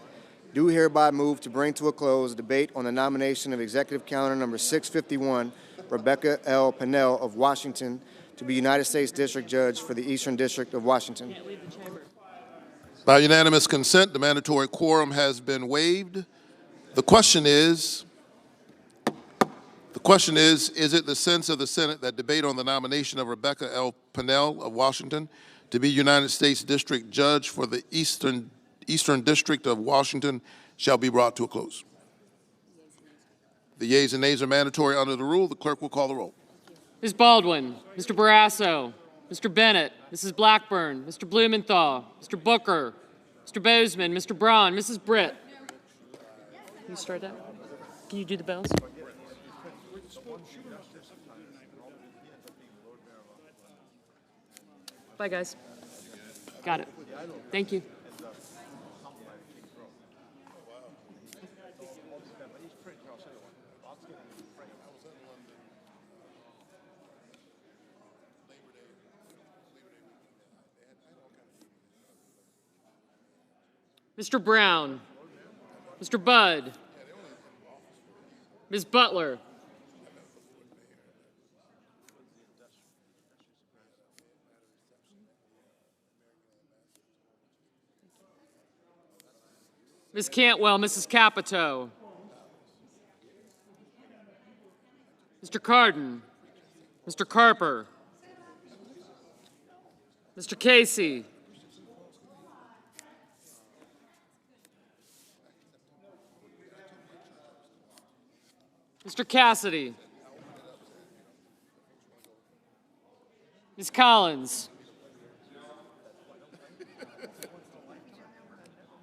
do hereby move to bring to a close a debate on the nomination of Executive Calendar Number 651, Rebecca L. Pinnell of Washington, to be United States District Judge for the Eastern District of Washington. By unanimous consent, the mandatory quorum has been waived. The question is, is it the sense of the Senate that debate on the nomination of Rebecca L. Pinnell of Washington to be United States District Judge for the Eastern District of Washington shall be brought to a close? The yeas and nays are mandatory under the rule. The clerk will call the roll. Ms. Baldwin, Mr. Barrasso, Mr. Bennett, Mrs. Blackburn, Mr. Blumenthal, Mr. Booker, Mr. Bozeman, Mr. Braun, Mrs. Britt. Can you start that? Can you do the bells? Bye, guys. Got it. Thank you. Mr. Brown, Mr. Budd, Ms. Butler, Ms. Cantwell, Mrs. Capito, Mr. Cardin, Mr. Carper, Mr. Casey, Mr. Cassidy, Ms. Collins,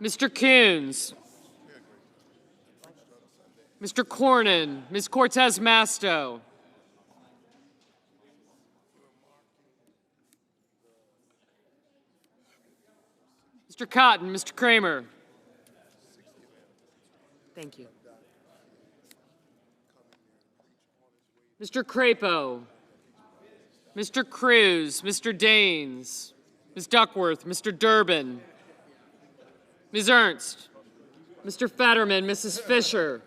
Mr. Coons, Mr. Cornyn, Ms. Cortez Masto, Mr. Cotton, Mr. Kramer. Thank you. Mr. Crapo, Mr. Cruz, Mr. Daines, Ms. Duckworth, Mr. Durbin, Ms. Ernst, Mr. Fetterman, Mrs. Fisher,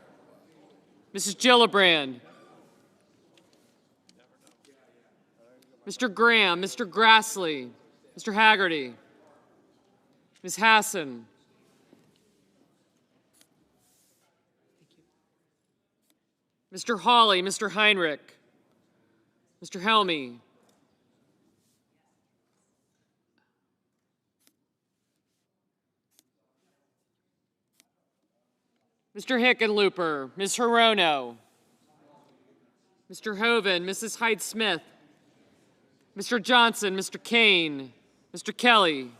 Mrs. Gillibrand, Mr. Graham, Mr. Grassley, Mr. Haggerty, Ms. Hassan, Mr. Hawley, Mr. Heinrich, Mr. Helmy, Mr. Hickenlooper, Ms. Hirono, Mr. Hoven, Mrs. Hyde-Smith, Mr. Johnson, Mr. Kane, Mr. Kelly,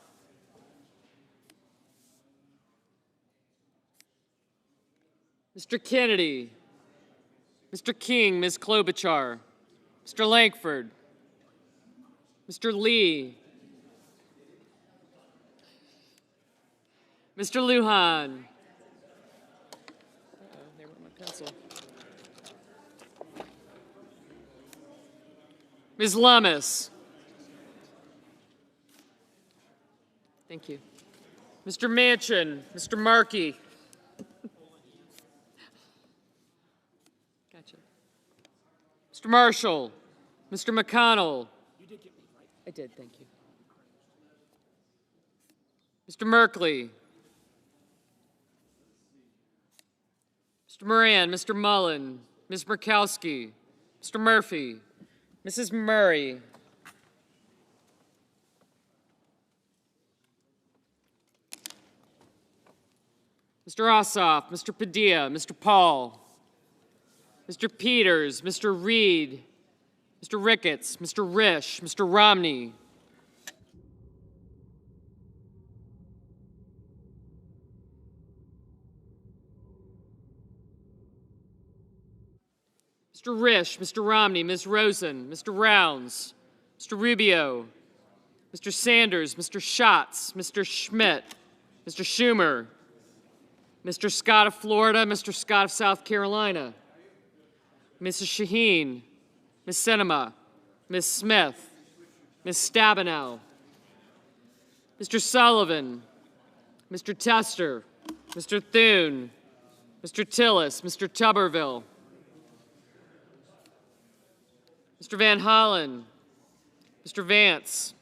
Mr. Kennedy, Mr. King, Ms. Klobuchar, Mr. Lankford, Mr. Lee, Mr. Lujan, There went my pencil. Ms. Lummis, Thank you. Mr. Manchin, Mr. Markey, Gotcha. Mr. Marshall, Mr. McConnell, You did get me right. I did, thank you. Mr. Merkley, Mr. Moran, Mr. Mullen, Ms. Murkowski, Mr. Murphy, Mrs. Murray. Mr. Ossoff, Mr. Padilla, Mr. Paul, Mr. Peters, Mr. Reed, Mr. Ricketts, Mr. Risch, Mr. Romney, Mr. Risch, Mr. Romney, Ms. Rosen, Mr. Rounds, Mr. Rubio, Mr. Sanders, Mr. Schatz, Mr. Schmidt, Mr. Schumer, Mr. Scott of Florida, Mr. Scott of South Carolina, Mrs. Shaheen, Ms. Sinema, Ms. Smith, Ms. Stabenow, Mr. Sullivan, Mr. Tester, Mr. Thune, Mr. Tillis, Mr. Tuberville, Mr. Van Hollen, Mr. Vance,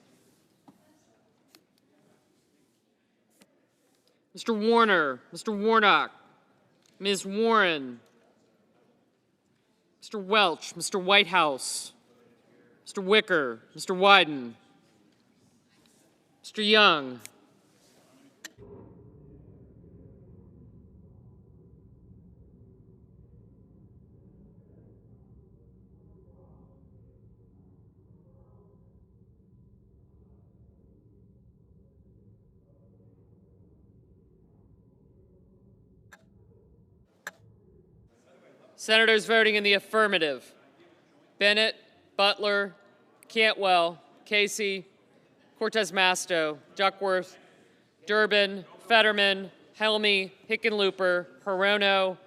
Mr. Warner, Mr. Warnock, Ms. Warren, Mr. Welch, Mr. Whitehouse, Mr. Wicker, Mr. Wyden, Mr. Young, Senators voting in the affirmative: Bennett, Butler, Cantwell, Casey, Cortez Masto, Duckworth, Durbin, Fetterman, Helmy, Hickenlooper, Hirono,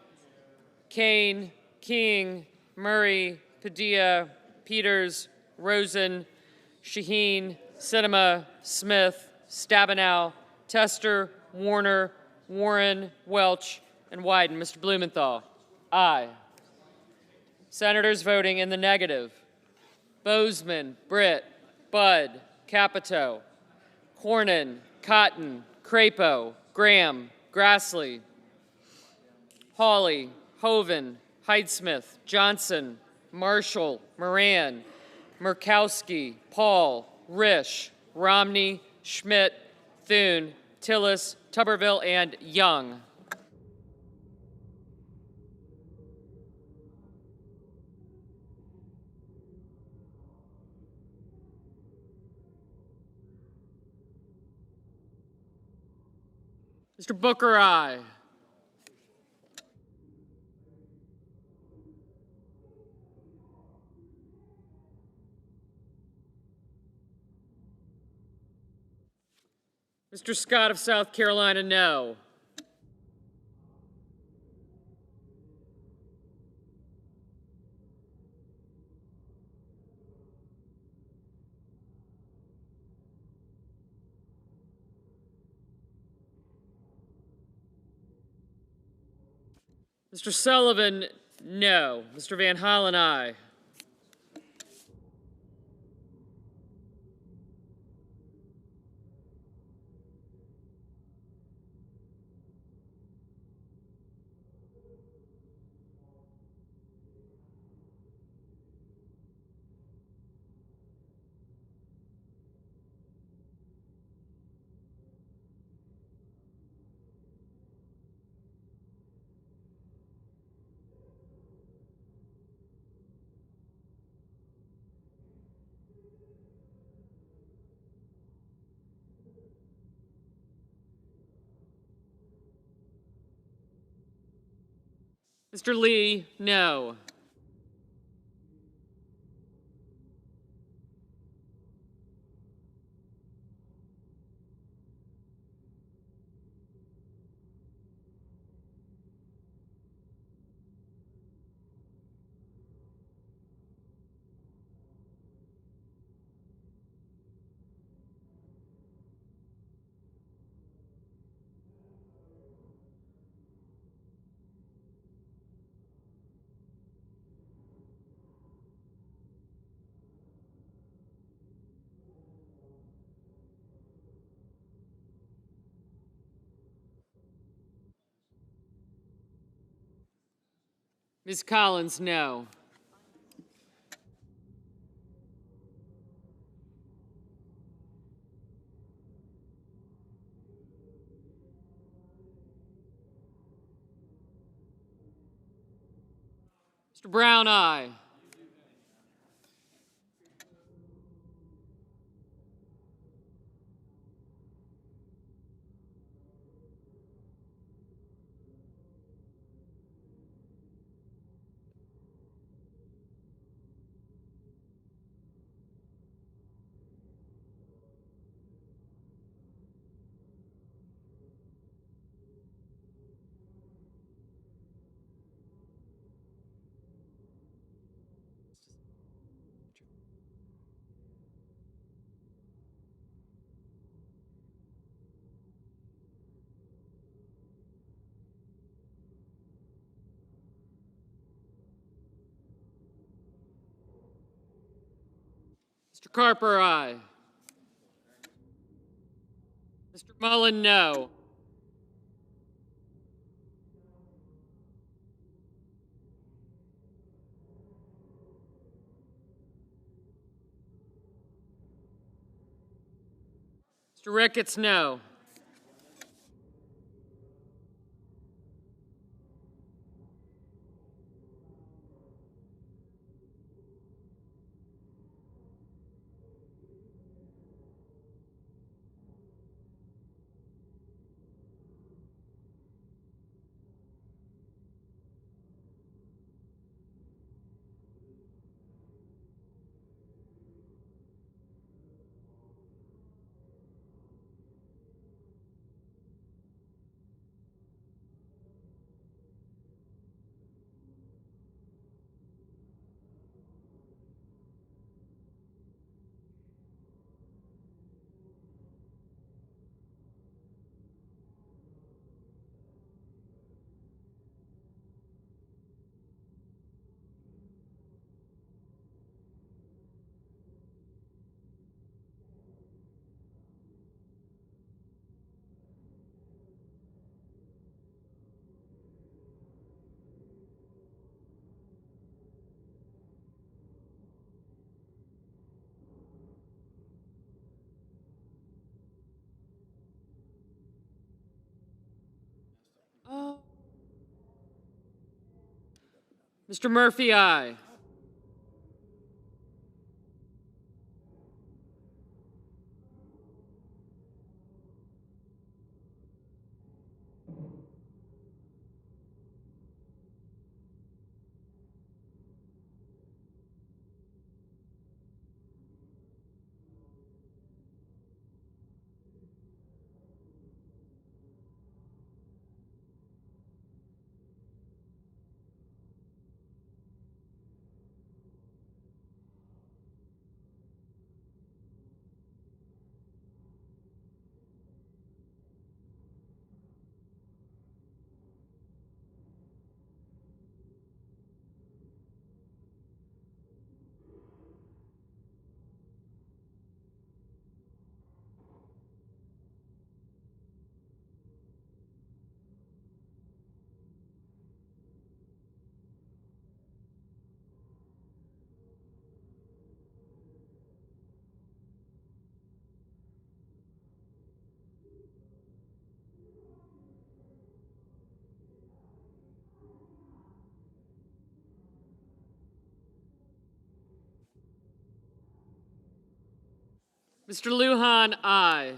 Kane, King, Murray, Padilla, Peters, Rosen, Shaheen, Sinema, Smith, Stabenow, Tester, Warner, Warren, Welch, and Wyden. Mr. Blumenthal. Aye. Senators voting in the negative: Bozeman, Britt, Budd, Capito, Cornyn, Cotton, Crapo, Graham, Grassley, Hawley, Hoeven, Heidsmith, Johnson, Marshall, Moran, Murkowski, Paul, Risch, Romney, Schmidt, Thune, Tillis, Tuberville, and Young. Mr. Booker, aye. Mr. Scott of South Carolina, no. Mr. Sullivan, no. Mr. Van Hollen, aye. Mr. Lee, no. Ms. Collins, no. Mr. Brown, aye. Mr. Carper, aye. Mr. Mullen, no. Mr. Ricketts, no. Mr. Murphy, aye. Mr. Lujan, aye.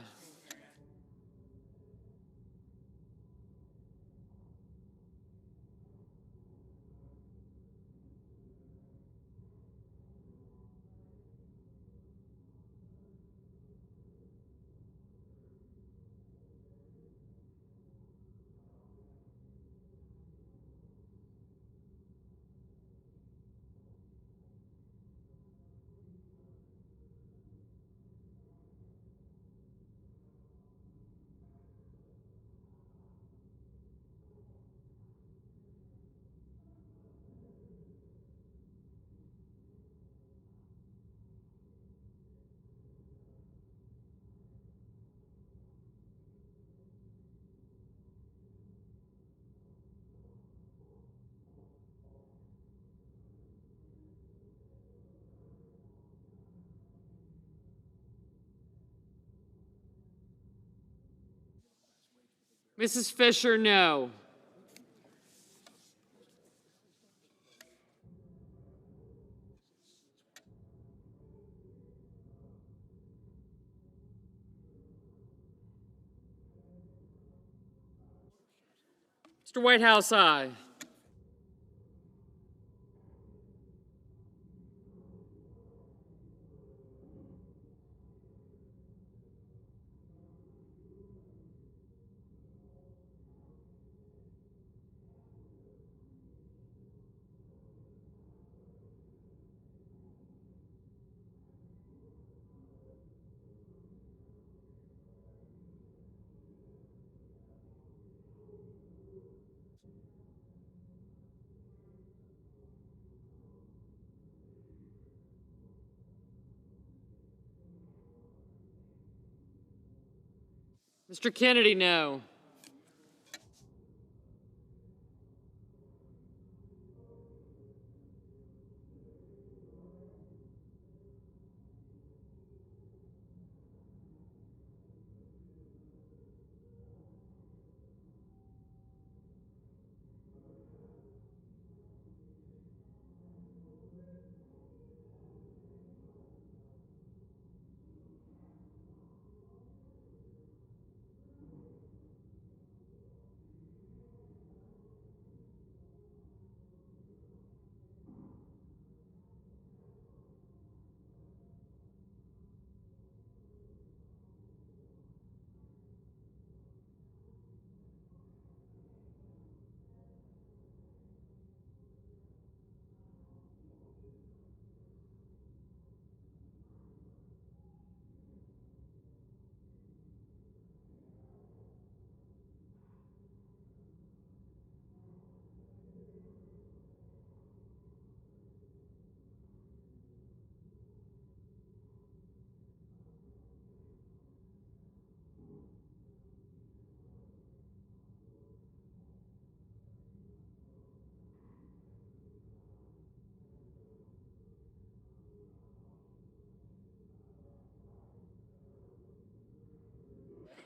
Mrs. Fisher, no. Mr. Whitehouse, aye. Mr. Kennedy, no.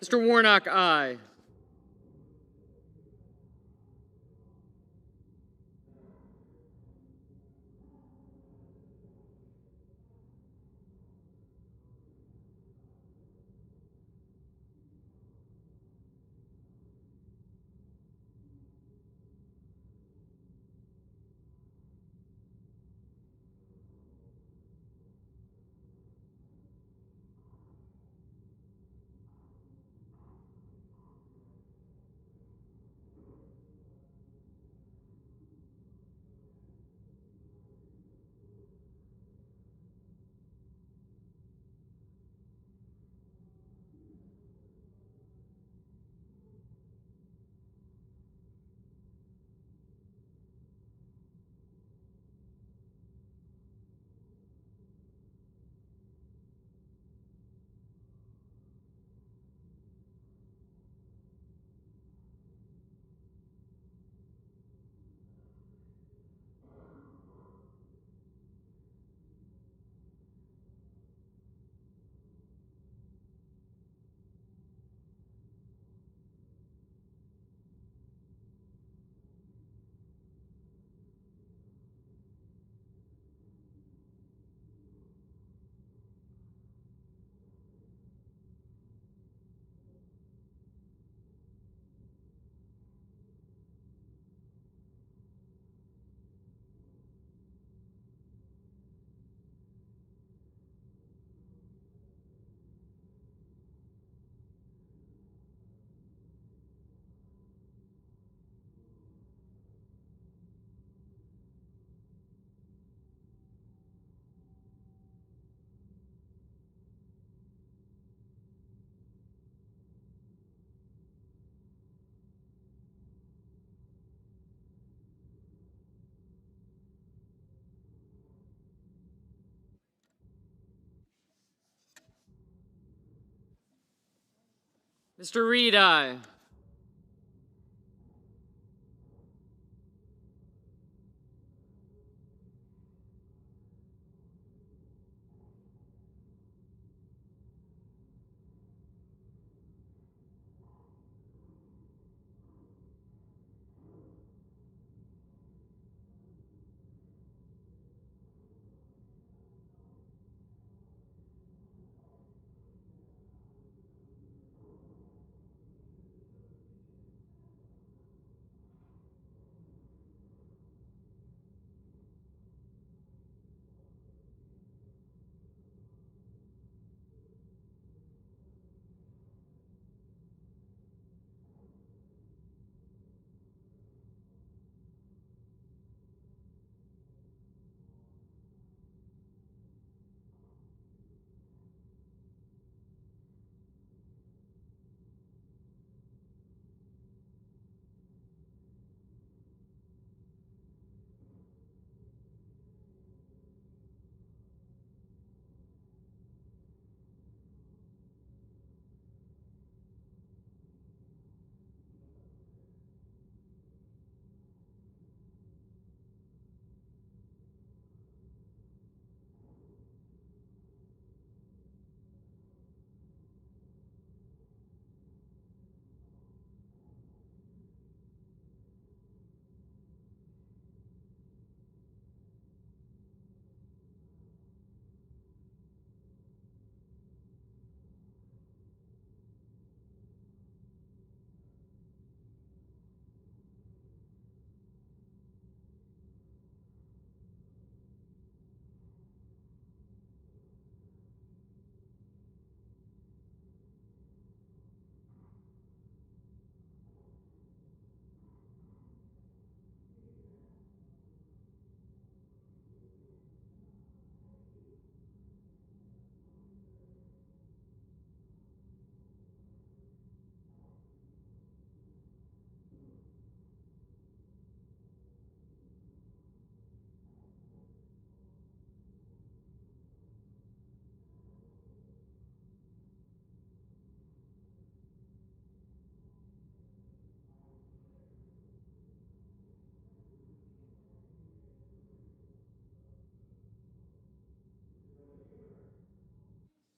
Mr. Warnock, aye. Mr. Reed, aye.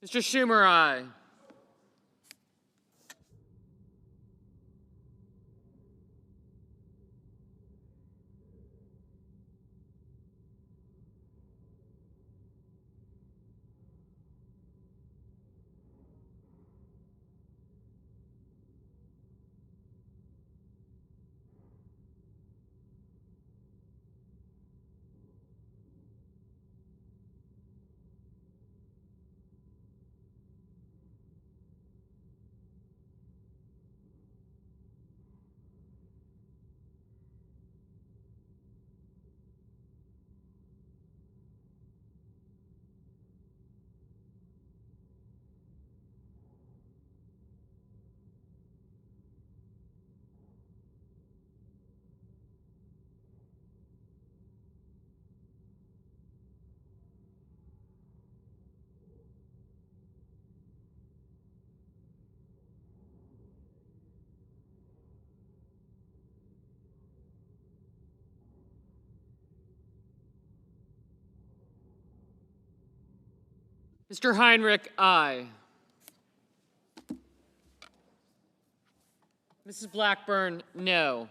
Mr. Schumer, aye. Mr. Heinrich, aye. Mrs. Blackburn, no.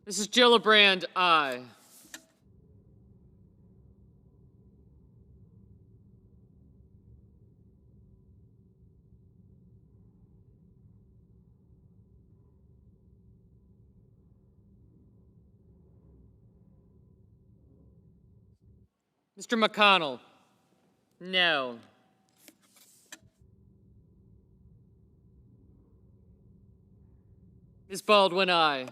Mrs. Gillibrand, aye. Mr. McConnell, no. Ms. Baldwin, aye.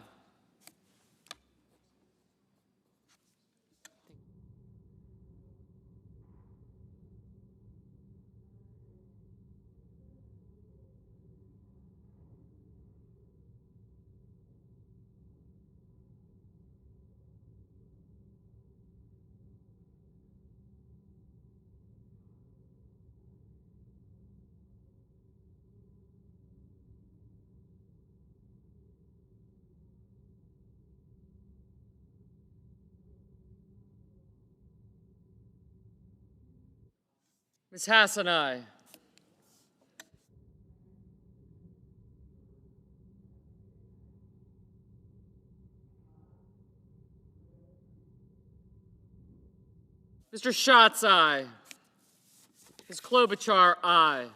Ms. Hassan, aye. Mr. Schatz, aye. Ms. Klobuchar, aye.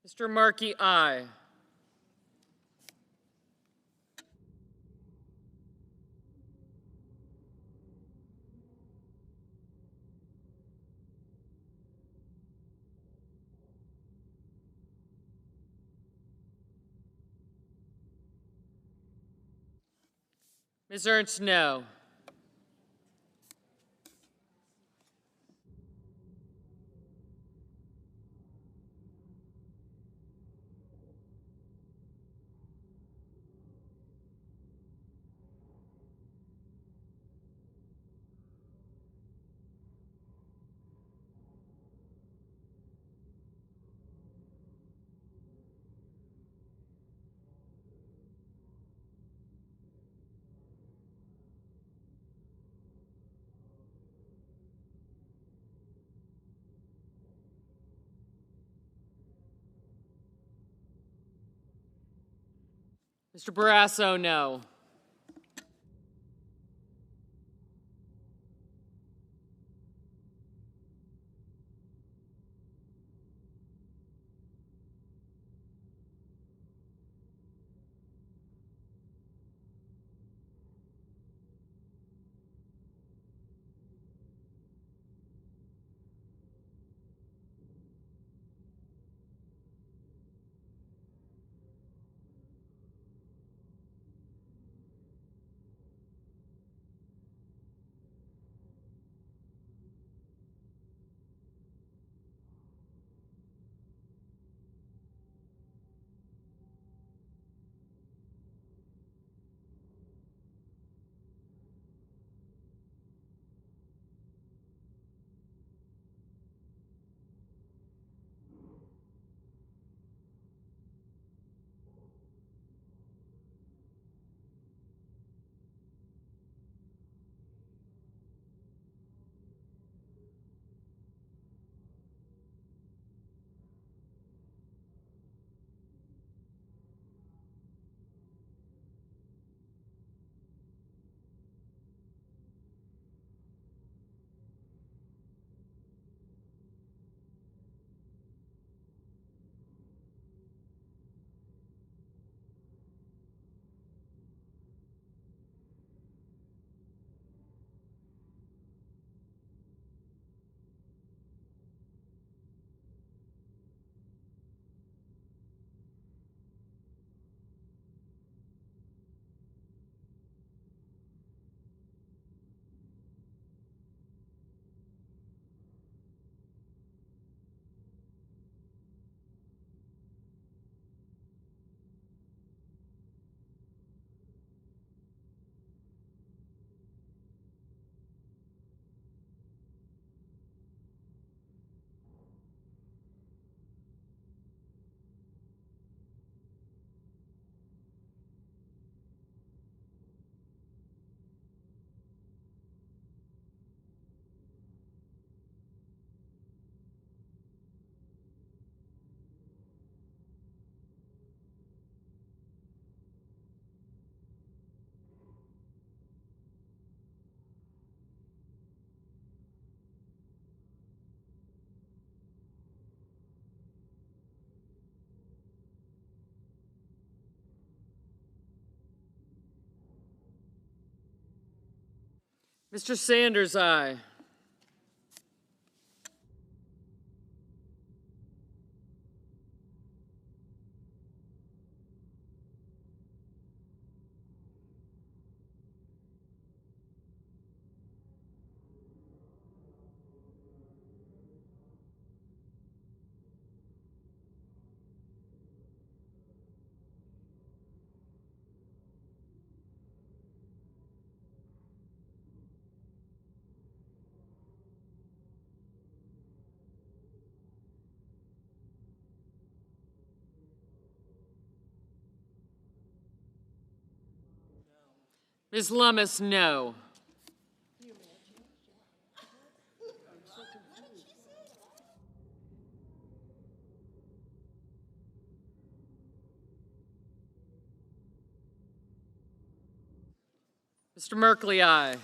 Mr. Markey, aye. Ms. Ernst, no. Mr. Barrasso, no. Mr. Sanders, aye. Ms. Lummis, no. Mr. Merkley, aye.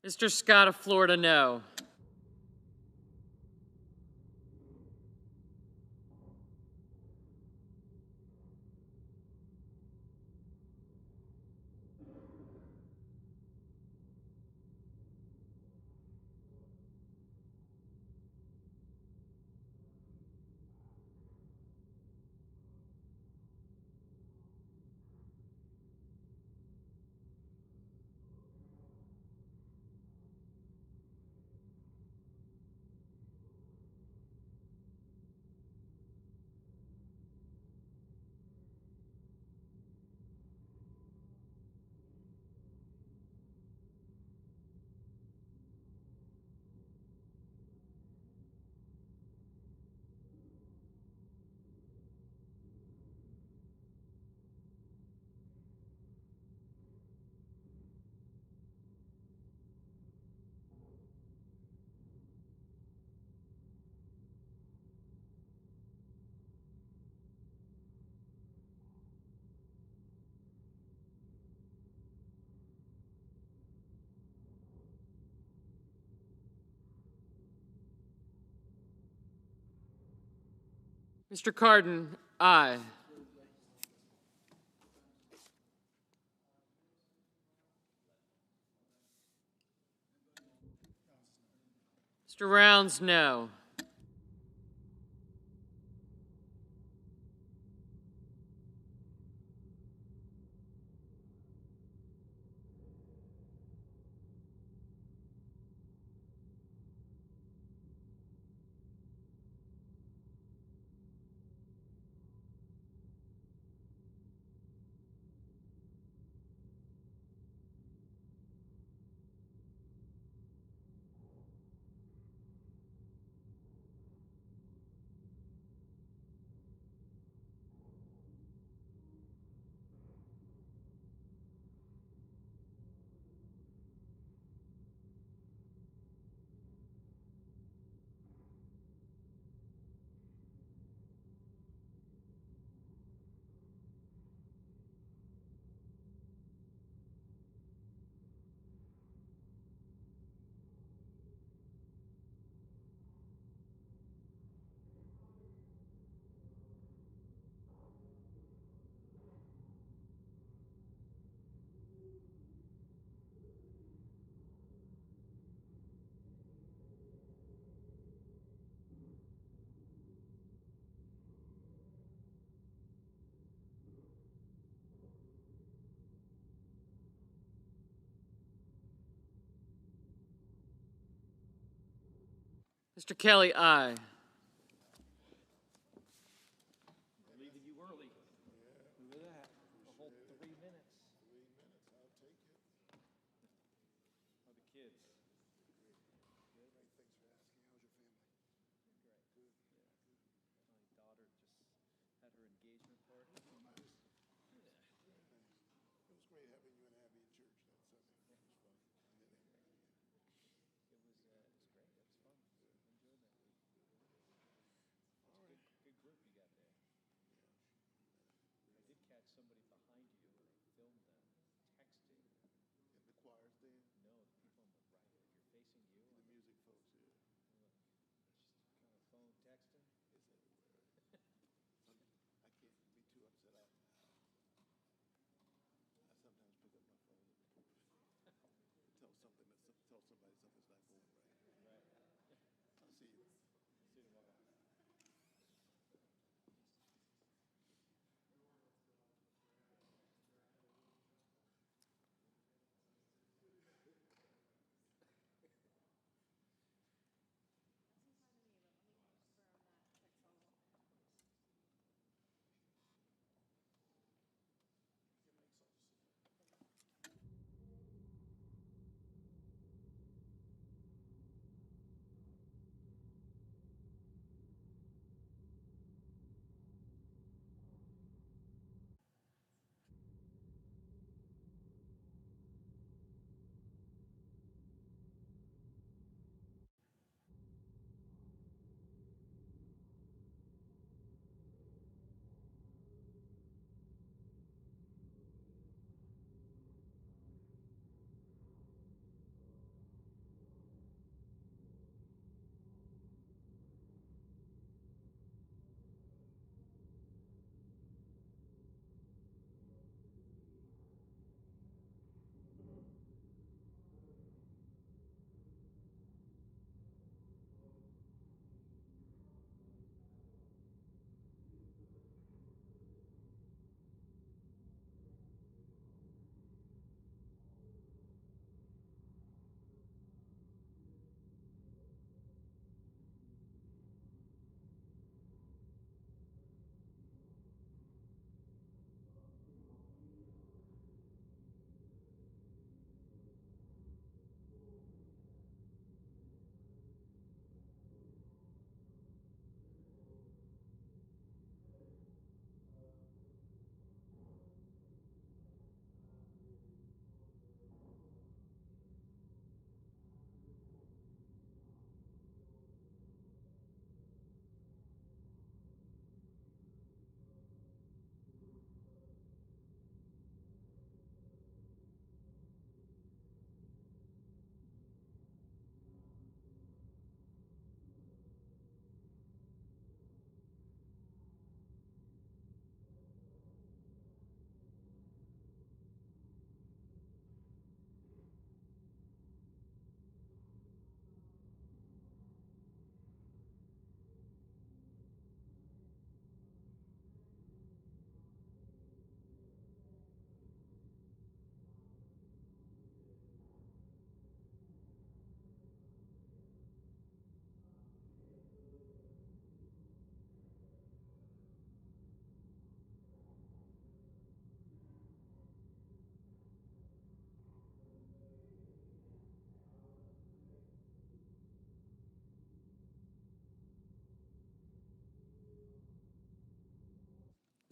Mr. Scott of Florida, no. Mr. Cardin, aye. Mr. Rounds, no. Mr. Kelly, aye.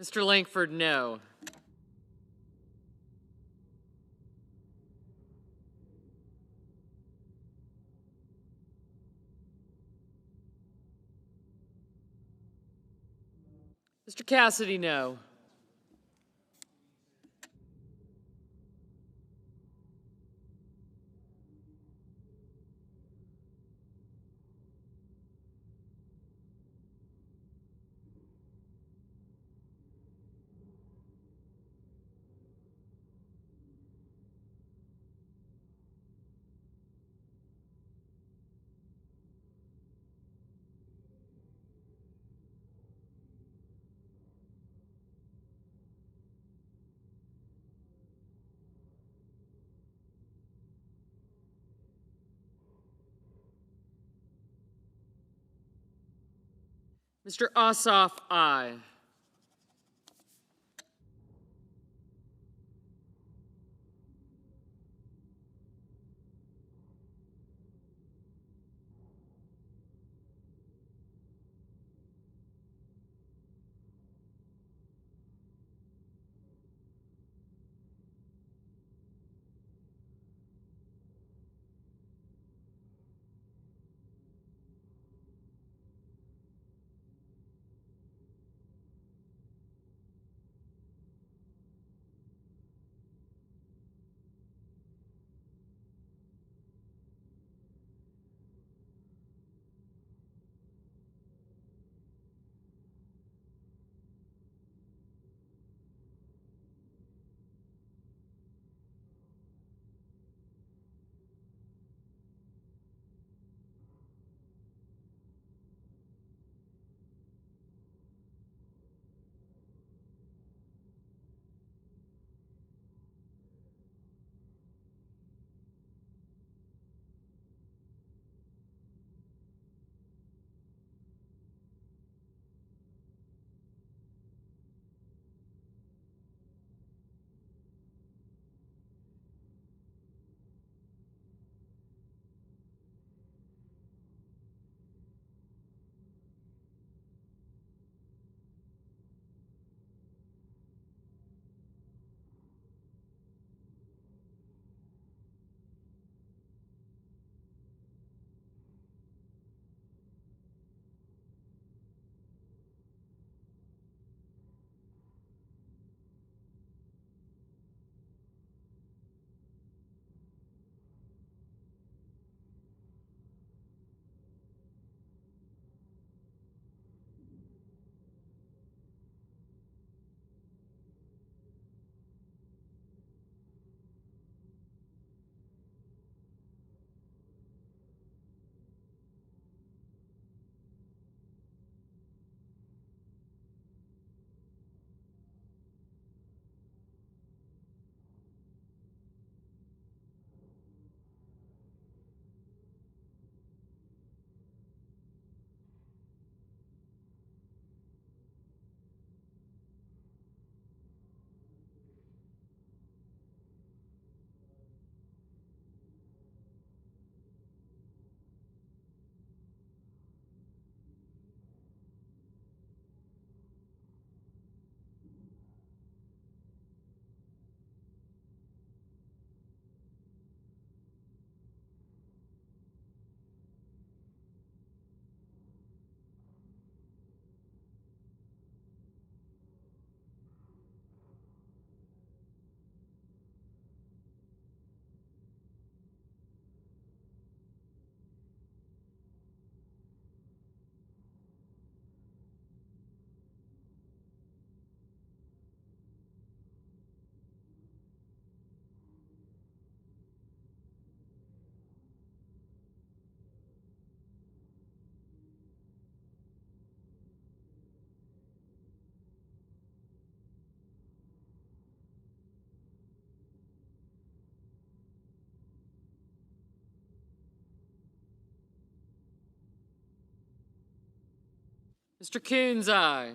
Mr. Langford, no. Mr. Cassidy, no. Mr. Ossoff, aye. Mr. Coons, aye.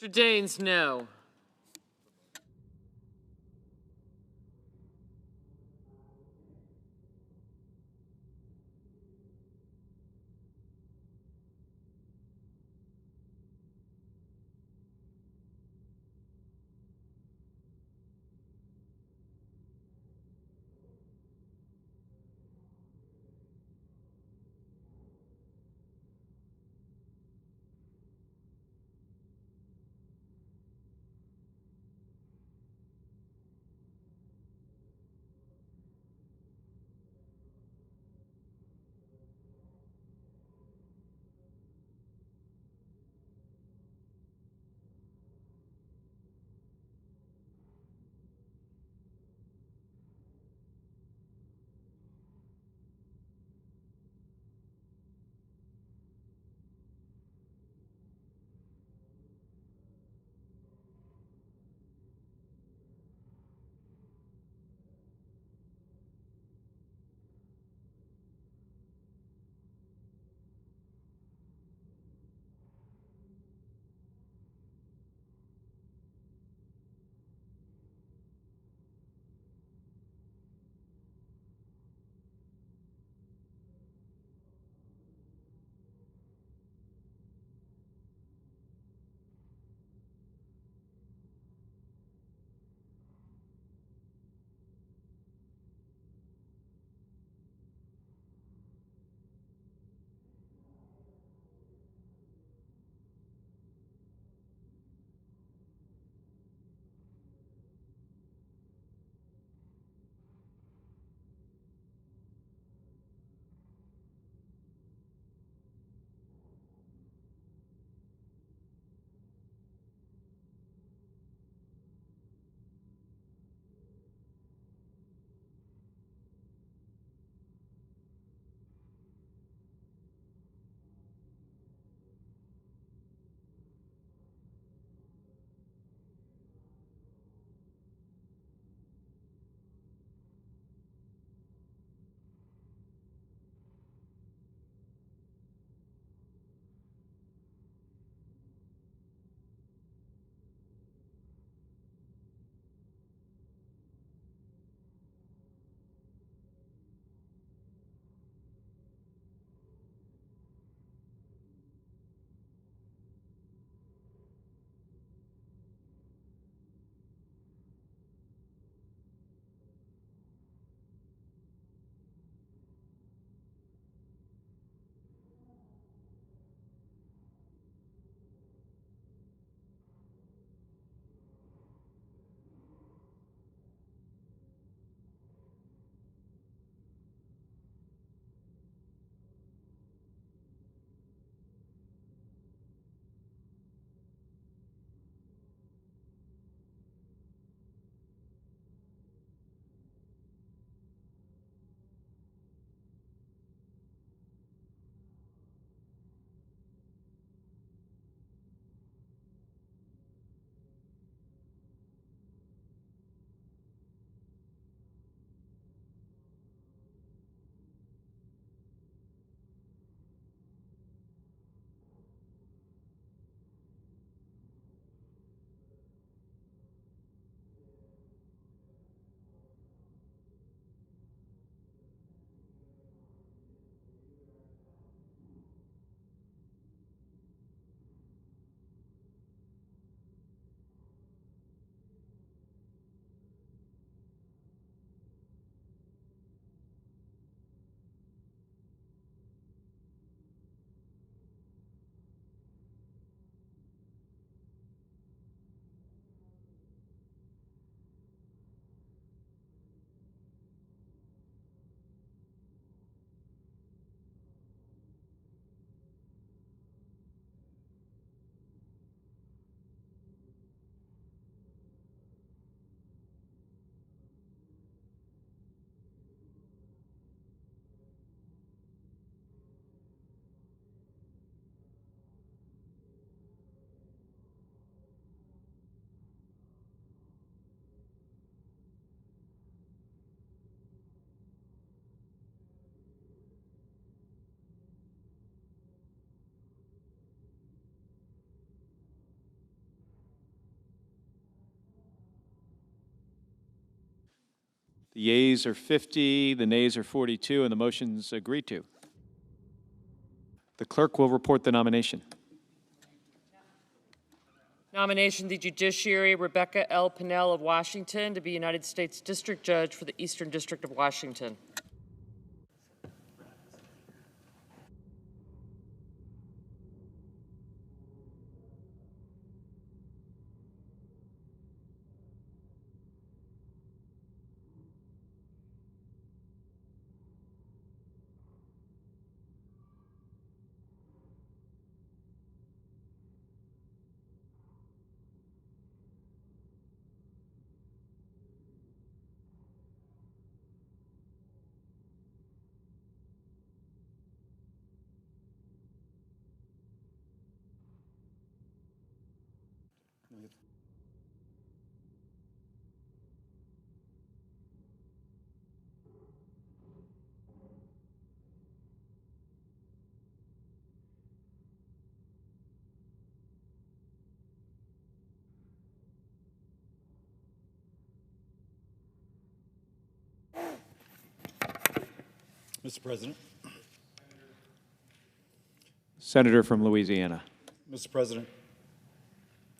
Mr. Daines, no. The yeas are 50, the nays are 42, and the motion's agreed to. The clerk will report the nomination. Nomination, the Judiciary, Rebecca L. Pennell of Washington to be United States District Judge for the Eastern District of Washington. Mr. President. Senator from Louisiana. Mr. President,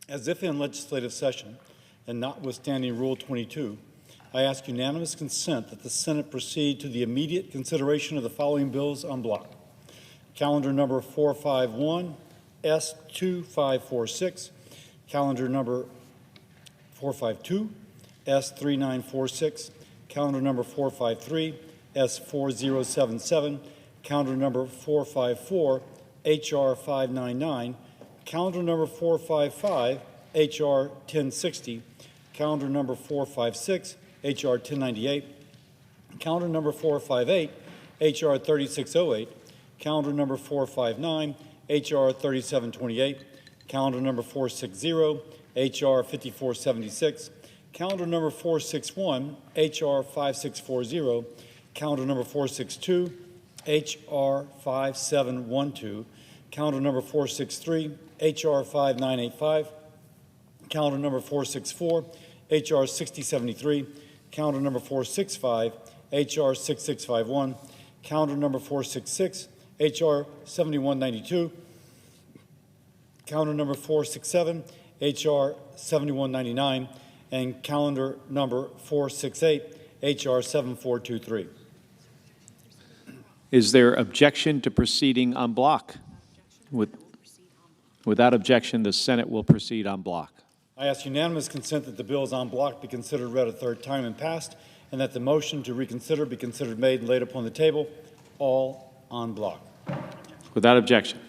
as if in legislative session and notwithstanding Rule 22, I ask unanimous consent that the Senate proceed to the immediate consideration of the following bills en bloc. Calendar number 451, S2546, calendar number 452, S3946, calendar number 453, S4077, calendar number 454, HR 599, calendar number 455, HR 1060, calendar number 456, HR 1098, calendar number 458, HR 3608, calendar number 459, HR 3728, calendar number 460, HR 5476, calendar number 461, HR 5640, calendar number 462, HR 5712, calendar number 463, HR 5985, calendar number 464, HR 6073, calendar number 465, HR 6651, calendar number 466, HR 7192, calendar number 467, HR 7199, and calendar number 468, HR 7423. Is there objection to proceeding en bloc? Without objection, the Senate will proceed en bloc. I ask unanimous consent that the bills en bloc be considered read a third time and passed, and that the motion to reconsider be considered made and laid upon the table, all en bloc. Without objection.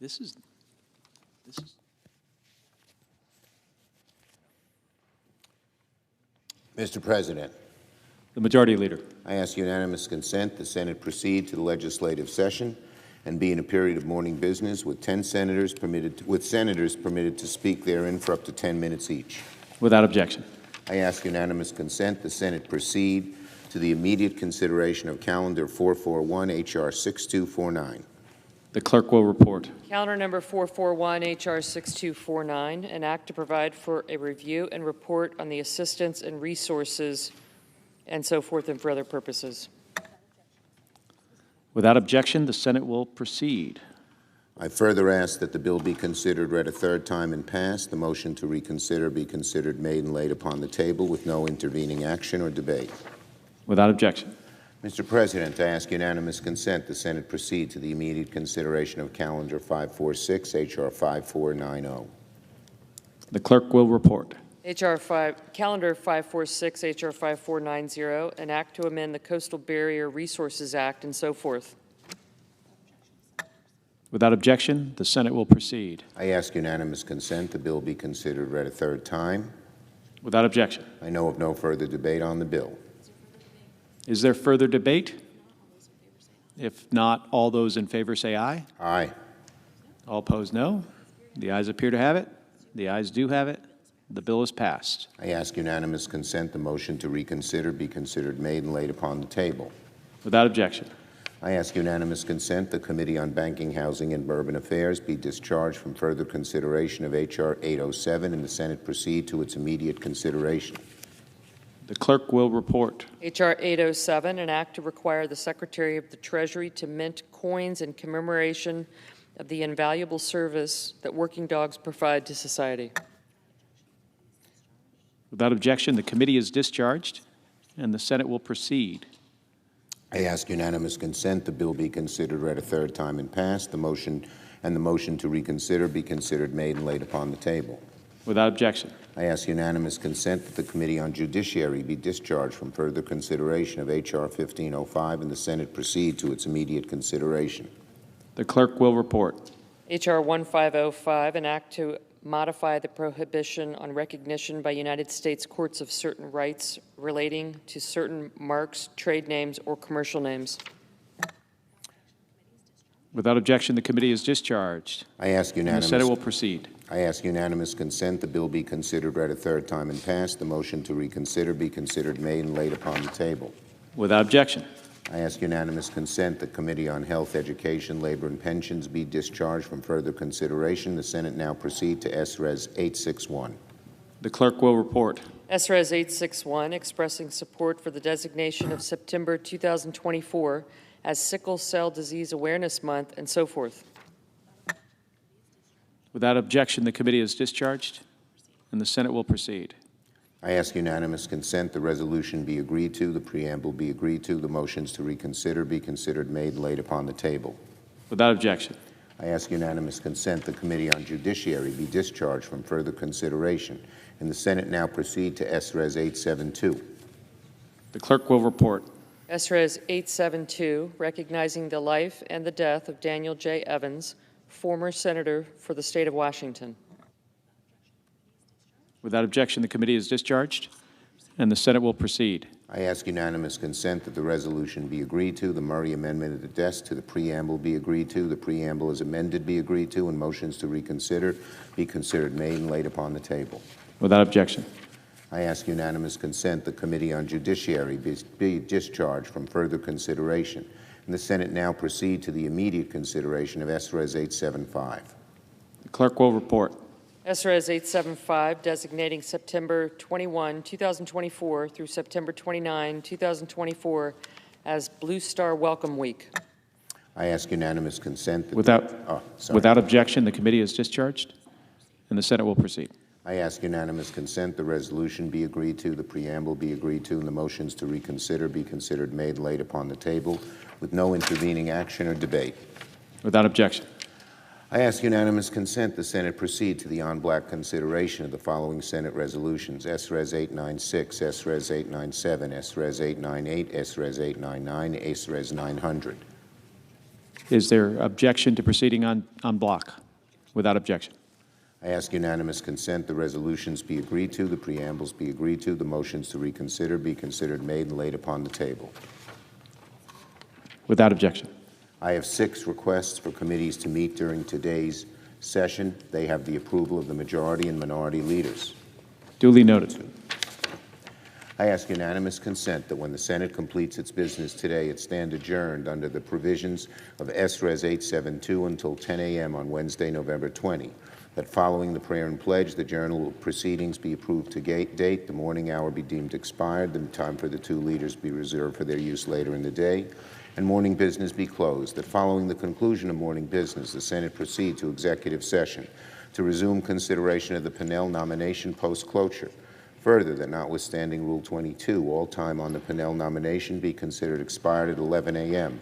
This is. Mr. President, The Majority Leader. I ask unanimous consent the Senate proceed to the legislative session and be in a period of morning business with senators permitted to speak therein for up to 10 minutes each. Without objection. I ask unanimous consent the Senate proceed to the immediate consideration of Calendar 441, H.R. 6249. The clerk will report. Calendar number 441, H.R. 6249, an act to provide for a review and report on the assistance and resources and so forth and for other purposes. Without objection, the Senate will proceed. I further ask that the bill be considered read a third time and passed, the motion to reconsider be considered made and laid upon the table with no intervening action or debate. Without objection. Mr. President, I ask unanimous consent the Senate proceed to the immediate consideration of Calendar 546, H.R. 5490. The clerk will report. Calendar 546, H.R. 5490, an act to amend the Coastal Barrier Resources Act and so forth. Without objection, the Senate will proceed. I ask unanimous consent the bill be considered read a third time. Without objection. I know of no further debate on the bill. Is there further debate? If not, all those in favor say aye. Aye. All opposed, no. The ayes appear to have it. The ayes do have it. The bill is passed. I ask unanimous consent the motion to reconsider be considered made and laid upon the table. Without objection. I ask unanimous consent the Committee on Banking, Housing, and Urban Affairs be discharged from further consideration of H.R. 807 and the Senate proceed to its immediate consideration. The clerk will report. H.R. 807, an act to require the Secretary of the Treasury to mint coins in commemoration of the invaluable service that working dogs provide to society. Without objection, the committee is discharged, and the Senate will proceed. I ask unanimous consent the bill be considered read a third time and passed. The motion to reconsider be considered made and laid upon the table. Without objection. I ask unanimous consent that the Committee on Judiciary be discharged from further consideration of H.R. 1505 and the Senate proceed to its immediate consideration. The clerk will report. H.R. 1505, an act to modify the prohibition on recognition by United States courts of certain rights relating to certain marks, trade names, or commercial names. Without objection, the committee is discharged. I ask unanimous. And the Senate will proceed. I ask unanimous consent the bill be considered read a third time and passed. The motion to reconsider be considered made and laid upon the table. Without objection. I ask unanimous consent the Committee on Health, Education, Labor, and Pensions be discharged from further consideration. The Senate now proceed to S-Res 861. The clerk will report. S-Res 861, expressing support for the designation of September 2024 as Sickle Cell Disease Awareness Month and so forth. Without objection, the committee is discharged, and the Senate will proceed. I ask unanimous consent the resolution be agreed to, the preamble be agreed to, the motions to reconsider be considered made and laid upon the table. Without objection. I ask unanimous consent the Committee on Judiciary be discharged from further consideration, and the Senate now proceed to S-Res 872. The clerk will report. S-Res 872, recognizing the life and the death of Daniel J. Evans, former Senator for the state of Washington. Without objection, the committee is discharged, and the Senate will proceed. I ask unanimous consent that the resolution be agreed to, the Murray Amendment at the desk to the preamble be agreed to, the preamble as amended be agreed to, and motions to reconsider be considered made and laid upon the table. Without objection. I ask unanimous consent the Committee on Judiciary be discharged from further consideration, and the Senate now proceed to the immediate consideration of S-Res 875. The clerk will report. S-Res 875, designating September 21, 2024 through September 29, 2024 as Blue Star Welcome Week. I ask unanimous consent that without objection, the committee is discharged, and the Senate will proceed. I ask unanimous consent the resolution be agreed to, the preamble be agreed to, and the motions to reconsider be considered made and laid upon the table with no intervening action or debate. Without objection. I ask unanimous consent the Senate proceed to the en bloc consideration of the following Senate resolutions: S-Res 896, S-Res 897, S-Res 898, S-Res 899, S-Res 900. Is there objection to proceeding on block? Without objection. I ask unanimous consent the resolutions be agreed to, the preambles be agreed to, the motions to reconsider be considered made and laid upon the table. Without objection. I have 6 requests for committees to meet during today's session. They have the approval of the majority and minority leaders. Duly noted. I ask unanimous consent that when the Senate completes its business today, it stand adjourned under the provisions of S-Res 872 until 10 a.m. on Wednesday, November 20. That following the prayer and pledge, the journal of proceedings be approved to date, the morning hour be deemed expired, the time for the 2 leaders be reserved for their use later in the day, and morning business be closed. That following the conclusion of morning business, the Senate proceed to executive session to resume consideration of the Pinnell nomination post-cloture. Further, that notwithstanding Rule 22, all time on the Pinnell nomination be considered expired at 11 a.m.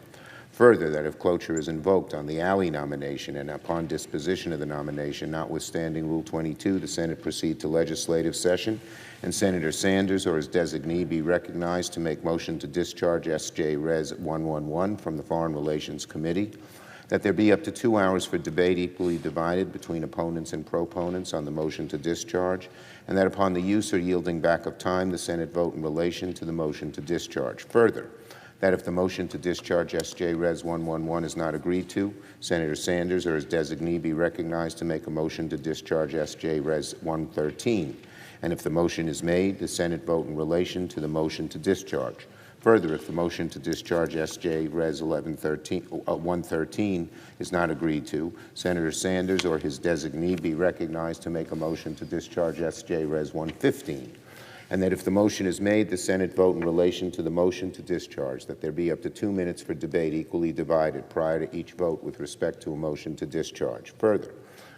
Further, that if cloture is invoked on the Alley nomination and upon disposition of the nomination, notwithstanding Rule 22, the Senate proceed to legislative session, and Senator Sanders or his designee be recognized to make motion to discharge S.J. Res. 111 from the Foreign Relations Committee, that there be up to 2 hours for debate equally divided between opponents and proponents on the motion to discharge, and that upon the use or yielding back of time, the Senate vote in relation to the motion to discharge. Further, that if the motion to discharge S.J. Res. 111 is not agreed to, Senator Sanders or his designee be recognized to make a motion to discharge S.J. Res. 113. And if the motion is made, the Senate vote in relation to the motion to discharge. Further, if the motion to discharge S.J. Res. 113 is not agreed to, Senator Sanders or his designee be recognized to make a motion to discharge S.J. Res. 115. And that if the motion is made, the Senate vote in relation to the motion to discharge, that there be up to 2 minutes for debate equally divided prior to each vote with respect to a motion to discharge. Further,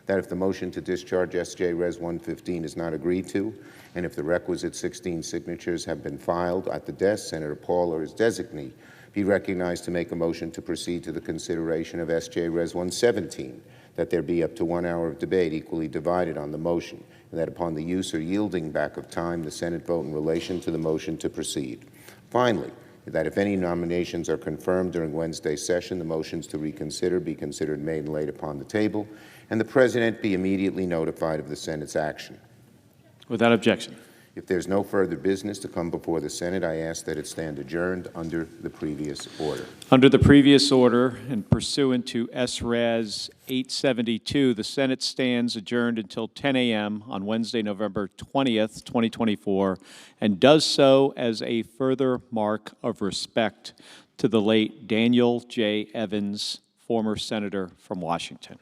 that if the motion to discharge S.J. Res. 115 is not agreed to, and if the requisite 16 signatures have been filed at the desk, Senator Paul or his designee be recognized to make a motion to proceed to the consideration of S.J. Res. 117, that there be up to 1 hour of debate equally divided on the motion, and that upon the use or yielding back of time, the Senate vote in relation to the motion to proceed. Finally, that if any nominations are confirmed during Wednesday's session, the motions to reconsider be considered made and laid upon the table, and the President be immediately notified of the Senate's action. Without objection. If there's no further business to come before the Senate, I ask that it stand adjourned under the previous order. Under the previous order and pursuant to S.Res. 872, the Senate stands adjourned until 10 a.m. on Wednesday, November 20th, 2024, and does so as a further mark of respect to the late Daniel J. Evans, former senator from Washington.